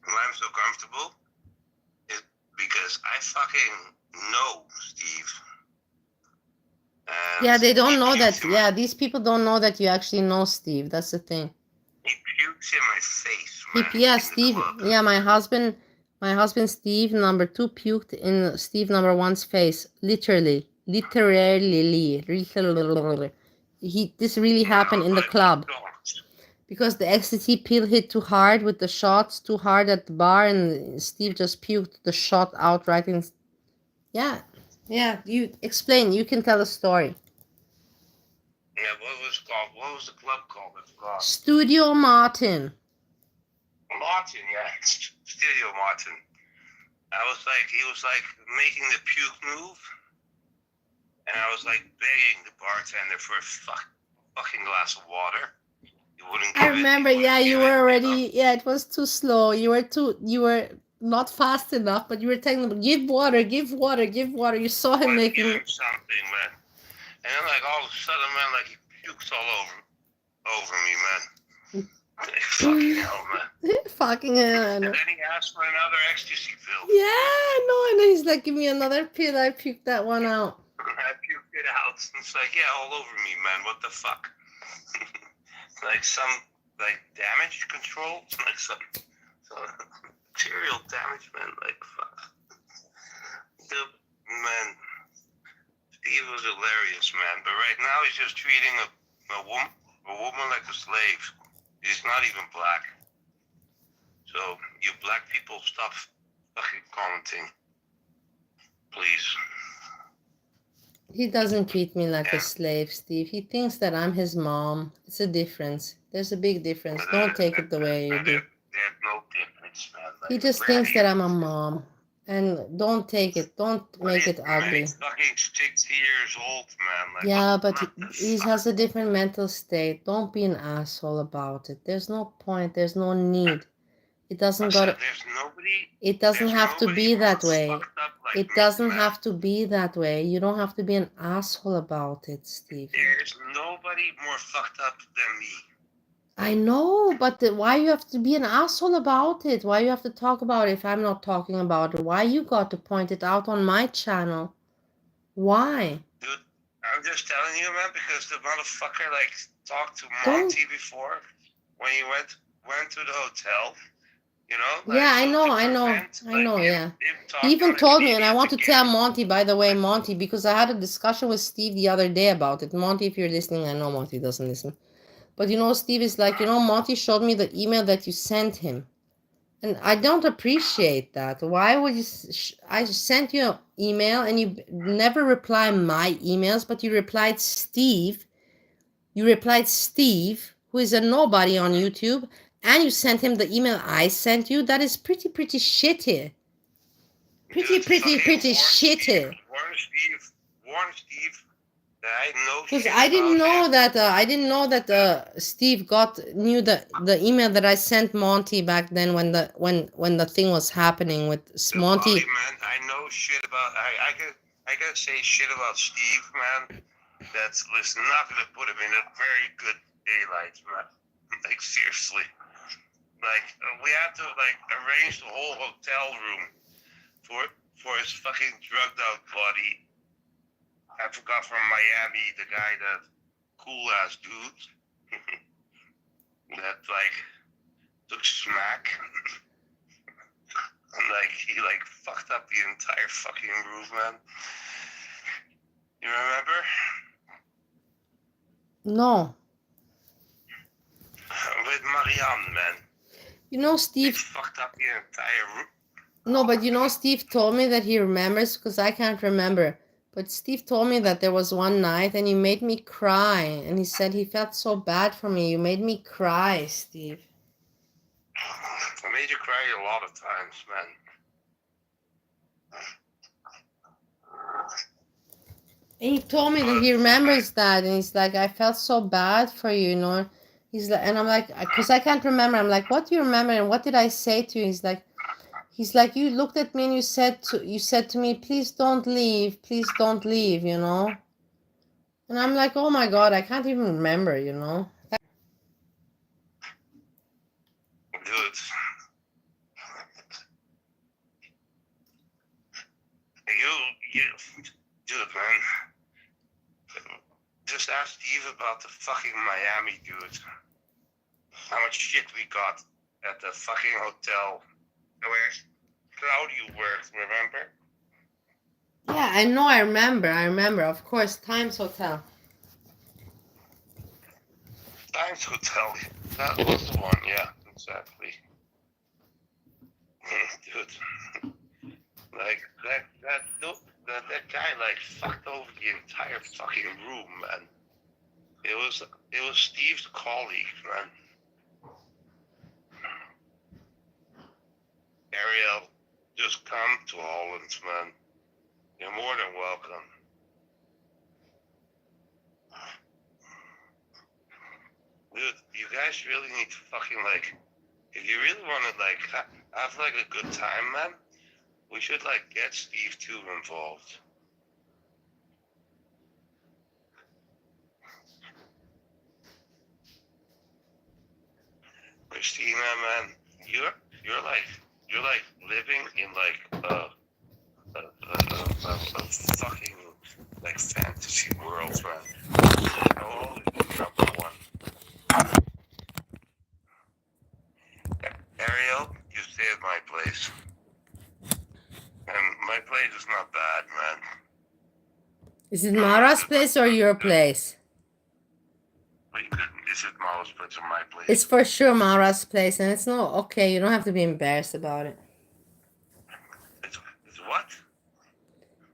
why I'm so comfortable is because I fucking know Steve. Yeah, they don't know that. Yeah, these people don't know that you actually know Steve. That's the thing. He pukes in my face, man. Yeah, Steve. Yeah, my husband Steve number 2 puked in Steve number 1's face. Literally. This really happened in the club. Because the ecstasy pill hit too hard with the shots, too hard at the bar, and Steve just puked the shot out right in. Yeah, you explain. You can tell a story. Yeah, what was the club called? I forgot. Studio Martin. Martin, yeah. Studio Martin. He was like making the puke move. And I was like begging the bartender for a fucking glass of water. He wouldn't give I remember, you were already, it was too slow. You were not fast enough, but you were telling him, give water, give water, give water. You saw him making something, man. And then like all of a sudden, man, like he pukes all over me, man. Fucking hell, man. Fucking hell. And then he asked for another ecstasy pill. Yeah, no, and then he's like, give me another pill. I puked that one out. I puked it out. It's like, yeah, all over me, man. What the fuck? Like some damage control, like some material damage, man. Like fuck. Man, Steve was hilarious, man. But right now he's just treating a woman like a slave. He's not even black. So you black people, stop fucking commenting, please. He doesn't treat me like a slave, Steve. He thinks that I'm his mom. It's a difference. There's a big difference. Don't take it the way you do. There's no difference, man. He Like, just thinks that I'm a mom. And don't take it. Don't make it man, ugly. he's fucking 60 years old, man. Like, Yeah, what but the he fuck? has a different mental state. Don't be an asshole about it. There's no point. There's no need. It doesn't Listen, got. there's nobody. It doesn't There's have to nobody be more that way. fucked up like It me, doesn't man. have to be that way. You don't have to be an asshole about it, Steve. There's nobody more fucked up than me. I know, but why you have to be an asshole about it? Why you have to talk about it if I'm not talking about it? Why you got to point it out on my channel? Why? Dude, I'm just telling you, man, because the motherfucker like talked to Don't- Monty before when he went to the hotel. You know? Like, Yeah, I so know, to I know, prevent, I like, know, him yeah. He talking even like told an me, and I idiot want to again. tell Monty, by the way, Monty, because I had a discussion with Steve the other day about it. Monty, if you're listening, I know Monty doesn't listen. But you know, Steve is like, you know, Monty showed me the email that you sent him. And I don't appreciate that. Why would you? I sent you an email and you never reply my emails, but you replied Steve. You replied Steve, who is a nobody on YouTube, and you sent him the email I sent you. That is pretty shitty. Dude, fucking Pretty shitty. Warn Steve that I know Because shit I didn't about know him. that Steve knew the email that I sent Monty back then when the thing was happening with Dude, Monty. Ollie, man, I know shit about. I can say shit about Steve, man. That's listen, not gonna put him in a very good daylight, man. Like seriously, like we had to like arrange the whole hotel room for his fucking drugged out body. I forgot from Miami, the guy that cool ass dude that like took smack and like he like fucked up the entire fucking room, man. You remember? No. With Marianne, man. You know, They Steve. fucked up the entire room. No, but you know, Steve told me that he remembers because I can't remember. But Steve told me that there was one night and you made me cry. And he said he felt so bad for me. You made me cry, Steve. I made you cry a lot of times, man. And he told me that he remembers that. And he's like, I felt so bad for you, you know. He's like, and I'm like, because I can't remember. I'm like, what do you remember? And what did I say to you? He's like, you looked at me and you said to me, please don't leave, you know. And I'm like, oh my God, I can't even remember, you know. Dude. Dude, man. Just ask Steve about the fucking Miami, dude. How much shit we got at the fucking hotel where Claudio worked, remember? Yeah, I know, I remember. Of course, Times Hotel. Times Hotel. That was the one, yeah, exactly. Dude. Like, that guy, like, fucked over the entire fucking room, man. It was Steve's colleague, man. Ariel, just come to Holland, man. You're more than welcome. Dude, you guys really need to fucking, like, if you really want to, like, have, like, a good time, man, we should, like, get Steve too involved. Christina, man, you're like living in like a fucking like fantasy world, man. Oh, number one. Ariel, you stay at my place, and my place is not bad, man. Is it Mara's place or your place? Is it Mara's place or my place? It's for sure Mara's place, and it's no okay. You don't have to be embarrassed about it. It's what?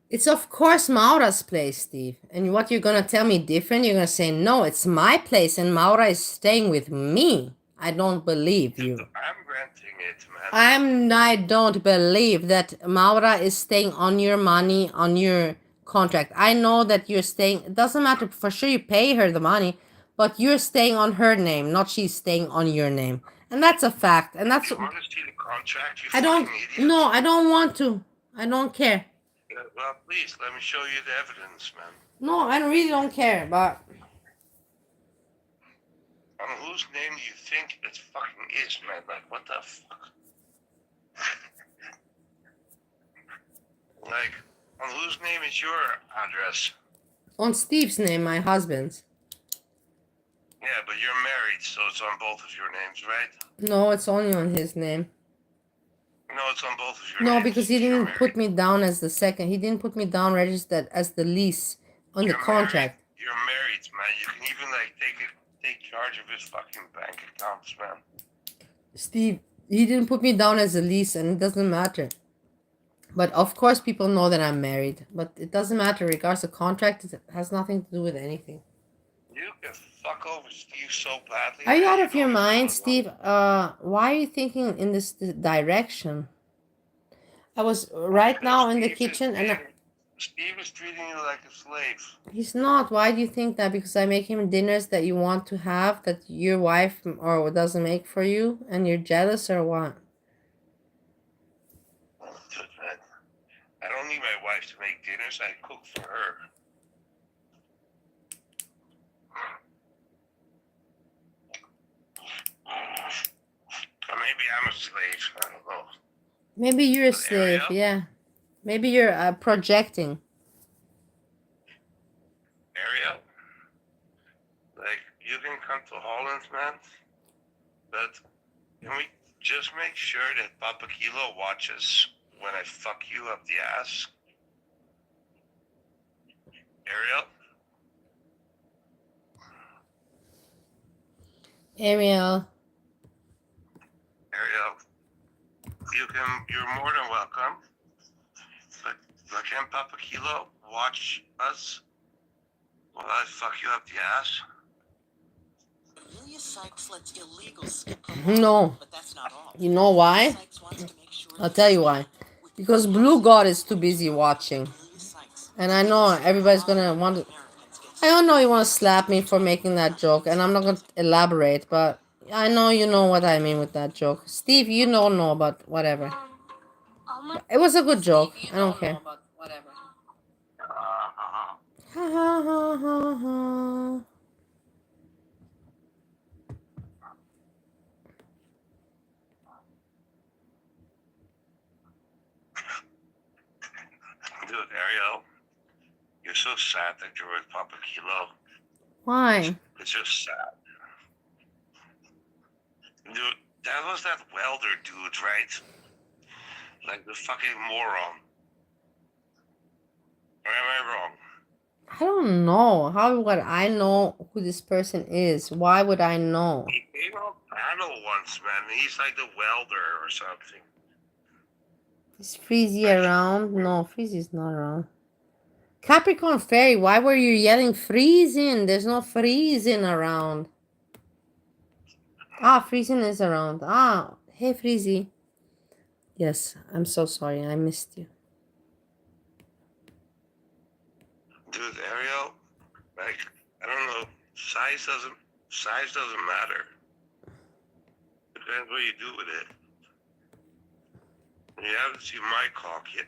It's of course Maura's place, Steve. And what you're gonna tell me different? You're gonna say, no, it's my place and Maura is staying with me. I don't believe you. I'm renting it, man. I don't believe that Maura is staying on your money, on your contract. I know that you're staying, it doesn't matter, for sure you pay her the money, but you're staying on her name, not she's staying on your name. And that's a fact. And that's, You want to see the contract, you I don't, fucking idiot? no, I don't want to. I don't care. Well, please, let me show you the evidence, man. No, I really don't care, but On whose name do you think it fucking is, man? Like, what the fuck? Like, on whose name is your address? on Steve's name, my husband's. Yeah, but you're married, so it's on both of your names, right? No, it's only on his name. No, it's on both of your No, names. because he You're didn't married. put me down as the second. He didn't put me down registered as the lease on the You're contract. Married. You're married, man. You can even like take charge of his fucking bank accounts, man. Steve, he didn't put me down as a lease, and it doesn't matter. But of course, people know that I'm married. But it doesn't matter. Regards to contract, it has nothing to do with anything. You can fuck over Steve so badly. Are you man. out of your don't even mind, know. Steve? Why are you thinking in this direction? I was right now in the kitchen, and Steve is treating you like a slave. he's not. Why do you think that? Because I make him dinners that you want to have that your wife or doesn't make for you, and you're jealous or what? I don't need my wife to make dinners. I cook for her. Or maybe I'm a slave. I don't know. Maybe you're a slave, yeah. Maybe you're projecting. Ariel, like, you can come to Holland, man, but can we just make sure that Papa Kilo watches when I fuck you up the ass? Ariel? Ariel. Ariel, you're more than welcome, but can Papa Kilo watch us while I fuck you up the ass? Amelia Sykes lets illegals skip the No. but that's not all. You know why? I'll tell you why. Because Blue God is too busy watching. And I know everybody's gonna want to... I don't know you want to slap me for making that joke, and I'm not gonna elaborate, but I know you know what I mean with that joke. Steve, you don't know, but whatever. It was a good joke. I don't care. Ha ha ha ha ha. Dude, Ariel, you're so sad that you're with Papa Kilo. Why? It's just sad. Dude, that was that welder dude, right? Like the fucking moron. Or am I wrong? I don't know. How would I know who this person is? Why would I know? He came on panel once, man. He's like the welder or something. Is Freezy around? No, Freezy's not around. Capricorn Fairy, why were you yelling freezing? There's no freezing around. Ah, freezing is around. Ah, hey Freezy. Yes, I'm so sorry. I missed you. Dude, Ariel, like, I don't know, size doesn't matter. Depends what you do with it. You haven't seen my cock yet.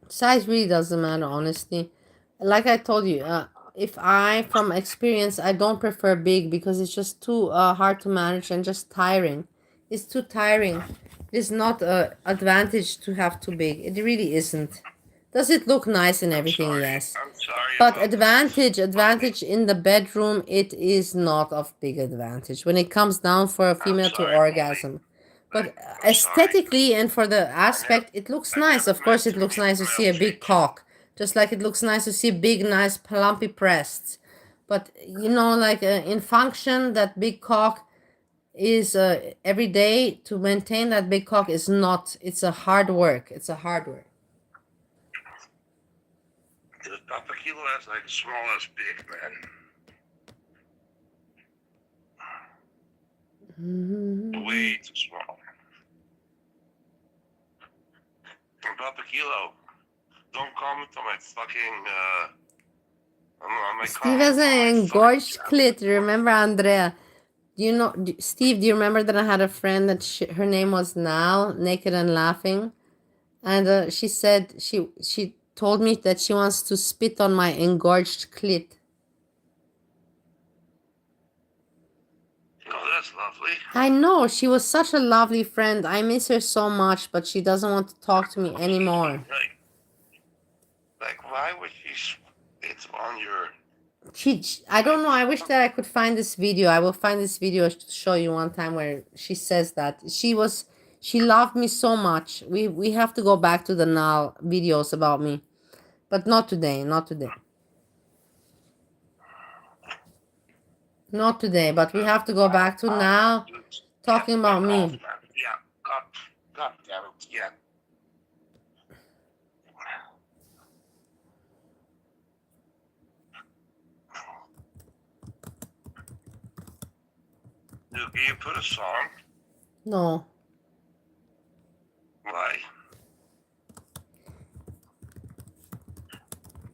Size really doesn't matter, honestly. Like I told you, from experience, I don't prefer big because it's just too hard to manage and just tiring. It's too tiring. It's not an advantage to have too big. It really isn't. Does it look nice and everything? Yes. I'm sorry. But advantage in the bedroom, it is not of big advantage when it comes down for a female to orgasm. But aesthetically and for the aspect, it looks nice. Of course, it looks nice to see a big cock. Just like it looks nice to see big, nice, plumpy breasts. But, you know, like in function, that big cock is every day to maintain that big cock is not. It's a hard work. It's a hard work. The Papa Kilo has like small as big, man. Way too small. And Papa Kilo, don't comment on my fucking on my Steve has an engorged clit. Remember, Andrea? Do you know, Steve? Do you remember that I had a friend that her name was Nal, naked and laughing, and she said she told me that she wants to spit on my engorged clit. Oh, that's lovely. I know, she was such a lovely friend. I miss her so much, but she doesn't want to talk to me anymore. Like why would she spit on your... I don't know. I wish that I could find this video. I will find this video to show you one time where she says that she loved me so much. We have to go back to the now videos about me, but not today. Not today. Not today. But we have to go back to now talking about me. Yeah, God damn it, yeah. Dude, can you put a song? No. Why?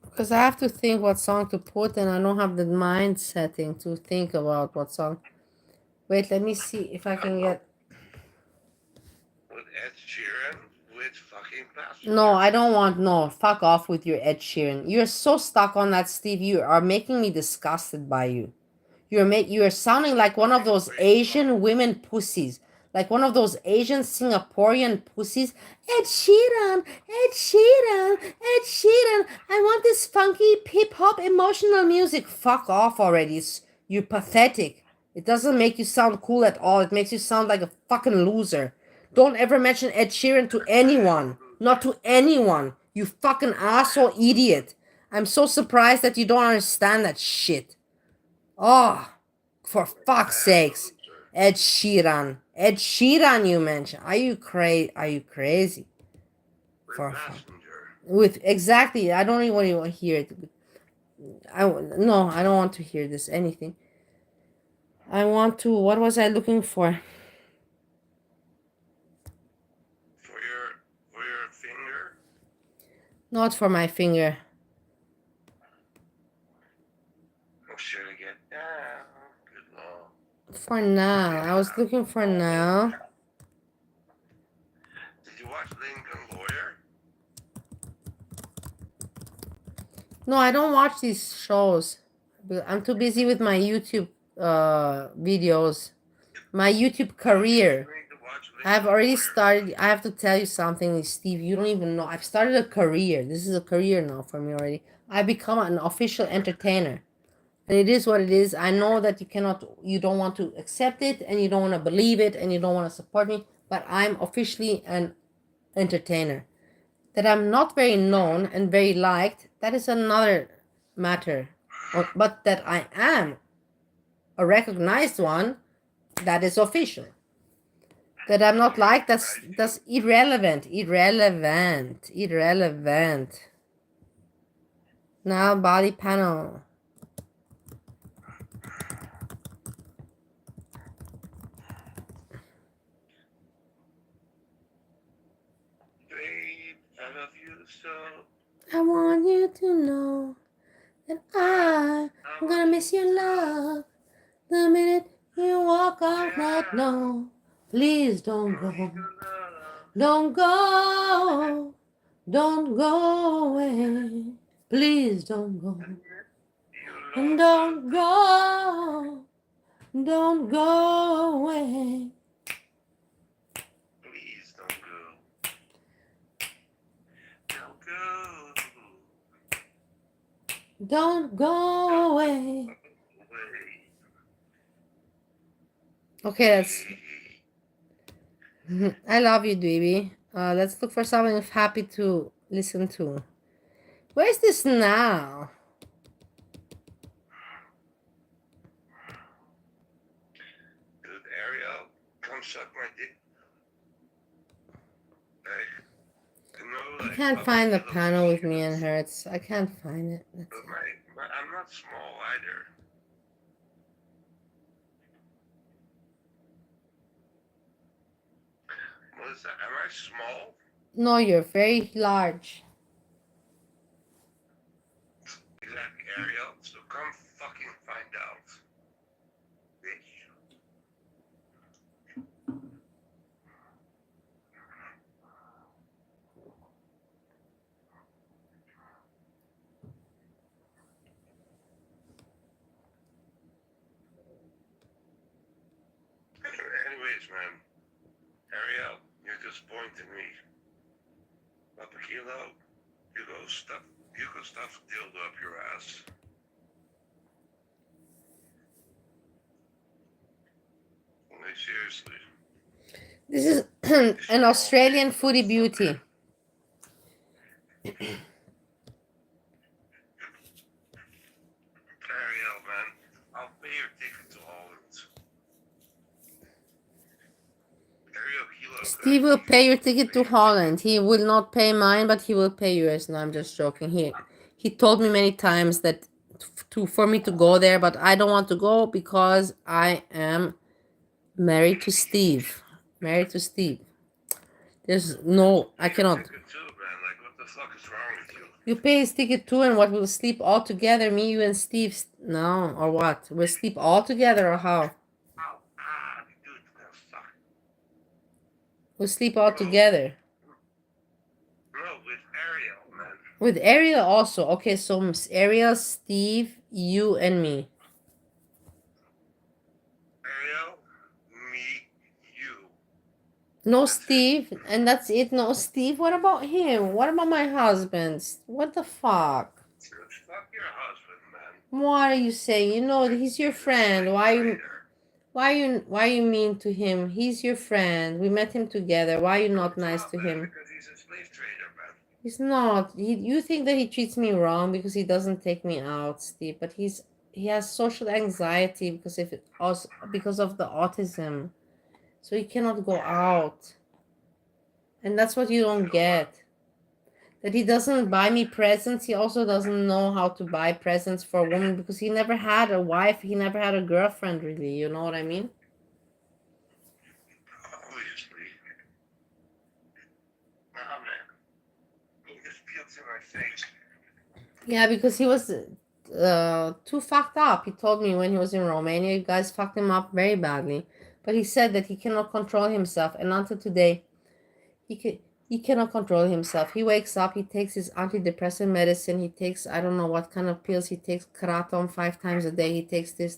Because I have to think what song to put, and I don't have the mind setting to think about what song. Wait, let me see if I can get... With Ed Sheeran, with fucking Pastor. No, I don't want... No, fuck off with your Ed Sheeran. You're so stuck on that, Steve. You are making me disgusted by you. You're sounding like one of those Asian women pussies. Like one of those Asian Singaporean pussies. Ed Sheeran, Ed Sheeran, Ed Sheeran. I want this funky hip-hop emotional music. Fuck off already. You're pathetic. It doesn't make you sound cool at all. It makes you sound like a fucking loser. Don't ever mention Ed Sheeran to anyone. Not to anyone. You fucking asshole idiot. I'm so surprised that you don't understand that shit. Oh, for fuck's sakes. Ed Sheeran. Ed Sheeran you mentioned. Are you crazy? For with exactly. I don't even want to hear it. No, I don't want to hear this anything. I want to... What was I looking for? For your finger? Not for my finger. Oh shit again. Yeah. Good lord. For now. I was looking for now. Did you watch Lincoln Lawyer? No, I don't watch these shows. I'm too busy with my YouTube videos. My YouTube career. I've already started. I have to tell you something, Steve. You don't even know. I've started a career. This is a career now for me already. I've become an official entertainer. And it is what it is. I know that you don't want to accept it, and you don't want to believe it, and you don't want to support me, but I'm officially an entertainer. That I'm not very known and very liked, that is another matter. But that I am a recognized one, that is official. That I'm not liked, that's irrelevant. Irrelevant. Now body panel. I love you so. I want you to know that I'm gonna miss your love the minute you walk out that door. Please don't go. Don't go. Don't go away. Please don't go. And don't go. Don't go away. Please don't go. Don't go. Don't go away. Okay, that's... I love you, Dweeby. Let's look for something happy to listen to. Where's this now? Dude, Ariel, come suck my dick. Hey, you know, like, can't find the panel with me and her. I can't find it. That's But it. I'm not small either. Melissa, am I small? No, you're very large. Exactly, Ariel. So come fucking find out. Bitch. Anyways, man. Ariel, you're disappointing me. Papa Kilo, you go stuff a dildo up your ass. Like, seriously. This is an Australian foodie beauty. Ariel, man, I'll pay your ticket to Holland. Ariel Kilo. Steve will pay your ticket to Holland. He will not pay mine, but he will pay yours. No, I'm just joking. He told me many times that for me to go there, but I don't want to go because I am married to Steve. Married to Steve. There's no, I cannot. Too, man. Like, what the fuck is wrong with you? You pay his ticket too, and what, we'll sleep all together, me, you, and Steve? No, or what? We'll sleep all together, or how? Dude, fuck. We'll sleep all together. No, with Ariel, man. With Ariel also. Okay, so Ariel, Steve, you, and me. Ariel, me, you. No Steve, and that's it. No Steve. What about him? What about my husband? What the fuck? Fuck your husband, man. What are you saying? You know he's your friend. Why you mean to him? He's your friend. We met him together. Why are you not nice to him? Because he's a slave trader, man. He's not. You think that he treats me wrong because he doesn't take me out, Steve. But he has social anxiety because because of the autism, so he cannot go out. And that's what you don't get. That he doesn't buy me presents. He also doesn't know how to buy presents for a woman because he never had a wife. He never had a girlfriend, really. You know what I mean? Obviously. Nah, man. He just peels in my face. Yeah, because he was too fucked up. He told me when he was in Romania, you guys fucked him up very badly. But he said that he cannot control himself, and until today, he cannot control himself. He wakes up, he takes his antidepressant medicine, he takes, I don't know what kind of pills, he takes kratom 5 times a day, he takes this.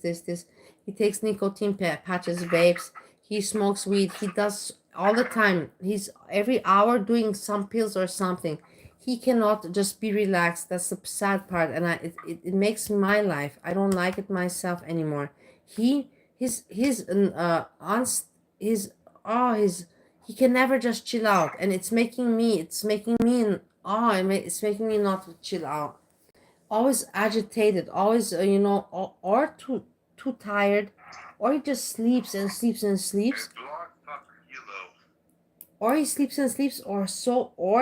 He takes nicotine patches, vapes, he smokes weed, he does all the time. He's every hour doing some pills or something. He cannot just be relaxed. That's the sad part, and it makes my life. I don't like it myself anymore. He can never just chill out, and it's making me not chill out. Always agitated, always or too tired, or he just sleeps and sleeps and sleeps. Or he sleeps and sleeps, or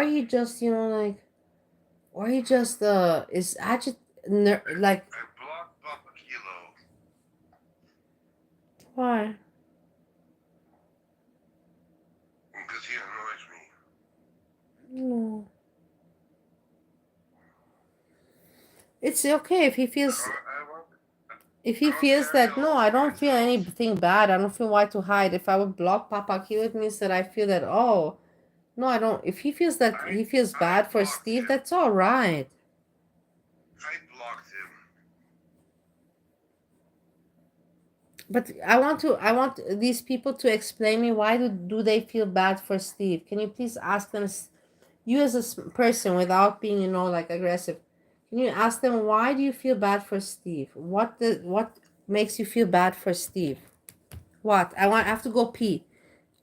he just or he just is like. Why? Because he annoys me. No. It's okay if he feels. If he feels that, no, I don't feel anything bad. I don't feel why to hide. If I would block Papa Kilo, it means that I feel that, oh, no, I don't. If he feels that he feels bad for Steve, that's all right. I blocked him. But I want these people to explain me why do they feel bad for Steve? Can you please ask them, you as a person, without being like aggressive? Can you ask them, why do you feel bad for Steve? What makes you feel bad for Steve? What? I have to go pee.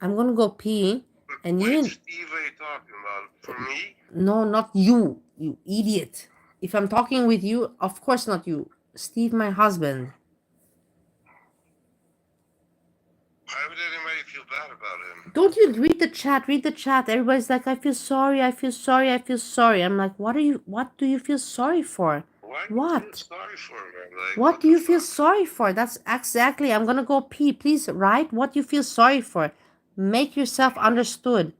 I'm gonna go pee. And you. Steve, are you talking about? For me? No, not you, you idiot. If I'm talking with you, of course not you. Steve, my husband. Why would anybody feel bad about him? Don't you read the chat? Read the chat. Everybody's like, I feel sorry, I feel sorry, I feel sorry. I'm like, what do you feel sorry for? Why do you feel What? sorry for him, man? Like, What do you feel sorry for? That's exactly. I'm gonna go pee. Please write what you feel sorry for. Make yourself understood.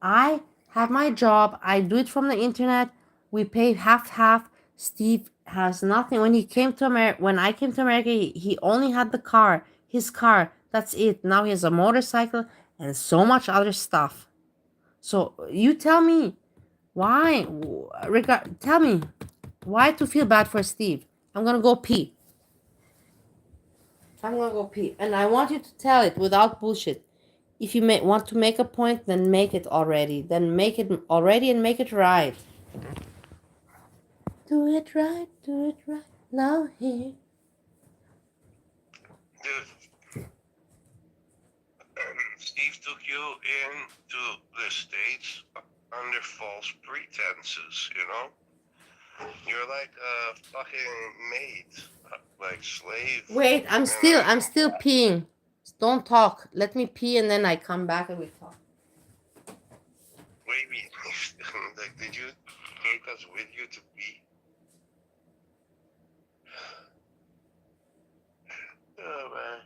I have my job. I do it from the internet. We pay half. Steve has nothing. When he came to America, when I came to America, he only had the car, his car. That's it. Now he has a motorcycle and so much other stuff. So you tell me why. Tell me why to feel bad for Steve. I'm gonna go pee. I'm gonna go pee, and I want you to tell it without bullshit. If you want to make a point, then make it already. Then make it already and make it right. Do it right now here. Dude, Steve took you into the States under false pretenses, you know? You're like a fucking maid, like slave. Wait, I'm still peeing. Don't talk. Let me pee and then I come back and we talk. Wait, like, did you take us with you to pee? Oh, man.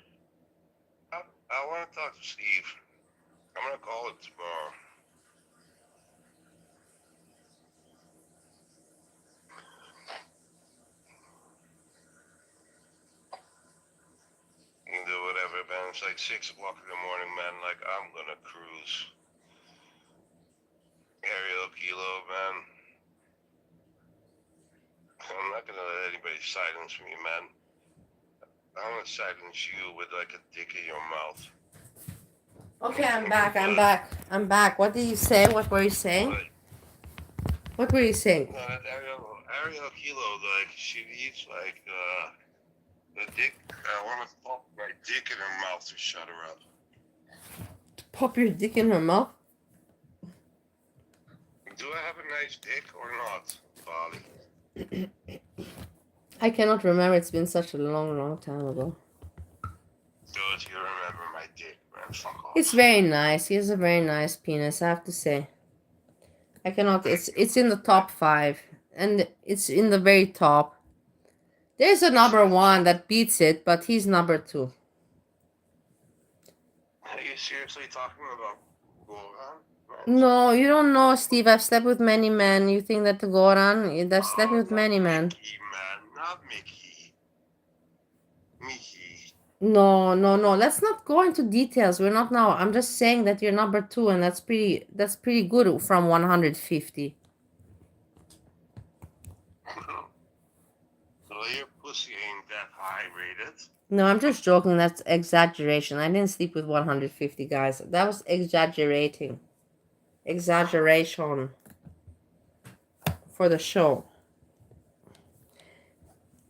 I want to talk to Steve. I'm going to call him tomorrow. You can do whatever, man. It's like 6 o'clock in the morning, man. Like, I'm going to cruise. Ariel Kilo, man. I'm not going to let anybody silence me, man. I'm going to silence you with like a dick in your mouth. Okay, I'm back. What did you say? What were you saying? What were you saying? No, that Ariel Kilo, like, she needs like the dick. I want to pop my dick in her mouth to shut her up. Pop your dick in her mouth? Do I have a nice dick or not, Bali? I cannot remember. It's been such a long time ago. Good, you remember my dick, man. Fuck off. It's very nice. He has a very nice penis, I have to say. I cannot. It's in the top 5, and it's in the very top. There's a number 1 that beats it, but he's number 2. Are you seriously talking about Goran? No, you don't know, Steve. I've slept with many men. You think that the Goran? I've slept with many men. Mickey, man, not Mickey. Mickey. No. Let's not go into details. We're not now. I'm just saying that you're number 2, and that's pretty good from 150. So your pussy ain't that high rated? No, I'm just joking. That's exaggeration. I didn't sleep with 150 guys. That was exaggerating. Exaggeration for the show.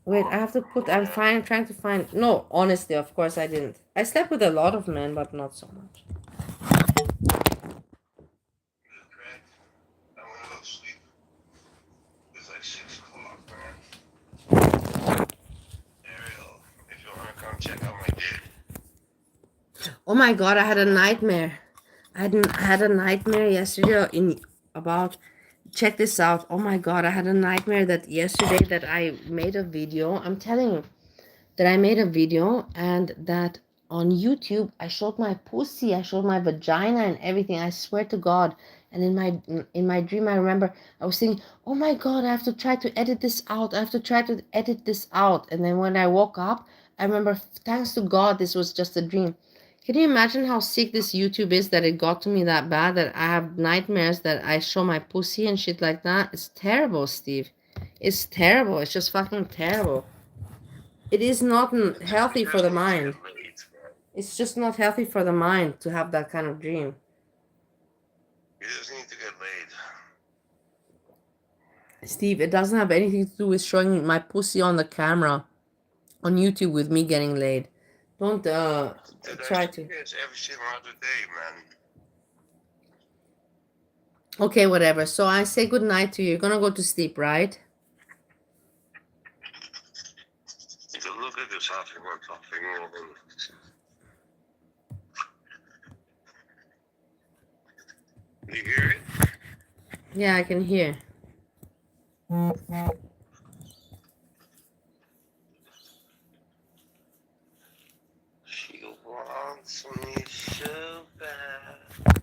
Wait, I have to put. I'm trying to find. No, honestly, of course I didn't. I slept with a lot of men, but not so much. I'm gonna go sleep. It's like 6 o'clock, man. Ariel, if you wanna come check out my dick. Oh my god, I had a nightmare. I had a nightmare yesterday about. Check this out. Oh my god, I had a nightmare that yesterday that I made a video. I'm telling you that I made a video and that on YouTube I showed my pussy, I showed my vagina and everything. I swear to God. And in my dream I remember I was thinking, oh my god, I have to try to edit this out. I have to try to edit this out. And then when I woke up, I remember, thanks to God, this was just a dream. Can you imagine how sick this YouTube is that it got to me that bad that I have nightmares that I show my pussy and shit like that? It's terrible, Steve. It's terrible. It's just fucking terrible. It is not healthy for the mind. It's just not healthy for the mind to have that kind of dream. You just need to get laid. Steve, it doesn't have anything to do with showing my pussy on the camera on YouTube with me getting laid. Don't try to. It's every single other day, man. Okay, whatever. So I say good night to you. You're gonna go to sleep, right? So look at this after one talking. You hear it? Yeah, I can hear. She wants me so bad.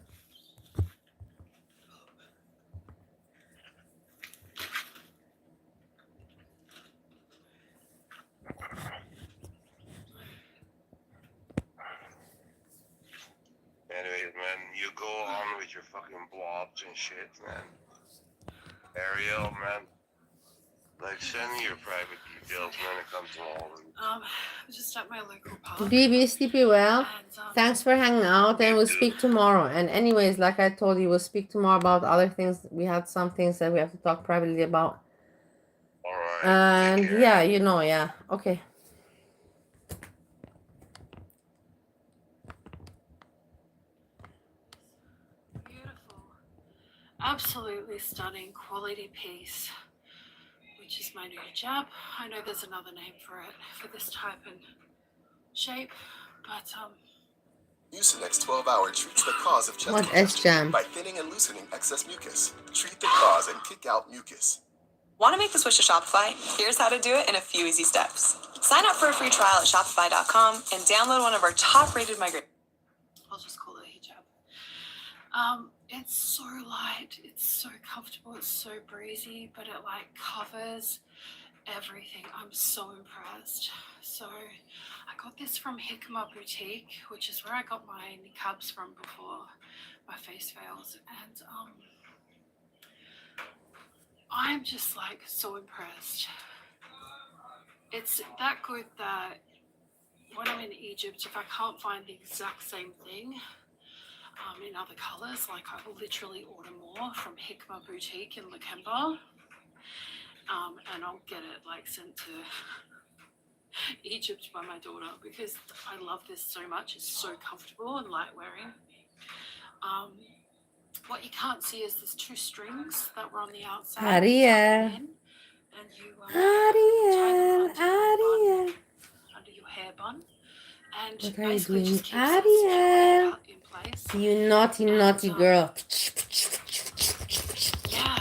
Anyways, man, you go on with your fucking blobs and shit, man. Ariel, man. Like, send me your private details, man. It comes to all of them. I'm just at my local park. BB, sleepy well. And, Thanks for hanging out, and we'll speak tomorrow. And anyways, like I told you, we'll speak tomorrow about other things. We had some things that we have to talk privately about. All right. And yeah, you know, yeah. Okay. beautiful, absolutely stunning quality piece, which is my new hijab. I know there's another name for it, for this type and shape, but Mucinex 12-hour treats the cause of chest What congestion S-Jam? by thinning and loosening excess mucus. Treat the cause and kick out mucus. Want to make the switch to Shopify? Here's how to do it in a few easy steps. Sign up for a free trial at shopify.com and download one of our top-rated migration. I'll just call it a hijab. It's so light, it's so comfortable, it's so breezy, but it like covers everything. I'm so impressed. So I got this from Hikmah Boutique, which is where I got my niqabs from before my face veils, and I'm just like so impressed. It's that good that when I'm in Egypt, if I can't find the exact same thing in other colors, like I will literally order more from Hikmah Boutique in Lakemba, and I'll get it like sent to Egypt by my daughter, because I love this so much. It's so comfortable and light wearing. What you can't see is there's two strings that were on the outside. Ariel. And you tie them under your hair bun. And What are you basically doing? just keeps it Ariel. in place. You naughty, naughty girl. Yeah.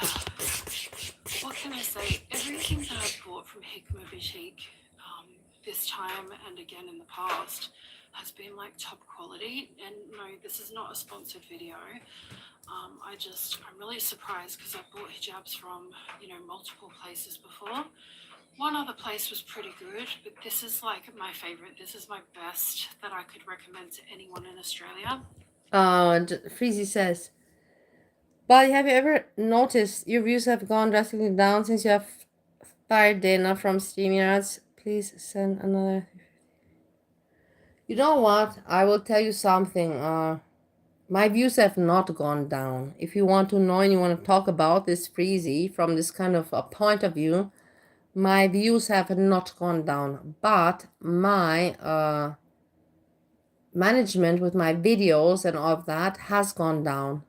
What can I say? Everything that I've bought from Hikmah Boutique this time and again in the past has been like top quality. And no, this is not a sponsored video. I'm really surprised because I've bought hijabs from, multiple places before. One other place was pretty good, but this is like my favorite. This is my best that I could recommend to anyone in Australia. Freezy says, Buddy, have you ever noticed your views have gone drastically down since you have fired Dana from StreamYards? Please send another. You know what? I will tell you something. My views have not gone down. If you want to know and you want to talk about this Freezy from this kind of a point of view, my views have not gone down. But my management with my videos and all of that has gone down.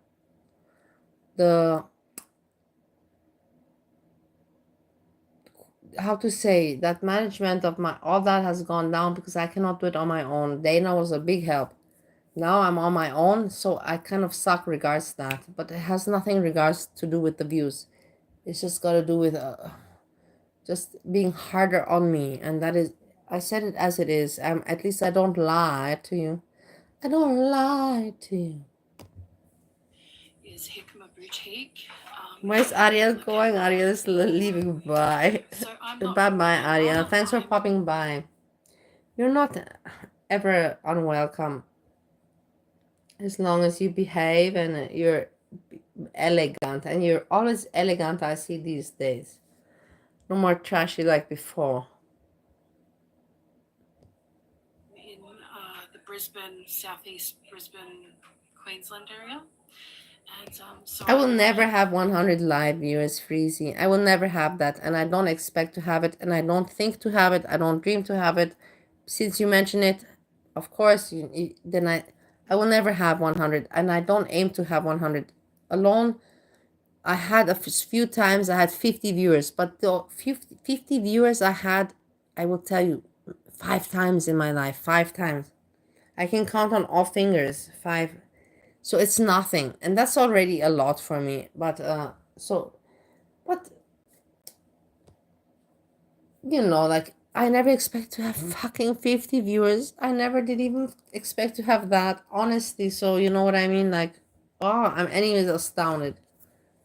How to say that management of my all that has gone down because I cannot do it on my own. Dana was a big help. Now I'm on my own, so I kind of suck regards to that, but it has nothing regards to do with the views. It's just got to do with just being harder on me, and that is, I said it as it is. At least I don't lie to you. I don't lie to you. Is Hikmah Boutique. Where's Ariel going? Ariel is leaving. Bye. Bye, Ariel. Thanks for popping by. You're not ever unwelcome. As long as you behave and you're elegant. And you're always elegant, I see these days. No more trashy like before. In the Brisbane, southeast Brisbane, Queensland area. And, so I will never have 100 live viewers, Freezy. I will never have that, and I don't expect to have it, and I don't think to have it. I don't dream to have it. Since you mention it, of course, then I will never have 100, and I don't aim to have 100. Alone, I had a few times I had 50 viewers, but the 50 viewers I had, I will tell you, 5 times in my life, 5 times. I can count on all fingers, 5. So it's nothing, and that's already a lot for me. But but you know, like, I never expect to have fucking 50 viewers. I never did even expect to have that, honestly. So you know what I mean? Like, oh, I'm anyways astounded.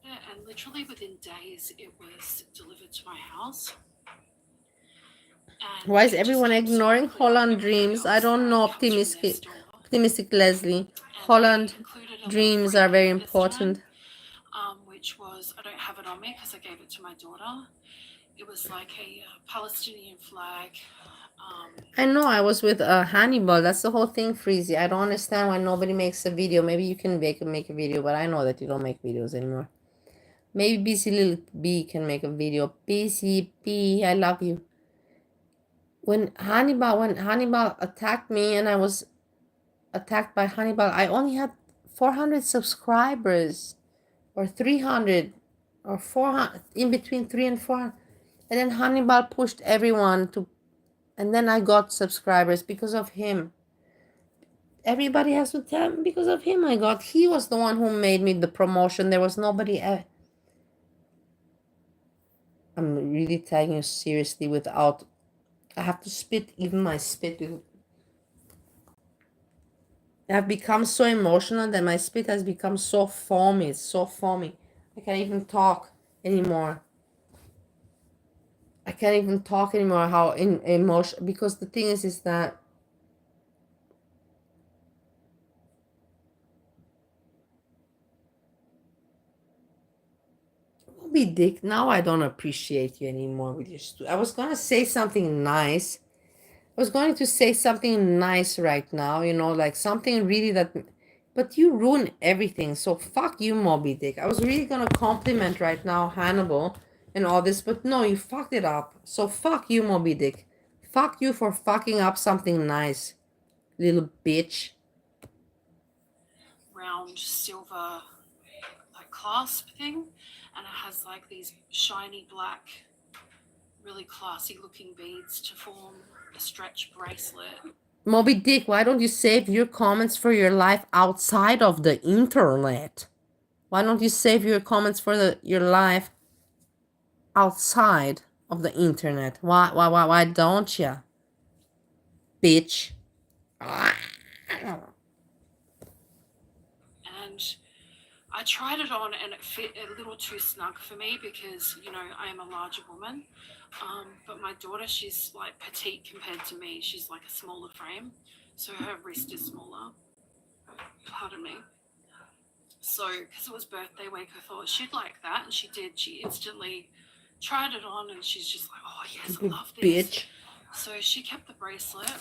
Yeah, and literally within days it was delivered to my house. And Why is it just everyone absolutely ignoring blew up Holland everybody Dreams? I else don't know, that comes from their store. optimistic Leslie. And Holland they included a Dreams little are very freebie this time, important. which was, I don't have it on me because I gave it to my daughter. It was like a Palestinian flag. I know, I was with Hannibal. That's the whole thing, Freezy. I don't understand why nobody makes a video. Maybe you can make a video, but I know that you don't make videos anymore. Maybe BC Little B can make a video. BC B, I love you. When Hannibal attacked me and I was attacked by Hannibal, I only had 400 subscribers, or 300, or 400, in between 3 and 400. And then Hannibal pushed everyone to, and then I got subscribers because of him. Everybody has to tell me because of him I got. He was the one who made me the promotion. There was nobody else. I'm really taking you seriously without, I have to spit, even my spit. I've become so emotional that my spit has become so foamy. It's so foamy. I can't even talk anymore. I can't even talk anymore how in emotion, because the thing is that Moby Dick, now I don't appreciate you anymore with your I was gonna say something nice. I was going to say something nice right now, you know, like something really that, but you ruin everything. So fuck you, Moby Dick. I was really gonna compliment right now Hannibal and all this, but no, you fucked it up. So fuck you, Moby Dick. Fuck you for fucking up something nice, little bitch. Round silver like clasp thing, and it has like these shiny black, really classy looking beads to form a stretch bracelet. Moby Dick, why don't you save your comments for your life outside of the internet? Why don't you save your comments for your life outside of the internet? Why don't you, bitch? And I tried it on and it fit a little too snug for me because, you know, I am a larger woman. But my daughter, she's like petite compared to me. She's like a smaller frame. So her wrist is smaller. Pardon me. So, because it was birthday week, I thought she'd like that. And she did. She instantly tried it on and she's just like, oh, yes, I love this. Bitch. So she kept the bracelet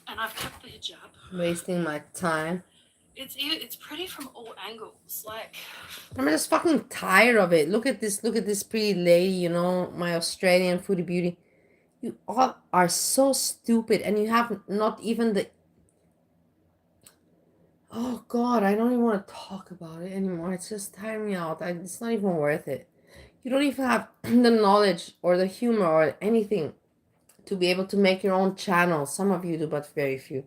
and I've kept the hijab. Wasting my time. It's pretty from all angles. Like, I'm just fucking tired of it. Look at this pretty lady, you know, my Australian foodie beauty. You all are so stupid, and you have not even the, oh god, I don't even want to talk about it anymore. It's just tiring me out. It's not even worth it. You don't even have the knowledge or the humor or anything to be able to make your own channel. Some of you do, but very few.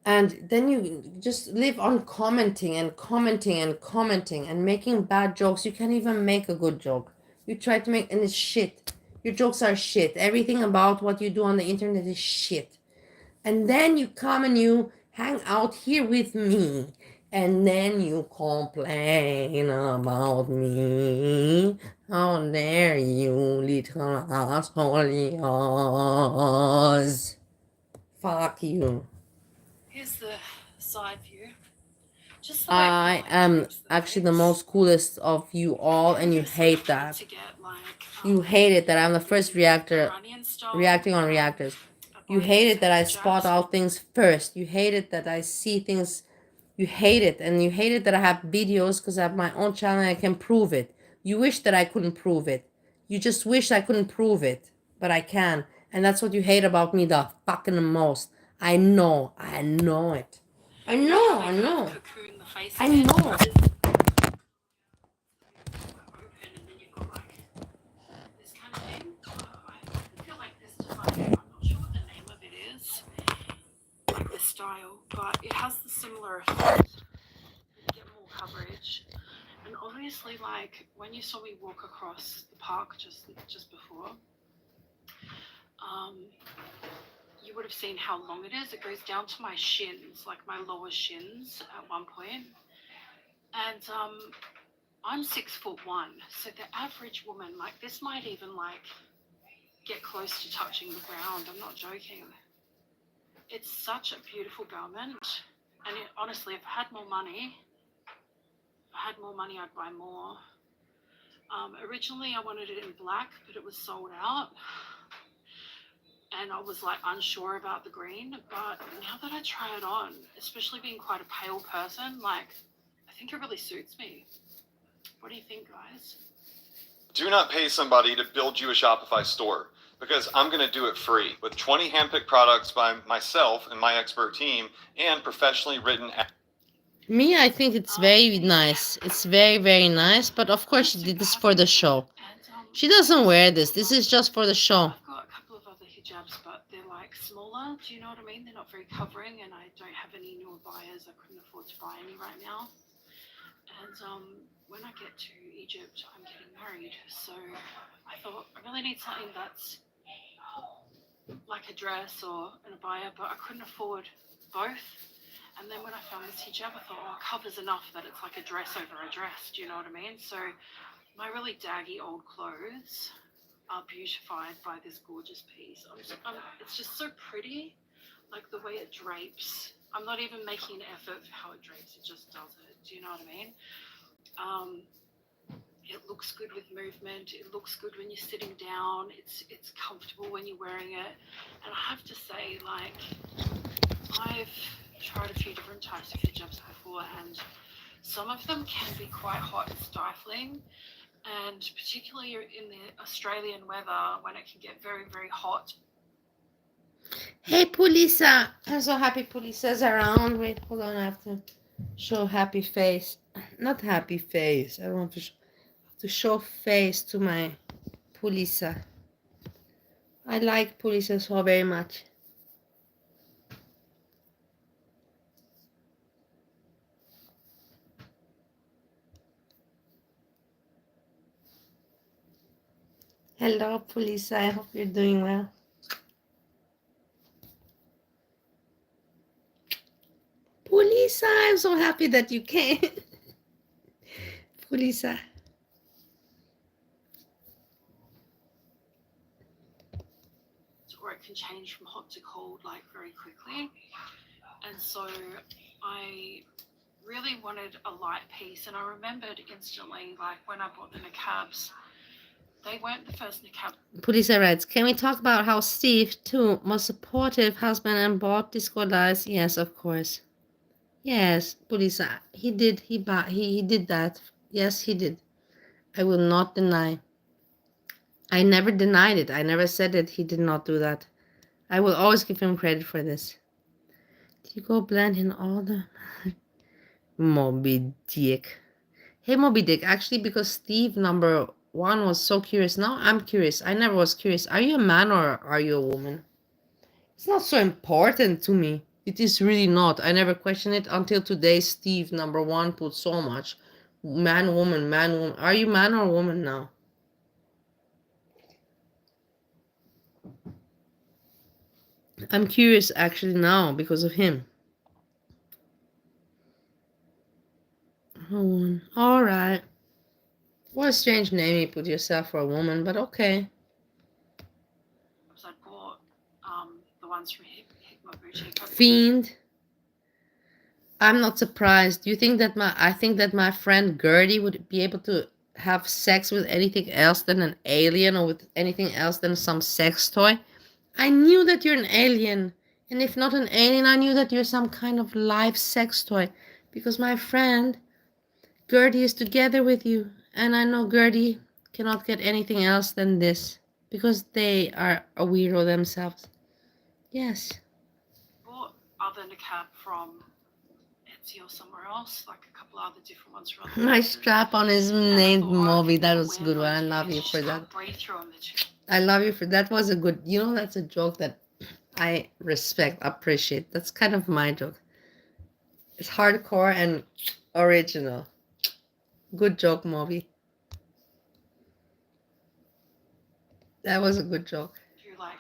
And then you just live on commenting and commenting and commenting and making bad jokes. You can't even make a good joke. You try to make, and it's shit. Your jokes are shit. Everything about what you do on the internet is shit. And then you come and you hang out here with me. And then you complain about me. How dare you, little assholes. Fuck you. here's the side view. Just I am actually the most coolest of you all, and you hate that. You hate it that I'm the first reacting on reactors. You hate it that I spot out things first. You hate it that I see things. You hate it, and you hate it that I have videos because I have my own channel and I can prove it. You wish that I couldn't prove it. You just wish I couldn't prove it, but I can. And that's what you hate about me the fucking most. I know it. I know. I know. Like the style, but it has the similar effect coverage. And obviously, like when you saw me walk across the park just before, you would have seen how long it is. It goes down to my shins, like my lower shins at one point. And I'm 6'1", so the average woman, like this, might even like get close to touching the ground. I'm not joking. It's such a beautiful garment, and honestly, if I had more money, I'd buy more. Originally, I wanted it in black, but it was sold out, and I was like unsure about the green. But now that I try it on, especially being quite a pale person, like I think it really suits me. What do you think, guys? Do not pay somebody to build you a Shopify store, because I'm going to do it free with 20 handpicked products by myself and my expert team and professionally written. Me, I think it's very nice. It's very, very nice. But of course, she did this for the show. She doesn't wear this. This is just for the show. I've got a couple of other hijabs, but they're like smaller. Do you know what I mean? They're not very covering, and I don't have any newer buyers. I couldn't afford to buy any right now. And when I get to Egypt, I'm getting married. So I thought I really need something that's like a dress or an abaya, but I couldn't afford both. And then when I found this hijab, I thought, oh, it covers enough that it's like a dress over a dress. Do you know what I mean? So my really daggy old clothes are beautified by this gorgeous piece. It's just so pretty, like the way it drapes. I'm not even making an effort for how it drapes. It just does it. Do you know what I mean? It looks good with movement. It looks good when you're sitting down. It's comfortable when you're wearing it. And I have to say, like, I've tried a few different types of hijabs before, and some of them can be quite hot and stifling. And particularly in the Australian weather, when it can get very, very hot. Hey, Pulisa. I'm so happy Pulisa's around. Wait, hold on. I have to show happy face. Not happy face. I want to show face to my Pulisa. I like Pulisa so very much. Hello, Pulisa. I hope you're doing well. Pulisa, I'm so happy that you came. Pulisa. Or it can change from hot to cold like very quickly. And so I really wanted a light piece, and I remembered instantly, like when I bought the niqabs, they weren't the first niqab. Pulisa writes, can we talk about how Steve, too, was supportive husband and bought disco lights? Yes, of course. Yes, Pulisa, he did that. Yes, he did. I will not deny. I never denied it. I never said that he did not do that. I will always give him credit for this. Did you go blend in all the... Moby Dick. Hey, Moby Dick, actually, because Steve number 1 was so curious. Now I'm curious. I never was curious. Are you a man or are you a woman? It's not so important to me. It is really not. I never questioned it until today. Steve number 1 put so much. Man, woman, man, woman. Are you man or woman now? I'm curious actually now because of him. Oh, all right. What a strange name you put yourself for a woman, but okay. I bought the ones from Hikma Boutique. Fiend. I'm not surprised. Do you think that I think that my friend Gertie would be able to have sex with anything else than an alien, or with anything else than some sex toy? I knew that you're an alien. And if not an alien, I knew that you're some kind of live sex toy. Because my friend Gertie is together with you. And I know Gertie cannot get anything else than this. Because they are a weirdo themselves. Yes. Bought other niqab from Etsy or somewhere else, like a couple other different ones from. My strap on is named Moby. That was a good one. I love you for that. I love you for that. Was a good, that's a joke that I respect, appreciate. That's kind of my joke. It's hardcore and original. Good joke, Moby. That was a good joke.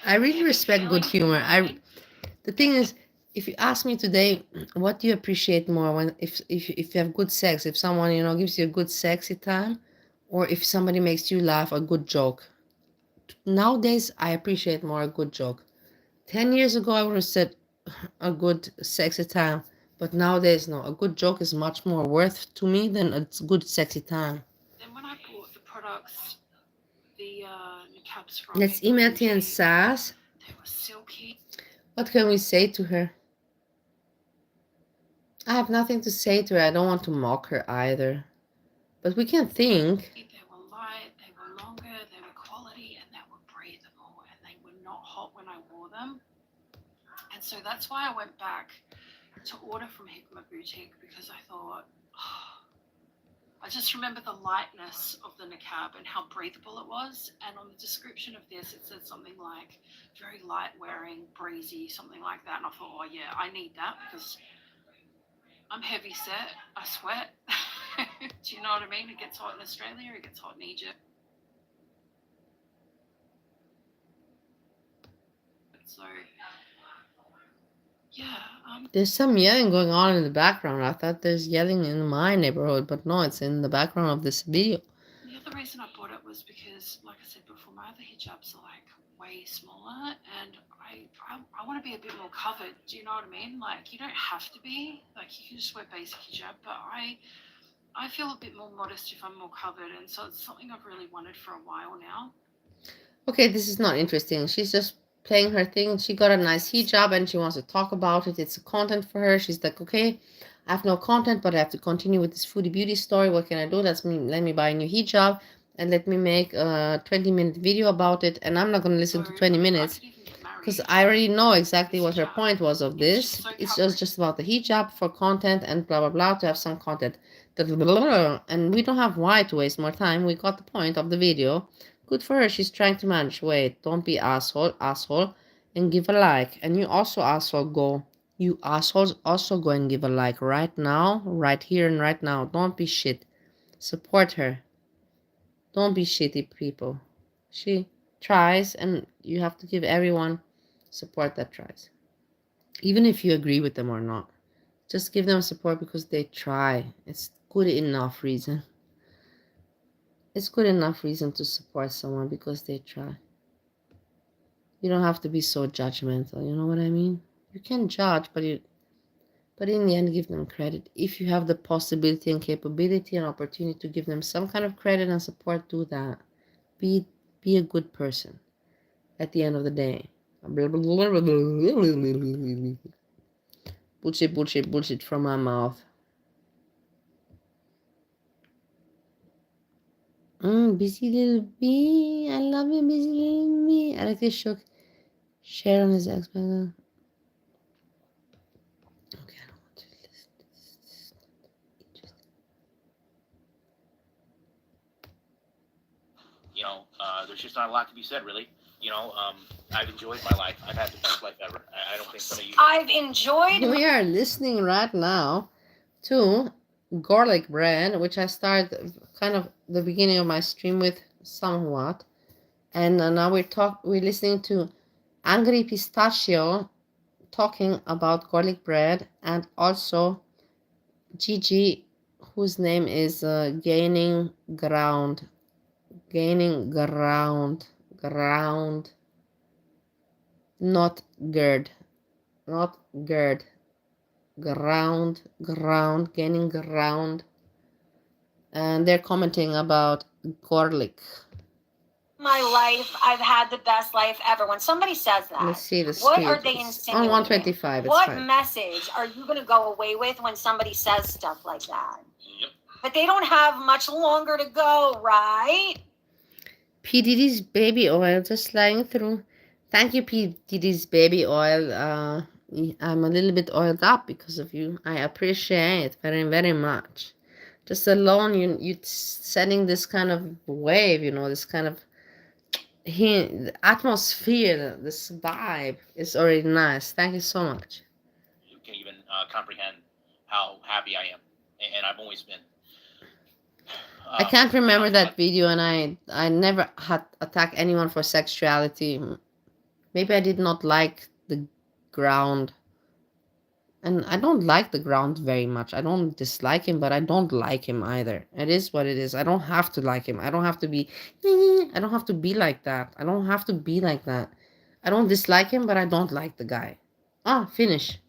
I really respect good humor. The thing is, if you ask me today, what do you appreciate more when if you have good sex, if someone gives you a good sexy time, or if somebody makes you laugh, a good joke. Nowadays, I appreciate more a good joke. 10 years ago, I would have said a good sexy time, but nowadays, no. A good joke is much more worth to me than a good sexy time. Then when I bought the products, the caps from Let's email T and Sass. they were silky. What can we say to her? I have nothing to say to her. I don't want to mock her either. But we can think. They were light, they were longer, they were quality, and they were breathable, and they were not hot when I wore them. And so that's why I went back to order from Hikma Boutique, because I thought, I just remember the lightness of the niqab and how breathable it was. And on the description of this, it said something like very light wearing, breezy, something like that. And I thought, oh yeah, I need that because I'm heavy set. I sweat. Do you know what I mean? It gets hot in Australia, it gets hot in Egypt. So, yeah. There's some yelling going on in the background. I thought there's yelling in my neighborhood, but no, it's in the background of this video. The other reason I bought it was because, like I said before, my other hijabs are like way smaller, and I want to be a bit more covered. Do you know what I mean? Like, you don't have to be. Like, you can just wear basic hijab, but I feel a bit more modest if I'm more covered, and so it's something I've really wanted for a while now. Okay, this is not interesting. She's just playing her thing. She got a nice hijab and she wants to talk about it. It's a content for her. She's like, okay, I have no content, but I have to continue with this foodie beauty story. What can I do? Let me buy a new hijab and let me make a 20-minute video about it. And I'm not going to listen to 20 minutes because I already know exactly what her point was of this. It's just about the hijab for content and blah, blah, blah, to have some content. And we don't have why to waste more time. We got the point of the video. Good for her. She's trying to manage. Wait, don't be asshole, and give a like. And you also, asshole, go. You assholes also go and give a like right now, right here and right now. Don't be shit. Support her. Don't be shitty, people. She tries, and you have to give everyone support that tries. Even if you agree with them or not. Just give them support because they try. It's good enough reason. It's good enough reason to support someone because they try. You don't have to be so judgmental, you know what I mean? You can judge, but in the end, give them credit. If you have the possibility and capability and opportunity to give them some kind of credit and support, do that. Be a good person at the end of the day. Bullshit from my mouth. Busy little bee. I love you, busy little bee. I like this shook. Share on his Xbox. Okay, I don't want to listen to this. You know, there's just not a lot to be said, really. You know, I've enjoyed my life. I've had the best life ever. I don't think some of you. I've enjoyed. We are listening right now to garlic bread, which I started kind of the beginning of my stream with somewhat, and now we're listening to Angry Pistachio talking about garlic bread, and also Gigi, whose name is gaining ground, not GERD, gaining ground, and they're commenting about garlic. My life, I've had the best life ever. When somebody says that, Let's see the what speed. are they It's insinuating? on 125. What fine. message are you going to go away with when somebody says stuff like that? Yep. But they don't have much longer to go, right? P. Diddy's baby oil just sliding through. Thank you, P. Diddy's baby oil. I'm a little bit oiled up because of you. I appreciate it very, very much. Just alone, you setting this kind of wave, this kind of the atmosphere, this vibe is already nice. Thank you so much. You can't even comprehend how happy I am, and I've always been. I can't remember that video, and I never had attacked anyone for sexuality. Maybe I did not like the ground. And I don't like the ground very much. I don't dislike him, but I don't like him either. It is what it is. I don't have to like him. I don't have to be... I don't have to be like that. I don't have to be like that. I don't dislike him, but I don't like the guy. Finish.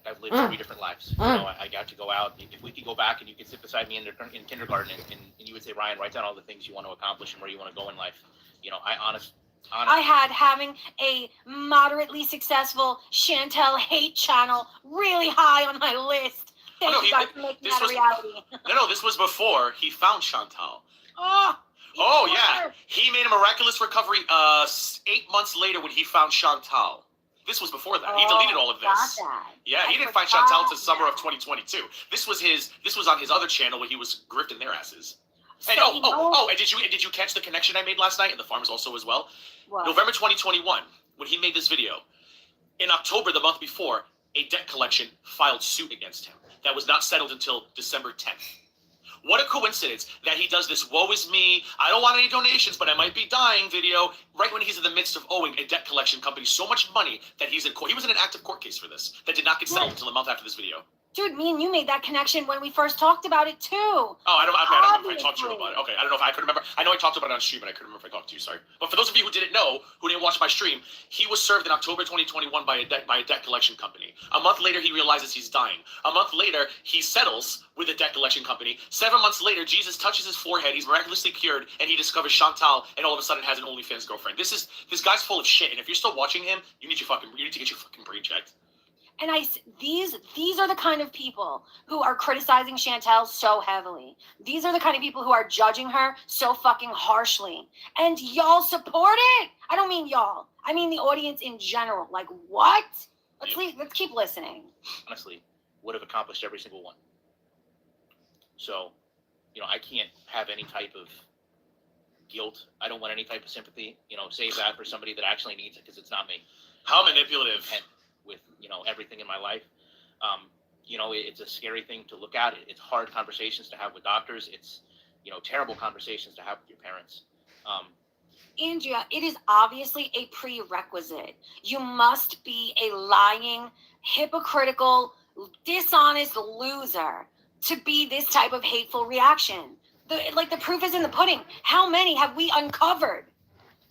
I've lived 3 different lives. You know, I got to go out. If we could go back and you could sit beside me in kindergarten and you would say, Ryan, write down all the things you want to accomplish and where you want to go in life. You know, honestly, I had having a moderately successful Chantel hate channel really high on my list. Thank you guys for making that a reality. No, this was before he found Chantal. Oh, yeah. He made a miraculous recovery 8 months later when he found Chantal. This was before that. He deleted all of this. Yeah, he didn't find Chantal until summer of 2022. This was on his other channel where he was grifting their asses. And and did you catch the connection I made last night? And the farmers also as well. What? November 2021, when he made this video. In October, the month before, a debt collection filed suit against him. That was not settled until December 10th. What a coincidence that he does this woe is me, I don't want any donations, but I might be dying video, right when he's in the midst of owing a debt collection company so much money that he's in court. He was in an active court case for this that did not get settled until a month after this video. Dude, me and you made that connection when we first talked about it too. Oh, I don't know if I talked to you about it. Okay, I don't know if I could remember. I know I talked about it on stream, but I couldn't remember if I talked to you. Sorry. But for those of you who didn't know, who didn't watch my stream, he was served in October 2021 by a debt collection company. A month later, he realizes he's dying. A month later, he settles with a debt collection company. 7 months later, Jesus touches his forehead. He's miraculously cured, and he discovers Chantal, and all of a sudden has an OnlyFans girlfriend. This guy's full of shit. And if you're still watching him, you need to get your fucking brain checked. And these are the kind of people who are criticizing Chantel so heavily. These are the kind of people who are judging her so fucking harshly. And y'all support it. I don't mean y'all. I mean the audience in general. Like, what? Let's keep listening. Honestly, would have accomplished every single one. So, you know, I can't have any type of guilt. I don't want any type of sympathy. You know, save that for somebody that actually needs it because it's not me. How manipulative. With, you know, everything in my life. You know, it's a scary thing to look at. It's hard conversations to have with doctors. It's, you know, terrible conversations to have with your parents. Andrea, it is obviously a prerequisite. You must be a lying, hypocritical, dishonest loser to be this type of hateful reaction. The proof is in the pudding. How many have we uncovered?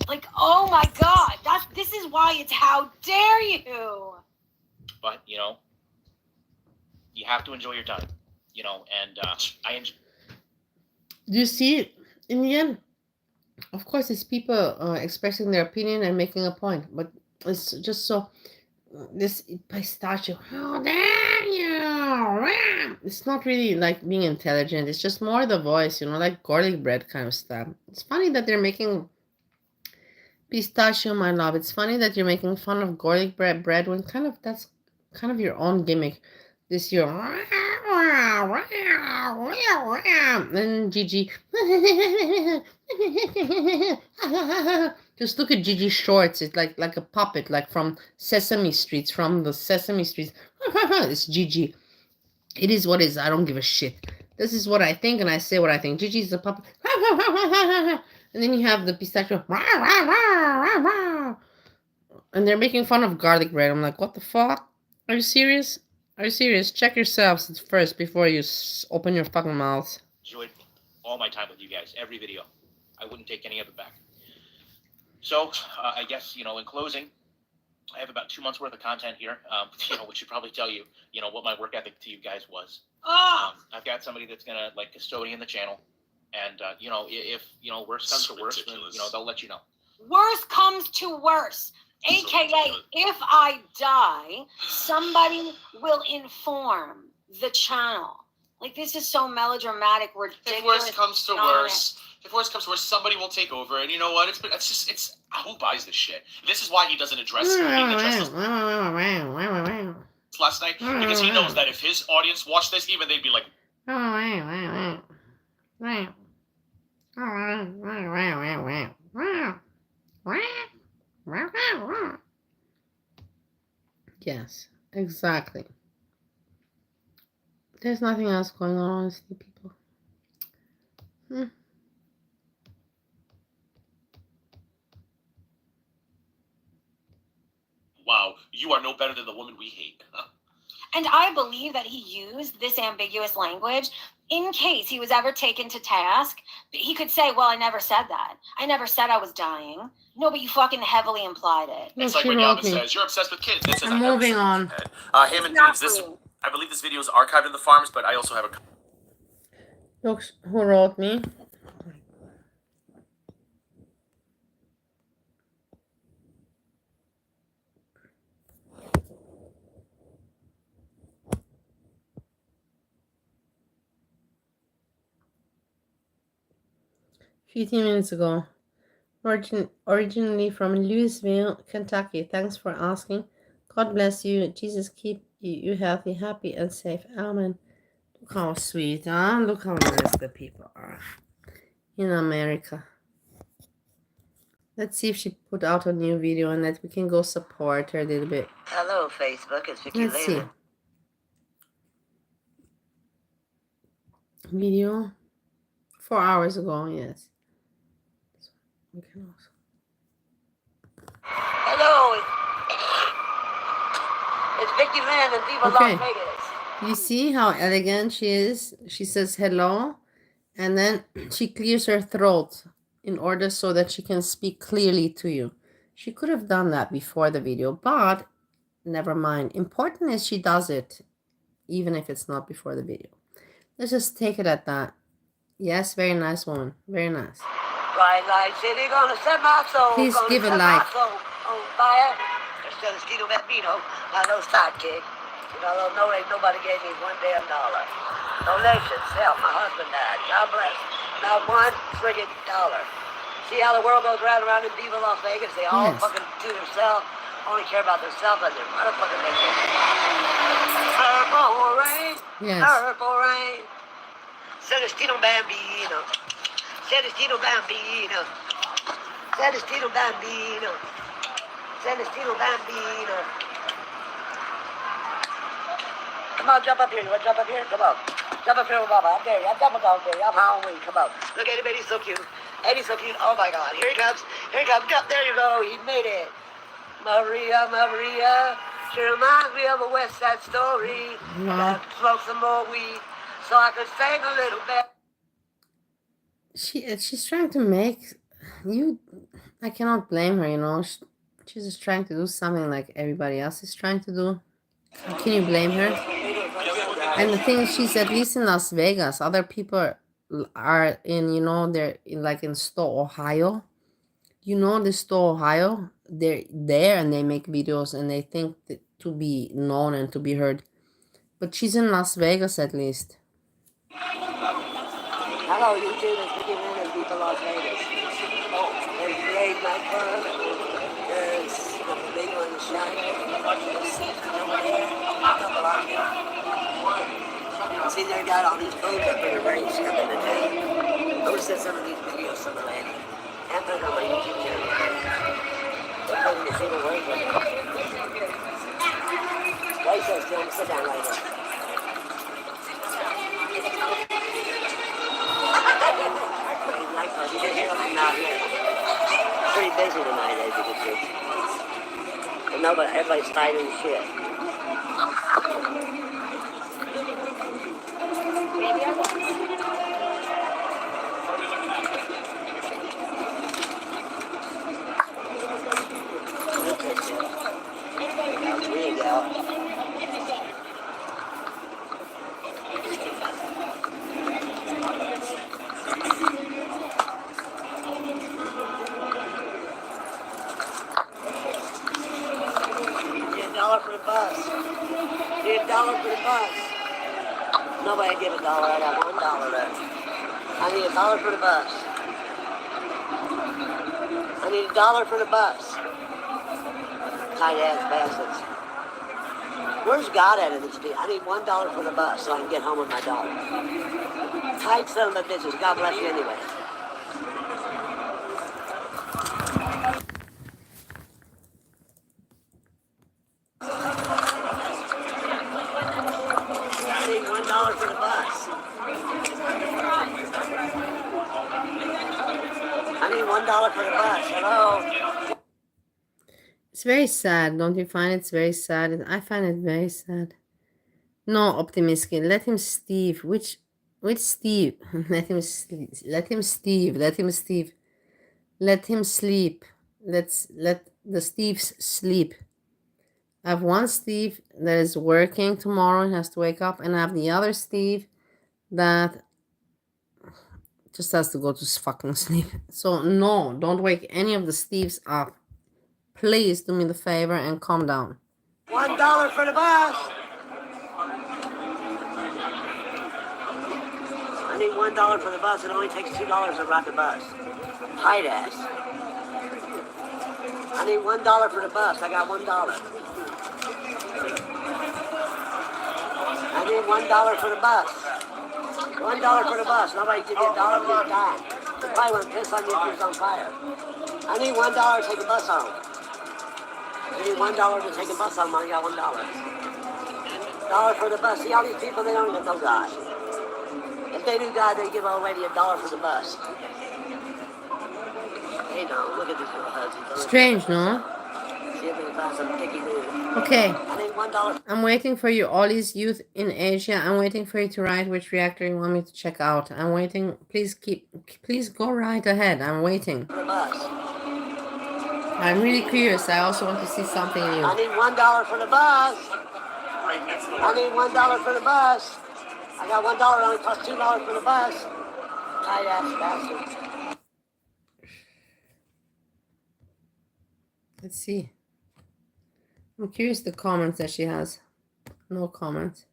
Like, oh my God, this is why it's how dare you. But, you know, you have to enjoy your time, you know, and I enjoy. You see, in the end, of course, it's people expressing their opinion and making a point, but it's just so, this pistachio, how dare you? It's not really like being intelligent. It's just more the voice, you know, like garlic bread kind of stuff. It's funny that they're making pistachio, my love. It's funny that you're making fun of garlic bread when that's kind of your own gimmick. This year, and Gigi, just look at Gigi's shorts. It's like a puppet, like from Sesame Street, from the Sesame Street. It's Gigi. It is what it is. I don't give a shit. This is what I think, and I say what I think. Gigi's a puppet. And then you have the pistachio. And they're making fun of garlic bread. I'm like, what the fuck? Are you serious? Are you serious? Check yourselves first before you open your fucking mouths. Enjoyed all my time with you guys. Every video. I wouldn't take any of it back. So, I guess, you know, in closing, I have about 2 months worth of content here, you know, which should probably tell you, you know, what my work ethic to you guys was. I've got somebody that's going to, like, custodian the channel. And, you know, if, you know, worse comes to worse, then, you know, they'll let you know. Worse comes to worse. AKA, if I die, somebody will inform the channel. Like, this is so melodramatic, ridiculous. If worse comes to worse, somebody will take over. And you know what? It's who buys this shit? This is why he doesn't address last night, because he knows that if his audience watched this, even they'd be like, yes, exactly. There's nothing else going on, honestly, people. Wow, you are no better than the woman we hate. And I believe that he used this ambiguous language in case he was ever taken to task. He could say, well, I never said that. I never said I was dying. No, but you fucking heavily implied it. It's like when Yaba says, you're obsessed with kids. It says, I'm moving on. Hammond Deems, I believe this video is archived in the farms, but I also have a... Look, who wrote me? "15 minutes ago. Originally from Louisville, Kentucky. Thanks for asking. God bless you. Jesus keep you healthy, happy, and safe. Amen." Look how sweet, huh? Look how nice the people are in America. Let's see if she put out a new video and that we can go support her a little bit. Hello, Facebook. It's Vicky Let's see. Lehman. Video 4 hours ago, yes. We can also. Hello. It's Vicky Lynn and Viva Okay. Las Vegas. You see how elegant she is? She says hello, and then she clears her throat in order so that she can speak clearly to you. She could have done that before the video, but never mind. Important is she does it, even if it's not before the video. Let's just take it at that. Yes, very nice woman. Very nice. Bright light city gonna set my soul. Please gonna give a set like. my soul on fire. Celestino Bambino, my little sidekick. You know, ain't nobody gave me $1 damn. Donation, self, my husband died. God bless. Not one friggin' dollar. See how the world goes round and round in Viva Las Vegas? They all fucking do themselves, only care about themselves and their motherfucking vacation. Purple rain, purple rain. Celestino Bambino. Celestino Bambino. Celestino Bambino. Celestino Bambino. Come on, jump up here. You want to jump up here? Come on. Jump up here with Mama. I'm there. I'm double dog there. I'm Halloween. Come on. Look at him. Eddie's so cute. Eddie's so cute. Oh, my God. Here he comes. Here he comes. There you go. He made it. Maria, Maria. She reminds me of a West Side Story. Wow. Smoke some more weed so I could sing a little bit. She's trying to make you. I cannot blame her, you know. She's just trying to do something like everybody else is trying to do. How can you blame her? And the thing is, she's at least in Las Vegas. Other people are in, you know, they're in Stowe, Ohio. You know, the Stowe, Ohio. They're there and they make videos and they think that to be known and to be heard. But she's in Las Vegas at least. Hello, YouTube. It's Vicky Lynn and Viva Las Vegas. There's the Great nightclub. There's the big one, the Shine. See, they got all these phones up in the race coming today. Go set some of these videos from the landing. And put it on my YouTube channel. They're putting this even worse. Why so still? Sit down right there. Pretty busy tonight, as you can see. But no, but everybody's fighting shit. There you go. $1 for the bus. Need $1 for the bus. Nobody give $1. I got $1 left. I need $1 for the bus. I need $1 for the bus. Tight ass bastards. Where's God at in this deal? I need $1 for the bus so I can get home with my daughter. Tight son of a bitches. God bless you anyway. $1 $1 for the bus. I need $1 for the bus. Hello? It's very sad, don't you find it's very sad? I find it very sad. No, optimistic. Let him Steve. Which Steve? Let him sleep. Let him Steve. Let him Steve. Let him sleep. Let the Steves sleep. I have one Steve that is working tomorrow and has to wake up, and I have the other Steve that just has to go to fucking sleep. So no, don't wake any of the Steves up. Please do me the favor and calm down. $1 for the bus. I need $1 for the bus. It only takes $2 to ride the bus. Tight ass. I need $1 for the bus. I got $1. I need $1 for the bus. $1 for the bus. Nobody give you $1 for the time. You probably want to piss on you if you're on fire. I need $1 to take a bus home. I need $1 to take a bus home. I got $1. $1 for the bus. See all these people, they don't even know God. If they knew God, they'd give old lady $1 for the bus. Hey, no, look at this little husband. Strange, no? See if they can find some picky dude. Okay. I need $1. I'm waiting for you, all these youth in Asia. I'm waiting for you to write which reactor you want me to check out. I'm waiting. Please go right ahead. I'm waiting. For the bus. I'm really curious. I also want to see something new. I need $1 for the bus. I need $1 for the bus. I got $1. Only costs $2 for the bus. Tight ass bastard. Let's see. I'm curious the comments that she has. No comments.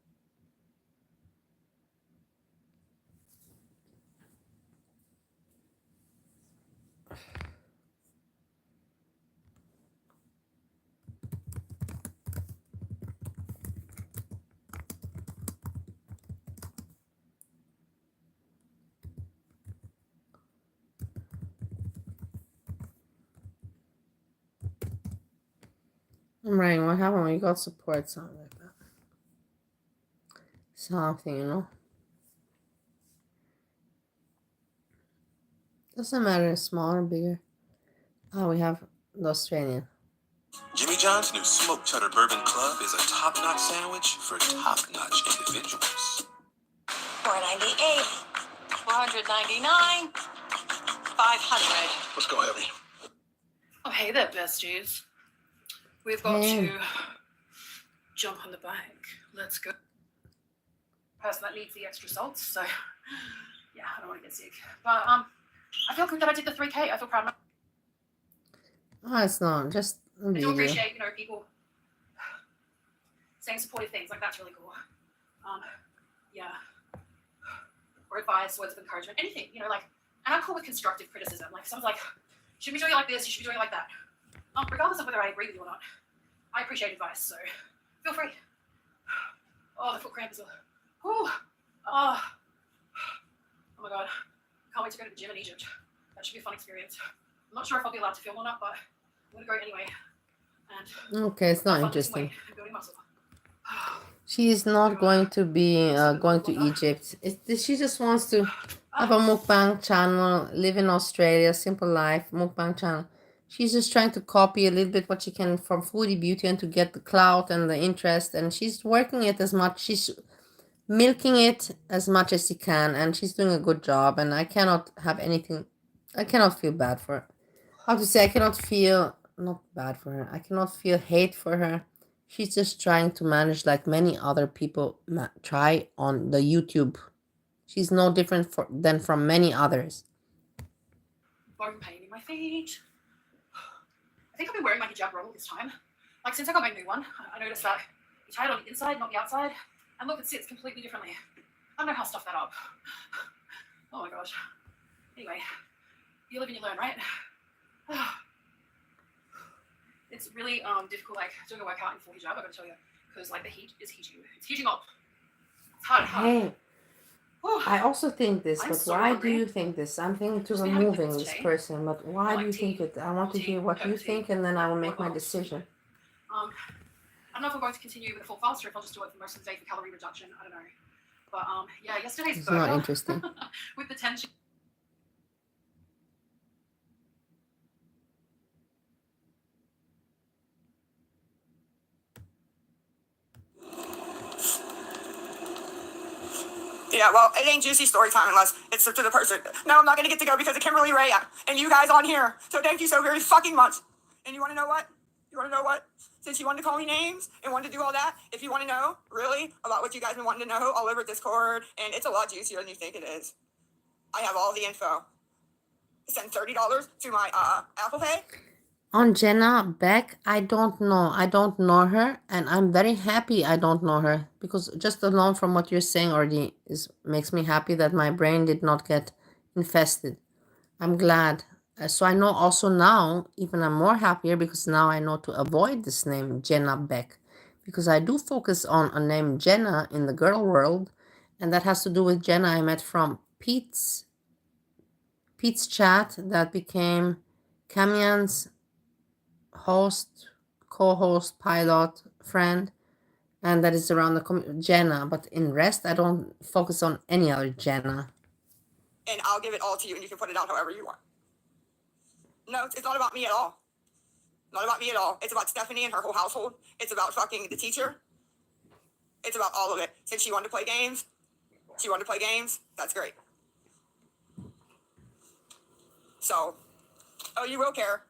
I'm writing, what happened when you got support? Something like that. Something, you know. Doesn't matter, small or bigger. Oh, we have the Australian. Jimmy John's new smoked cheddar bourbon club is a top-notch sandwich for top-notch individuals. $4.98, $4.99, $500. Let's go, Heavy. Oh, hey there, besties. We've got Hey. to jump on the bike. Let's go. Person that needs the extra salts, so yeah, I don't want to get sick. But I feel good that I did the 3K. I feel proud of myself. Oh, it's not. Just a I do video. appreciate, people saying supportive things. Like, that's really cool. Yeah. Or advice, words of encouragement, anything, like, and I'm cool with constructive criticism. Like, someone's like, you should be doing it like this, you should be doing it like that. Regardless of whether I agree with you or not, I appreciate advice, so feel free. Oh, the foot cramp is oh my god. Can't wait to go to the gym in Egypt. That should be a fun experience. I'm not sure if I'll be allowed to film or not, but I'm gonna go anyway. And Okay, it's not have fun losing interesting. weight and building muscle. She is not going to be going to Egypt. She just wants to have a mukbang channel, live in Australia, simple life, mukbang channel. She's just trying to copy a little bit what she can from Foodie Beauty and to get the clout and the interest. And she's working it as much. She's milking it as much as she can, and she's doing a good job. And I cannot have anything. I cannot feel bad for her. How to say? I cannot feel not bad for her. I cannot feel hate for her. She's just trying to manage like many other people try on the YouTube. She's no different than from many others. Bone pain in my feet. I think I've been wearing my hijab wrong this time. Like, since I got my new one, I noticed that you tie it on the inside, not the outside. And look, it sits completely differently. I don't know how to stuff that up. Oh my gosh. Anyway, you live and you learn, right? It's really difficult, like, doing a workout in full hijab, I gotta tell you. Because, like, the heat is heating. It's heating up. It's hard. Hey, I also think this, I'm but so why do hungry. you think this? I'm thinking to Just been having removing pickles this today. person, but why do you Like think it? I want to hear what you think, and then I will make my decision. I don't know if I'm going to continue with a full fast or if I'll just do it for most of the day for calorie reduction. I don't know. But yeah, yesterday's It's photo not interesting. with the tension. Yeah, well, it ain't juicy story time unless it's to the person. No, I'm not gonna get to go because of Kimberly Ray and you guys on here. So thank you so very fucking much. And you wanna know what? You wanna know what? Since you wanted to call me names and wanted to do all that, if you wanna know really about what you guys been wanting to know all over Discord, and it's a lot juicier than you think it is. I have all the info. Send $30 to my Apple Pay. On Jenna Beck, I don't know. I don't know her, and I'm very happy I don't know her, because just alone from what you're saying already makes me happy that my brain did not get infested. I'm glad. So I know also now, even I'm more happier because now I know to avoid this name, Jenna Beck, because I do focus on a name Jenna in the girl world, and that has to do with Jenna I met from Pete's chat that became Camian's host, co-host, pilot, friend, and that is around the Jenna. But in rest, I don't focus on any other Jenna. And I'll give it all to you, and you can put it out however you want. No, it's not about me at all. Not about me at all. It's about Stephanie and her whole household. It's about fucking the teacher. It's about all of it. Since she wanted to play games, that's great. So, oh, you will care.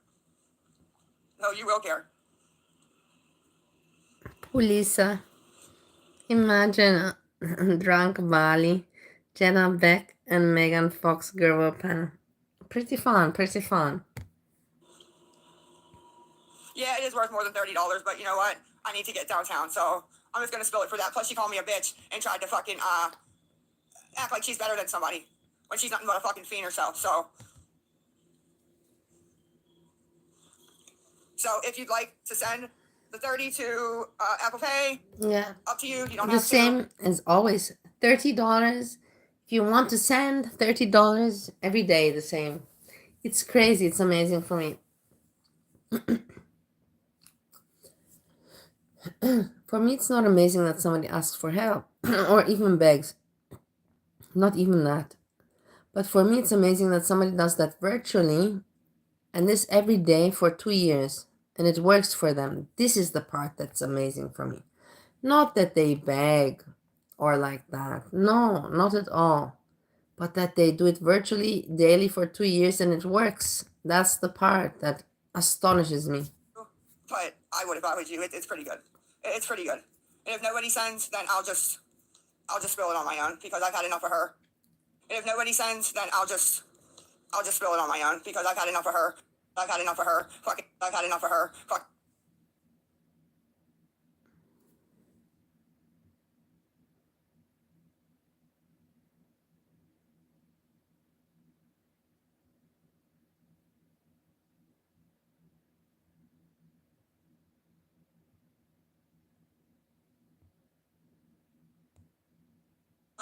Oh, you will care. Lisa, imagine a drunk Bali, Jenna Beck and Megan Fox girl panel. Pretty fun, pretty fun. Yeah, it is worth more than $30, but you know what? I need to get downtown, so I'm just gonna spill it for that. Plus, she called me a bitch and tried to fucking act like she's better than somebody when she's nothing but a fucking fiend herself. So if you'd like to send the 30 to Apple Pay, Yeah, up to you. You don't the have to. same as always, $30. If you want to send $30 every day, the same. It's crazy. It's amazing for me. For me, it's not amazing that somebody asks for help or even begs. Not even that. But for me, it's amazing that somebody does that virtually and this every day for 2 years, and it works for them. This is the part that's amazing for me. Not that they beg or like that. No, not at all. But that they do it virtually daily for 2 years and it works. That's the part that astonishes me. But I would if I was you. It's pretty good. It's pretty good. And if nobody sends, then I'll just spill it on my own because I've had enough of her. And if nobody sends, then I'll just spill it on my own because I've had enough of her. I've had enough of her. Fuck it. I've had enough of her. Fuck.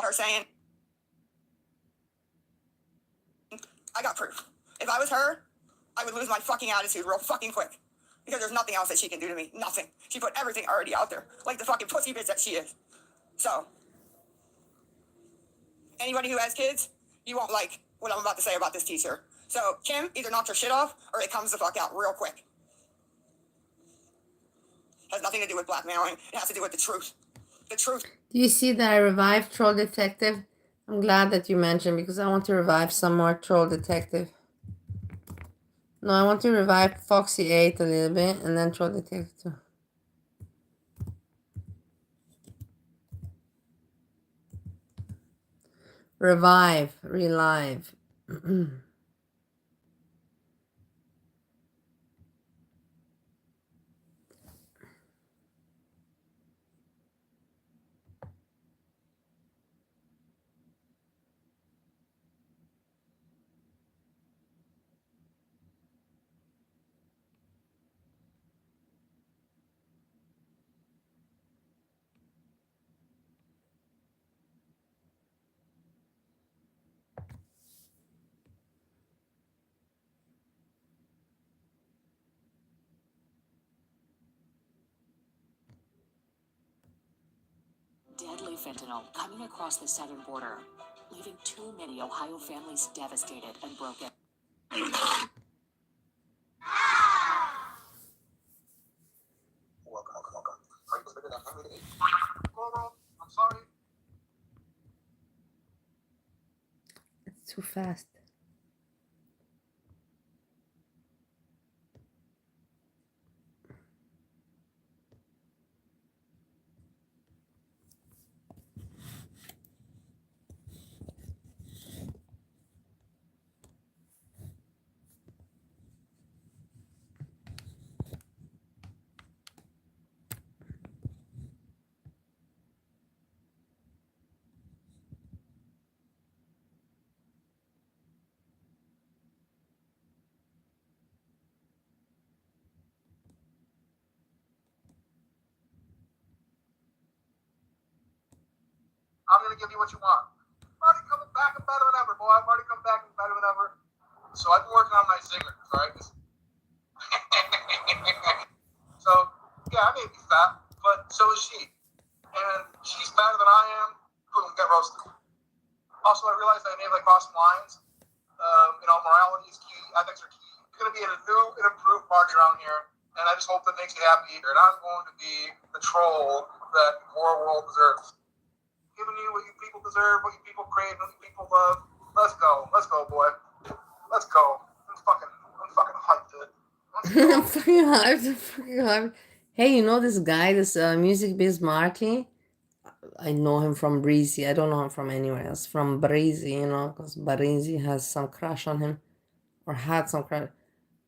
Her saying, I got proof. If I was her, I would lose my fucking attitude real fucking quick. Because there's nothing else that she can do to me. Nothing. She put everything already out there. Like the fucking pussy bitch that she is. So, anybody who has kids, you won't like what I'm about to say about this teacher. So, Kim either knocks her shit off or it comes the fuck out real quick. Has nothing to do with blackmailing. It has to do with the truth. The truth. Do you see that I revived Troll Detective? I'm glad that you mentioned because I want to revive some more Troll Detective. No, I want to revive Foxy 8 a little bit and then Troll Detective 2. Revive, relive. fentanyl coming across the southern border, leaving too many Ohio families devastated and broken. It's too fast. I'm gonna give you what you want. Marty coming back and better than ever, boy. Marty coming back and better than ever. So I've been working on my zingers, right? So yeah, I may be fat, but so is she. And she's fatter than I am. Boom, get roasted. Also, I realized I may have crossed some lines. Morality is key. Ethics are key. You're gonna be in a new and improved Marty around here, and I just hope that makes you happy. And I'm going to be the troll that our world deserves. Giving you what you people deserve, what you people crave, what you people love. Let's go, boy. Let's go. I'm fucking hyped, dude. I'm fucking hyped. Hey, you know this guy, this music biz Marty? I know him from BREEZY. I don't know him from anywhere else. From BREEZY, because BREEZY has some crush on him, or had some crush.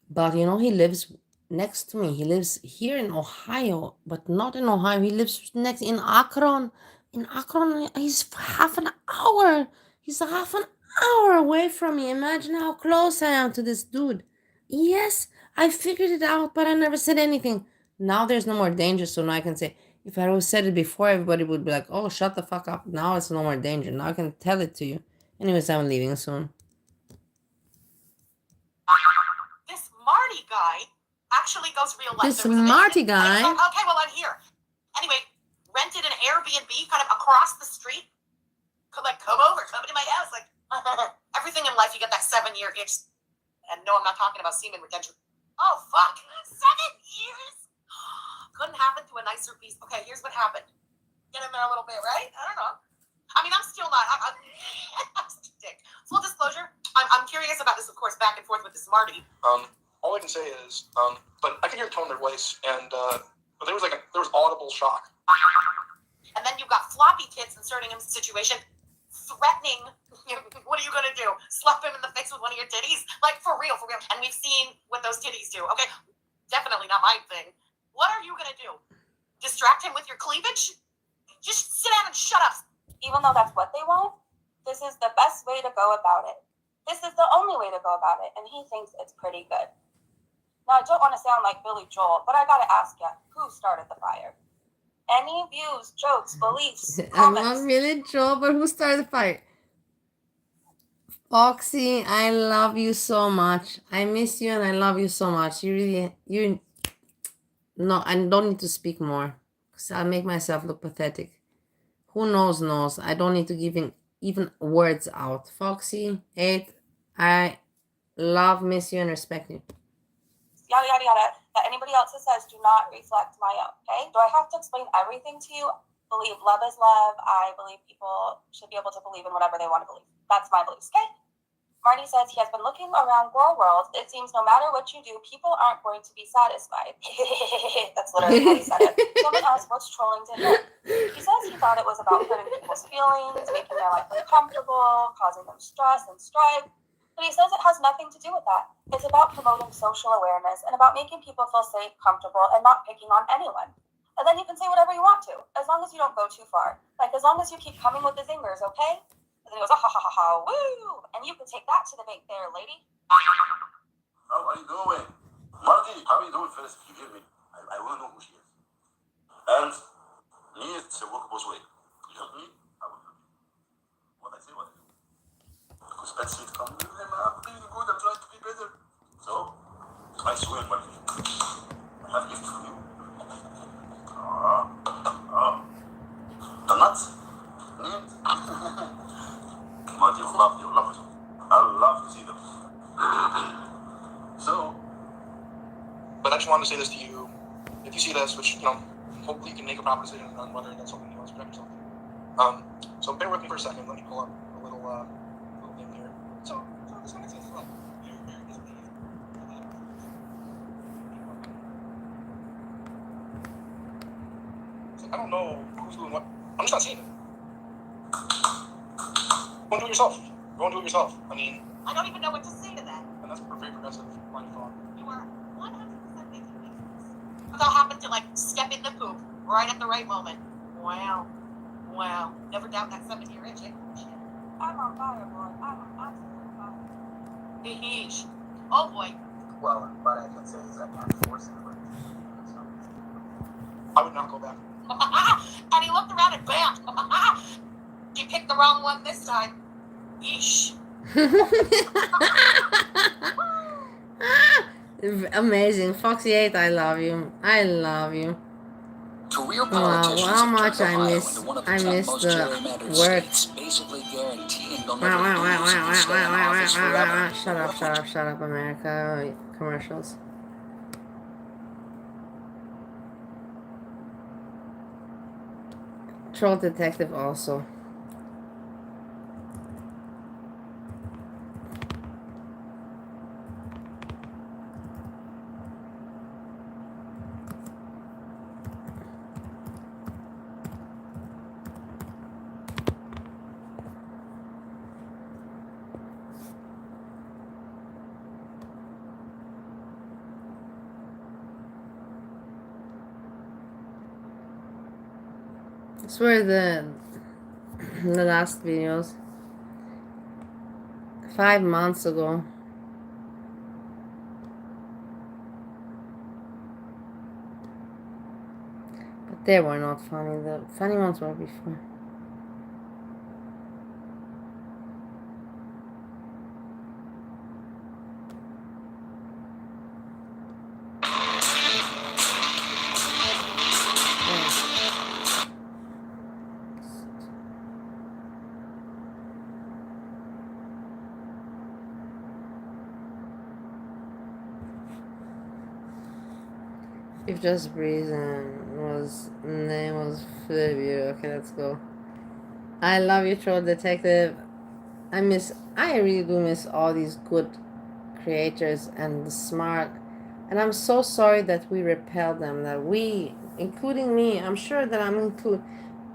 But he lives next to me. He lives here in Ohio, but not in Ohio. He lives next in Akron. In Akron, he's half an hour. He's half an hour away from me. Imagine how close I am to this dude. Yes, I figured it out, but I never said anything. Now there's no more danger, so now I can say, if I would said it before, everybody would be like, oh, shut the fuck up. Now it's no more danger. Now I can tell it to you. Anyways, I'm leaving soon. This Marty guy actually goes real life. This Marty guy. Okay, well, I'm here. Anyway, rented an Airbnb kind of across the street. Come to my house. Like, everything in life, you get that 7-year itch. And no, I'm not talking about semen retention. Oh, fuck. 7 years? Couldn't happen to a nicer piece. Okay, here's what happened. Get in there a little bit, right? I don't know. I mean, I'm still not. I'm dick. Full disclosure, I'm curious about this, of course, back and forth with this Marty. All I can say is, but I can hear the tone in their voice, and there was audible shock. And then you've got floppy tits inserting him in the situation, threatening, what are you going to do? Slap him in the face with one of your titties? Like, for real. And we've seen what those titties do, okay? Definitely not my thing. What are you going to do? Distract him with your cleavage? Just sit down and shut up. Even though that's what they want, this is the best way to go about it. This is the only way to go about it, and he thinks it's pretty good. Now, I don't want to sound like Billy Joel, but I gotta ask you, who started the fire? Any views, jokes, beliefs, I'm comments? not really sure, but who started the fight? Foxy, I love you so much. I miss you and I love you so much. No, I don't need to speak more, because I'll make myself look pathetic. Who knows. I don't need to give even words out. Foxy, 8, I love, miss you, and respect you. Yada, yada, yada, that anybody else says do not reflect my own, okay? Do I have to explain everything to you? Believe love is love. I believe people should be able to believe in whatever they want to believe. That's my beliefs, okay? Marty says he has been looking around Girl World. It seems no matter what you do, people aren't going to be satisfied. That's literally how he said it. Someone asked what's trolling to him. He says he thought it was about hurting people's feelings, making their life uncomfortable, causing them stress and strife. But he says it has nothing to do with that. It's about promoting social awareness and about making people feel safe, comfortable, and not picking on anyone. And then you can say whatever you want to, as long as you don't go too far. Like, as long as you keep coming with the zingers, okay? And then he goes, ah, ha, ha, ha, ha, woo! And you can take that to the bank there, lady. How are you doing? Marty, how are you doing first? If you hear me, I want to know who she is. And me, it's a work both way. You help me, I will help you. What I say, what I do. Because bad shit come with them, I'm being good, I'm trying to be better. So, I swear, Marty, I have a gift for you. The nuts? But you love it. I love to see them. So, But I just wanted to say this to you. If you see this, which, hopefully you can make a proper decision on whether that's something you want to protect yourself. So bear with me for a second. Let me pull up a little thing here. So this one is look. I don't know who's doing what. I'm just not seeing it. Go and do it yourself. Go and do it yourself. I mean, I don't even know what to say to that. and that's a very progressive line of thought. You are 100% making me sense. Without happened to step in the poop right at the right moment. Wow. Never doubt that 7-year itch. I'm on fire, boy. I'm on absolute fire. Heesh. Oh boy. Well, what I can say is I can't force it. I would not go back. And he looked around and bam. You picked the wrong one this time. Yeesh. Amazing. Foxy8, I love you. I love you. Career Wow, politicians how have much turned I Ohio miss into one of the I 10 miss most the gerrymandered work. states, basically guaranteeing they'll never lose if they stay in office forever. Shut up, America. Commercials. Troll Detective also. I swear the last videos 5 months ago. But they were not funny. The funny ones were before. If just breeze and name was Flavio. Okay, let's go. I love you, Troll Detective. I really do miss all these good creators and the smart. And I'm so sorry that we repelled them. That we, including me, I'm sure that I'm included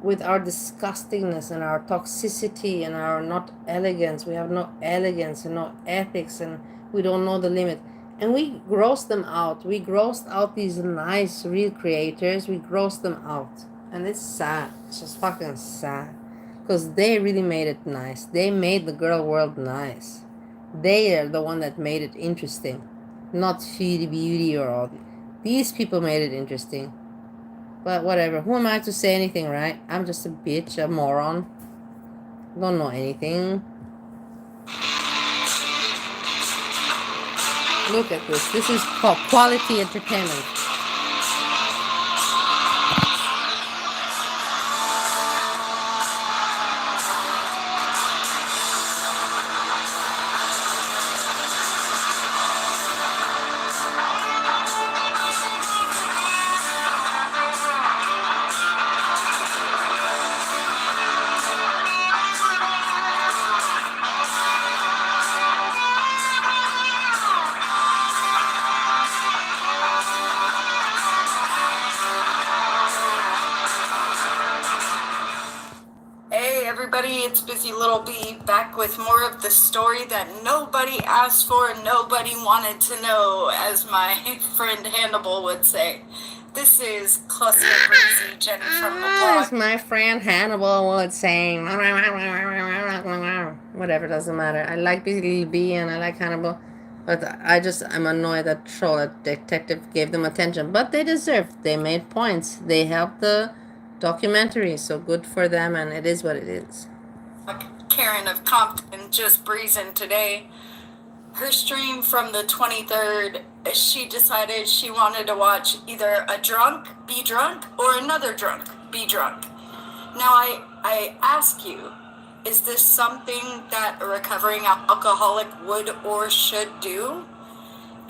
with our disgustingness and our toxicity and our not elegance. We have no elegance and no ethics, and we don't know the limit. And we grossed them out. We grossed out these nice, real creators. We grossed them out. And it's sad. It's just fucking sad. Because they really made it nice. They made the girl world nice. They are the one that made it interesting. Not Feedy Beauty or all. These people made it interesting. But whatever. Who am I to say anything, right? I'm just a bitch, a moron. Don't know anything. Look at this. This is called quality entertainment. Everybody, it's Busy Little Bee back with more of the story that nobody asked for and nobody wanted to know, as my friend Hannibal would say. This is Cluster BREEZY, Jenny from the blog. As my friend Hannibal would say. Whatever, doesn't matter. I like Busy Little Bee and I like Hannibal. But I'm annoyed that Troll Detective gave them attention. But they deserved. They made points. They helped the documentary, so good for them, and it is what it is. Karen of Compton just breezing today. Her stream from the 23rd, she decided she wanted to watch either a drunk be drunk or another drunk be drunk. Now I ask you, is this something that a recovering alcoholic would or should do?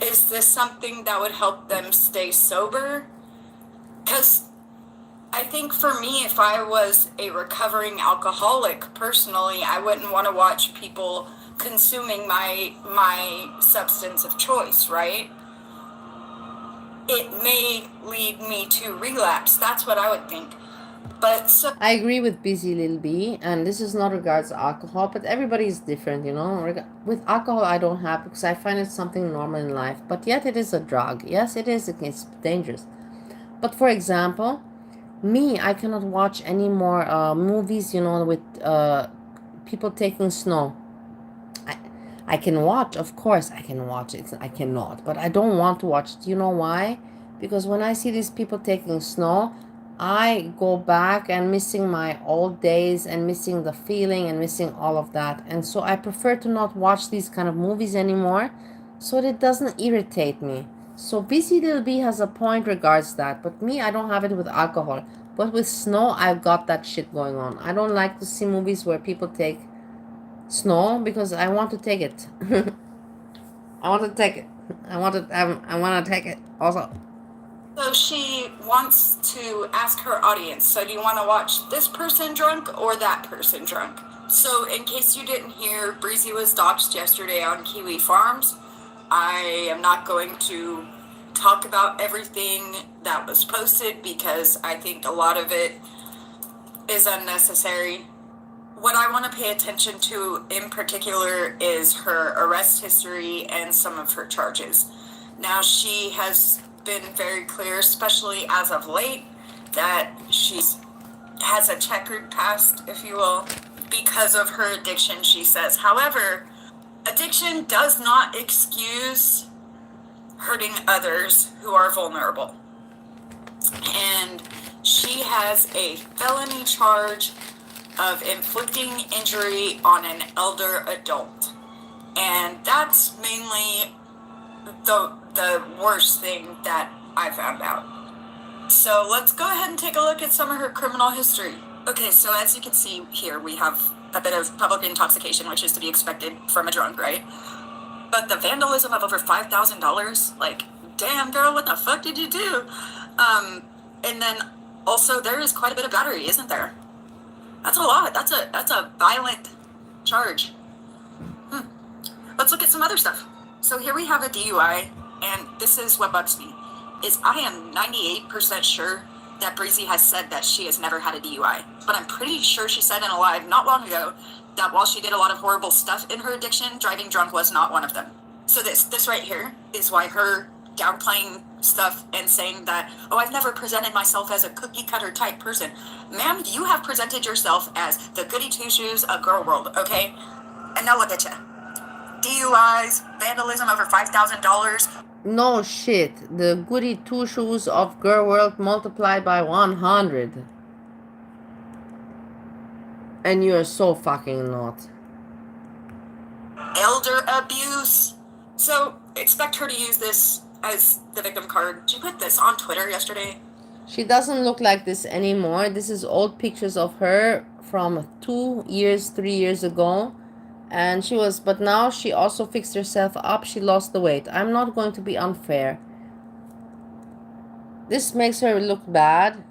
Is this something that would help them stay sober? Because I think for me, if I was a recovering alcoholic personally, I wouldn't want to watch people consuming my substance of choice, right? It may lead me to relapse. That's what I would think. But so I agree with Busy Lil B, and this is not regards to alcohol, but everybody is different, you know. With alcohol, I don't have, because I find it something normal in life, but yet it is a drug. Yes, it is. It's dangerous. But for example, me, I cannot watch any more movies, you know, with people taking snow. I can watch, of course, I can watch it. I cannot, but I don't want to watch it. Do you know why? Because when I see these people taking snow, I go back and missing my old days and missing the feeling and missing all of that. And so I prefer to not watch these kind of movies anymore, so it doesn't irritate me. So Busy Little B has a point regards that, but me, I don't have it with alcohol. But with snow, I've got that shit going on. I don't like to see movies where people take snow because I want to take it. I want to take it. I want to take it also. So she wants to ask her audience, so do you want to watch this person drunk or that person drunk? So in case you didn't hear, Breezy was doxxed yesterday on Kiwi Farms. I am not going to talk about everything that was posted because I think a lot of it is unnecessary. What I want to pay attention to in particular is her arrest history and some of her charges. Now, she has been very clear, especially as of late, that she has a checkered past, if you will, because of her addiction, she says. However, addiction does not excuse hurting others who are vulnerable. And she has a felony charge of inflicting injury on an elder adult. And that's mainly the worst thing that I found out. So let's go ahead and take a look at some of her criminal history. Okay, so as you can see here, we have a bit of public intoxication, which is to be expected from a drunk, right? But the vandalism of over $5,000, like, damn girl, what the fuck did you do? And then also there is quite a bit of battery, isn't there? That's a lot. That's a violent charge. Let's look at some other stuff. So here we have a DUI, and this is what bugs me, is I am 98% sure that Breezy has said that she has never had a DUI. But I'm pretty sure she said in a live not long ago that while she did a lot of horrible stuff in her addiction, driving drunk was not one of them. So this right here is why her downplaying stuff and saying that, oh, I've never presented myself as a cookie cutter type person. Ma'am, you have presented yourself as the goody two-shoes of girl world, okay? And now look at you. DUIs, vandalism over $5,000. No shit. The goody two-shoes of girl world multiplied by 100. And you're so fucking not. Elder abuse. So expect her to use this as the victim card. She put this on Twitter yesterday. She doesn't look like this anymore. This is old pictures of her from 2 years, 3 years ago. And she was, but now she also fixed herself up. She lost the weight. I'm not going to be unfair. This makes her look bad,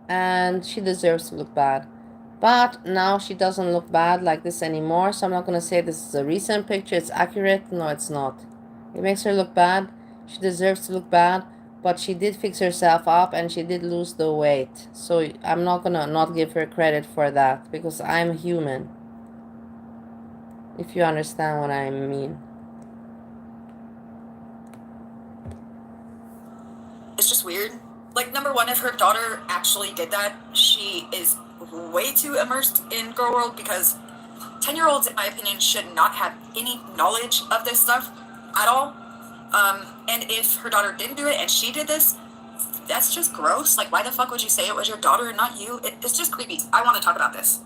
and she deserves to look bad. But now she doesn't look bad like this anymore. So I'm not going to say this is a recent picture. It's accurate. No, it's not. It makes her look bad. She deserves to look bad. But she did fix herself up, and she did lose the weight. So I'm not going to not give her credit for that, because I'm human. If you understand what I mean. It's just weird. Like, number one, if her daughter actually did that, she is way too immersed in girl world, because 10-year-olds, in my opinion, should not have any knowledge of this stuff at all. And if her daughter didn't do it and she did this, that's just gross. Like, why the fuck would you say it was your daughter and not you? It's just creepy. I want to talk about this.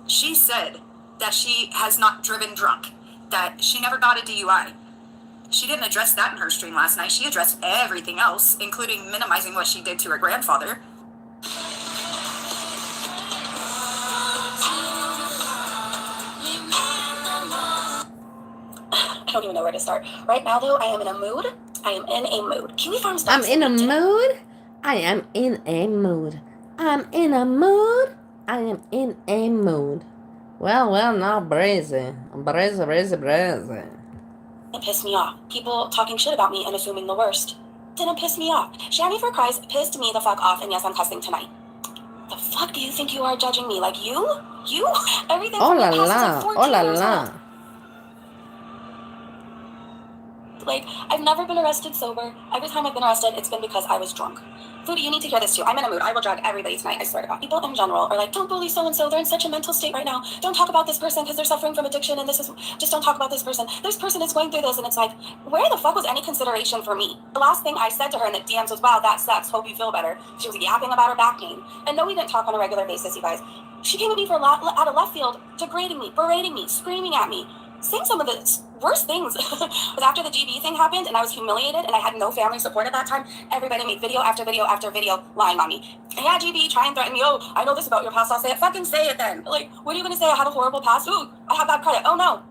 She said that she has not driven drunk, that she never got a DUI. She didn't address that in her stream last night. She addressed everything else, including minimizing what she did to her grandfather. I don't even know where to start. Right now, though, I am in a mood. I am in a mood. Kiwi Farms. I'm in a mood. I am in a mood. I'm in a mood. I am in a mood. Well, now, Breezy. It pissed me off. People talking shit about me and assuming the worst. Didn't piss me off. Shammy for Christ pissed me the fuck off, and yes, I'm cussing tonight. The fuck do you think you are judging me? Like you? Everything from your past is like 14 years old. Like, I've never been arrested sober. Every time I've been arrested, it's been because I was drunk. Foodie, you need to hear this too. I'm in a mood. I will drag everybody tonight, I swear to God. People in general are like, don't bully so-and-so. They're in such a mental state right now. Don't talk about this person because they're suffering from addiction and this is... Just don't talk about this person. This person is going through this. And it's like, where the fuck was any consideration for me? The last thing I said to her in the DMs was, wow, that sucks. Hope you feel better. She was yapping about her back pain. And no, we didn't talk on a regular basis, you guys. She came at me out of left field, degrading me, berating me, screaming at me, saying some of the worst things. But after the GB thing happened and I was humiliated and I had no family support at that time, everybody made video after video after video lying on me. And yeah, GB, try and threaten me. Oh, I know this about your past. I'll say it. Fucking say it then. Like, what are you going to say? I have a horrible past? Ooh, I have bad credit. Oh no.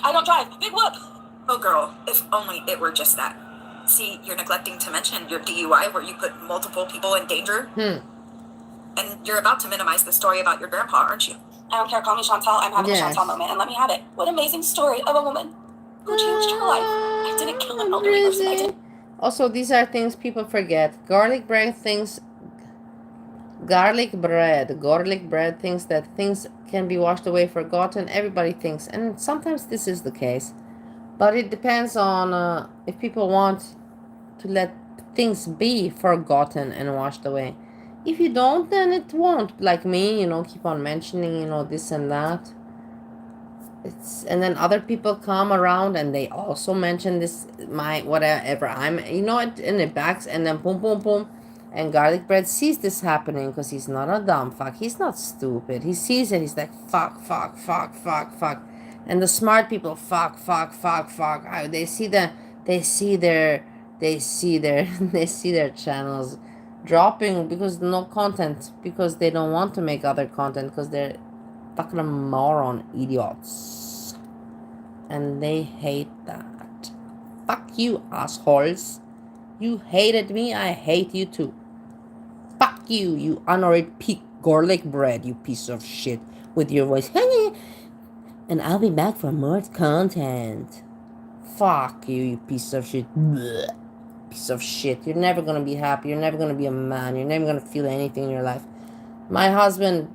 I don't drive. Big whoop. Oh girl, if only it were just that. See, you're neglecting to mention your DUI where you put multiple people in danger. And you're about to minimize the story about your grandpa, aren't you? I don't care, call me Chantal. I'm having a Chantal moment, and let me have it. What an amazing story of a woman who changed her life. I didn't kill an elderly person. I didn't. Also, these are things people forget. Garlic bread thinks that things can be washed away, forgotten. Everybody thinks, and sometimes this is the case. But it depends on if people want to let things be forgotten and washed away. If you don't, then it won't. Like me, keep on mentioning, this and that. And then other people come around and they also mention this, my whatever. And it backs, and then boom, boom, boom. And garlic bread sees this happening because he's not a dumb fuck. He's not stupid. He sees it. He's like, fuck. And the smart people, fuck. They see their channels dropping because no content, because they don't want to make other content, because they're fucking moron idiots and they hate that. Fuck you, assholes. You hated me, I hate you too. Fuck you, you honored pig garlic bread, you piece of shit, with your voice. And I'll be back for more content. Fuck you, you piece of shit. Blech. Piece of shit. You're never gonna be happy. You're never gonna be a man. You're never gonna feel anything in your life. My husband,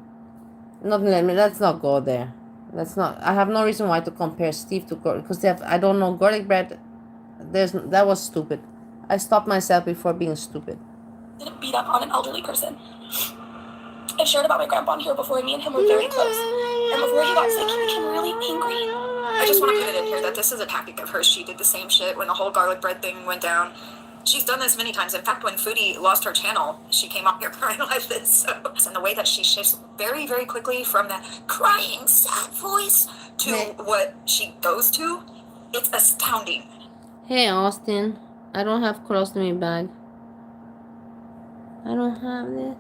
let's not go there. I have no reason why to compare Steve to garlic, because I don't know, garlic bread, that was stupid. I stopped myself before being stupid. Didn't beat up on an elderly person. I've shared about my grandpa here before. Me and him were very close. And before he got sick, he became really angry. I just want to put it in here that this is a tactic of hers. She did the same shit when the whole garlic bread thing went down. She's done this many times. In fact, when Foodie lost her channel, she came up here crying like this. So, and the way that she shifts very, very quickly from that crying, sad voice to what she goes to, it's astounding. Hey, Austin. I don't have colostomy bag. I don't have this.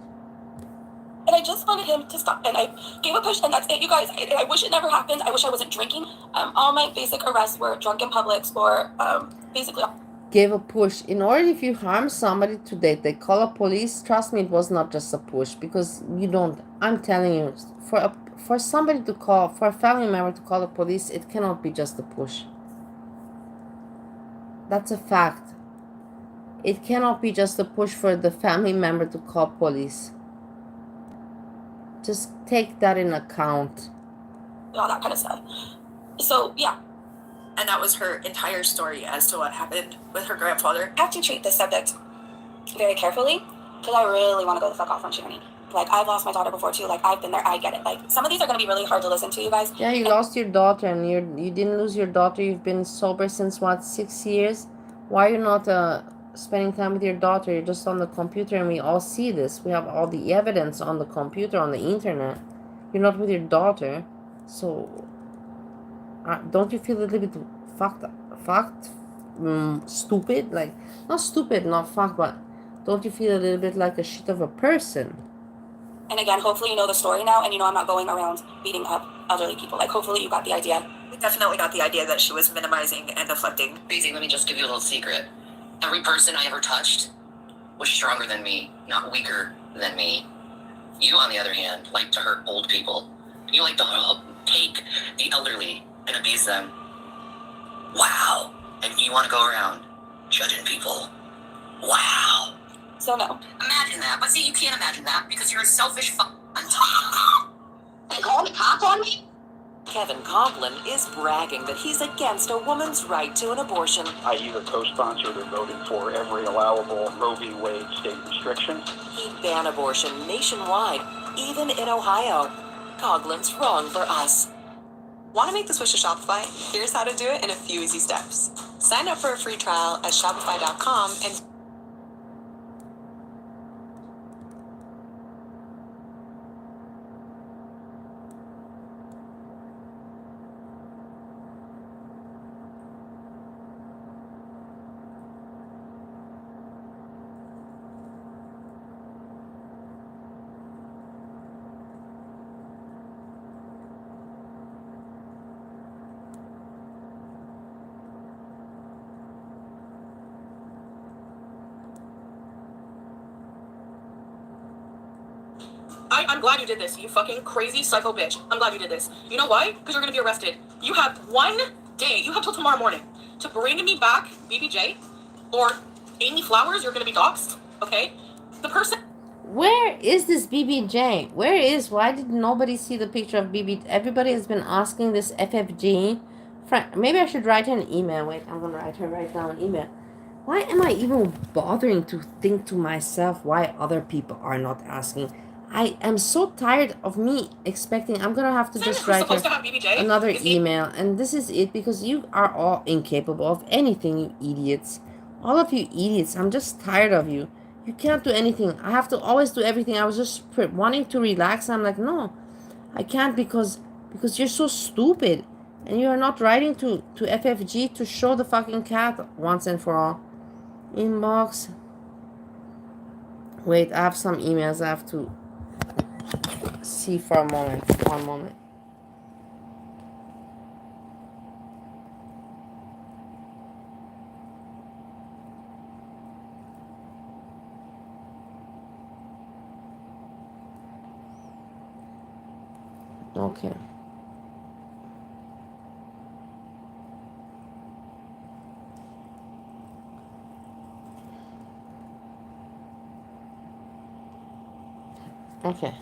And I just wanted him to stop. And I gave a push, and that's it, you guys. I wish it never happened. I wish I wasn't drinking. All my basic arrests were drunk in Publix or basically... Gave a push. In order, if you harm somebody today, they call a police. Trust me, it was not just a push, because you don't. I'm telling you, for somebody to call, for a family member to call the police, it cannot be just a push. That's a fact. It cannot be just a push for the family member to call police. Just take that in account. All that kind of stuff. So, yeah. And that was her entire story as to what happened with her grandfather. I have to treat this subject very carefully, because I really want to go the fuck off on Shani. Like, I've lost my daughter before too. Like, I've been there. I get it. Like, some of these are going to be really hard to listen to, you guys. Yeah, you lost your daughter, and you didn't lose your daughter. You've been sober since, what, 6 years? Why are you not spending time with your daughter? You're just on the computer, and we all see this. We have all the evidence on the computer, on the internet. You're not with your daughter. So, don't you feel a little bit stupid? Like, not stupid, not fucked, but don't you feel a little bit like a shit of a person? And again, hopefully you know the story now, and you know I'm not going around beating up elderly people. Like, hopefully you got the idea. definitely got the idea that she was minimizing and deflecting. BREEZY, let me just give you a little secret. Every person I ever touched was stronger than me, not weaker than me. You, on the other hand, like to hurt old people. You like to take the elderly and abuse them. Wow. And you want to go around judging people. Wow. So no. Imagine that. But see, you can't imagine that because you're a selfish fuck. They call the cops on me? Kevin Conklin is bragging that he's against a woman's right to an abortion. I either co-sponsored or voted for every allowable Roe v. Wade state restriction. He'd ban abortion nationwide, even in Ohio. Coughlin's wrong for us. Want to make the switch to Shopify? Here's how to do it in a few easy steps. Sign up for a free trial at shopify.com and I'm glad you did this, you fucking crazy psycho bitch. I'm glad you did this. You know why? Because you're gonna be arrested. You have 1 day, you have till tomorrow morning to bring me back BBJ or Amy Flowers. You're gonna be doxxed, okay? The person. Where is this BBJ? Why did nobody see the picture of BB? Everybody has been asking this FFG. Maybe I should write her an email. Wait, I'm gonna write her right now an email. Why am I even bothering to think to myself why other people are not asking? I am so tired of me expecting. I'm gonna have to just write her another email, and this is it, because you are all incapable of anything, you idiots. All of you idiots, I'm just tired of you. You can't do anything. I have to always do everything. I was just wanting to relax, and I'm like, no, I can't, because you're so stupid, and you are not writing to FFG to show the fucking cat once and for all. Inbox. Wait, I have some emails I have to see for a moment. One moment. Okay. Okay.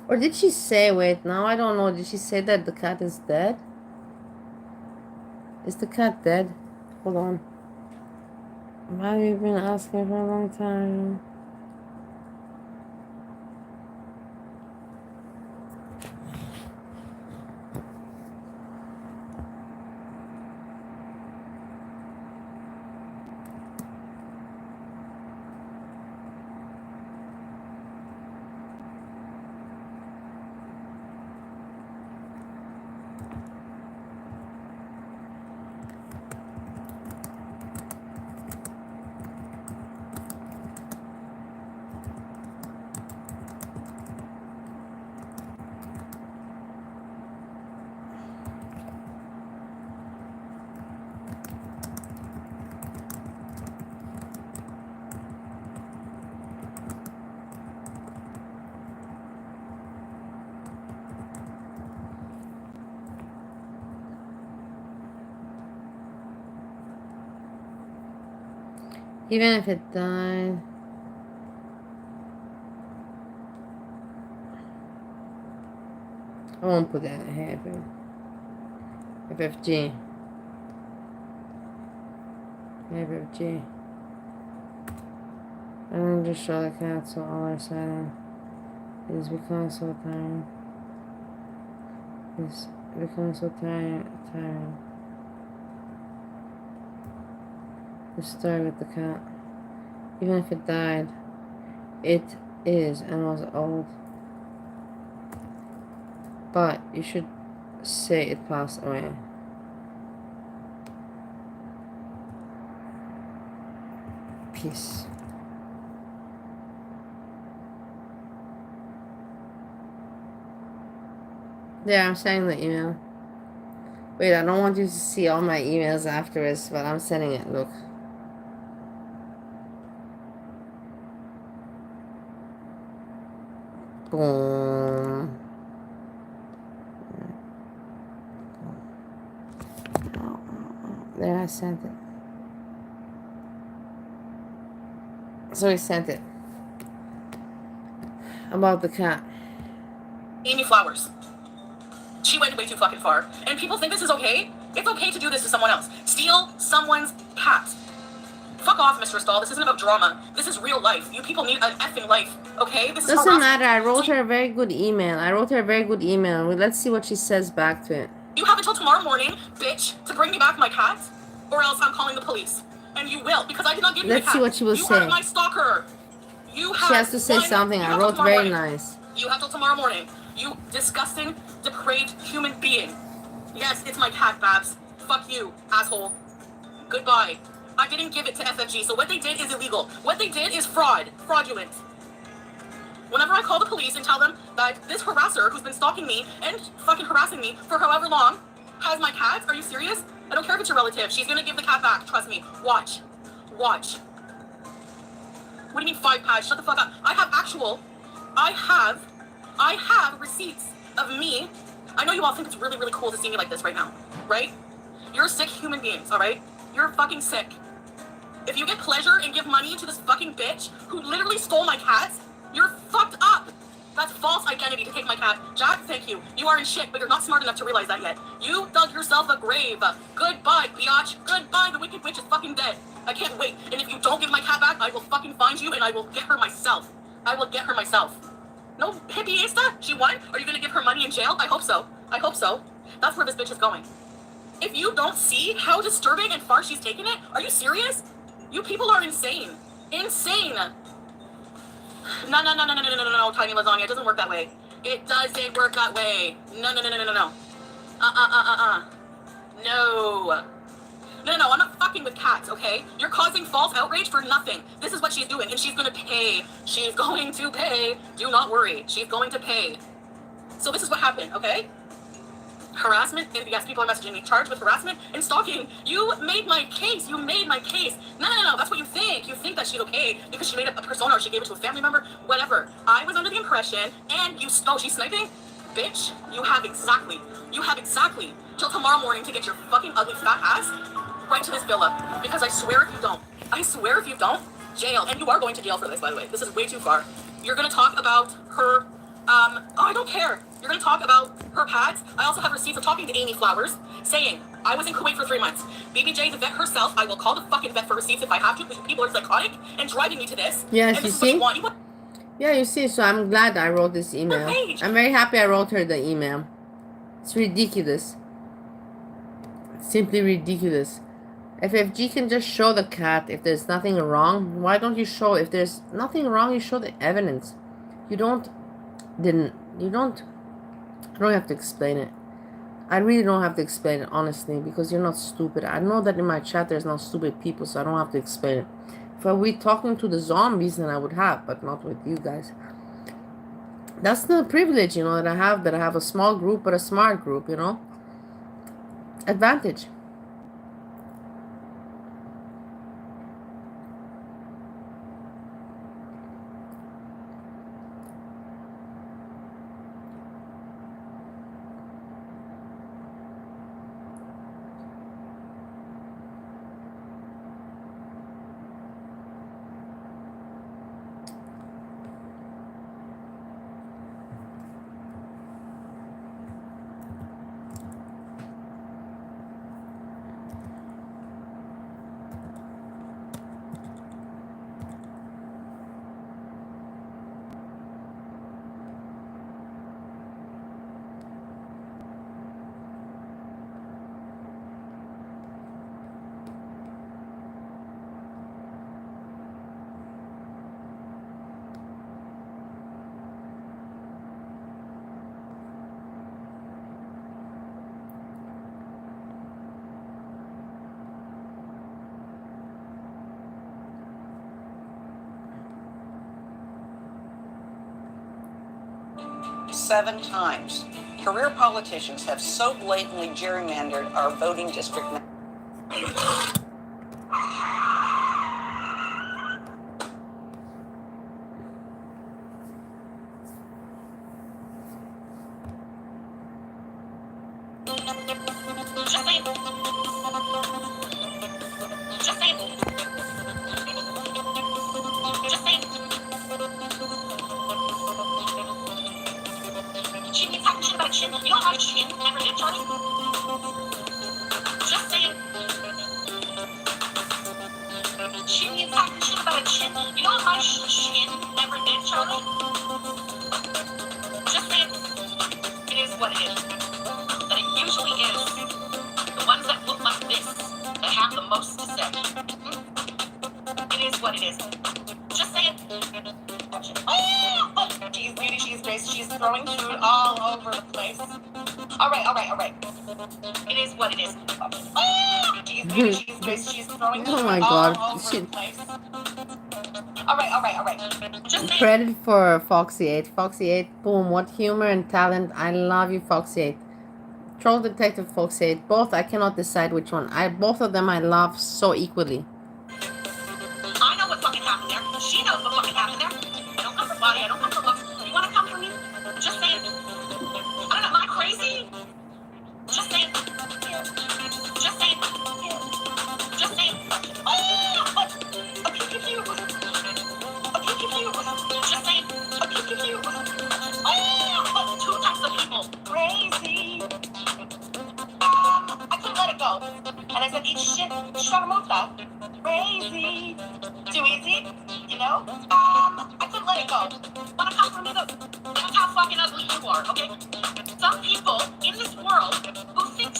Or did she say, wait, now I don't know, did she say that the cat is dead? Is the cat dead? Hold on. Why have you been asking for a long time? Even if it died. I won't put that here. FFG. FFG. I'm gonna just show the cat so all our silent is becoming so tired. It's becoming so tired. Let's start with the cat. Even if it died, it is and was old. But you should say it passed away. Peace. Yeah, I'm sending the email. Wait, I don't want you to see all my emails afterwards, but I'm sending it. Look. Boom. There, I sent it. So he sent it. About the cat. Amy Flowers. She went way too fucking far. And people think this is okay? It's okay to do this to someone else. Steal someone's cat. Fuck off, Mr. Stahl. This isn't about drama. This is real life. You people need an effing life, okay? This is Doesn't harassment. matter. I wrote her a very good email. Let's see what she says back to it. You have until tomorrow morning, bitch, to bring me back my cat, or else I'm calling the police. And you will, because I did not give you the cat. Let's see what she will you say. are my stalker. You have She has to say something. I wrote very nice. You have till tomorrow morning. You disgusting, depraved human being. Yes, it's my cat, Babs. Fuck you, asshole. Goodbye. I didn't give it to FFG, so what they did is illegal. What they did is fraudulent. Whenever I call the police and tell them that this harasser who's been stalking me and fucking harassing me for however long has my cat, are you serious? I don't care if it's your relative. She's gonna give the cat back. Trust me. Watch. Watch. What do you mean 5 pads? Shut the fuck up. I have receipts of me. I know you all think it's really, really cool to see me like this right now, right? You're sick human beings, all right? You're fucking sick. If you get pleasure and give money to this fucking bitch who literally stole my cat, you're fucked up. That's false identity to take my cat. Jack, thank you. You are in shit, but you're not smart enough to realize that yet. You dug yourself a grave. Goodbye, biatch. Goodbye, the wicked witch is fucking dead. I can't wait. And if you don't give my cat back, I will fucking find you and I will get her myself. I will get her myself. No hippie-ista? She won? Are you gonna give her money in jail? I hope so. I hope so. That's where this bitch is going. If you don't see how disturbing and far she's taken it, are you serious? You people are insane. Insane. No, Tiny Lasagna. It doesn't work that way. It doesn't work that way. No. No, I'm not fucking with cats, okay? You're causing false outrage for nothing. This is what she's doing, and she's gonna pay. She's going to pay. Do not worry. She's going to pay. So this is what happened, okay? Harassment, and yes, people are messaging me, charged with harassment and stalking. You made my case. No, that's what you think. You think that she's okay because she made a persona or she gave it to a family member, whatever. I was under the impression, and she's sniping? Bitch, you have exactly till tomorrow morning to get your fucking ugly fat ass right to this villa. Because I swear if you don't, jail. And you are going to jail for this, by the way. This is way too far. You're gonna talk about her, I don't care. You're gonna talk about her pads. I also have receipts of talking to Amy Flowers, saying, I was in Kuwait for 3 months. BBJ, the vet herself, I will call the fucking vet for receipts if I have to, because people are psychotic and driving me to this. Yes, and you this see? is what you want. Yeah, you see, so I'm glad I wrote this email. I'm very happy I wrote her the email. It's ridiculous. It's simply ridiculous. FFG can just show the cat if there's nothing wrong. Why don't you show, if there's nothing wrong, you show the evidence. I don't have to explain it. I really don't have to explain it, honestly, because you're not stupid. I know that in my chat there's not stupid people, so I don't have to explain it. If I were talking to the zombies, then I would have, but not with you guys. That's the privilege, you know, that I have a small group, but a smart group, you know. Advantage. 7 times. Career politicians have so blatantly gerrymandered our voting district. Oh my god. Shit. Credit for Foxy8. Foxy8, boom, what humor and talent. I love you, Foxy8. Troll Detective Foxy8, both, I cannot decide which one. Both of them I love so equally. I know what fucking happened there. She knows what fucking happened there. I don't come for body, I don't come for looks. You wanna come for me? Just saying. I don't know, am I crazy? Just saying. Just saying. Just saying. Oh! A pew pew pew. A pew pew pew. Just saying. A pew pew pew. Oh! 2 types of people. Crazy. I couldn't let it go. And I said, eat shit. Sharamuta. Crazy. Too easy, you know? I couldn't let it go. Wanna come for me? Look how fucking ugly you are, okay? Some people in this world who think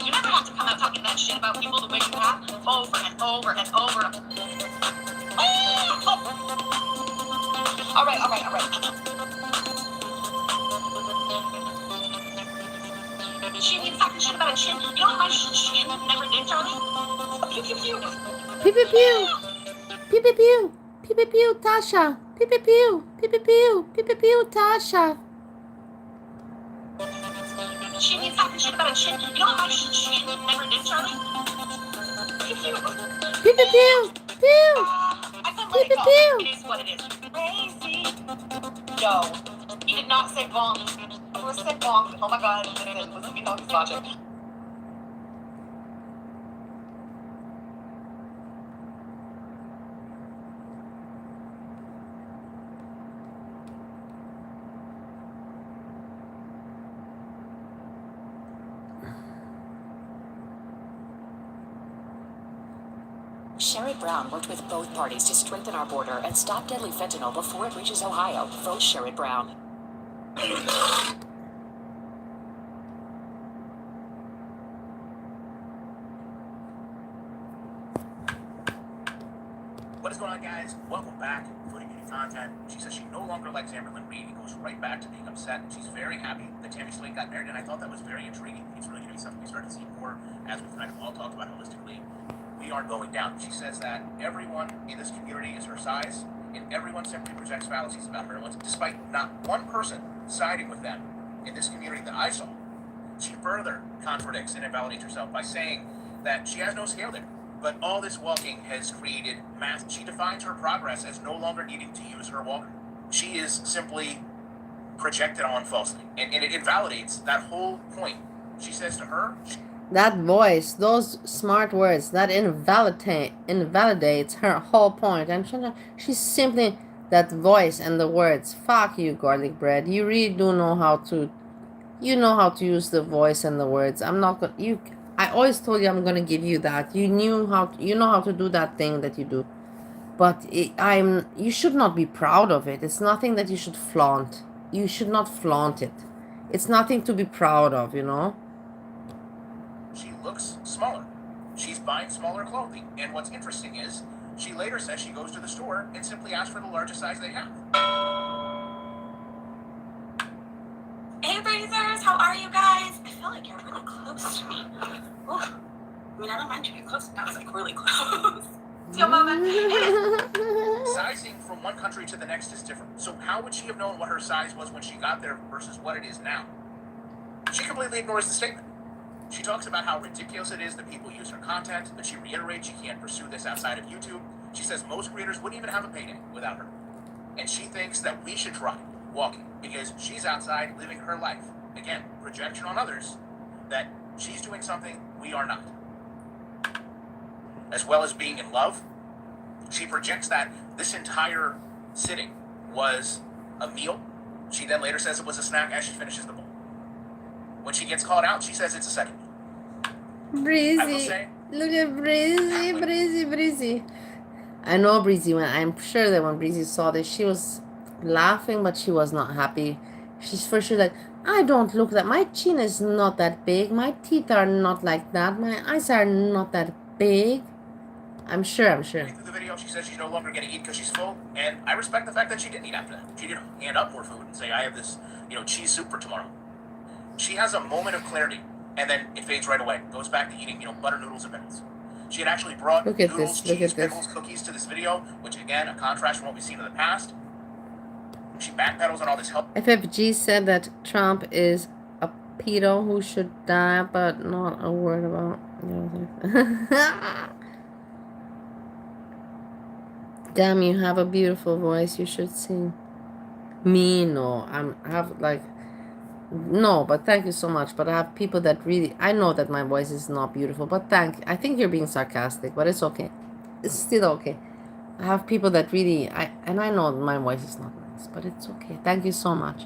you never have to come out talking that shit about people the way you have over and over and over. Oh! All right. She means talking shit about a chin. You know what my chin never did, Charlie? Pew pew pew. Pew pew pew. Pew pew pew. Pew pew pew, Tasha. Pew pew pew. Pew pew pew. Pew pew pew, Tasha. She means talking shit about a chin. You know what my chin never did, Charlie? Pew pew. Pew pew pew. Pew. I couldn't let it go. It is what it is. Crazy. Yo, he did not say bonk. Or said bonk. Oh my god. Listen, we know his logic. Sherrod Brown worked with both parties to strengthen our border and stop deadly fentanyl before it reaches Ohio. Vote Sherrod Brown. What is going on, guys? Welcome back. Footy Beauty content. She says she no longer likes Amberlynn Reed. It goes right back to being upset. She's very happy that Tammy Slade got married, and I thought that was very intriguing. It's really going to be something we start to see more as we kind of all talk about holistically. We are going down. She says that everyone in this community is her size, and everyone simply projects fallacies about her. Despite not one person siding with them in this community that I saw, she further contradicts and invalidates herself by saying that she has no scale there. But all this walking has created mass. She defines her progress as no longer needing to use her walker. She is simply projected on falsely, and it invalidates that whole point. She says to her, that voice, those smart words, that invalidates her whole point. And she's simply that voice and the words. Fuck you, garlic bread. You really do know how to. You know how to use the voice and the words. I'm not gonna. I always told you I'm gonna give you that. You know how to do that thing that you do. But you should not be proud of it. It's nothing that you should flaunt. You should not flaunt it. It's nothing to be proud of, you know? She looks smaller. She's buying smaller clothing. And what's interesting is, she later says she goes to the store and simply asks for the largest size they have. Hey, Breezers, how are you guys? I feel like you're really close to me. Ooh. I mean, I don't mind you being close. That was like really close. Yo, mama. Hey. Sizing from one country to the next is different. So how would she have known what her size was when she got there versus what it is now? She completely ignores the statement. She talks about how ridiculous it is that people use her content, but she reiterates she can't pursue this outside of YouTube. She says most creators wouldn't even have a payday without her. And she thinks that we should try walking because she's outside living her life. Again, projection on others that she's doing something we are not. As well as being in love, she projects that this entire sitting was a meal. She then later says it was a snack as she finishes the bowl. When she gets called out, she says it's a second meal. Breezy. Look at Breezy, Breezy, Breezy. I know Breezy, I'm sure that when Breezy saw this, she was laughing, but she was not happy. She's for sure like, I don't look that, my chin is not that big, my teeth are not like that, my eyes are not that big. I'm sure. Through the video, she says she's no longer going to eat because she's full, and I respect the fact that she didn't eat after that. She didn't hand up more food and say, I have this, cheese soup for tomorrow. She has a moment of clarity, and then it fades right away. Goes back to eating, butter noodles and pickles. She had actually brought noodles, cheese, pickles, cookies to this video, which again, a contrast from what we've seen in the past. She backpedals on all this help. FFG said that Trump is a pedo who should die, but not a word about. Damn, you have a beautiful voice. You should sing. Me, no. No, but thank you so much. But I have people that really, I know that my voice is not beautiful, but I think you're being sarcastic, but it's okay. It's still okay. I have people that really, and I know my voice is not nice, but it's okay. Thank you so much.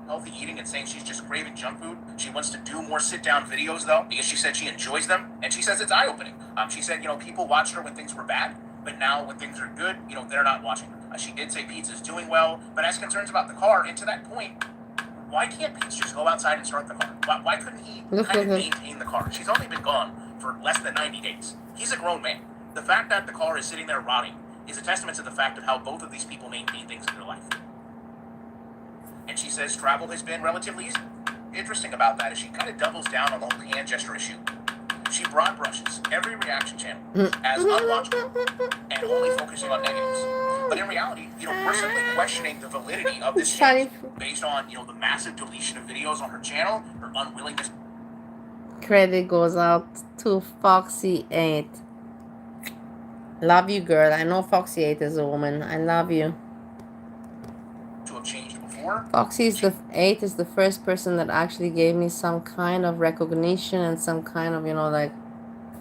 Healthy eating and saying she's just craving junk food. She wants to do more sit-down videos, though, because she said she enjoys them, and she says it's eye-opening. She said, people watched her when things were bad, but now when things are good, they're not watching her. She did say Pizza's doing well, but has concerns about the car, and to that point, why can't Pete just go outside and start the car? Why couldn't he maintain the car? She's only been gone for less than 90 days. He's a grown man. The fact that the car is sitting there rotting is a testament to the fact of how both of these people maintain things in their life. And she says travel has been relatively easy. Interesting about that is she kind of doubles down on the whole hand gesture issue. She broad brushes every reaction channel as unwatchable and only focusing on negatives. But in reality, we're simply questioning the validity of this change based on, the massive deletion of videos on her channel, her unwillingness. Credit goes out to Foxy8. Love you, girl. I know Foxy8 is a woman. I love you. To have changed before. Foxy8 is the first person that actually gave me some kind of recognition and some kind of,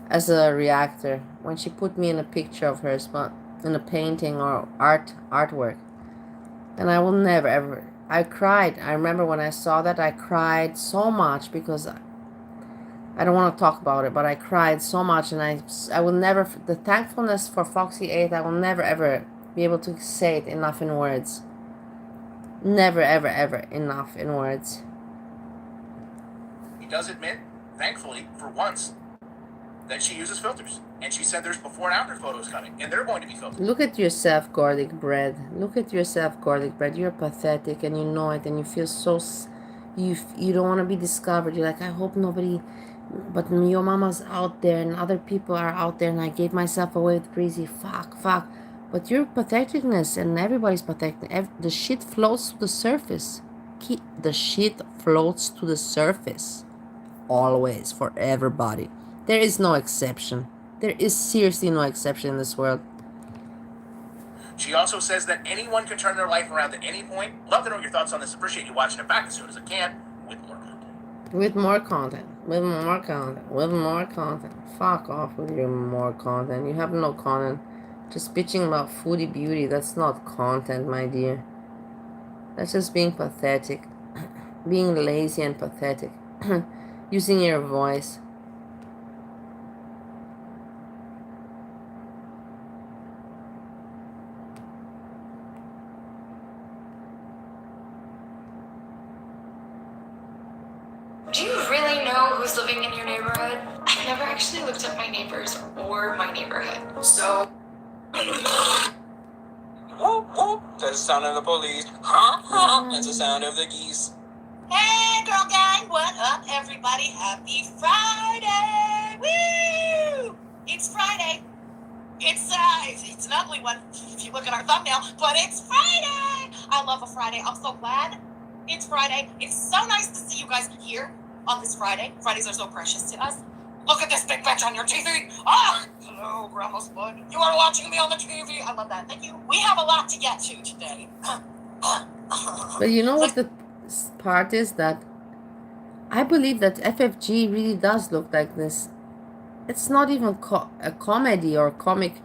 as a reactor. When she put me in a picture of hers, but in a painting or artwork. And I will never ever. I cried. I remember when I saw that, I cried so much because I don't want to talk about it, but I cried so much, and I will never, the thankfulness for Foxy8, I will never ever be able to say it enough in words. Never ever ever enough in words. He does admit, thankfully, for once, that she uses filters. And she said there's before and after photos coming, and they're going to be filtered. Look at yourself, garlic bread. Look at yourself, garlic bread. You're pathetic, and you know it, and you feel so, you don't want to be discovered. You're like, I hope nobody, but your mama's out there, and other people are out there, and I gave myself away with Breezy. Fuck. But your patheticness, and everybody's pathetic. The shit floats to the surface. The shit floats to the surface. Always, for everybody. There is no exception. There is seriously no exception in this world. She also says that anyone can turn their life around at any point. Love to know your thoughts on this. Appreciate you watching it back as soon as I can with more content. With more content. With more content. With more content. Fuck off with your more content. You have no content. Just bitching about foodie beauty. That's not content, my dear. That's just being pathetic. Being lazy and pathetic. Using your voice. Do you really know who's living in your neighborhood? I've never actually looked at my neighbors or my neighborhood. So. Whoop, whoop. That's the sound of the police. Honk, honk. That's the sound of the geese. Hey, girl gang, what up, everybody? Happy Friday! Woo! It's Friday. It's an ugly one if you look at our thumbnail, but it's Friday. I love a Friday. I'm so glad it's Friday. It's so nice to see you guys here on this Friday. Fridays are so precious to us. Look at this big bitch on your TV. Ah, hello, Grandma's blood. You are watching me on the TV. I love that. Thank you. We have a lot to get to today. But you know what the part is, that I believe that FFG really does look like this. It's not even a comedy or comic.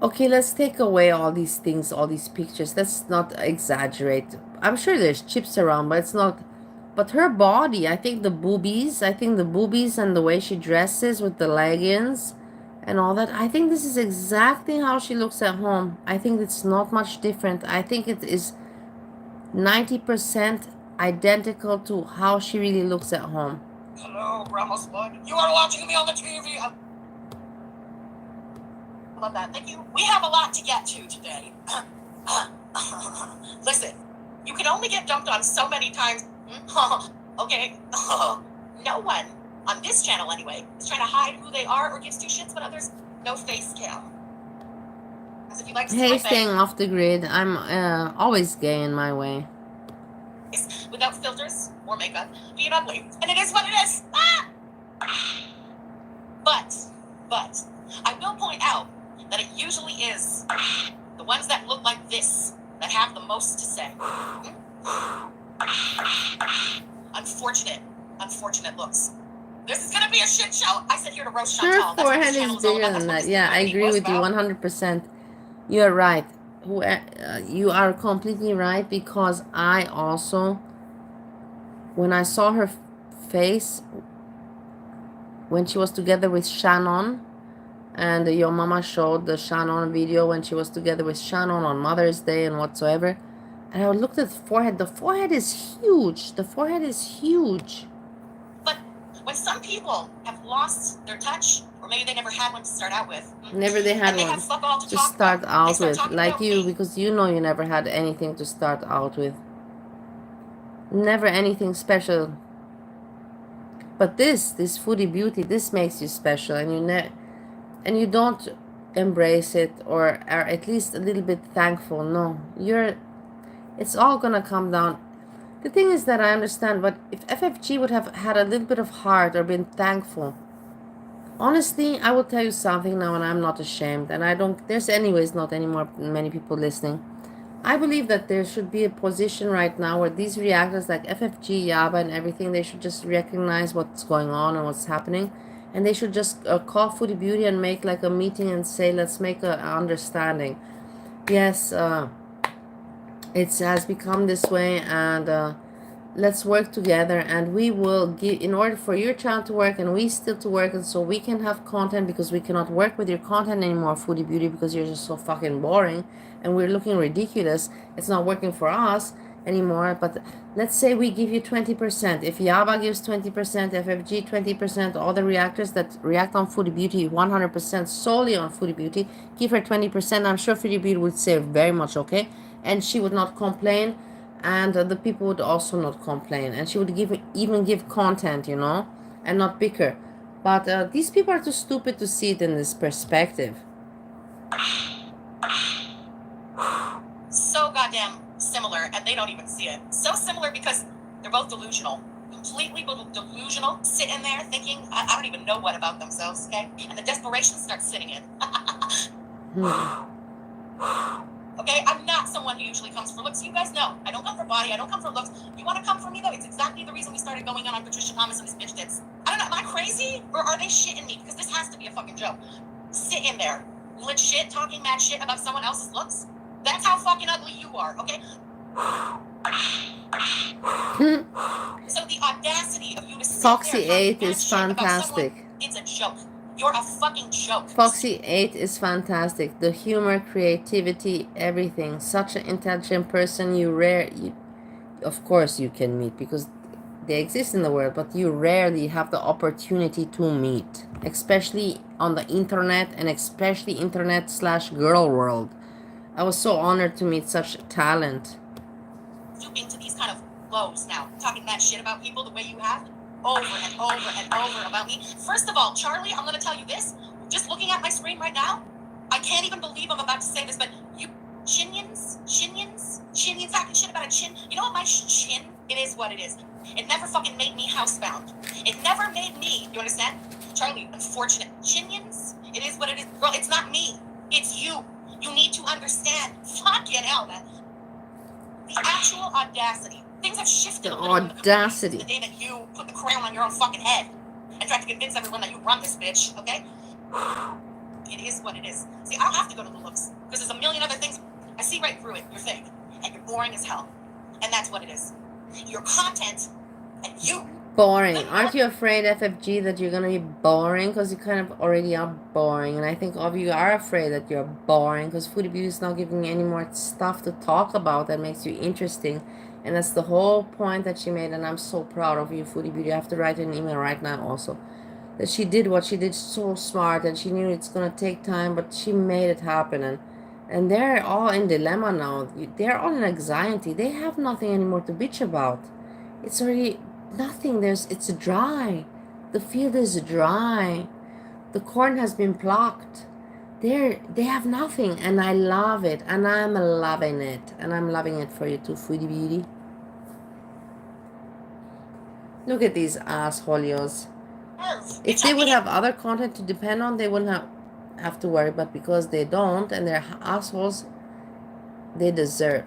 Okay, let's take away all these things, all these pictures. Let's not exaggerate. I'm sure there's chips around, but it's not. But her body, I think the boobies and the way she dresses with the leggings and all that, I think this is exactly how she looks at home. I think it's not much different. I think it is 90% identical to how she really looks at home. Hello, Grandma's blood. You are watching me on the TV. I love that. Thank you. We have a lot to get to today. Listen, you can only get dumped on so many times. Okay. No one on this channel, anyway, is trying to hide who they are or gives two shits about others. No face cam. As if you like to see Hey, my staying off the grid. I'm always gay in my way. face without filters or makeup, being ugly, and it is what it is. Ah! But I will point out that it usually is the ones that look like this that have the most to say. Unfortunate looks. This is gonna be a shit show. I sit here to roast Chantal. Her That's what forehead this channel is is all bigger about. than That's that. what Yeah, I this agree was with you about. 100%. You're right. You are completely right, because I also, when I saw her face when she was together with Shannon, and your mama showed the Shannon video when she was together with Shannon on Mother's Day and whatsoever, and I looked at the forehead. The forehead is huge. The forehead is huge. But when some people have lost their touch, or maybe they never had one to start out with, Never they had and they one have fuck all to to talk start about, out they start with, talking like about you, me. because you know you never had anything to start out with. Never anything special. But this foodie beauty, this makes you special, and you don't embrace it, or are at least a little bit thankful. No, it's all gonna come down. The thing is that I understand, but if FFG would have had a little bit of heart or been thankful, honestly, I will tell you something now, and I'm not ashamed, and there's anyways not anymore many people listening. I believe that there should be a position right now where these reactors like FFG, Yaba, and everything, they should just recognize what's going on and what's happening, and they should just call Foodie Beauty and make like a meeting and say, let's make an understanding. Yes, it has become this way, and let's work together, and we will give, in order for your channel to work and we still to work, and so we can have content, because we cannot work with your content anymore, Foodie Beauty, because you're just so fucking boring and we're looking ridiculous. It's not working for us anymore. But let's say we give you 20%. If Yaba gives 20%, FFG 20%, all the reactors that react on Foodie Beauty 100% solely on Foodie Beauty, give her 20%. I'm sure Foodie Beauty would say very much okay, and she would not complain, and the people would also not complain, and she would even give content, and not bicker. But these people are too stupid to see it in this perspective. So goddamn similar, and they don't even see it. So similar because they're both delusional. Completely delusional, sitting there thinking, I don't even know what about themselves, okay? And the desperation starts sitting in. Okay, I'm not someone who usually comes for looks. You guys know, I don't come for body, I don't come for looks. You want to come for me, though? It's exactly the reason we started going on Patricia Thomas and this bitch tits. I don't know, am I crazy? Or are they shitting me? Because this has to be a fucking joke. Sit in there, legit talking mad shit about someone else's looks. That's how fucking ugly you are, okay? So the audacity of you to sit Foxy there 8 talking is mad shit about fantastic. someone, it's a joke. You're a fucking joke. Foxy 8 is fantastic. The humor, creativity, everything. Such an intelligent person. Of course you can meet, because they exist in the world, but you rarely have the opportunity to meet, especially on the internet, and especially internet/girl world. I was so honored to meet such talent. Stooping to these kind of lows now, talking that shit about people the way you have, over and over and over about me. First of all, Charlie, I'm gonna tell you this. Just looking at my screen right now, I can't even believe I'm about to say this, but you chinians talking shit about a chin. You know what, my chin, it is what it is. It never fucking made me housebound. It never made me, you understand? Charlie, unfortunate. Chinians, it is what it is. Girl, it's not me. It's you. You need to understand. Fucking hell, man. The actual audacity. Things have shifted The a little audacity. the day that you put the crown on your own fucking head and tried to convince everyone that you run this bitch, okay? It is what it is. See, I don't have to go to the looks because there's a million other things. I see right through it. You're fake and you're boring as hell. And that's what it is. Your content and you. Boring. Aren't you afraid, FFG, that you're gonna be boring? Because you kind of already are boring. And I think all of you are afraid that you're boring because Foodie Beauty is not giving you any more stuff to talk about that makes you interesting. And that's the whole point that she made. And I'm so proud of you, Foodie Beauty. I have to write an email right now also. That she did what she did so smart. And she knew it's gonna take time, but she made it happen. And they're all in dilemma now. They're all in anxiety. They have nothing anymore to bitch about. It's already nothing. It's dry. The field is dry. The corn has been plucked. They have nothing, and I love it, and I'm loving it, and I'm loving it for you too, Foodie Beauty. Look at these assholios. If they would have other content to depend on, they wouldn't have to worry. But because they don't, and they're assholes, they deserve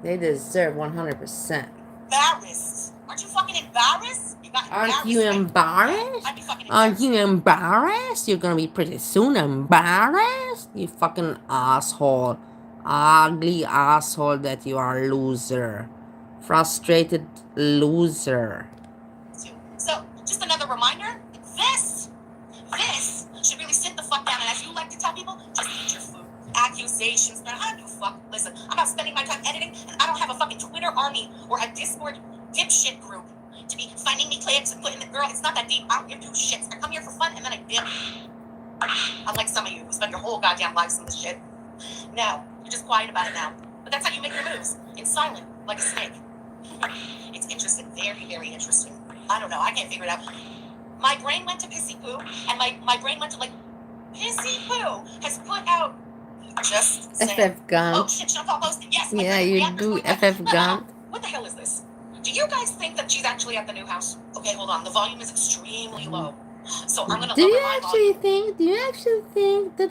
100%. Embarrassed. Aren't you fucking embarrassed? Aren't you embarrassed? Aren't you embarrassed? You're gonna be pretty soon embarrassed. You fucking asshole. Ugly asshole that you are, loser. Frustrated loser. So, just another reminder, this should really sit the fuck down. And as you like to tell people, just eat your food. Accusations, man, I don't fuck. Listen, I'm not spending my time editing, and I don't have a fucking Twitter army or a Discord dipshit group to be finding me clicks and putting the girl. It's not that deep. I don't give two shits. I come here for fun, and then I dip. Unlike some of you who spend your whole goddamn lives on this shit. Now, you're just quiet about it now. But that's how you make your moves. It's silent, like a snake. It's interesting. Very, very interesting. I don't know. I can't figure it out. My brain went to pissy poo, and my brain went to like, pissy poo has put out just saying. FF gun. Oh shit, should I post it? Yes. Yeah, you do FF gun. What the hell is this? Do you guys think that she's actually at the new house? Okay, hold on. The volume is extremely low. So I'm gonna Do you lower my actually volume. think?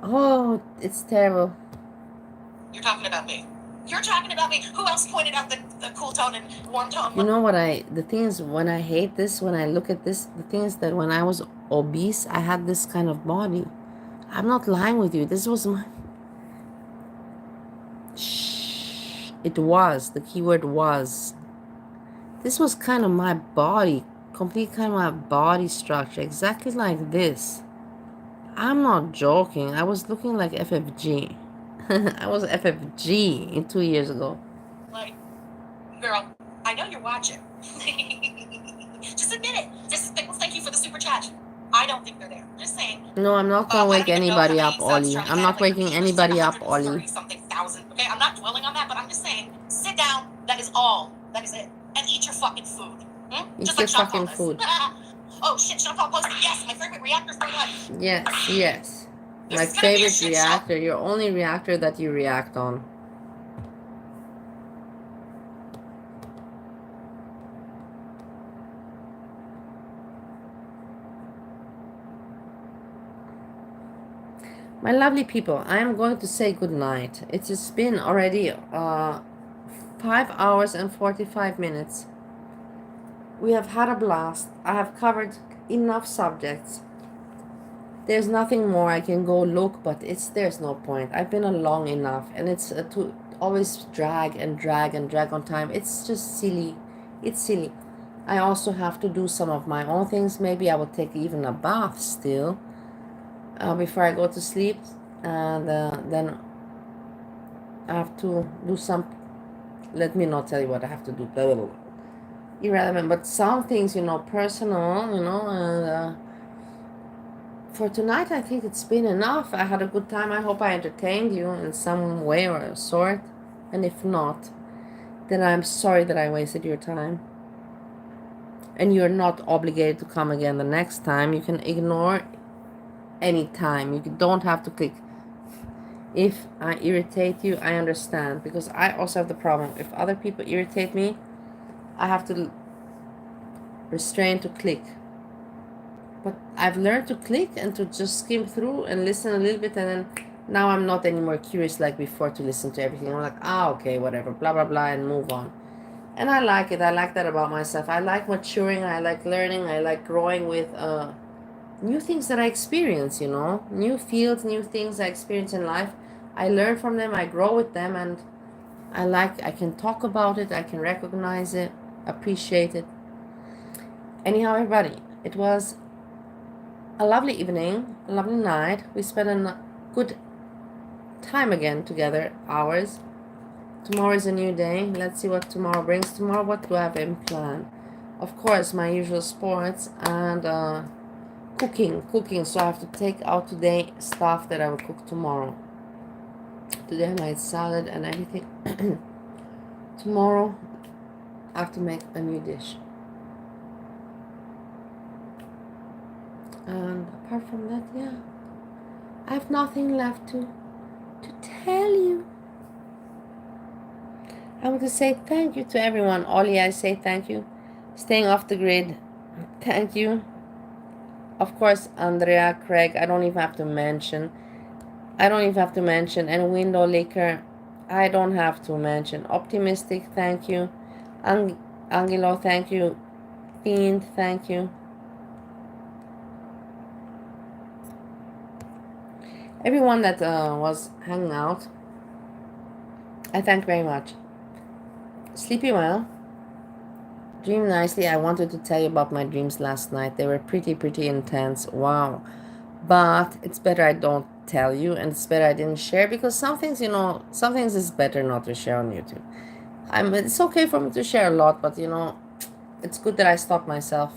Oh, it's terrible. You're talking about me. You're talking about me. Who else pointed out the cool tone and warm tone? You know what the thing is, when I hate this, when I look at this, the thing is that when I was obese, I had this kind of body. I'm not lying with you. This was my... Shh. It was. The keyword was. This was kind of my body. Complete kind of my body structure. Exactly like this. I'm not joking. I was looking like FFG. I was FFG 2 years ago. Like, girl, I know you're watching. Just admit it. Just thank you for the super chat. I don't think they're there. Just saying. No, I'm not gonna wake anybody up, Ollie. I'm not waking anybody up, Ollie. 130,000. Okay, I'm not dwelling on that, but I'm just saying, sit down. That is all. That is it. And eat your fucking food. Eat Just your like Sean fucking Paul food. does. Oh shit, Sean Paul posted. Yes, my favorite reactors for life. Yes. My favorite reactor. Your only reactor that you react on. My lovely people, I am going to say good night. It has been already 5 hours and 45 minutes. We have had a blast. I have covered enough subjects. There's nothing more I can go look, but there's no point. I've been along enough, and it's to always drag on time. It's just silly. It's silly. I also have to do some of my own things. Maybe I will take even a bath still before I go to sleep, and then I have to do some. Let me not tell you what I have to do. Blah, blah, blah. Irrelevant, but some things, personal, and for tonight, I think it's been enough. I had a good time. I hope I entertained you in some way or sort. And if not, then I'm sorry that I wasted your time. and you're not obligated to come again the next time. You can ignore any time. You don't have to click. If I irritate you, I understand, because I also have the problem. If other people irritate me, I have to restrain to click. But I've learned to click and to just skim through and listen a little bit, and then now I'm not anymore curious like before to listen to everything. I'm like, okay, whatever, blah blah blah, and move on. And I like it. I like that about myself. I like maturing. I like learning. I like growing with new things that I experience, new fields, new things I experience in life. I learn from them, I grow with them, and I can talk about it, I can recognize it, appreciate it. Anyhow, everybody, it was a lovely evening, a lovely night. We spent a good time again together, hours. Tomorrow is a new day. Let's see what tomorrow brings. Tomorrow, what do I have in plan? Of course, my usual sports and cooking. So I have to take out today stuff that I will cook tomorrow. Today I made salad and everything. Tomorrow I have to make a new dish. And apart from that, yeah, I have nothing left to tell you. I want to say thank you to everyone. Ollie, I say thank you. Staying off the grid, thank you. Of course, Andrea, Craig, I don't even have to mention. And Window Liquor, I don't have to mention. Optimistic, thank you. Angelo, thank you. Fiend, thank you. Everyone that was hanging out, I thank very much. Sleepy well. Dream nicely. I wanted to tell you about my dreams last night. They were pretty intense. Wow. But it's better I don't tell you, and it's better I didn't share, because some things is better not to share on YouTube. It's okay for me to share a lot, but it's good that I stopped myself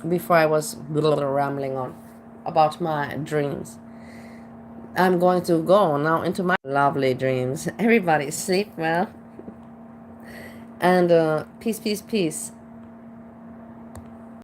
before I was rambling on about my dreams. I'm going to go now into my lovely dreams. Everybody sleep well. And peace.